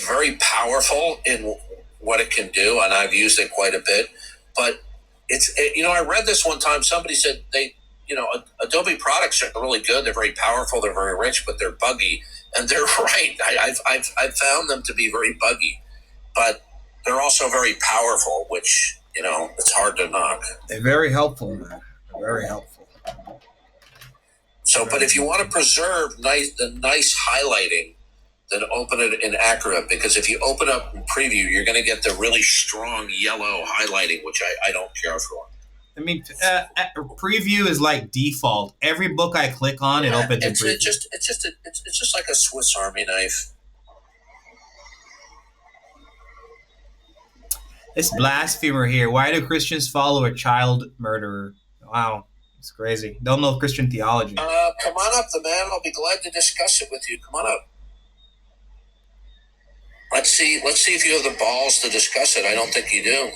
very powerful in what it can do, and I've used it quite a bit. But I read this one time. Somebody said Adobe products are really good. They're very powerful. They're very rich, but they're buggy, and they're right. I've found them to be very buggy, but they're also very powerful, which it's hard to knock. They're very helpful, man. Very helpful. So, but if you want to preserve the nice highlighting, then open it in Acrobat, because if you open up in Preview, you're going to get the really strong yellow highlighting, which I don't care for. I mean, Preview is like default. Every book I click on, it opens in Preview. It's just like a Swiss Army knife. This blasphemer here. Why do Christians follow a child murderer? Wow, it's crazy. Don't know Christian theology. Come on up, the man. I'll be glad to discuss it with you. Come on up. Let's see if you have the balls to discuss it. I don't think you do.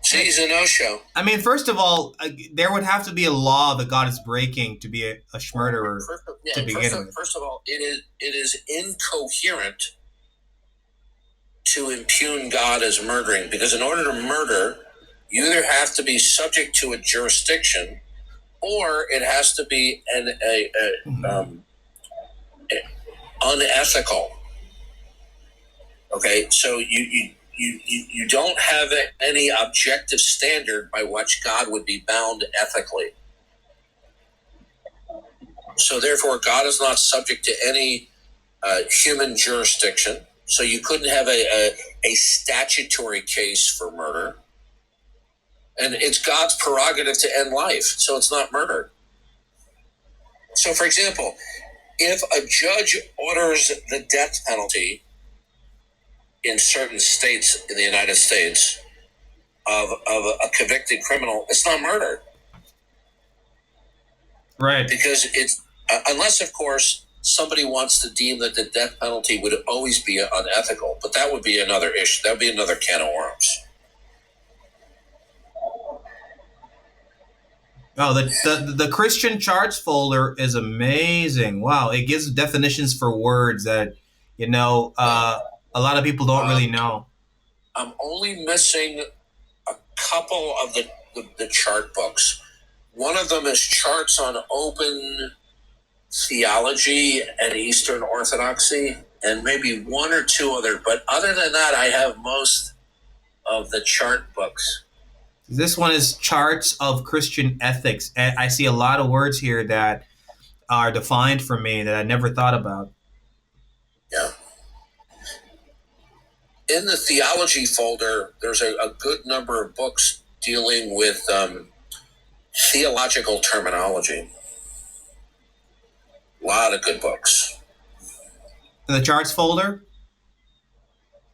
See, he's a no-show. I mean, first of all, there would have to be a law that God is breaking to be a murderer to begin with. First of all, it is incoherent to impugn God as murdering, because in order to murder, you either have to be subject to a jurisdiction, or it has to be unethical. Okay, so you don't have any objective standard by which God would be bound ethically. So therefore, God is not subject to any human jurisdiction. So you couldn't have a statutory case for murder. And it's God's prerogative to end life, so it's not murder. So, for example, if a judge orders the death penalty in certain states in the United States of a convicted criminal, it's not murder. Right. Because it's, unless, of course, somebody wants to deem that the death penalty would always be unethical, but that would be another issue. That would be another can of worms. Oh, the Christian charts folder is amazing. Wow, it gives definitions for words that, a lot of people don't really know. I'm only missing a couple of the chart books. One of them is Charts on Open Theology and Eastern Orthodoxy, and maybe one or two other. But other than that, I have most of the chart books. This one is Charts of Christian Ethics. And I see a lot of words here that are defined for me that I never thought about. Yeah. In the theology folder, there's a good number of books dealing with theological terminology. A lot of good books. In the charts folder?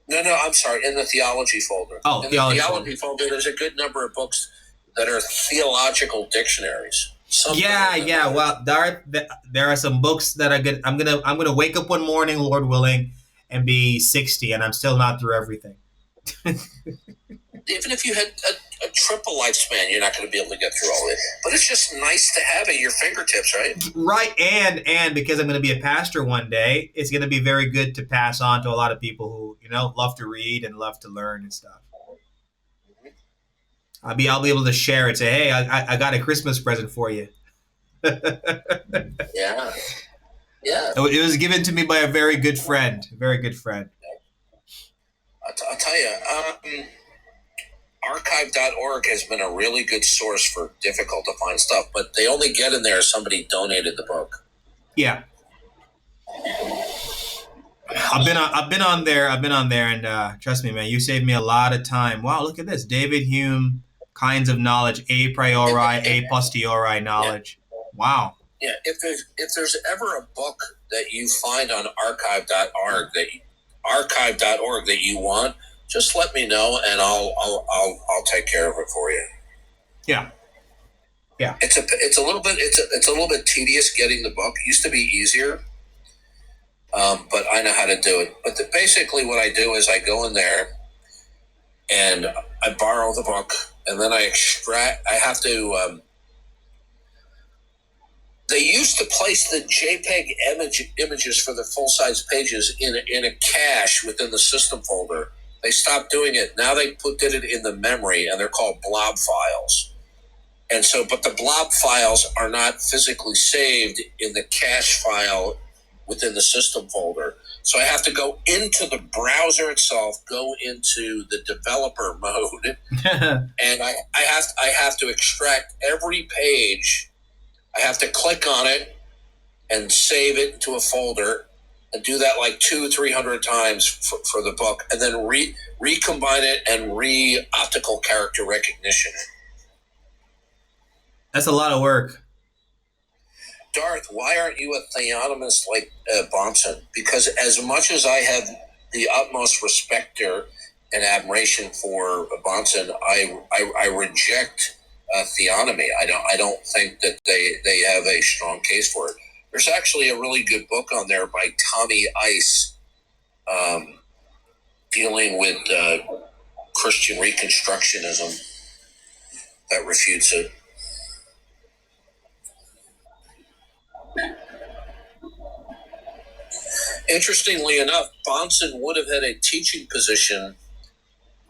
No, I'm sorry. In the theology folder. Oh, in the theology folder, there's a good number of books that are theological dictionaries. Yeah. Well, there are some books that are good. I'm gonna wake up one morning, Lord willing, and be 60, and I'm still not through everything. Even if you had a triple lifespan, you're not going to be able to get through all of it. But it's just nice to have at your fingertips, right? Right, and because I'm going to be a pastor one day, it's going to be very good to pass on to a lot of people who love to read and love to learn and stuff. I'll be able to share it. Say, hey, I got a Christmas present for you. Yeah. It was given to me by a very good friend. I'll tell you, archive.org has been a really good source for difficult to find stuff, but they only get in there if somebody donated the book. Yeah. I've been on there, and trust me, man, you saved me a lot of time. Wow, look at this. David Hume, Kinds of Knowledge, a priori, a posteriori knowledge. Yeah. Wow. Yeah, if there's ever a book that you find on archive.org that you want, just let me know and I'll take care of it for you. Yeah. It's a little bit tedious getting the book. It used to be easier, but I know how to do it. But basically, what I do is I go in there and I borrow the book, and then I have to. They used to place the JPEG images for the full-size pages in a cache within the system folder. They stopped doing it. Now they did it in the memory, and they're called blob files. And so, but the blob files are not physically saved in the cache file within the system folder. So I have to go into the browser itself, go into the developer mode, and I have to extract every page. I have to click on it and save it to a folder, and do that like 200-300 times for the book, and then recombine it and optical character recognition. That's a lot of work. Darth, why aren't you a theonomist like Bonson? Because as much as I have the utmost respect and admiration for Bonson, I reject theonomy. I don't think that they have a strong case for it. There's actually a really good book on there by Tommy Ice, dealing with Christian Reconstructionism that refutes it. Interestingly enough, Bonson would have had a teaching position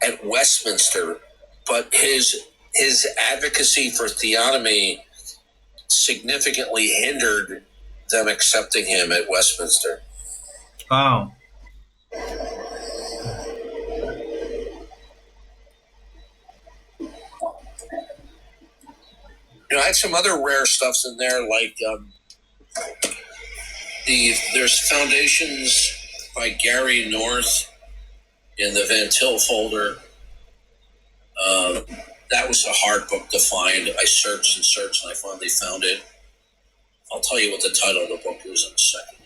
at Westminster, but his advocacy for theonomy significantly hindered them accepting him at Westminster. Wow. I had some other rare stuffs in there, like there's Foundations by Gary North in the Van Til folder. That was a hard book to find. I searched and searched, and I finally found it. I'll tell you what the title of the book is in a second.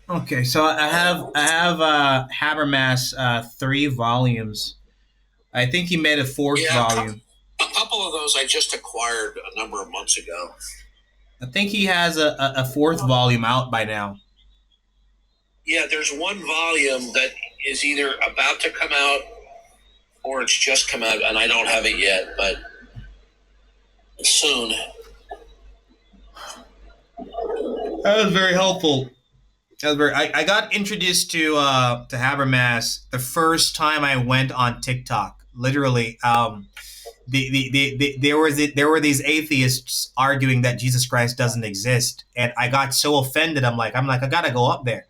Okay, so I have Habermas 3 volumes. I think he made a 4th volume. A couple of those I just acquired a number of months ago. I think he has a 4th volume out by now. Yeah, there's one volume that is either about to come out or it's just come out, and I don't have it yet, but soon. That was very helpful. I got introduced to Habermas the first time I went on TikTok. Literally, there were these atheists arguing that Jesus Christ doesn't exist, and I got so offended. I'm like, I gotta go up there,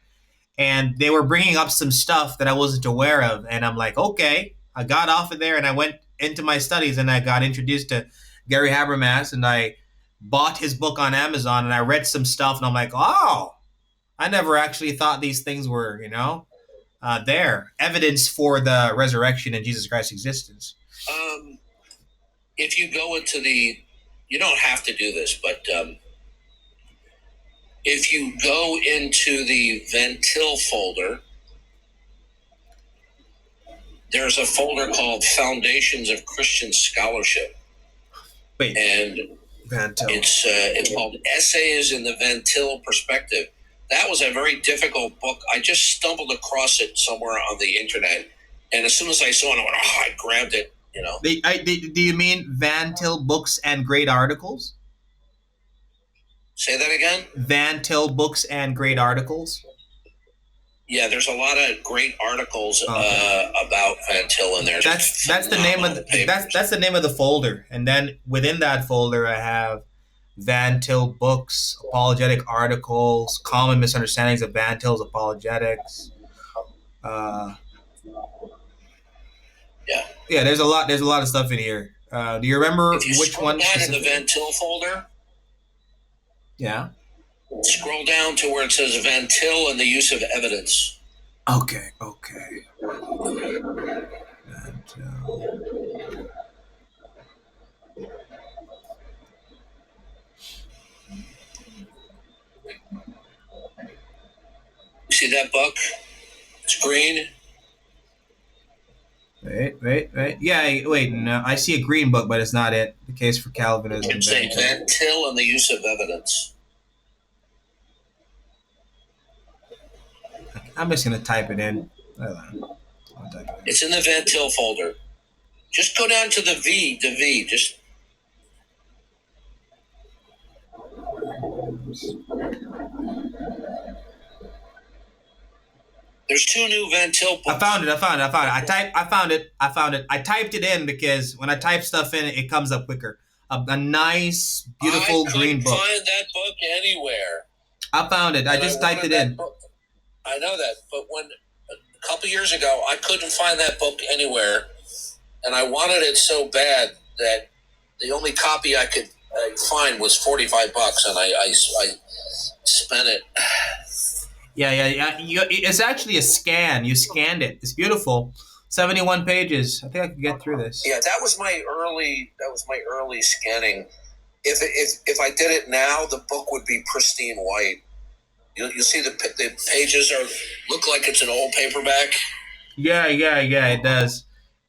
and they were bringing up some stuff that I wasn't aware of, and I'm like, okay. I got off of there and I went into my studies, and I got introduced to Gary Habermas, and I bought his book on Amazon, and I read some stuff, and I'm like, oh, I never actually thought these things were, there. Evidence for the resurrection and Jesus Christ's existence. If you go into you don't have to do this, but if you go into the Van Til folder, there's a folder called Foundations of Christian Scholarship. Wait. And Van Til. It's called Essays in the Van Til Perspective. That was a very difficult book. I just stumbled across it somewhere on the internet, and as soon as I saw it, I went, I grabbed it. Do you mean Van Til Books and Great Articles? Say that again? Van Til Books and Great Articles? Yeah, there's a lot of great articles about Van Til in there. That's the name of that's the name of the folder, and then within that folder, I have Van Til Books, apologetic articles, common misunderstandings of Van Til's apologetics. Yeah. There's a lot of stuff in here. Do you remember which one? In the Van Til folder. Yeah. Scroll down to where it says Van Til and the use of evidence. Okay. Van Til. You see that book? It's green. Wait. Yeah, wait. No, I see a green book, but it's not it. The Case for Calvinism. It's Van Til and the use of evidence. I'm just gonna type it in. Hold on. It's in the Van Til folder. Just go down to the V. Just. There's 2 new Van Til books. I found it. I typed it in because when I type stuff in, it comes up quicker. A nice, beautiful green book. I couldn't find that book anywhere. I found it. I just typed it in. Book. I know that, but when a couple years ago, I couldn't find that book anywhere, and I wanted it so bad that the only copy I could find was $45, and I spent it. Yeah. It's actually a scan. You scanned it. It's beautiful. 71 pages. I think I could get through this. Yeah, that was my early scanning. If I did it now, the book would be pristine white. You'll see the pages look like it's an old paperback. Yeah, it does.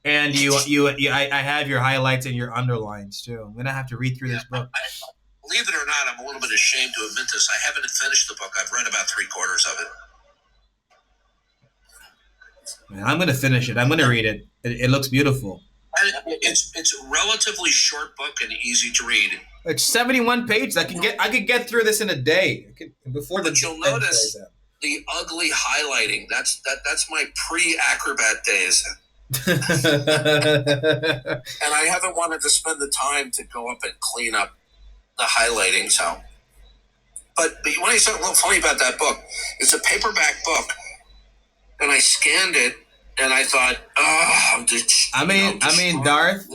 And I have your highlights and your underlines too. I'm gonna have to read through this book. Believe it or not, I'm a little bit ashamed to admit this. I haven't finished the book. I've read about 3/4 of it. Man, I'm gonna finish it. I'm gonna read it. It looks beautiful. And it's a relatively short book and easy to read. It's 71 pages. I could get through this in a day. But you'll notice the ugly highlighting. That's my pre-Acrobat days. And I haven't wanted to spend the time to go up and clean up the highlighting. So, but you want to say something funny about that book? It's a paperback book, and I scanned it. And I thought,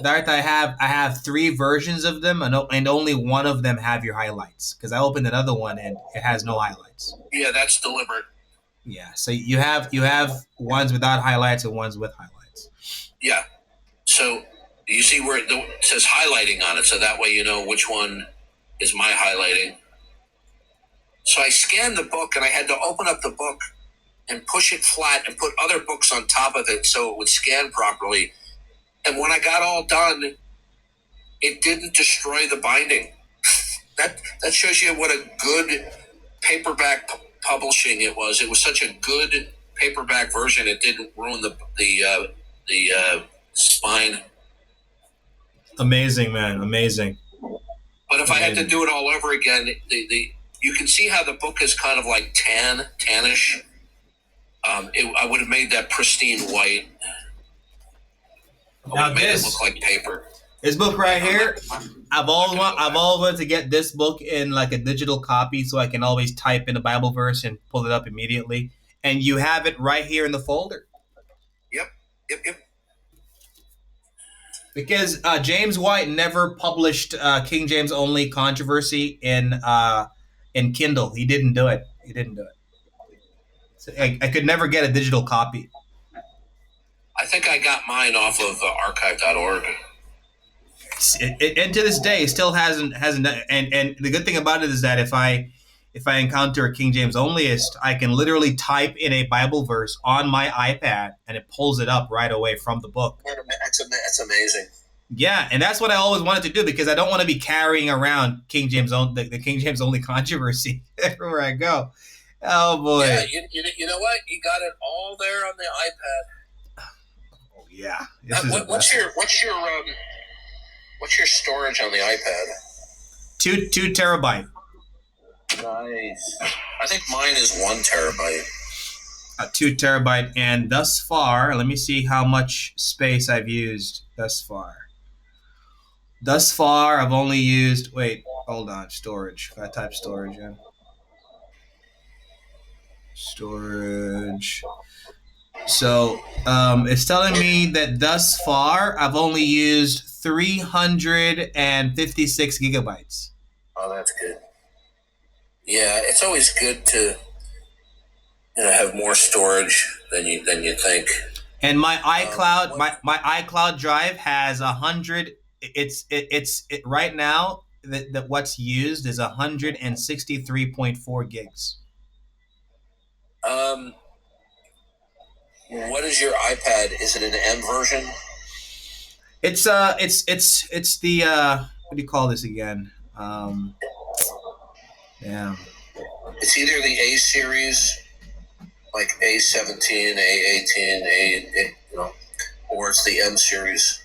Darth, I have 3 versions of them, and only one of them have your highlights. Because I opened another one and it has no highlights. Yeah, that's deliberate. Yeah, so you have ones without highlights and ones with highlights. Yeah, so you see where it says highlighting on it, so that way you know which one is my highlighting. So I scanned the book, and I had to open up the book and push it flat and put other books on top of it so it would scan properly. And when I got all done, it didn't destroy the binding. That shows you what a good paperback publishing it was. It was such a good paperback version. It didn't ruin the spine. Amazing, man. Amazing. But if I had to do it all over again, you can see how the book is kind of like tannish. I would have made that pristine white. I would have made it look like paper. This book right here, I've always wanted to get this book in like a digital copy so I can always type in a Bible verse and pull it up immediately. And you have it right here in the folder. Yep. Because James White never published King James Only Controversy in Kindle. He didn't do it. So I could never get a digital copy. I think I got mine off of archive.org. And to this day, still hasn't. And the good thing about it is that if I encounter a King James Onlyist, I can literally type in a Bible verse on my iPad, and it pulls it up right away from the book. That's amazing. Yeah, and that's what I always wanted to do because I don't want to be carrying around King James the King James Only Controversy everywhere I go. Oh boy! Yeah, you know what? You got it all there on the iPad. Oh yeah. What's your storage on the iPad? 2 terabyte. Nice. I think mine is 1 terabyte. 2 terabyte, and thus far, let me see how much space I've used thus far. Thus far, I've only used. Wait, hold on. Storage. I type storage in. Storage. So it's telling me that thus far I've only used 356 gigabytes. Oh, that's good. Yeah, it's always good to have more storage than you think. And my iCloud, my iCloud drive has 100. It's right now that what's used is 163.4 gigs. What is your iPad? Is it an M version? It's the what do you call this again? Yeah. It's either the A series, like A17, A18, or it's the M series?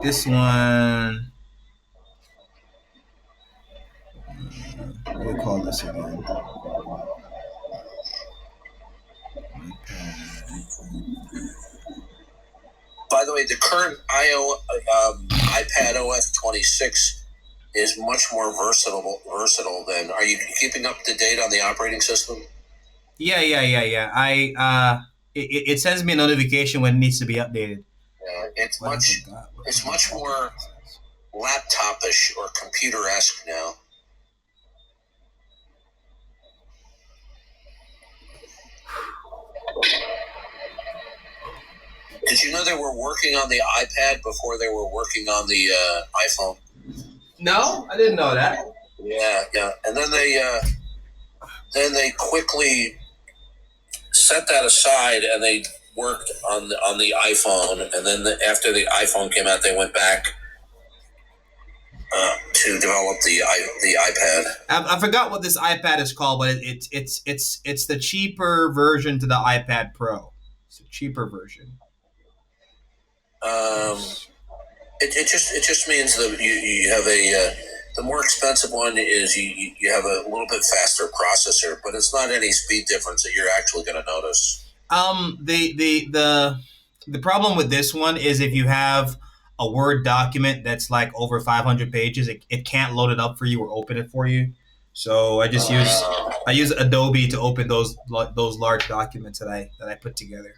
This one. What do you call this again? By the way, the current iPad OS 26 is much more versatile than. Are you keeping up to date on the operating system? Yeah. It sends me a notification when it needs to be updated. It's much more laptopish or computer-esque now. Did you know they were working on the iPad before they were working on the iPhone? No, I didn't know that. Yeah, and then they quickly set that aside and they worked on the iPhone, and then after the iPhone came out, they went back to develop the iPad. I forgot what this iPad is called, but it's the cheaper version to the iPad Pro. It's a cheaper version. It just means that you have the more expensive one is you have a little bit faster processor, but it's not any speed difference that you're actually going to notice. The problem with this one is if you have a Word document that's like over 500 pages, it can't load it up for you or open it for you. So I just use Adobe to open those large documents that I put together.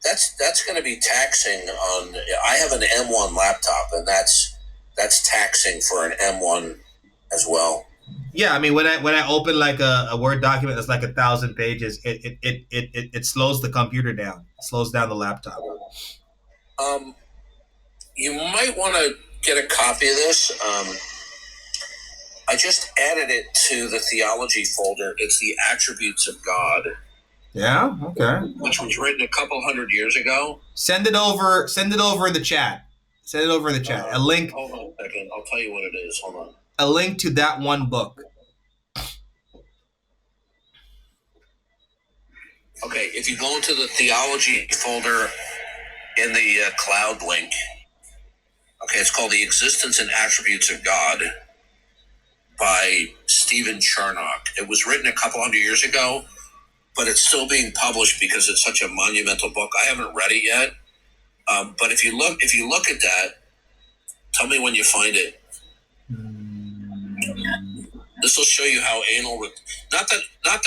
That's going to be taxing on. I have an M1 laptop, and that's taxing for an M1 as well. Yeah, I mean when I open like a Word document that's like 1,000 pages, it slows the computer down. It slows down the laptop. You might want to get a copy of this. I just added it to the theology folder. It's the Attributes of God. Yeah. Okay. Which was written a couple hundred years ago. Send it over in the chat. Send it over in the chat. A link. Hold on a second. I'll tell you what it is. Hold on. A link to that one book. Okay, if you go into the theology folder in the cloud link, okay, it's called The Existence and Attributes of God by Stephen Charnock. It was written a couple hundred years ago, but it's still being published because it's such a monumental book. I haven't read it yet, but if you look at that, tell me when you find it. This will show you how anal. Not that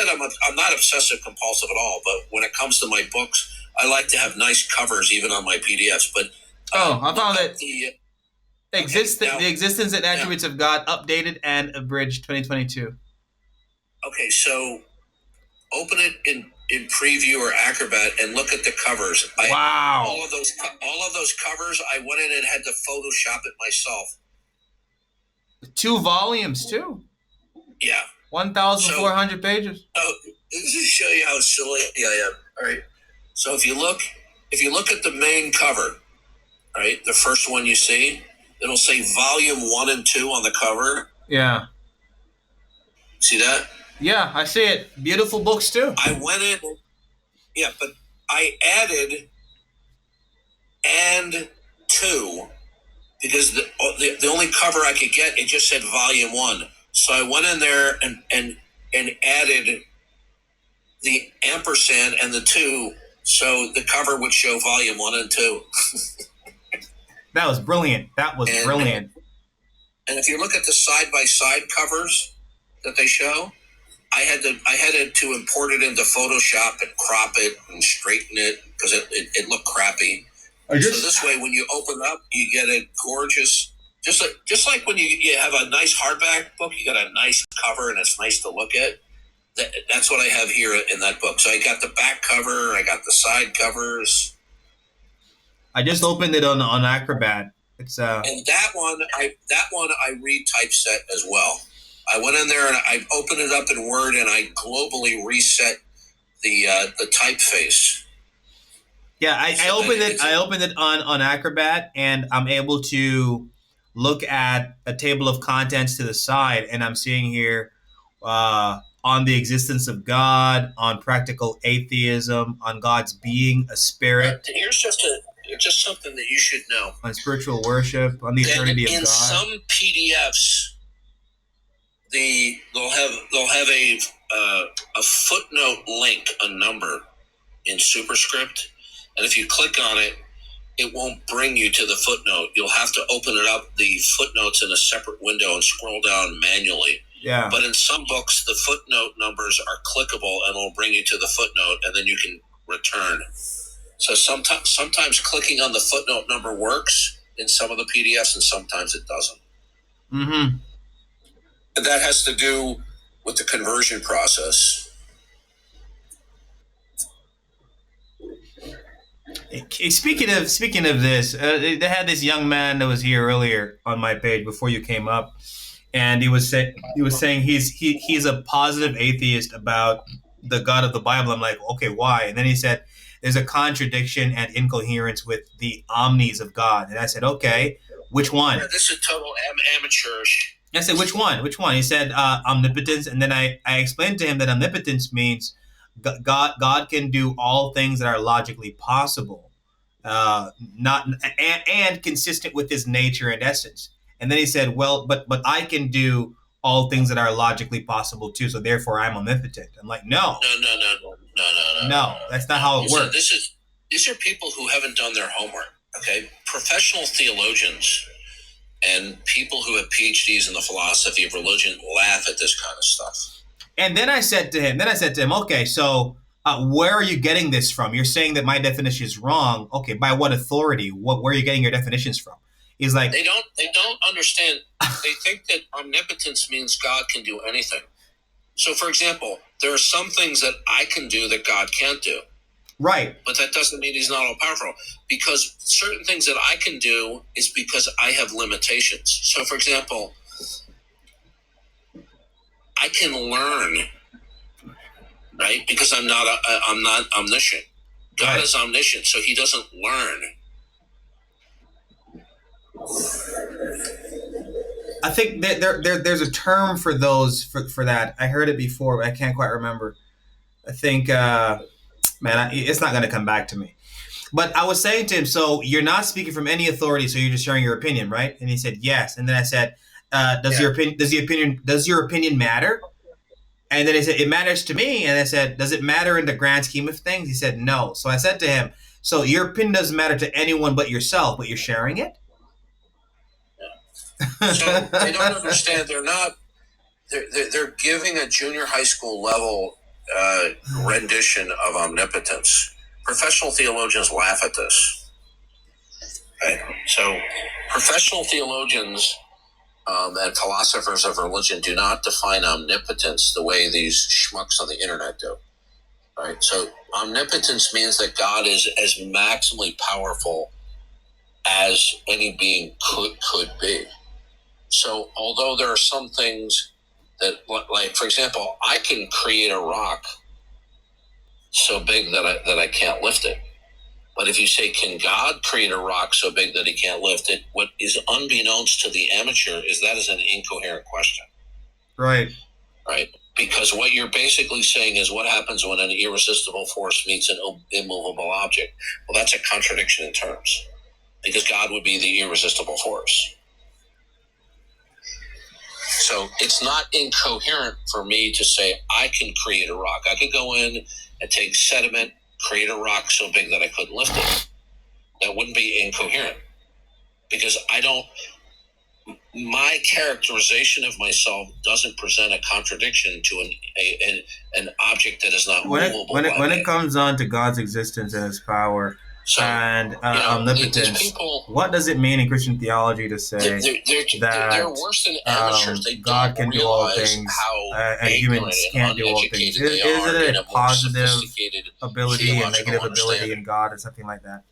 I'm not obsessive compulsive at all, but when it comes to my books, I like to have nice covers even on my PDFs. But I found it. The Existence and Attributes of God, updated and abridged, 2022. Okay, so open it in Preview or Acrobat and look at the covers. Wow! All of those covers, I went in and had to Photoshop it myself. 2 volumes too. Yeah. 1,400 pages. Oh, this is to show you how silly I am. All right. So if you look at the main cover, all right, the first one you see, it'll say Volume 1 and 2 on the cover. Yeah. See that? Yeah, I see it. Beautiful books too. I went in. Yeah, but I added and 2 because the only cover I could get, it just said Volume 1. So I went in there and added the ampersand and the 2, so the cover would show Volume 1 and 2. That was brilliant. Brilliant. And if you look at the side-by-side covers that they show, I had to import it into Photoshop and crop it and straighten it because it looked crappy. So this way, when you open up, you get a gorgeous. Just like when you have a nice hardback book, you got a nice cover and it's nice to look at. That's what I have here in that book. So I got the back cover, I got the side covers. I just opened it on Acrobat. It's and that one I read typeset as well. I went in there and I opened it up in Word and I globally reset the typeface. Yeah, I opened it on Acrobat and I'm able to look at a table of contents to the side, and I'm seeing here on the existence of God, on practical atheism, on God's being a spirit. Here's just something that you should know. On spiritual worship, on the eternity of God. In some PDFs, they'll have a footnote link, a number in superscript, and if you click on it, it won't bring you to the footnote. You'll have to open it up, the footnotes in a separate window, and scroll down manually. Yeah. But in some books, the footnote numbers are clickable and will bring you to the footnote, and then you can return. So sometimes clicking on the footnote number works in some of the PDFs, and sometimes it doesn't. Mm-hmm. And that has to do with the conversion process. Speaking of this, they had this young man that was here earlier on my page before you came up, and he was saying he's a positive atheist about the God of the Bible. I'm like, okay, why? And then he said there's a contradiction and incoherence with the omnis of God, and I said, okay, which one? Yeah, this is total amateurish. I said, which one? Which one? He said omnipotence, and then I explained to him that omnipotence means God can do all things that are logically possible, and consistent with his nature and essence. And then he said, well, but I can do all things that are logically possible too, so therefore I'm omnipotent. I'm like, no, that's not how it works. These are people who haven't done their homework. Okay, professional theologians and people who have PhDs in the philosophy of religion laugh at this kind of stuff. And then I said to him, okay, so where are you getting this from? You're saying that my definition is wrong. Okay, by what authority? Where are you getting your definitions from? He's like, they don't understand. They think that omnipotence means God can do anything. So, for example, there are some things that I can do that God can't do. Right. But that doesn't mean he's not all powerful, because certain things that I can do is because I have limitations. So, for example, I can learn, right? Because I'm not omniscient. God is omniscient, so he doesn't learn. I think that there's a term for those for that. I heard it before, but I can't quite remember. I think, it's not going to come back to me. But I was saying to him, so you're not speaking from any authority, so you're just sharing your opinion, right? And he said yes. And then I said, does your opinion matter? And then he said, it matters to me. And I said, does it matter in the grand scheme of things? He said, no. So I said to him, so your opinion doesn't matter to anyone but yourself, but you're sharing it? So they don't understand. They're giving a junior high school level rendition of omnipotence. Professional theologians laugh at this. Okay? So professional theologians and philosophers of religion do not define omnipotence the way these schmucks on the internet do. Right? So omnipotence means that God is as maximally powerful as any being could be. So although there are some things that, like, for example, I can create a rock so big that I can't lift it. But if you say, can God create a rock so big that he can't lift it? What is unbeknownst to the amateur is that is an incoherent question. Right. Right. Because what you're basically saying is, what happens when an irresistible force meets an immovable object? Well, that's a contradiction in terms, because God would be the irresistible force. So it's not incoherent for me to say I can create a rock. I could go in and take sediment, create a rock so big that I couldn't lift it. That wouldn't be incoherent, because my characterization of myself doesn't present a contradiction to an object that is not movable. When it comes on to God's existence and his power, and omnipotence, what does it mean in Christian theology to say that they're worse than amateurs? They God can do all things and humans can't do all things? Is it a positive ability and negative ability in God or something like that?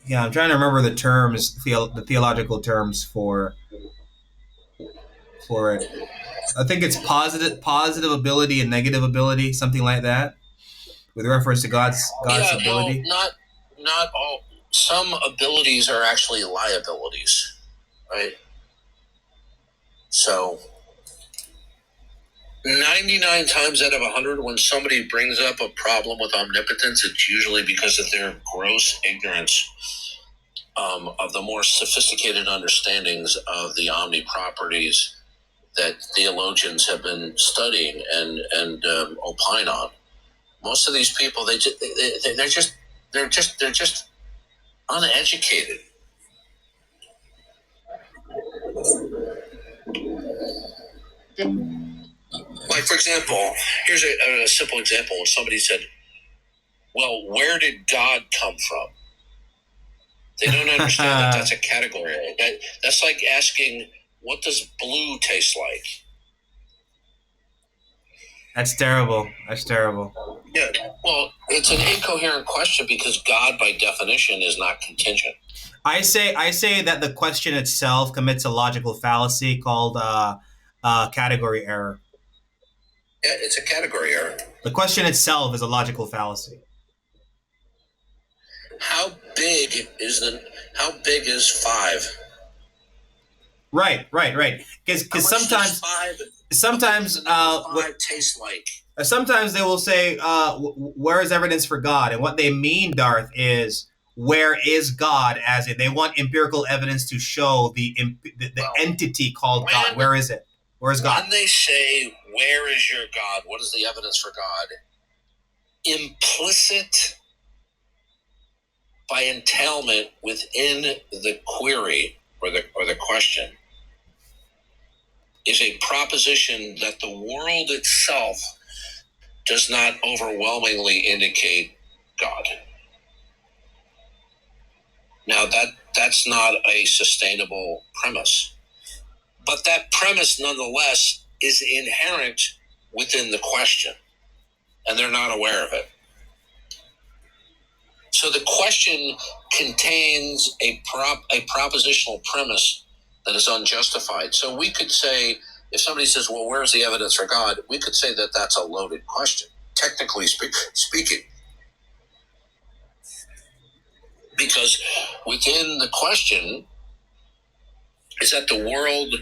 Yeah, I'm trying to remember the terms, the theological terms for it. I think it's positive ability and negative ability, something like that, with reference to God's ability. Well, not all. Some abilities are actually liabilities. right? So 99 times out of 100, when somebody brings up a problem with omnipotence, it's usually because of their gross ignorance of the more sophisticated understandings of the omni properties that theologians have been studying and opine on. Most of these people, they're just uneducated. Like, for example, here's a simple example. When somebody said, well, where did God come from? They don't understand that that's a category. That's like asking, what does blue taste like? That's terrible. That's terrible. Yeah, well, it's an incoherent question because God, by definition, is not contingent. I say that the question itself commits a logical fallacy called category error. Yeah, it's a category error. The question itself is a logical fallacy. How big is 5? Right. Because sometimes what tastes like. Sometimes they will say, where is evidence for God? And what they mean, Darth, is where is God, as in they want empirical evidence to show the entity called God. Where is it? Where is God? When they say, where is your God? What is the evidence for God? Implicit by entailment within the query or the question is a proposition that the world itself does not overwhelmingly indicate God. Now that's not a sustainable premise, but that premise nonetheless is inherent within the question, and they're not aware of it. So the question contains a propositional premise that is unjustified. So we could say, if somebody says, well, where's the evidence for God? We could say that that's a loaded question, technically speaking. Because within the question is that the world,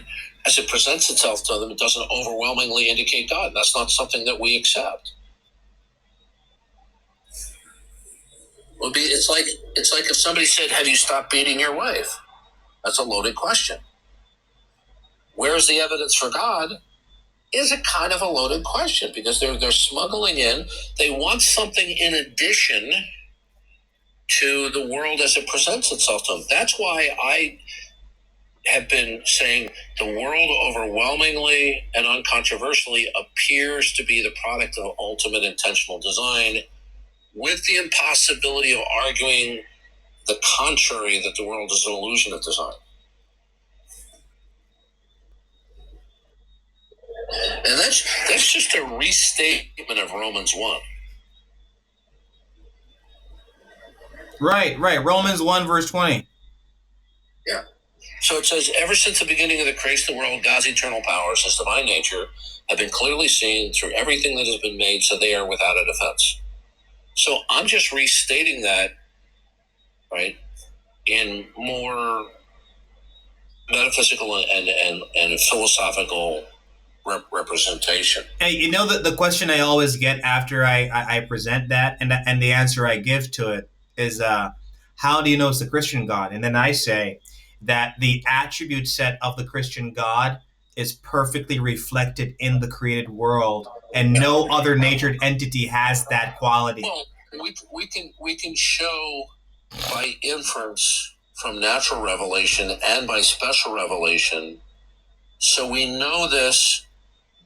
as it presents itself to them, it doesn't overwhelmingly indicate God. That's not something that we accept. It's like if somebody said, have you stopped beating your wife? That's a loaded question. Where's the evidence for God is a kind of a loaded question because they're smuggling in. They want something in addition to the world as it presents itself to them. That's why I have been saying the world overwhelmingly and uncontroversially appears to be the product of ultimate intentional design, with the impossibility of arguing the contrary, that the world is an illusion of design. And that's just a restatement of Romans 1. Right. Romans 1, verse 20. Yeah. So it says, ever since the beginning of the creation of the world, God's eternal powers, his divine nature, have been clearly seen through everything that has been made, so they are without a defense. So I'm just restating that, right, in more metaphysical and philosophical representation. Hey, you know the question I always get after I present that, and the answer I give to it is, how do you know it's the Christian God? And then I say that the attribute set of the Christian God is perfectly reflected in the created world, and no other natured entity has that quality. Well, we can show by inference from natural revelation and by special revelation. So we know this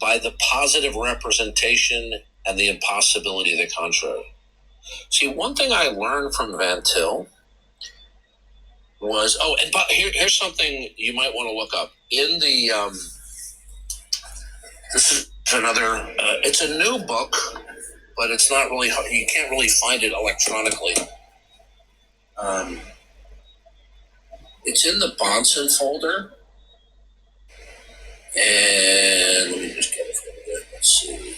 by the positive representation and the impossibility of the contrary. See, one thing I learned from Van Til was, here's something you might want to look up. In the, this is another, it's a new book, but it's not really, you can't really find it electronically. It's in the Bonson folder. And let me just get it for you. Let's see.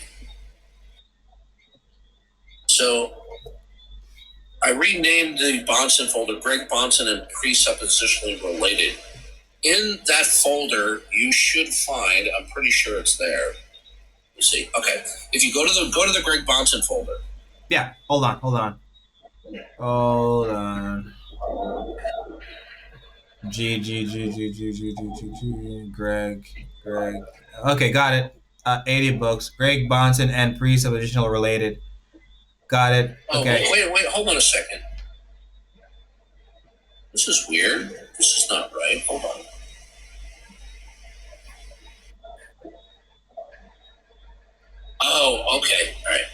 So I renamed the Bonson folder Greg Bonson and Presuppositionally Related. in that folder, you should find. I'm pretty sure it's there. Let's see. Okay, if you go to the Greg Bonson folder. Yeah. Hold on. Greg. Okay, got it. 80 books. Greg Bonson and priests of additional related. Got it. Okay. Oh, wait. Hold on a second. This is weird. This is not right. Hold on. Oh, okay. All right.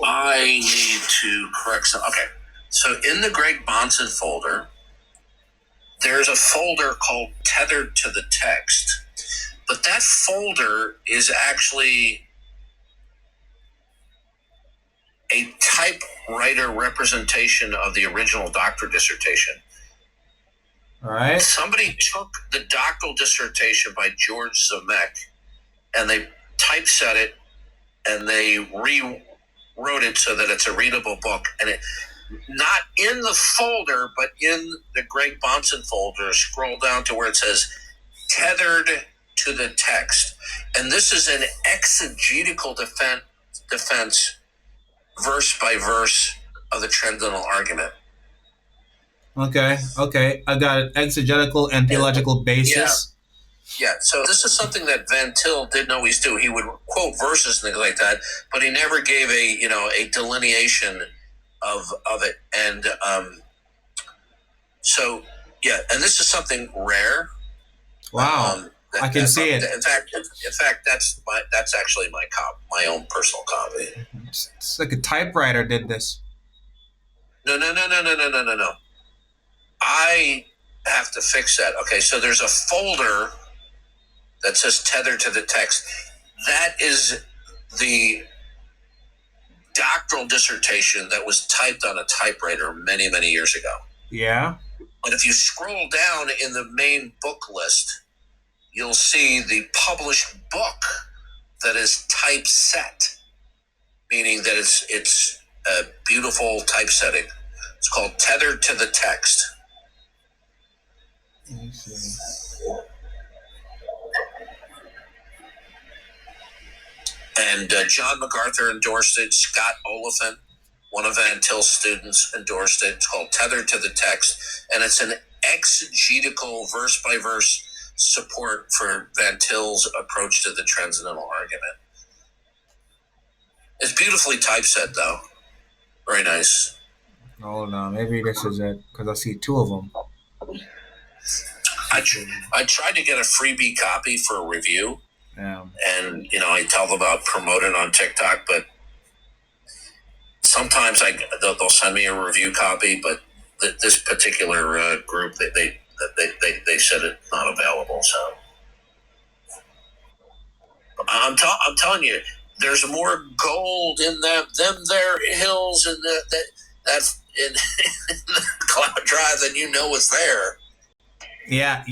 I need to correct some. Okay. So in the Greg Bonson folder, there's a folder called Tethered to the Text. But that folder is actually a typewriter representation of the original doctoral dissertation. All right. Somebody took the doctoral dissertation by George Zemek and they typeset it and they rewrote it so that it's a readable book. And it, not in the folder, but in the Greg Bonson folder, scroll down to where it says Tethered to the Text. And this is an exegetical defense verse by verse of the transcendental argument. Okay. I got it. Exegetical and theological basis. Yeah. So this is something that Van Til didn't always do. He would quote verses and things like that, but he never gave a delineation of it. And so and this is something rare. Wow. I can see it. In fact, that's actually my own personal copy. It's like a typewriter did this. No. I have to fix that. Okay, so there's a folder that says Tethered to the Text. That is the doctoral dissertation that was typed on a typewriter many, many years ago. Yeah. But if you scroll down in the main book list, you'll see the published book that is typeset, meaning that it's a beautiful typesetting. It's called Tethered to the Text. Let me see. And John MacArthur endorsed it. Scott Oliphant, one of Van Til's students, endorsed it. It's called Tethered to the Text. And it's an exegetical verse-by-verse support for Van Til's approach to the transcendental argument. It's beautifully typeset, though. Very nice. Hold on. Maybe this is it, because I see two of them. I tried to get a freebie copy for a review. Yeah. And, I tell them about promoting on TikTok, but sometimes they'll send me a review copy, but this particular group, they said it's not available. So I'm telling you, there's more gold in them there hills and that in the cloud drive than is there. Yeah.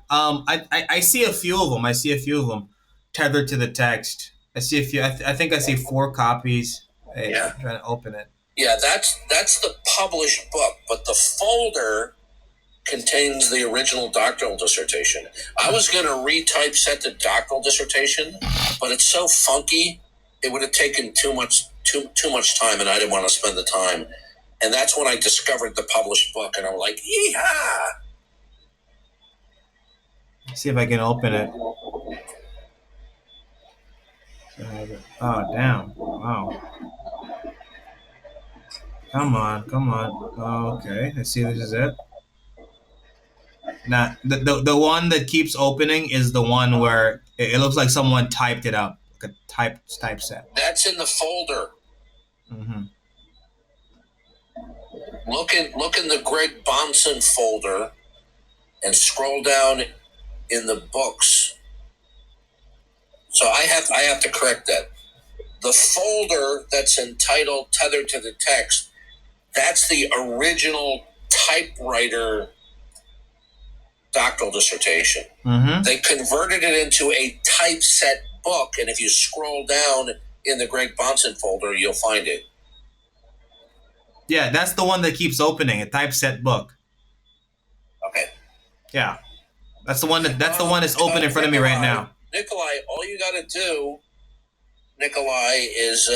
I see a few of them. Tethered to the Text. I see a few. I think I see 4 copies. I'm trying to open it. Yeah, that's the published book, but the folder contains the original doctoral dissertation. I was going to retypeset the doctoral dissertation, but it's so funky, it would have taken too much time, and I didn't want to spend the time. And that's when I discovered the published book, and I'm like, yeehaw! Let's see if I can open it. Oh, damn. Wow. Come on. Oh, okay. Let's see, this is it. Now, the one that keeps opening is the one where it looks like someone typed it up. Like a typeset. That's in the folder. Mm-hmm. Look in the Greg Bonson folder and scroll down in the books. So I have to correct that. The folder that's entitled Tethered to the Text, that's the original typewriter doctoral dissertation. Mm-hmm. They converted it into a typeset book, and if you scroll down in the Greg Bonson folder, you'll find it. Yeah, that's the one that keeps opening, a typeset book. Okay. Yeah, that's the one that's open in front of me right now. Nikolai, all you got to do, Nikolai, is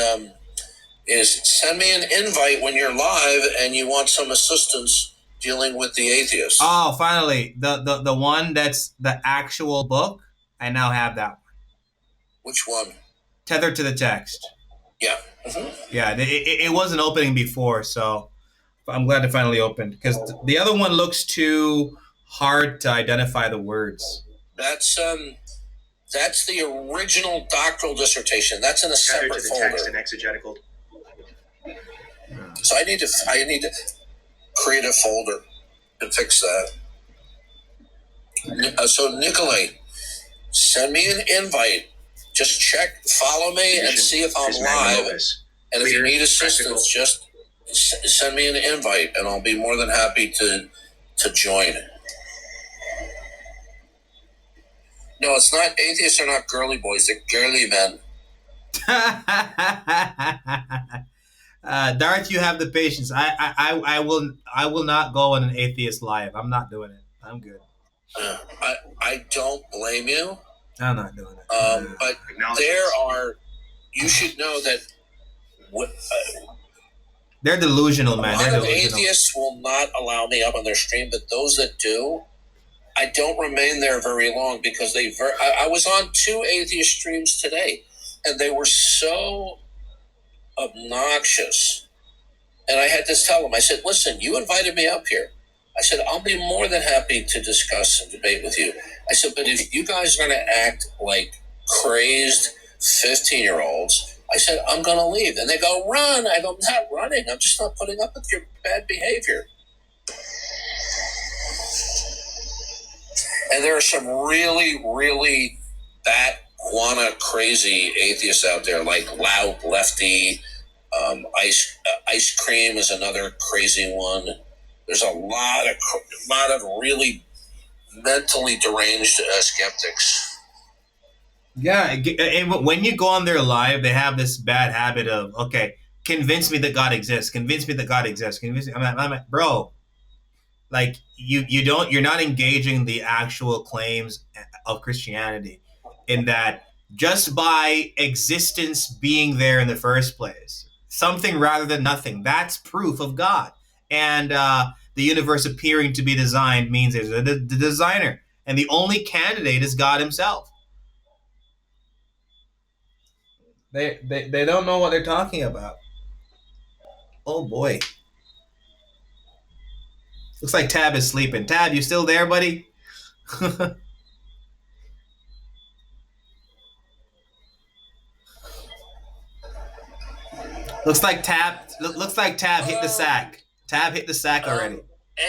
send me an invite when you're live and you want some assistance dealing with the atheists. Oh, finally, the one that's the actual book. I now have that one. Which one? Tethered to the Text. Yeah. Mm-hmm. Yeah, it wasn't opening before, so I'm glad it finally opened, because the other one looks too hard to identify the words. That's the original doctoral dissertation. That's in a separate Tethered to the folder. Text and exegetical. So I need to create a folder and fix that. So Nikolai, send me an invite. Just follow me and see if I'm live. And if you need assistance, just send me an invite, and I'll be more than happy to join. No, it's not. Atheists are not girly boys. They're girly men. Darth, you have the patience. I will not go on an atheist live. I'm not doing it. I'm good. I don't blame you. I'm not doing it. But you should know that they're delusional, man. A lot of atheists will not allow me up on their stream, but those that do, I don't remain there very long, because I was on 2 atheist streams today, and they were so obnoxious. And I had to tell them, I said, listen, you invited me up here. I said, I'll be more than happy to discuss and debate with you. I said, but if you guys are going to act like crazed 15-year-olds, I said, I'm going to leave. And they go, run. I go, I'm not running. I'm just not putting up with your bad behavior. And there are some really, really bat guana crazy atheists out there, like Loud Lefty. Ice Cream is another crazy one. There's a lot of really mentally deranged skeptics. Yeah, and when you go on their live, they have this bad habit of, okay, convince me that God exists. Convince me that God exists. Convince me. I'm like, bro, like you're not engaging the actual claims of Christianity, in that just by existence being there in the first place, something rather than nothing, that's proof of God. And the universe appearing to be designed means there's the designer, and the only candidate is God himself. They don't know what they're talking about. Oh boy. Looks like Tab is sleeping. Tab, you still there, buddy? Looks like Tab hit the sack. Tab hit the sack already.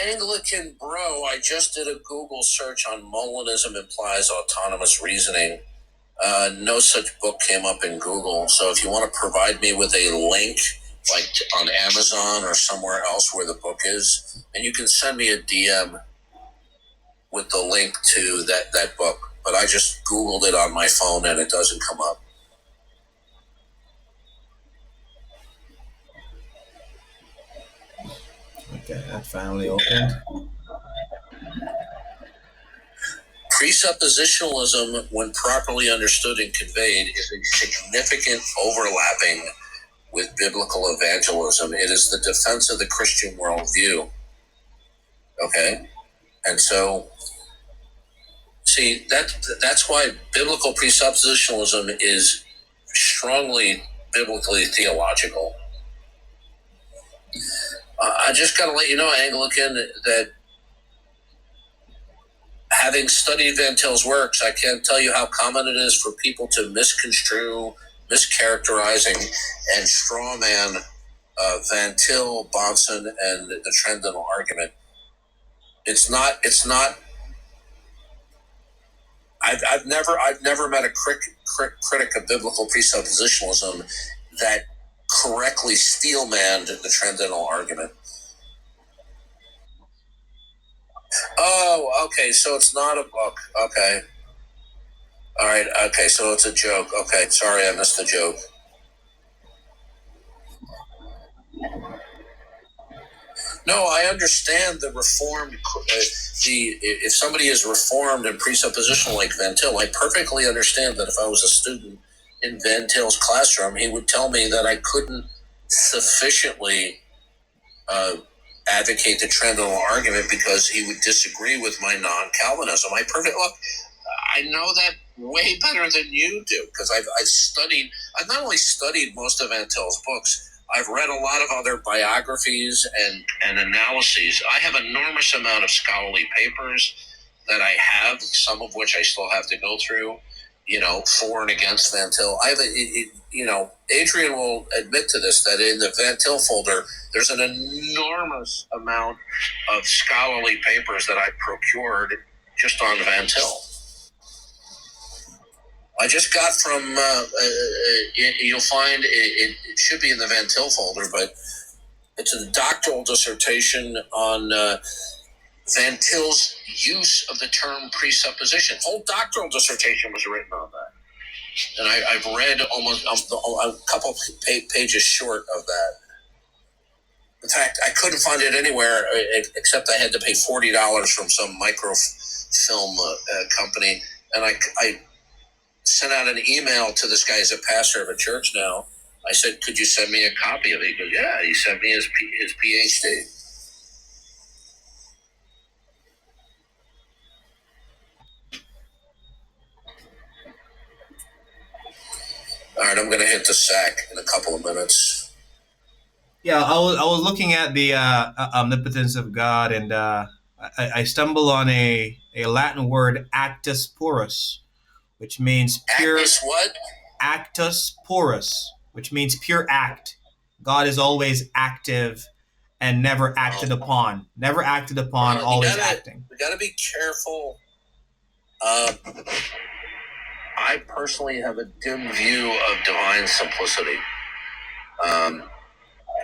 Anglican bro, I just did a Google search on Molinism implies autonomous reasoning. No such book came up in Google. So if you want to provide me with a link, like on Amazon or somewhere else where the book is, and you can send me a DM with the link to that book. But I just Googled it on my phone and it doesn't come up. Okay, that finally opened. Presuppositionalism, when properly understood and conveyed, is a significant overlapping with biblical evangelism. It is the defense of the Christian worldview. Okay? And so, see, that's why biblical presuppositionalism is strongly biblically theological. I just got to let you know, Anglican, that having studied Van Til's works, I can't tell you how common it is for people to misconstrue, mischaracterizing, and strawman Van Til, Bonson, and the Transcendental argument. It's not. I've never met a critic of biblical presuppositionalism that correctly steelmanned the Transcendental argument. Oh, okay, so it's not a book. Okay. All right, okay, so it's a joke. Okay, sorry, I missed the joke. No, I understand the reformed. If somebody is reformed and presuppositional like Van Til, I perfectly understand that if I was a student in Van Til's classroom, he would tell me that I couldn't sufficiently advocate the Trendental argument because he would disagree with my non-Calvinism. I know that way better than you do because I've not only studied most of Van Til's books, I've read a lot of other biographies and analyses. I have an enormous amount of scholarly papers that I have, some of which I still have to go through, for and against Van Til. Adrian will admit to this, that in the Van Til folder, there's an enormous amount of scholarly papers that I procured just on Van Til. I just got from, you'll find it should be in the Van Til folder, but it's a doctoral dissertation on Van Til's use of the term presupposition. Whole doctoral dissertation was written on that. And I've read almost a couple pages short of that. In fact, I couldn't find it anywhere except I had to pay $40 from some microfilm company. And I sent out an email to this guy who's a pastor of a church now. I said, could you send me a copy of it? He goes, yeah. He sent me his PhD. All right, I'm going to hit the sack in a couple of minutes. Yeah, I was looking at the omnipotence of God, and I stumble on a Latin word, actus purus, which means pure. Actus what? Actus purus, which means pure act. God is always active and never acted upon. Never acted upon, always acting. We got to be careful. I personally have a dim view of divine simplicity.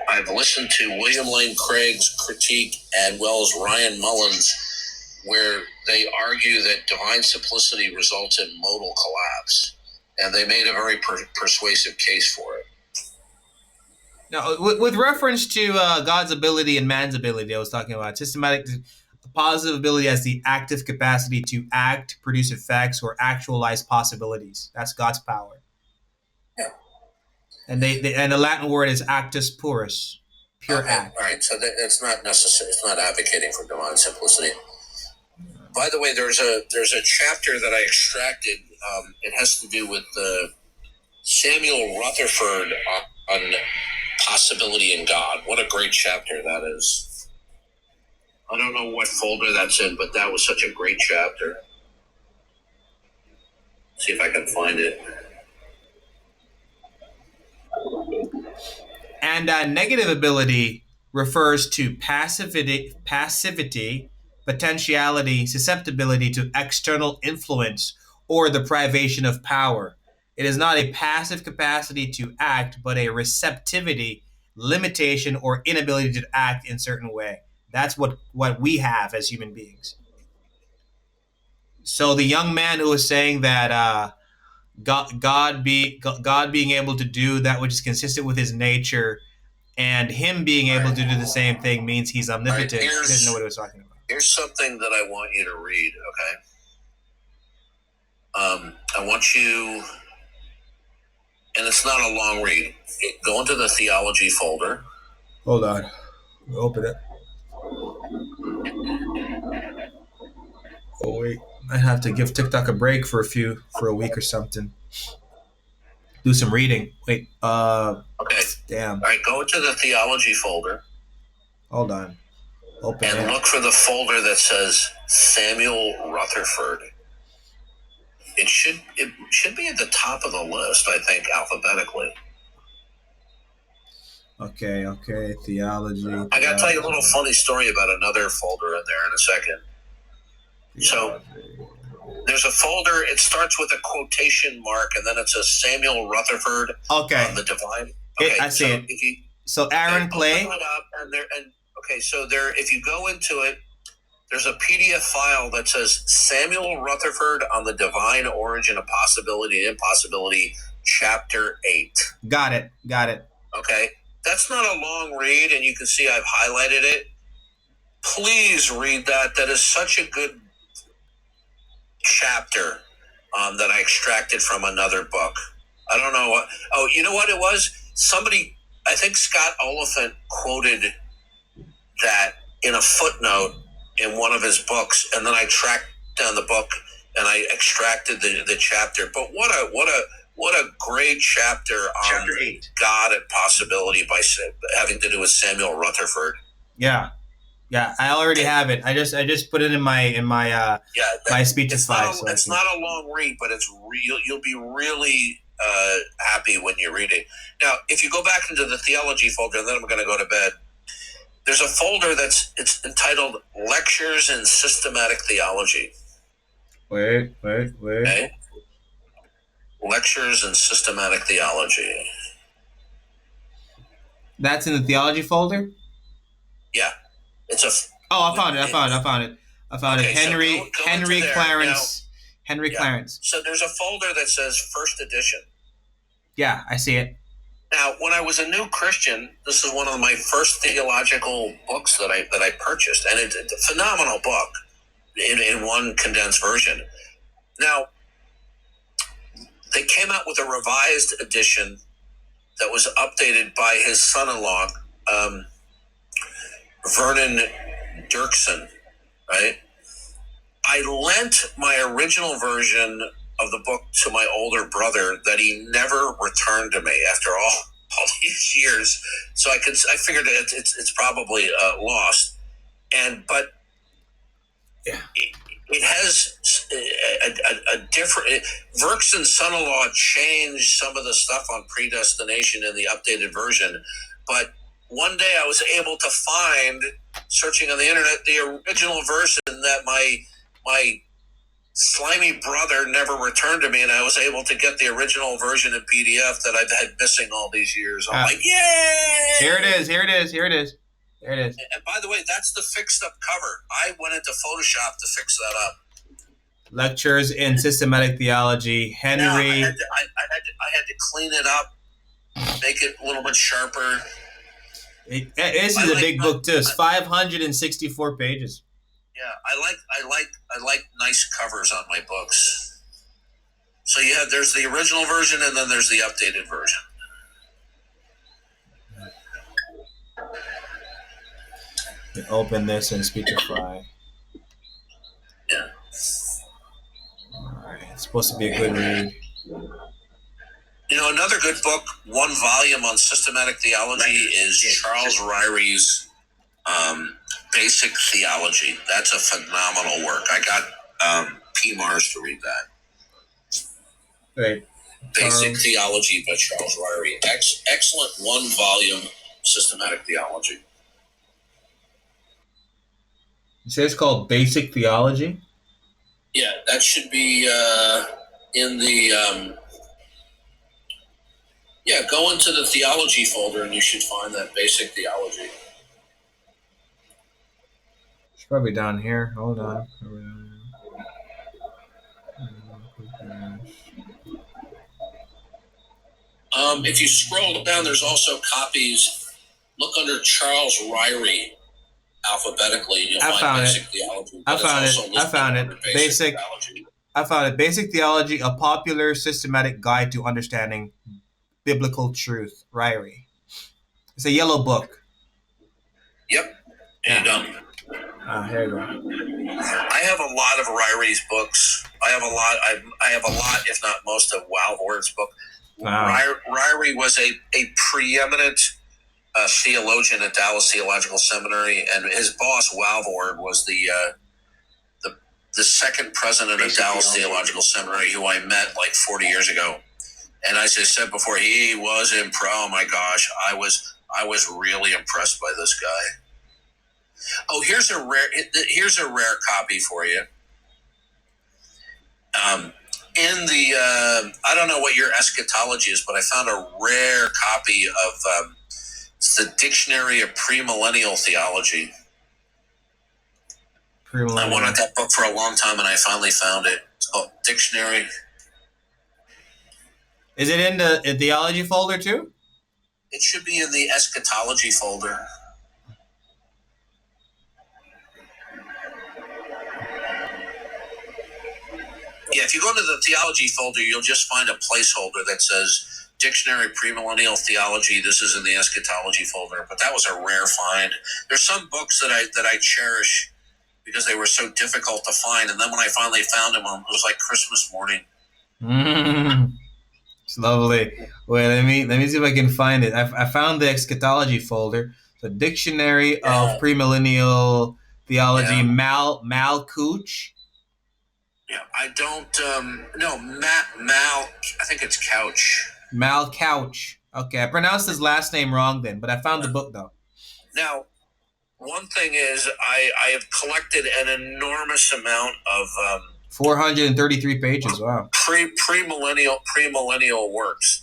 I've listened to William Lane Craig's critique as well as Ryan Mullins, where they argue that divine simplicity results in modal collapse. And they made a very persuasive case for it. Now, with reference to God's ability and man's ability, I was talking about systematic positive ability as the active capacity to act, produce effects, or actualize possibilities. That's God's power. Yeah. And and the Latin word is actus purus, pure act. All right, so it's not necessary. It's not advocating for divine simplicity. By the way, there's a chapter that I extracted. It has to do with Samuel Rutherford on possibility in God. What a great chapter that is. I don't know what folder that's in, but that was such a great chapter. See if I can find it. And negative ability refers to passivity, potentiality, susceptibility to external influence, or the privation of power. It is not a passive capacity to act, but a receptivity, limitation, or inability to act in a certain way. That's what we have as human beings. So the young man who was saying that God being able to do that which is consistent with his nature, and him being able to do the same thing means he's omnipotent. He didn't know what he was talking about. Here's something that I want you to read, okay? I want you, and it's not a long read. Go into the theology folder. Hold on. Open it. Oh, wait. I have to give TikTok a break for a week or something. Do some reading. Wait. Okay. Damn. All right, go into the theology folder. Hold on. Open and it. Look for the folder that says Samuel Rutherford. It should be at the top of the list, I think, alphabetically. Okay. Theology. I got to tell you a little funny story about another folder in there in a second. So there's a folder. It starts with a quotation mark, and then it says Samuel Rutherford. Okay. On the Divine. Okay, I see it. So Aaron Clay. If you go into it, there's a PDF file that says Samuel Rutherford on the Divine Origin of Possibility and Impossibility, Chapter 8. Got it. Okay. That's not a long read, and you can see I've highlighted it. Please read that. That is such a good chapter that I extracted from another book. I don't know what. Oh, you know what it was? Somebody, I think Scott Oliphant quoted that in a footnote in one of his books, and then I tracked down the book and I extracted the chapter. But what a great chapter on Chapter 8. God and possibility by having to do with Samuel Rutherford. Yeah. Yeah, I already have it. I just put it in my my Speechify. It's not a long read, but it's real. You'll be really happy when you read it. Now, if you go back into the theology folder, and then I'm going to go to bed. There's a folder it's entitled Lectures in Systematic Theology. Wait. Okay? Lectures in Systematic Theology. That's in the theology folder? Yeah. It's a... I found it. Henry Clarence. Clarence. So there's a folder that says First Edition. Yeah, I see it. Now, when I was a new Christian, this is one of my first theological books that I purchased, and it's a phenomenal book in one condensed version. Now, they came out with a revised edition that was updated by his son-in-law, Vernon Dirksen, right? I lent my original version of the book to my older brother that he never returned to me after all these years. So I figured it's probably lost. But it has a different. Dirksen's son-in-law changed some of the stuff on predestination in the updated version, but one day I was able to find, searching on the internet, the original version that my slimy brother never returned to me, and I was able to get the original version in PDF that I've had missing all these years. I'm like, yay! Here it is. And by the way, that's the fixed up cover. I went into Photoshop to fix that up. Lectures in Systematic Theology. Henry. I had to clean it up, make it a little bit sharper. This is a big book too. It's 564 pages. Yeah, I like nice covers on my books. So there's the original version, and then there's the updated version. Open this in Speechify. Yeah. Alright, it's supposed to be a good read. You know, another good book, one volume on systematic theology, is Charles Ryrie's Basic Theology. That's a phenomenal work. I got P. Mars to read that. Right. Basic Theology by Charles Ryrie. Excellent one volume systematic theology. You say it's called Basic Theology? Yeah, that should be in the... go into the theology folder and you should find that Basic Theology. It's probably down here. Hold on. If you scroll down, there's also copies. Look under Charles Ryrie alphabetically, and you'll find Basic Theology. I found it. Basic Theology. I found it. Basic Theology, a popular systematic guide to understanding biblical truth. Ryrie. It's a yellow book. Yep. And here you go. I have a lot of Ryrie's books. I have a lot, if not most, of Walvoord's book. Wow. Ryrie was a preeminent theologian at Dallas Theological Seminary, and his boss Walvoord was the second president of Dallas Theological Seminary, who I met like 40 years ago. And as I said before, he was oh my gosh, I was really impressed by this guy. Oh, here's a rare copy for you. In the I don't know what your eschatology is, but I found a rare copy of the Dictionary of Premillennial Theology. I wanted that book for a long time, and I finally found it. It's called Dictionary. Is it in the theology folder too? It should be in the eschatology folder. Yeah, if you go to the theology folder, you'll just find a placeholder that says Dictionary Premillennial Theology. This is in the eschatology folder, but that was a rare find. There's some books that I cherish because they were so difficult to find, and then when I finally found them, it was like Christmas morning. It's lovely. Wait, let me see if I can find it. I found the eschatology folder. The Dictionary of Premillennial Theology, Mal Cooch. Yeah, I don't. No, Mal. I think it's Couch. Mal Couch. Okay, I pronounced his last name wrong then, but I found the book though. Now, one thing is, I have collected an enormous amount of 433 pages. Wow. Premillennial works.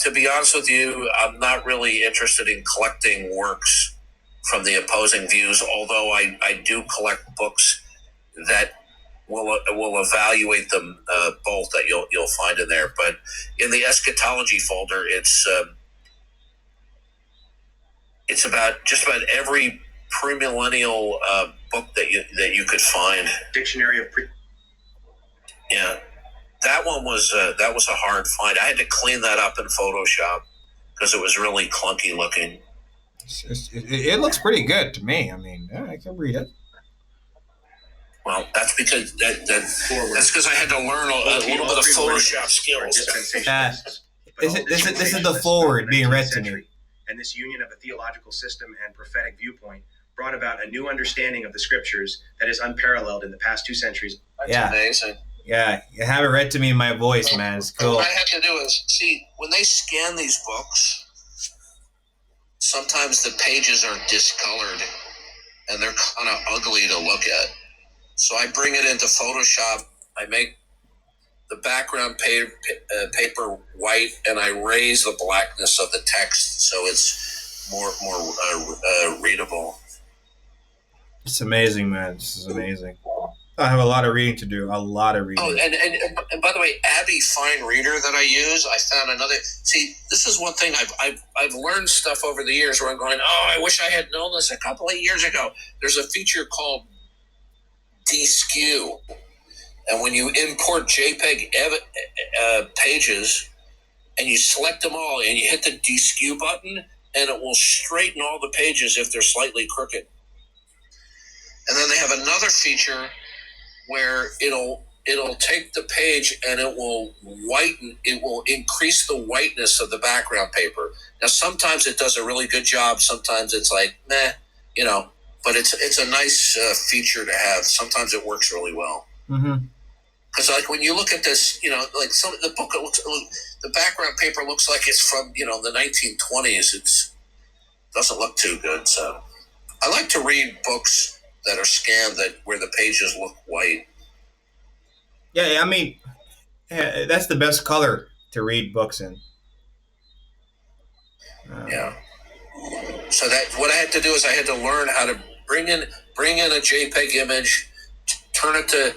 To be honest with you, I'm not really interested in collecting works from the opposing views, although I do collect books that will evaluate them both that you'll find in there. But in the eschatology folder, it's about just about every premillennial book that you could find. Dictionary of Yeah. That one was a hard find. I had to clean that up in Photoshop because it was really clunky looking. It looks pretty good to me. I mean, yeah, I can read it. Well, that's because that's because I had to learn a little bit of Photoshop skills. This is the forward being read to me. And this union of a theological system and prophetic viewpoint brought about a new understanding of the scriptures that is unparalleled in the past 2 centuries. That's amazing. Yeah, you have it read to me in my voice, man. It's cool. What I have to do is, see, when they scan these books, sometimes the pages are discolored and they're kind of ugly to look at. So I bring it into Photoshop, I make the background paper white, and I raise the blackness of the text so it's more readable. It's amazing, man. This is amazing. I have a lot of reading to do. A lot of reading. Oh, and by the way, Abby Fine Reader that I use, I found another. See, this is one thing I've learned stuff over the years where I'm going, oh, I wish I had known this a couple of years ago. There's a feature called deskew, and when you import JPEG pages and you select them all and you hit the deskew button, and it will straighten all the pages if they're slightly crooked. And then they have another feature where it'll take the page and it will increase the whiteness of the background paper. Now sometimes it does a really good job, sometimes it's like meh, but it's a nice feature to have. Sometimes it works really well. Because like when you look at this, like the book, the background paper looks like it's from the 1920s. It doesn't look too good. So I like to read books that are scanned where the pages look white. Yeah, I mean, that's the best color to read books in. Yeah. So that what I had to do is I had to learn how to bring in a JPEG image, turn it to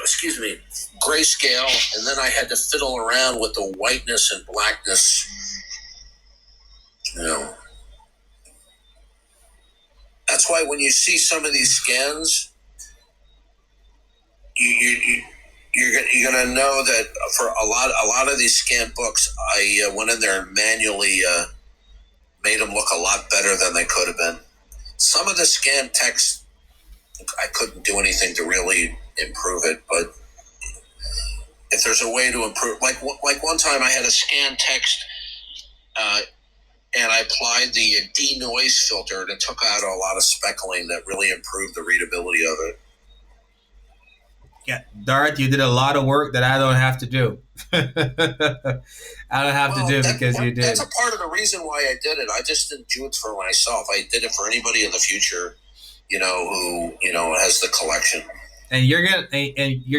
excuse me, grayscale, and then I had to fiddle around with the whiteness and blackness. That's why when you see some of these scans, you're gonna know that for a lot of these scanned books, I went in there and manually made them look a lot better than they could have been. Some of the scanned text, I couldn't do anything to really improve it, but if there's a way to improve, like one time I had a scanned text. And I applied the denoise filter, and it took out a lot of speckling that really improved the readability of it. Yeah, Darth, you did a lot of work that I don't have to do. I don't have to do because you did. That's a part of the reason why I did it. I just didn't do it for myself. I did it for anybody in the future, who has the collection. And you're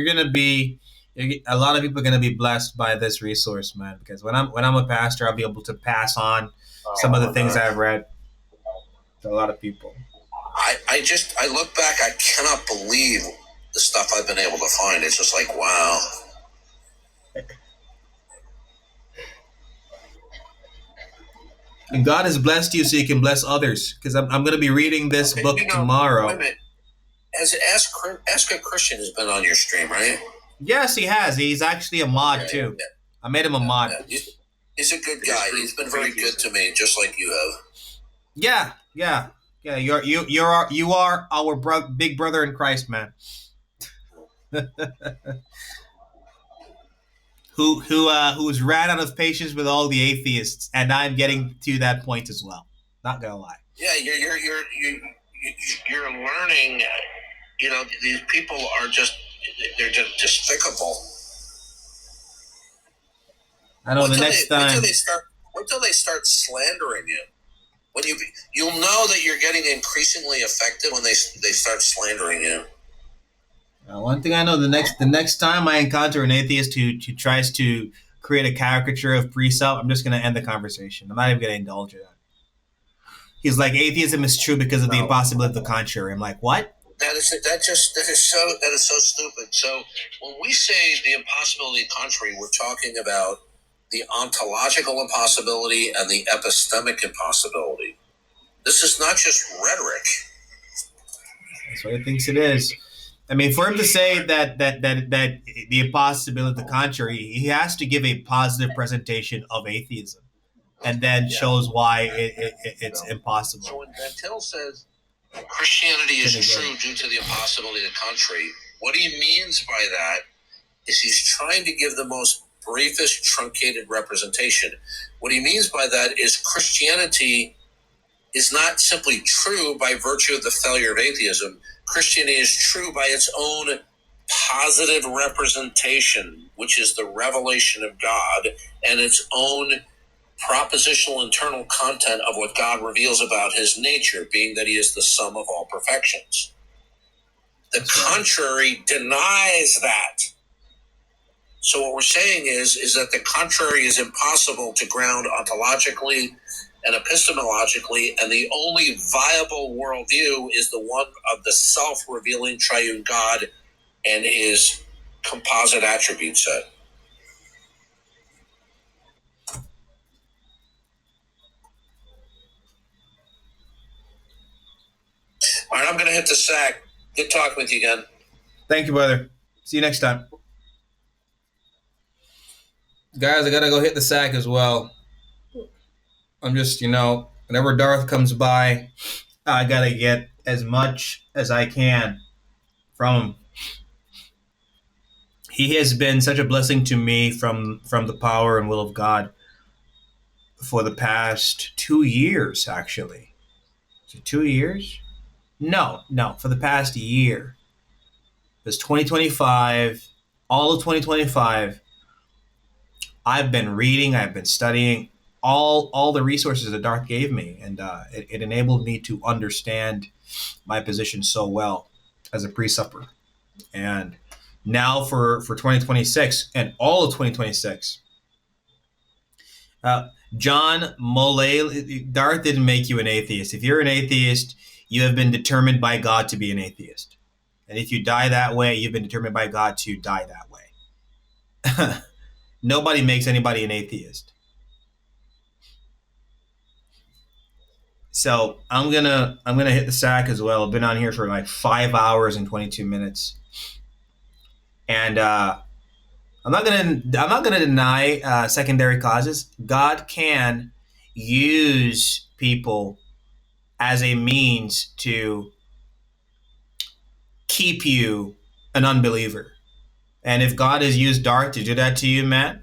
gonna be. A lot of people are gonna be blessed by this resource, man. Because when I'm a pastor, I'll be able to pass on some of the things I've read to a lot of people. I look back, I cannot believe the stuff I've been able to find. It's just like, wow. And God has blessed you so you can bless others. Because I'm going to be reading this book tomorrow. Wait a minute. Ask a Christian has been on your stream, right? Yes, he has. He's actually a mod too. Yeah. I made him a mod. Yeah. He's a good guy. He's been very good to me, just like you have. Yeah. You are our big brother in Christ, man. Who's ran out of patience with all the atheists, and I'm getting to that point as well. Not gonna lie. Yeah, you're learning. You know, these people are they're just despicable. I know. Wait till they start slandering you. When you'll know that you're getting increasingly effective when they start slandering you. One thing I know: the next time I encounter an atheist who tries to create a caricature of precept, I'm just going to end the conversation. I'm not even going to indulge in that. He's like, atheism is true because of the impossibility of the contrary. I'm like, what? That is so stupid. So when we say the impossibility of the contrary, we're talking about the ontological impossibility and the epistemic impossibility. This is not just rhetoric. That's what he thinks it is. I mean, for him to say that the impossibility of the contrary, he has to give a positive presentation of atheism, and then shows why it's impossible. So when Van Til says Christianity is true due to the impossibility of the contrary, what he means by that is he's trying to give the most briefest, truncated representation. What he means by that is Christianity is not simply true by virtue of the failure of atheism. Christianity is true by its own positive representation, which is the revelation of God, and its own propositional internal content of what God reveals about his nature, being that he is the sum of all perfections. The contrary denies that. So what we're saying is that the contrary is impossible to ground ontologically and epistemologically, and the only viable worldview is the one of the self-revealing triune God and his composite attribute set. All right, I'm going to hit the sack. Good talking with you again. Thank you, brother. See you next time. Guys, I got to go hit the sack as well. I'm just, whenever Darth comes by, I got to get as much as I can from him. He has been such a blessing to me from the power and will of God for the past 2 years, actually. Is it 2 years? No, for the past year. It's 2025, all of 2025. I've been reading, I've been studying all the resources that Darth gave me, and it enabled me to understand my position so well as a pre-supper. And now for 2026 and all of 2026, John Molay, Darth didn't make you an atheist. If you're an atheist, you have been determined by God to be an atheist. And if you die that way, you've been determined by God to die that way. Nobody makes anybody an atheist. So I'm gonna hit the sack as well. I've been on here for like 5 hours and 22 minutes, and I'm not gonna deny secondary causes. God can use people as a means to keep you an unbeliever, and if God has used Darth to do that to you, Matt,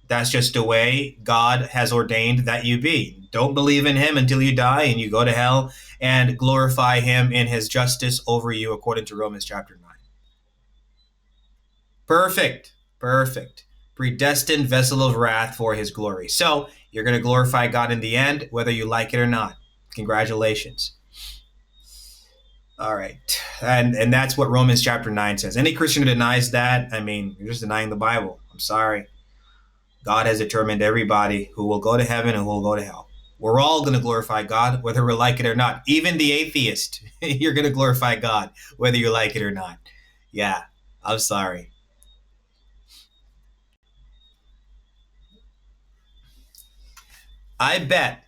that's just the way God has ordained that you be. Don't believe in him until you die and you go to hell, and glorify him in his justice over you according to Romans chapter 9. Perfect. Predestined vessel of wrath for his glory. So you're going to glorify God in the end, whether you like it or not. Congratulations. All right. And that's what Romans chapter 9 says. Any Christian who denies that, you're just denying the Bible. I'm sorry. God has determined everybody who will go to heaven and who will go to hell. We're all going to glorify God, whether we like it or not. Even the atheist, you're going to glorify God, whether you like it or not. Yeah, I'm sorry. I bet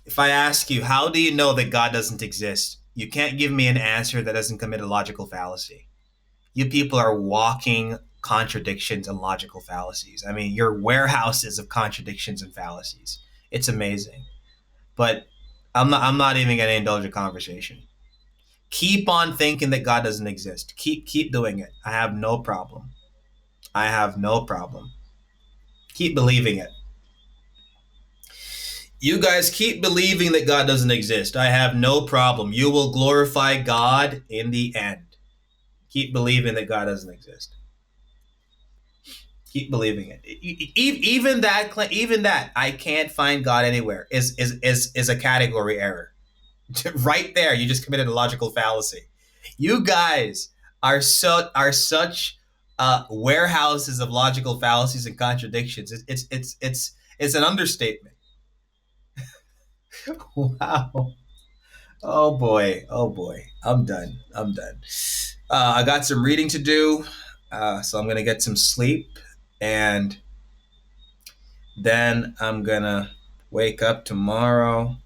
if I ask you, how do you know that God doesn't exist? You can't give me an answer that doesn't commit a logical fallacy. You people are walking contradictions and logical fallacies. I mean, you're warehouses of contradictions and fallacies. It's amazing. But I'm not even going to indulge a conversation. Keep on thinking that God doesn't exist. Keep doing it. I have no problem. I have no problem. Keep believing it. You guys keep believing that God doesn't exist. I have no problem. You will glorify God in the end. Keep believing that God doesn't exist. Keep believing it. Even that I can't find God anywhere is a category error. Right there, you just committed a logical fallacy. You guys are such warehouses of logical fallacies and contradictions. It's an understatement. Wow. Oh boy. I'm done. I got some reading to do, so I'm gonna get some sleep, and then I'm gonna wake up tomorrow.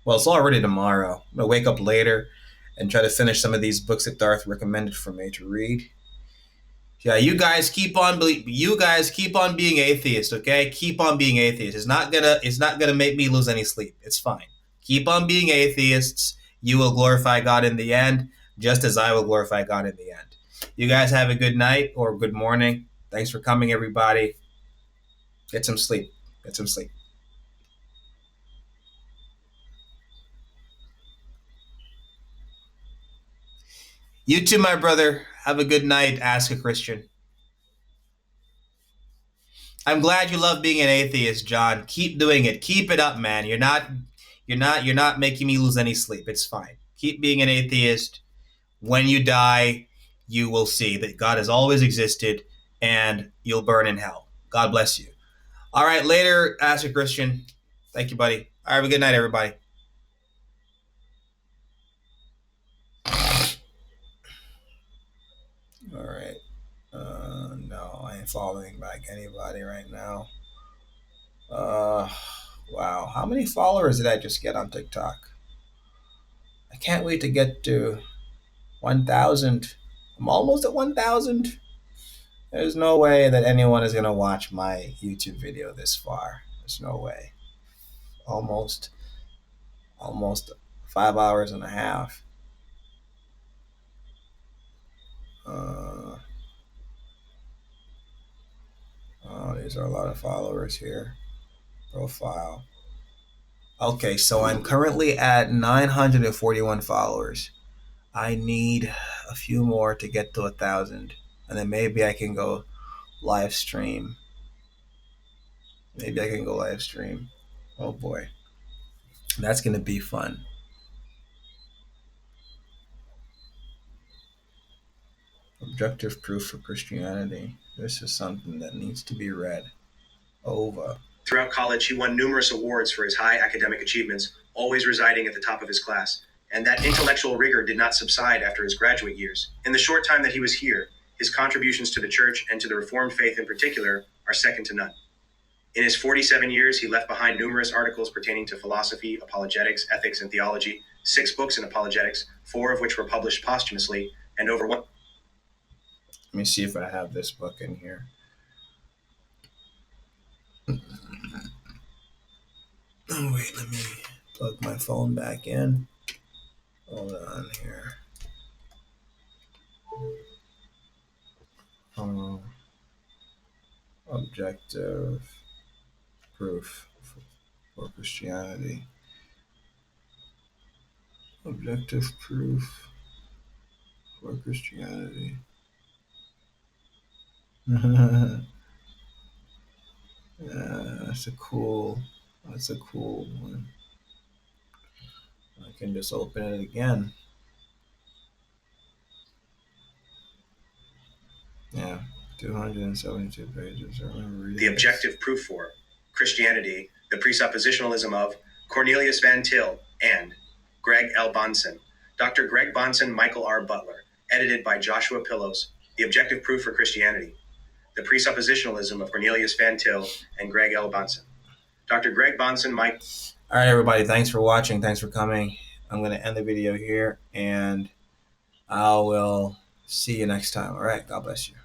Well, it's already tomorrow. I'm gonna wake up later and try to finish some of these books that Darth recommended for me to read. Yeah, you guys keep on being atheists, okay? Keep on being atheists. It's not gonna make me lose any sleep. It's fine. Keep on being atheists. You will glorify God in the end, just as I will glorify God in the end. You guys have a good night or good morning. Thanks for coming, everybody. Get some sleep. You too, my brother. Have a good night. Ask a Christian. I'm glad you love being an atheist, John. Keep doing it. Keep it up, man. You're not making me lose any sleep. It's fine. Keep being an atheist. When you die, you will see that God has always existed and you'll burn in hell. God bless you. All right, later, Ask a Christian. Thank you, buddy. All right, have a good night, everybody. All right. No, I ain't following back anybody right now. Wow. How many followers did I just get on TikTok? I can't wait to get to 1,000. I'm almost at 1,000. There's no way that anyone is going to watch my YouTube video this far. There's no way. Almost 5 hours and a half. These are a lot of followers here. Profile. Okay, so I'm currently at 941 followers. I need a few more to get to 1,000, and then maybe I can go live stream. Oh boy, that's gonna be fun. Objective proof for Christianity. This is something that needs to be read over. Throughout college, he won numerous awards for his high academic achievements, always residing at the top of his class. And that intellectual rigor did not subside after his graduate years. In the short time that he was here, his contributions to the church and to the Reformed faith in particular are second to none. In his 47 years, he left behind numerous articles pertaining to philosophy, apologetics, ethics, and theology, 6 books in apologetics, 4 of which were published posthumously, and over one. Let me see if I have this book in here. Oh, wait, let me plug my phone back in. Hold on here. Objective proof for Christianity. Objective proof for Christianity. That's a cool one. I can just open it again. Yeah, 272 pages. I remember reading The objective proof for Christianity, the presuppositionalism of Cornelius Van Til and Greg L. Bonson. Dr. Greg Bonson, Michael R. Butler. Edited by Joshua Pillows. The objective proof for Christianity, the presuppositionalism of Cornelius Van Til and Greg L. Bonson. Dr. Greg Bonson, Mike. All right, everybody. Thanks for watching. Thanks for coming. I'm going to end the video here, and I will see you next time. All right. God bless you.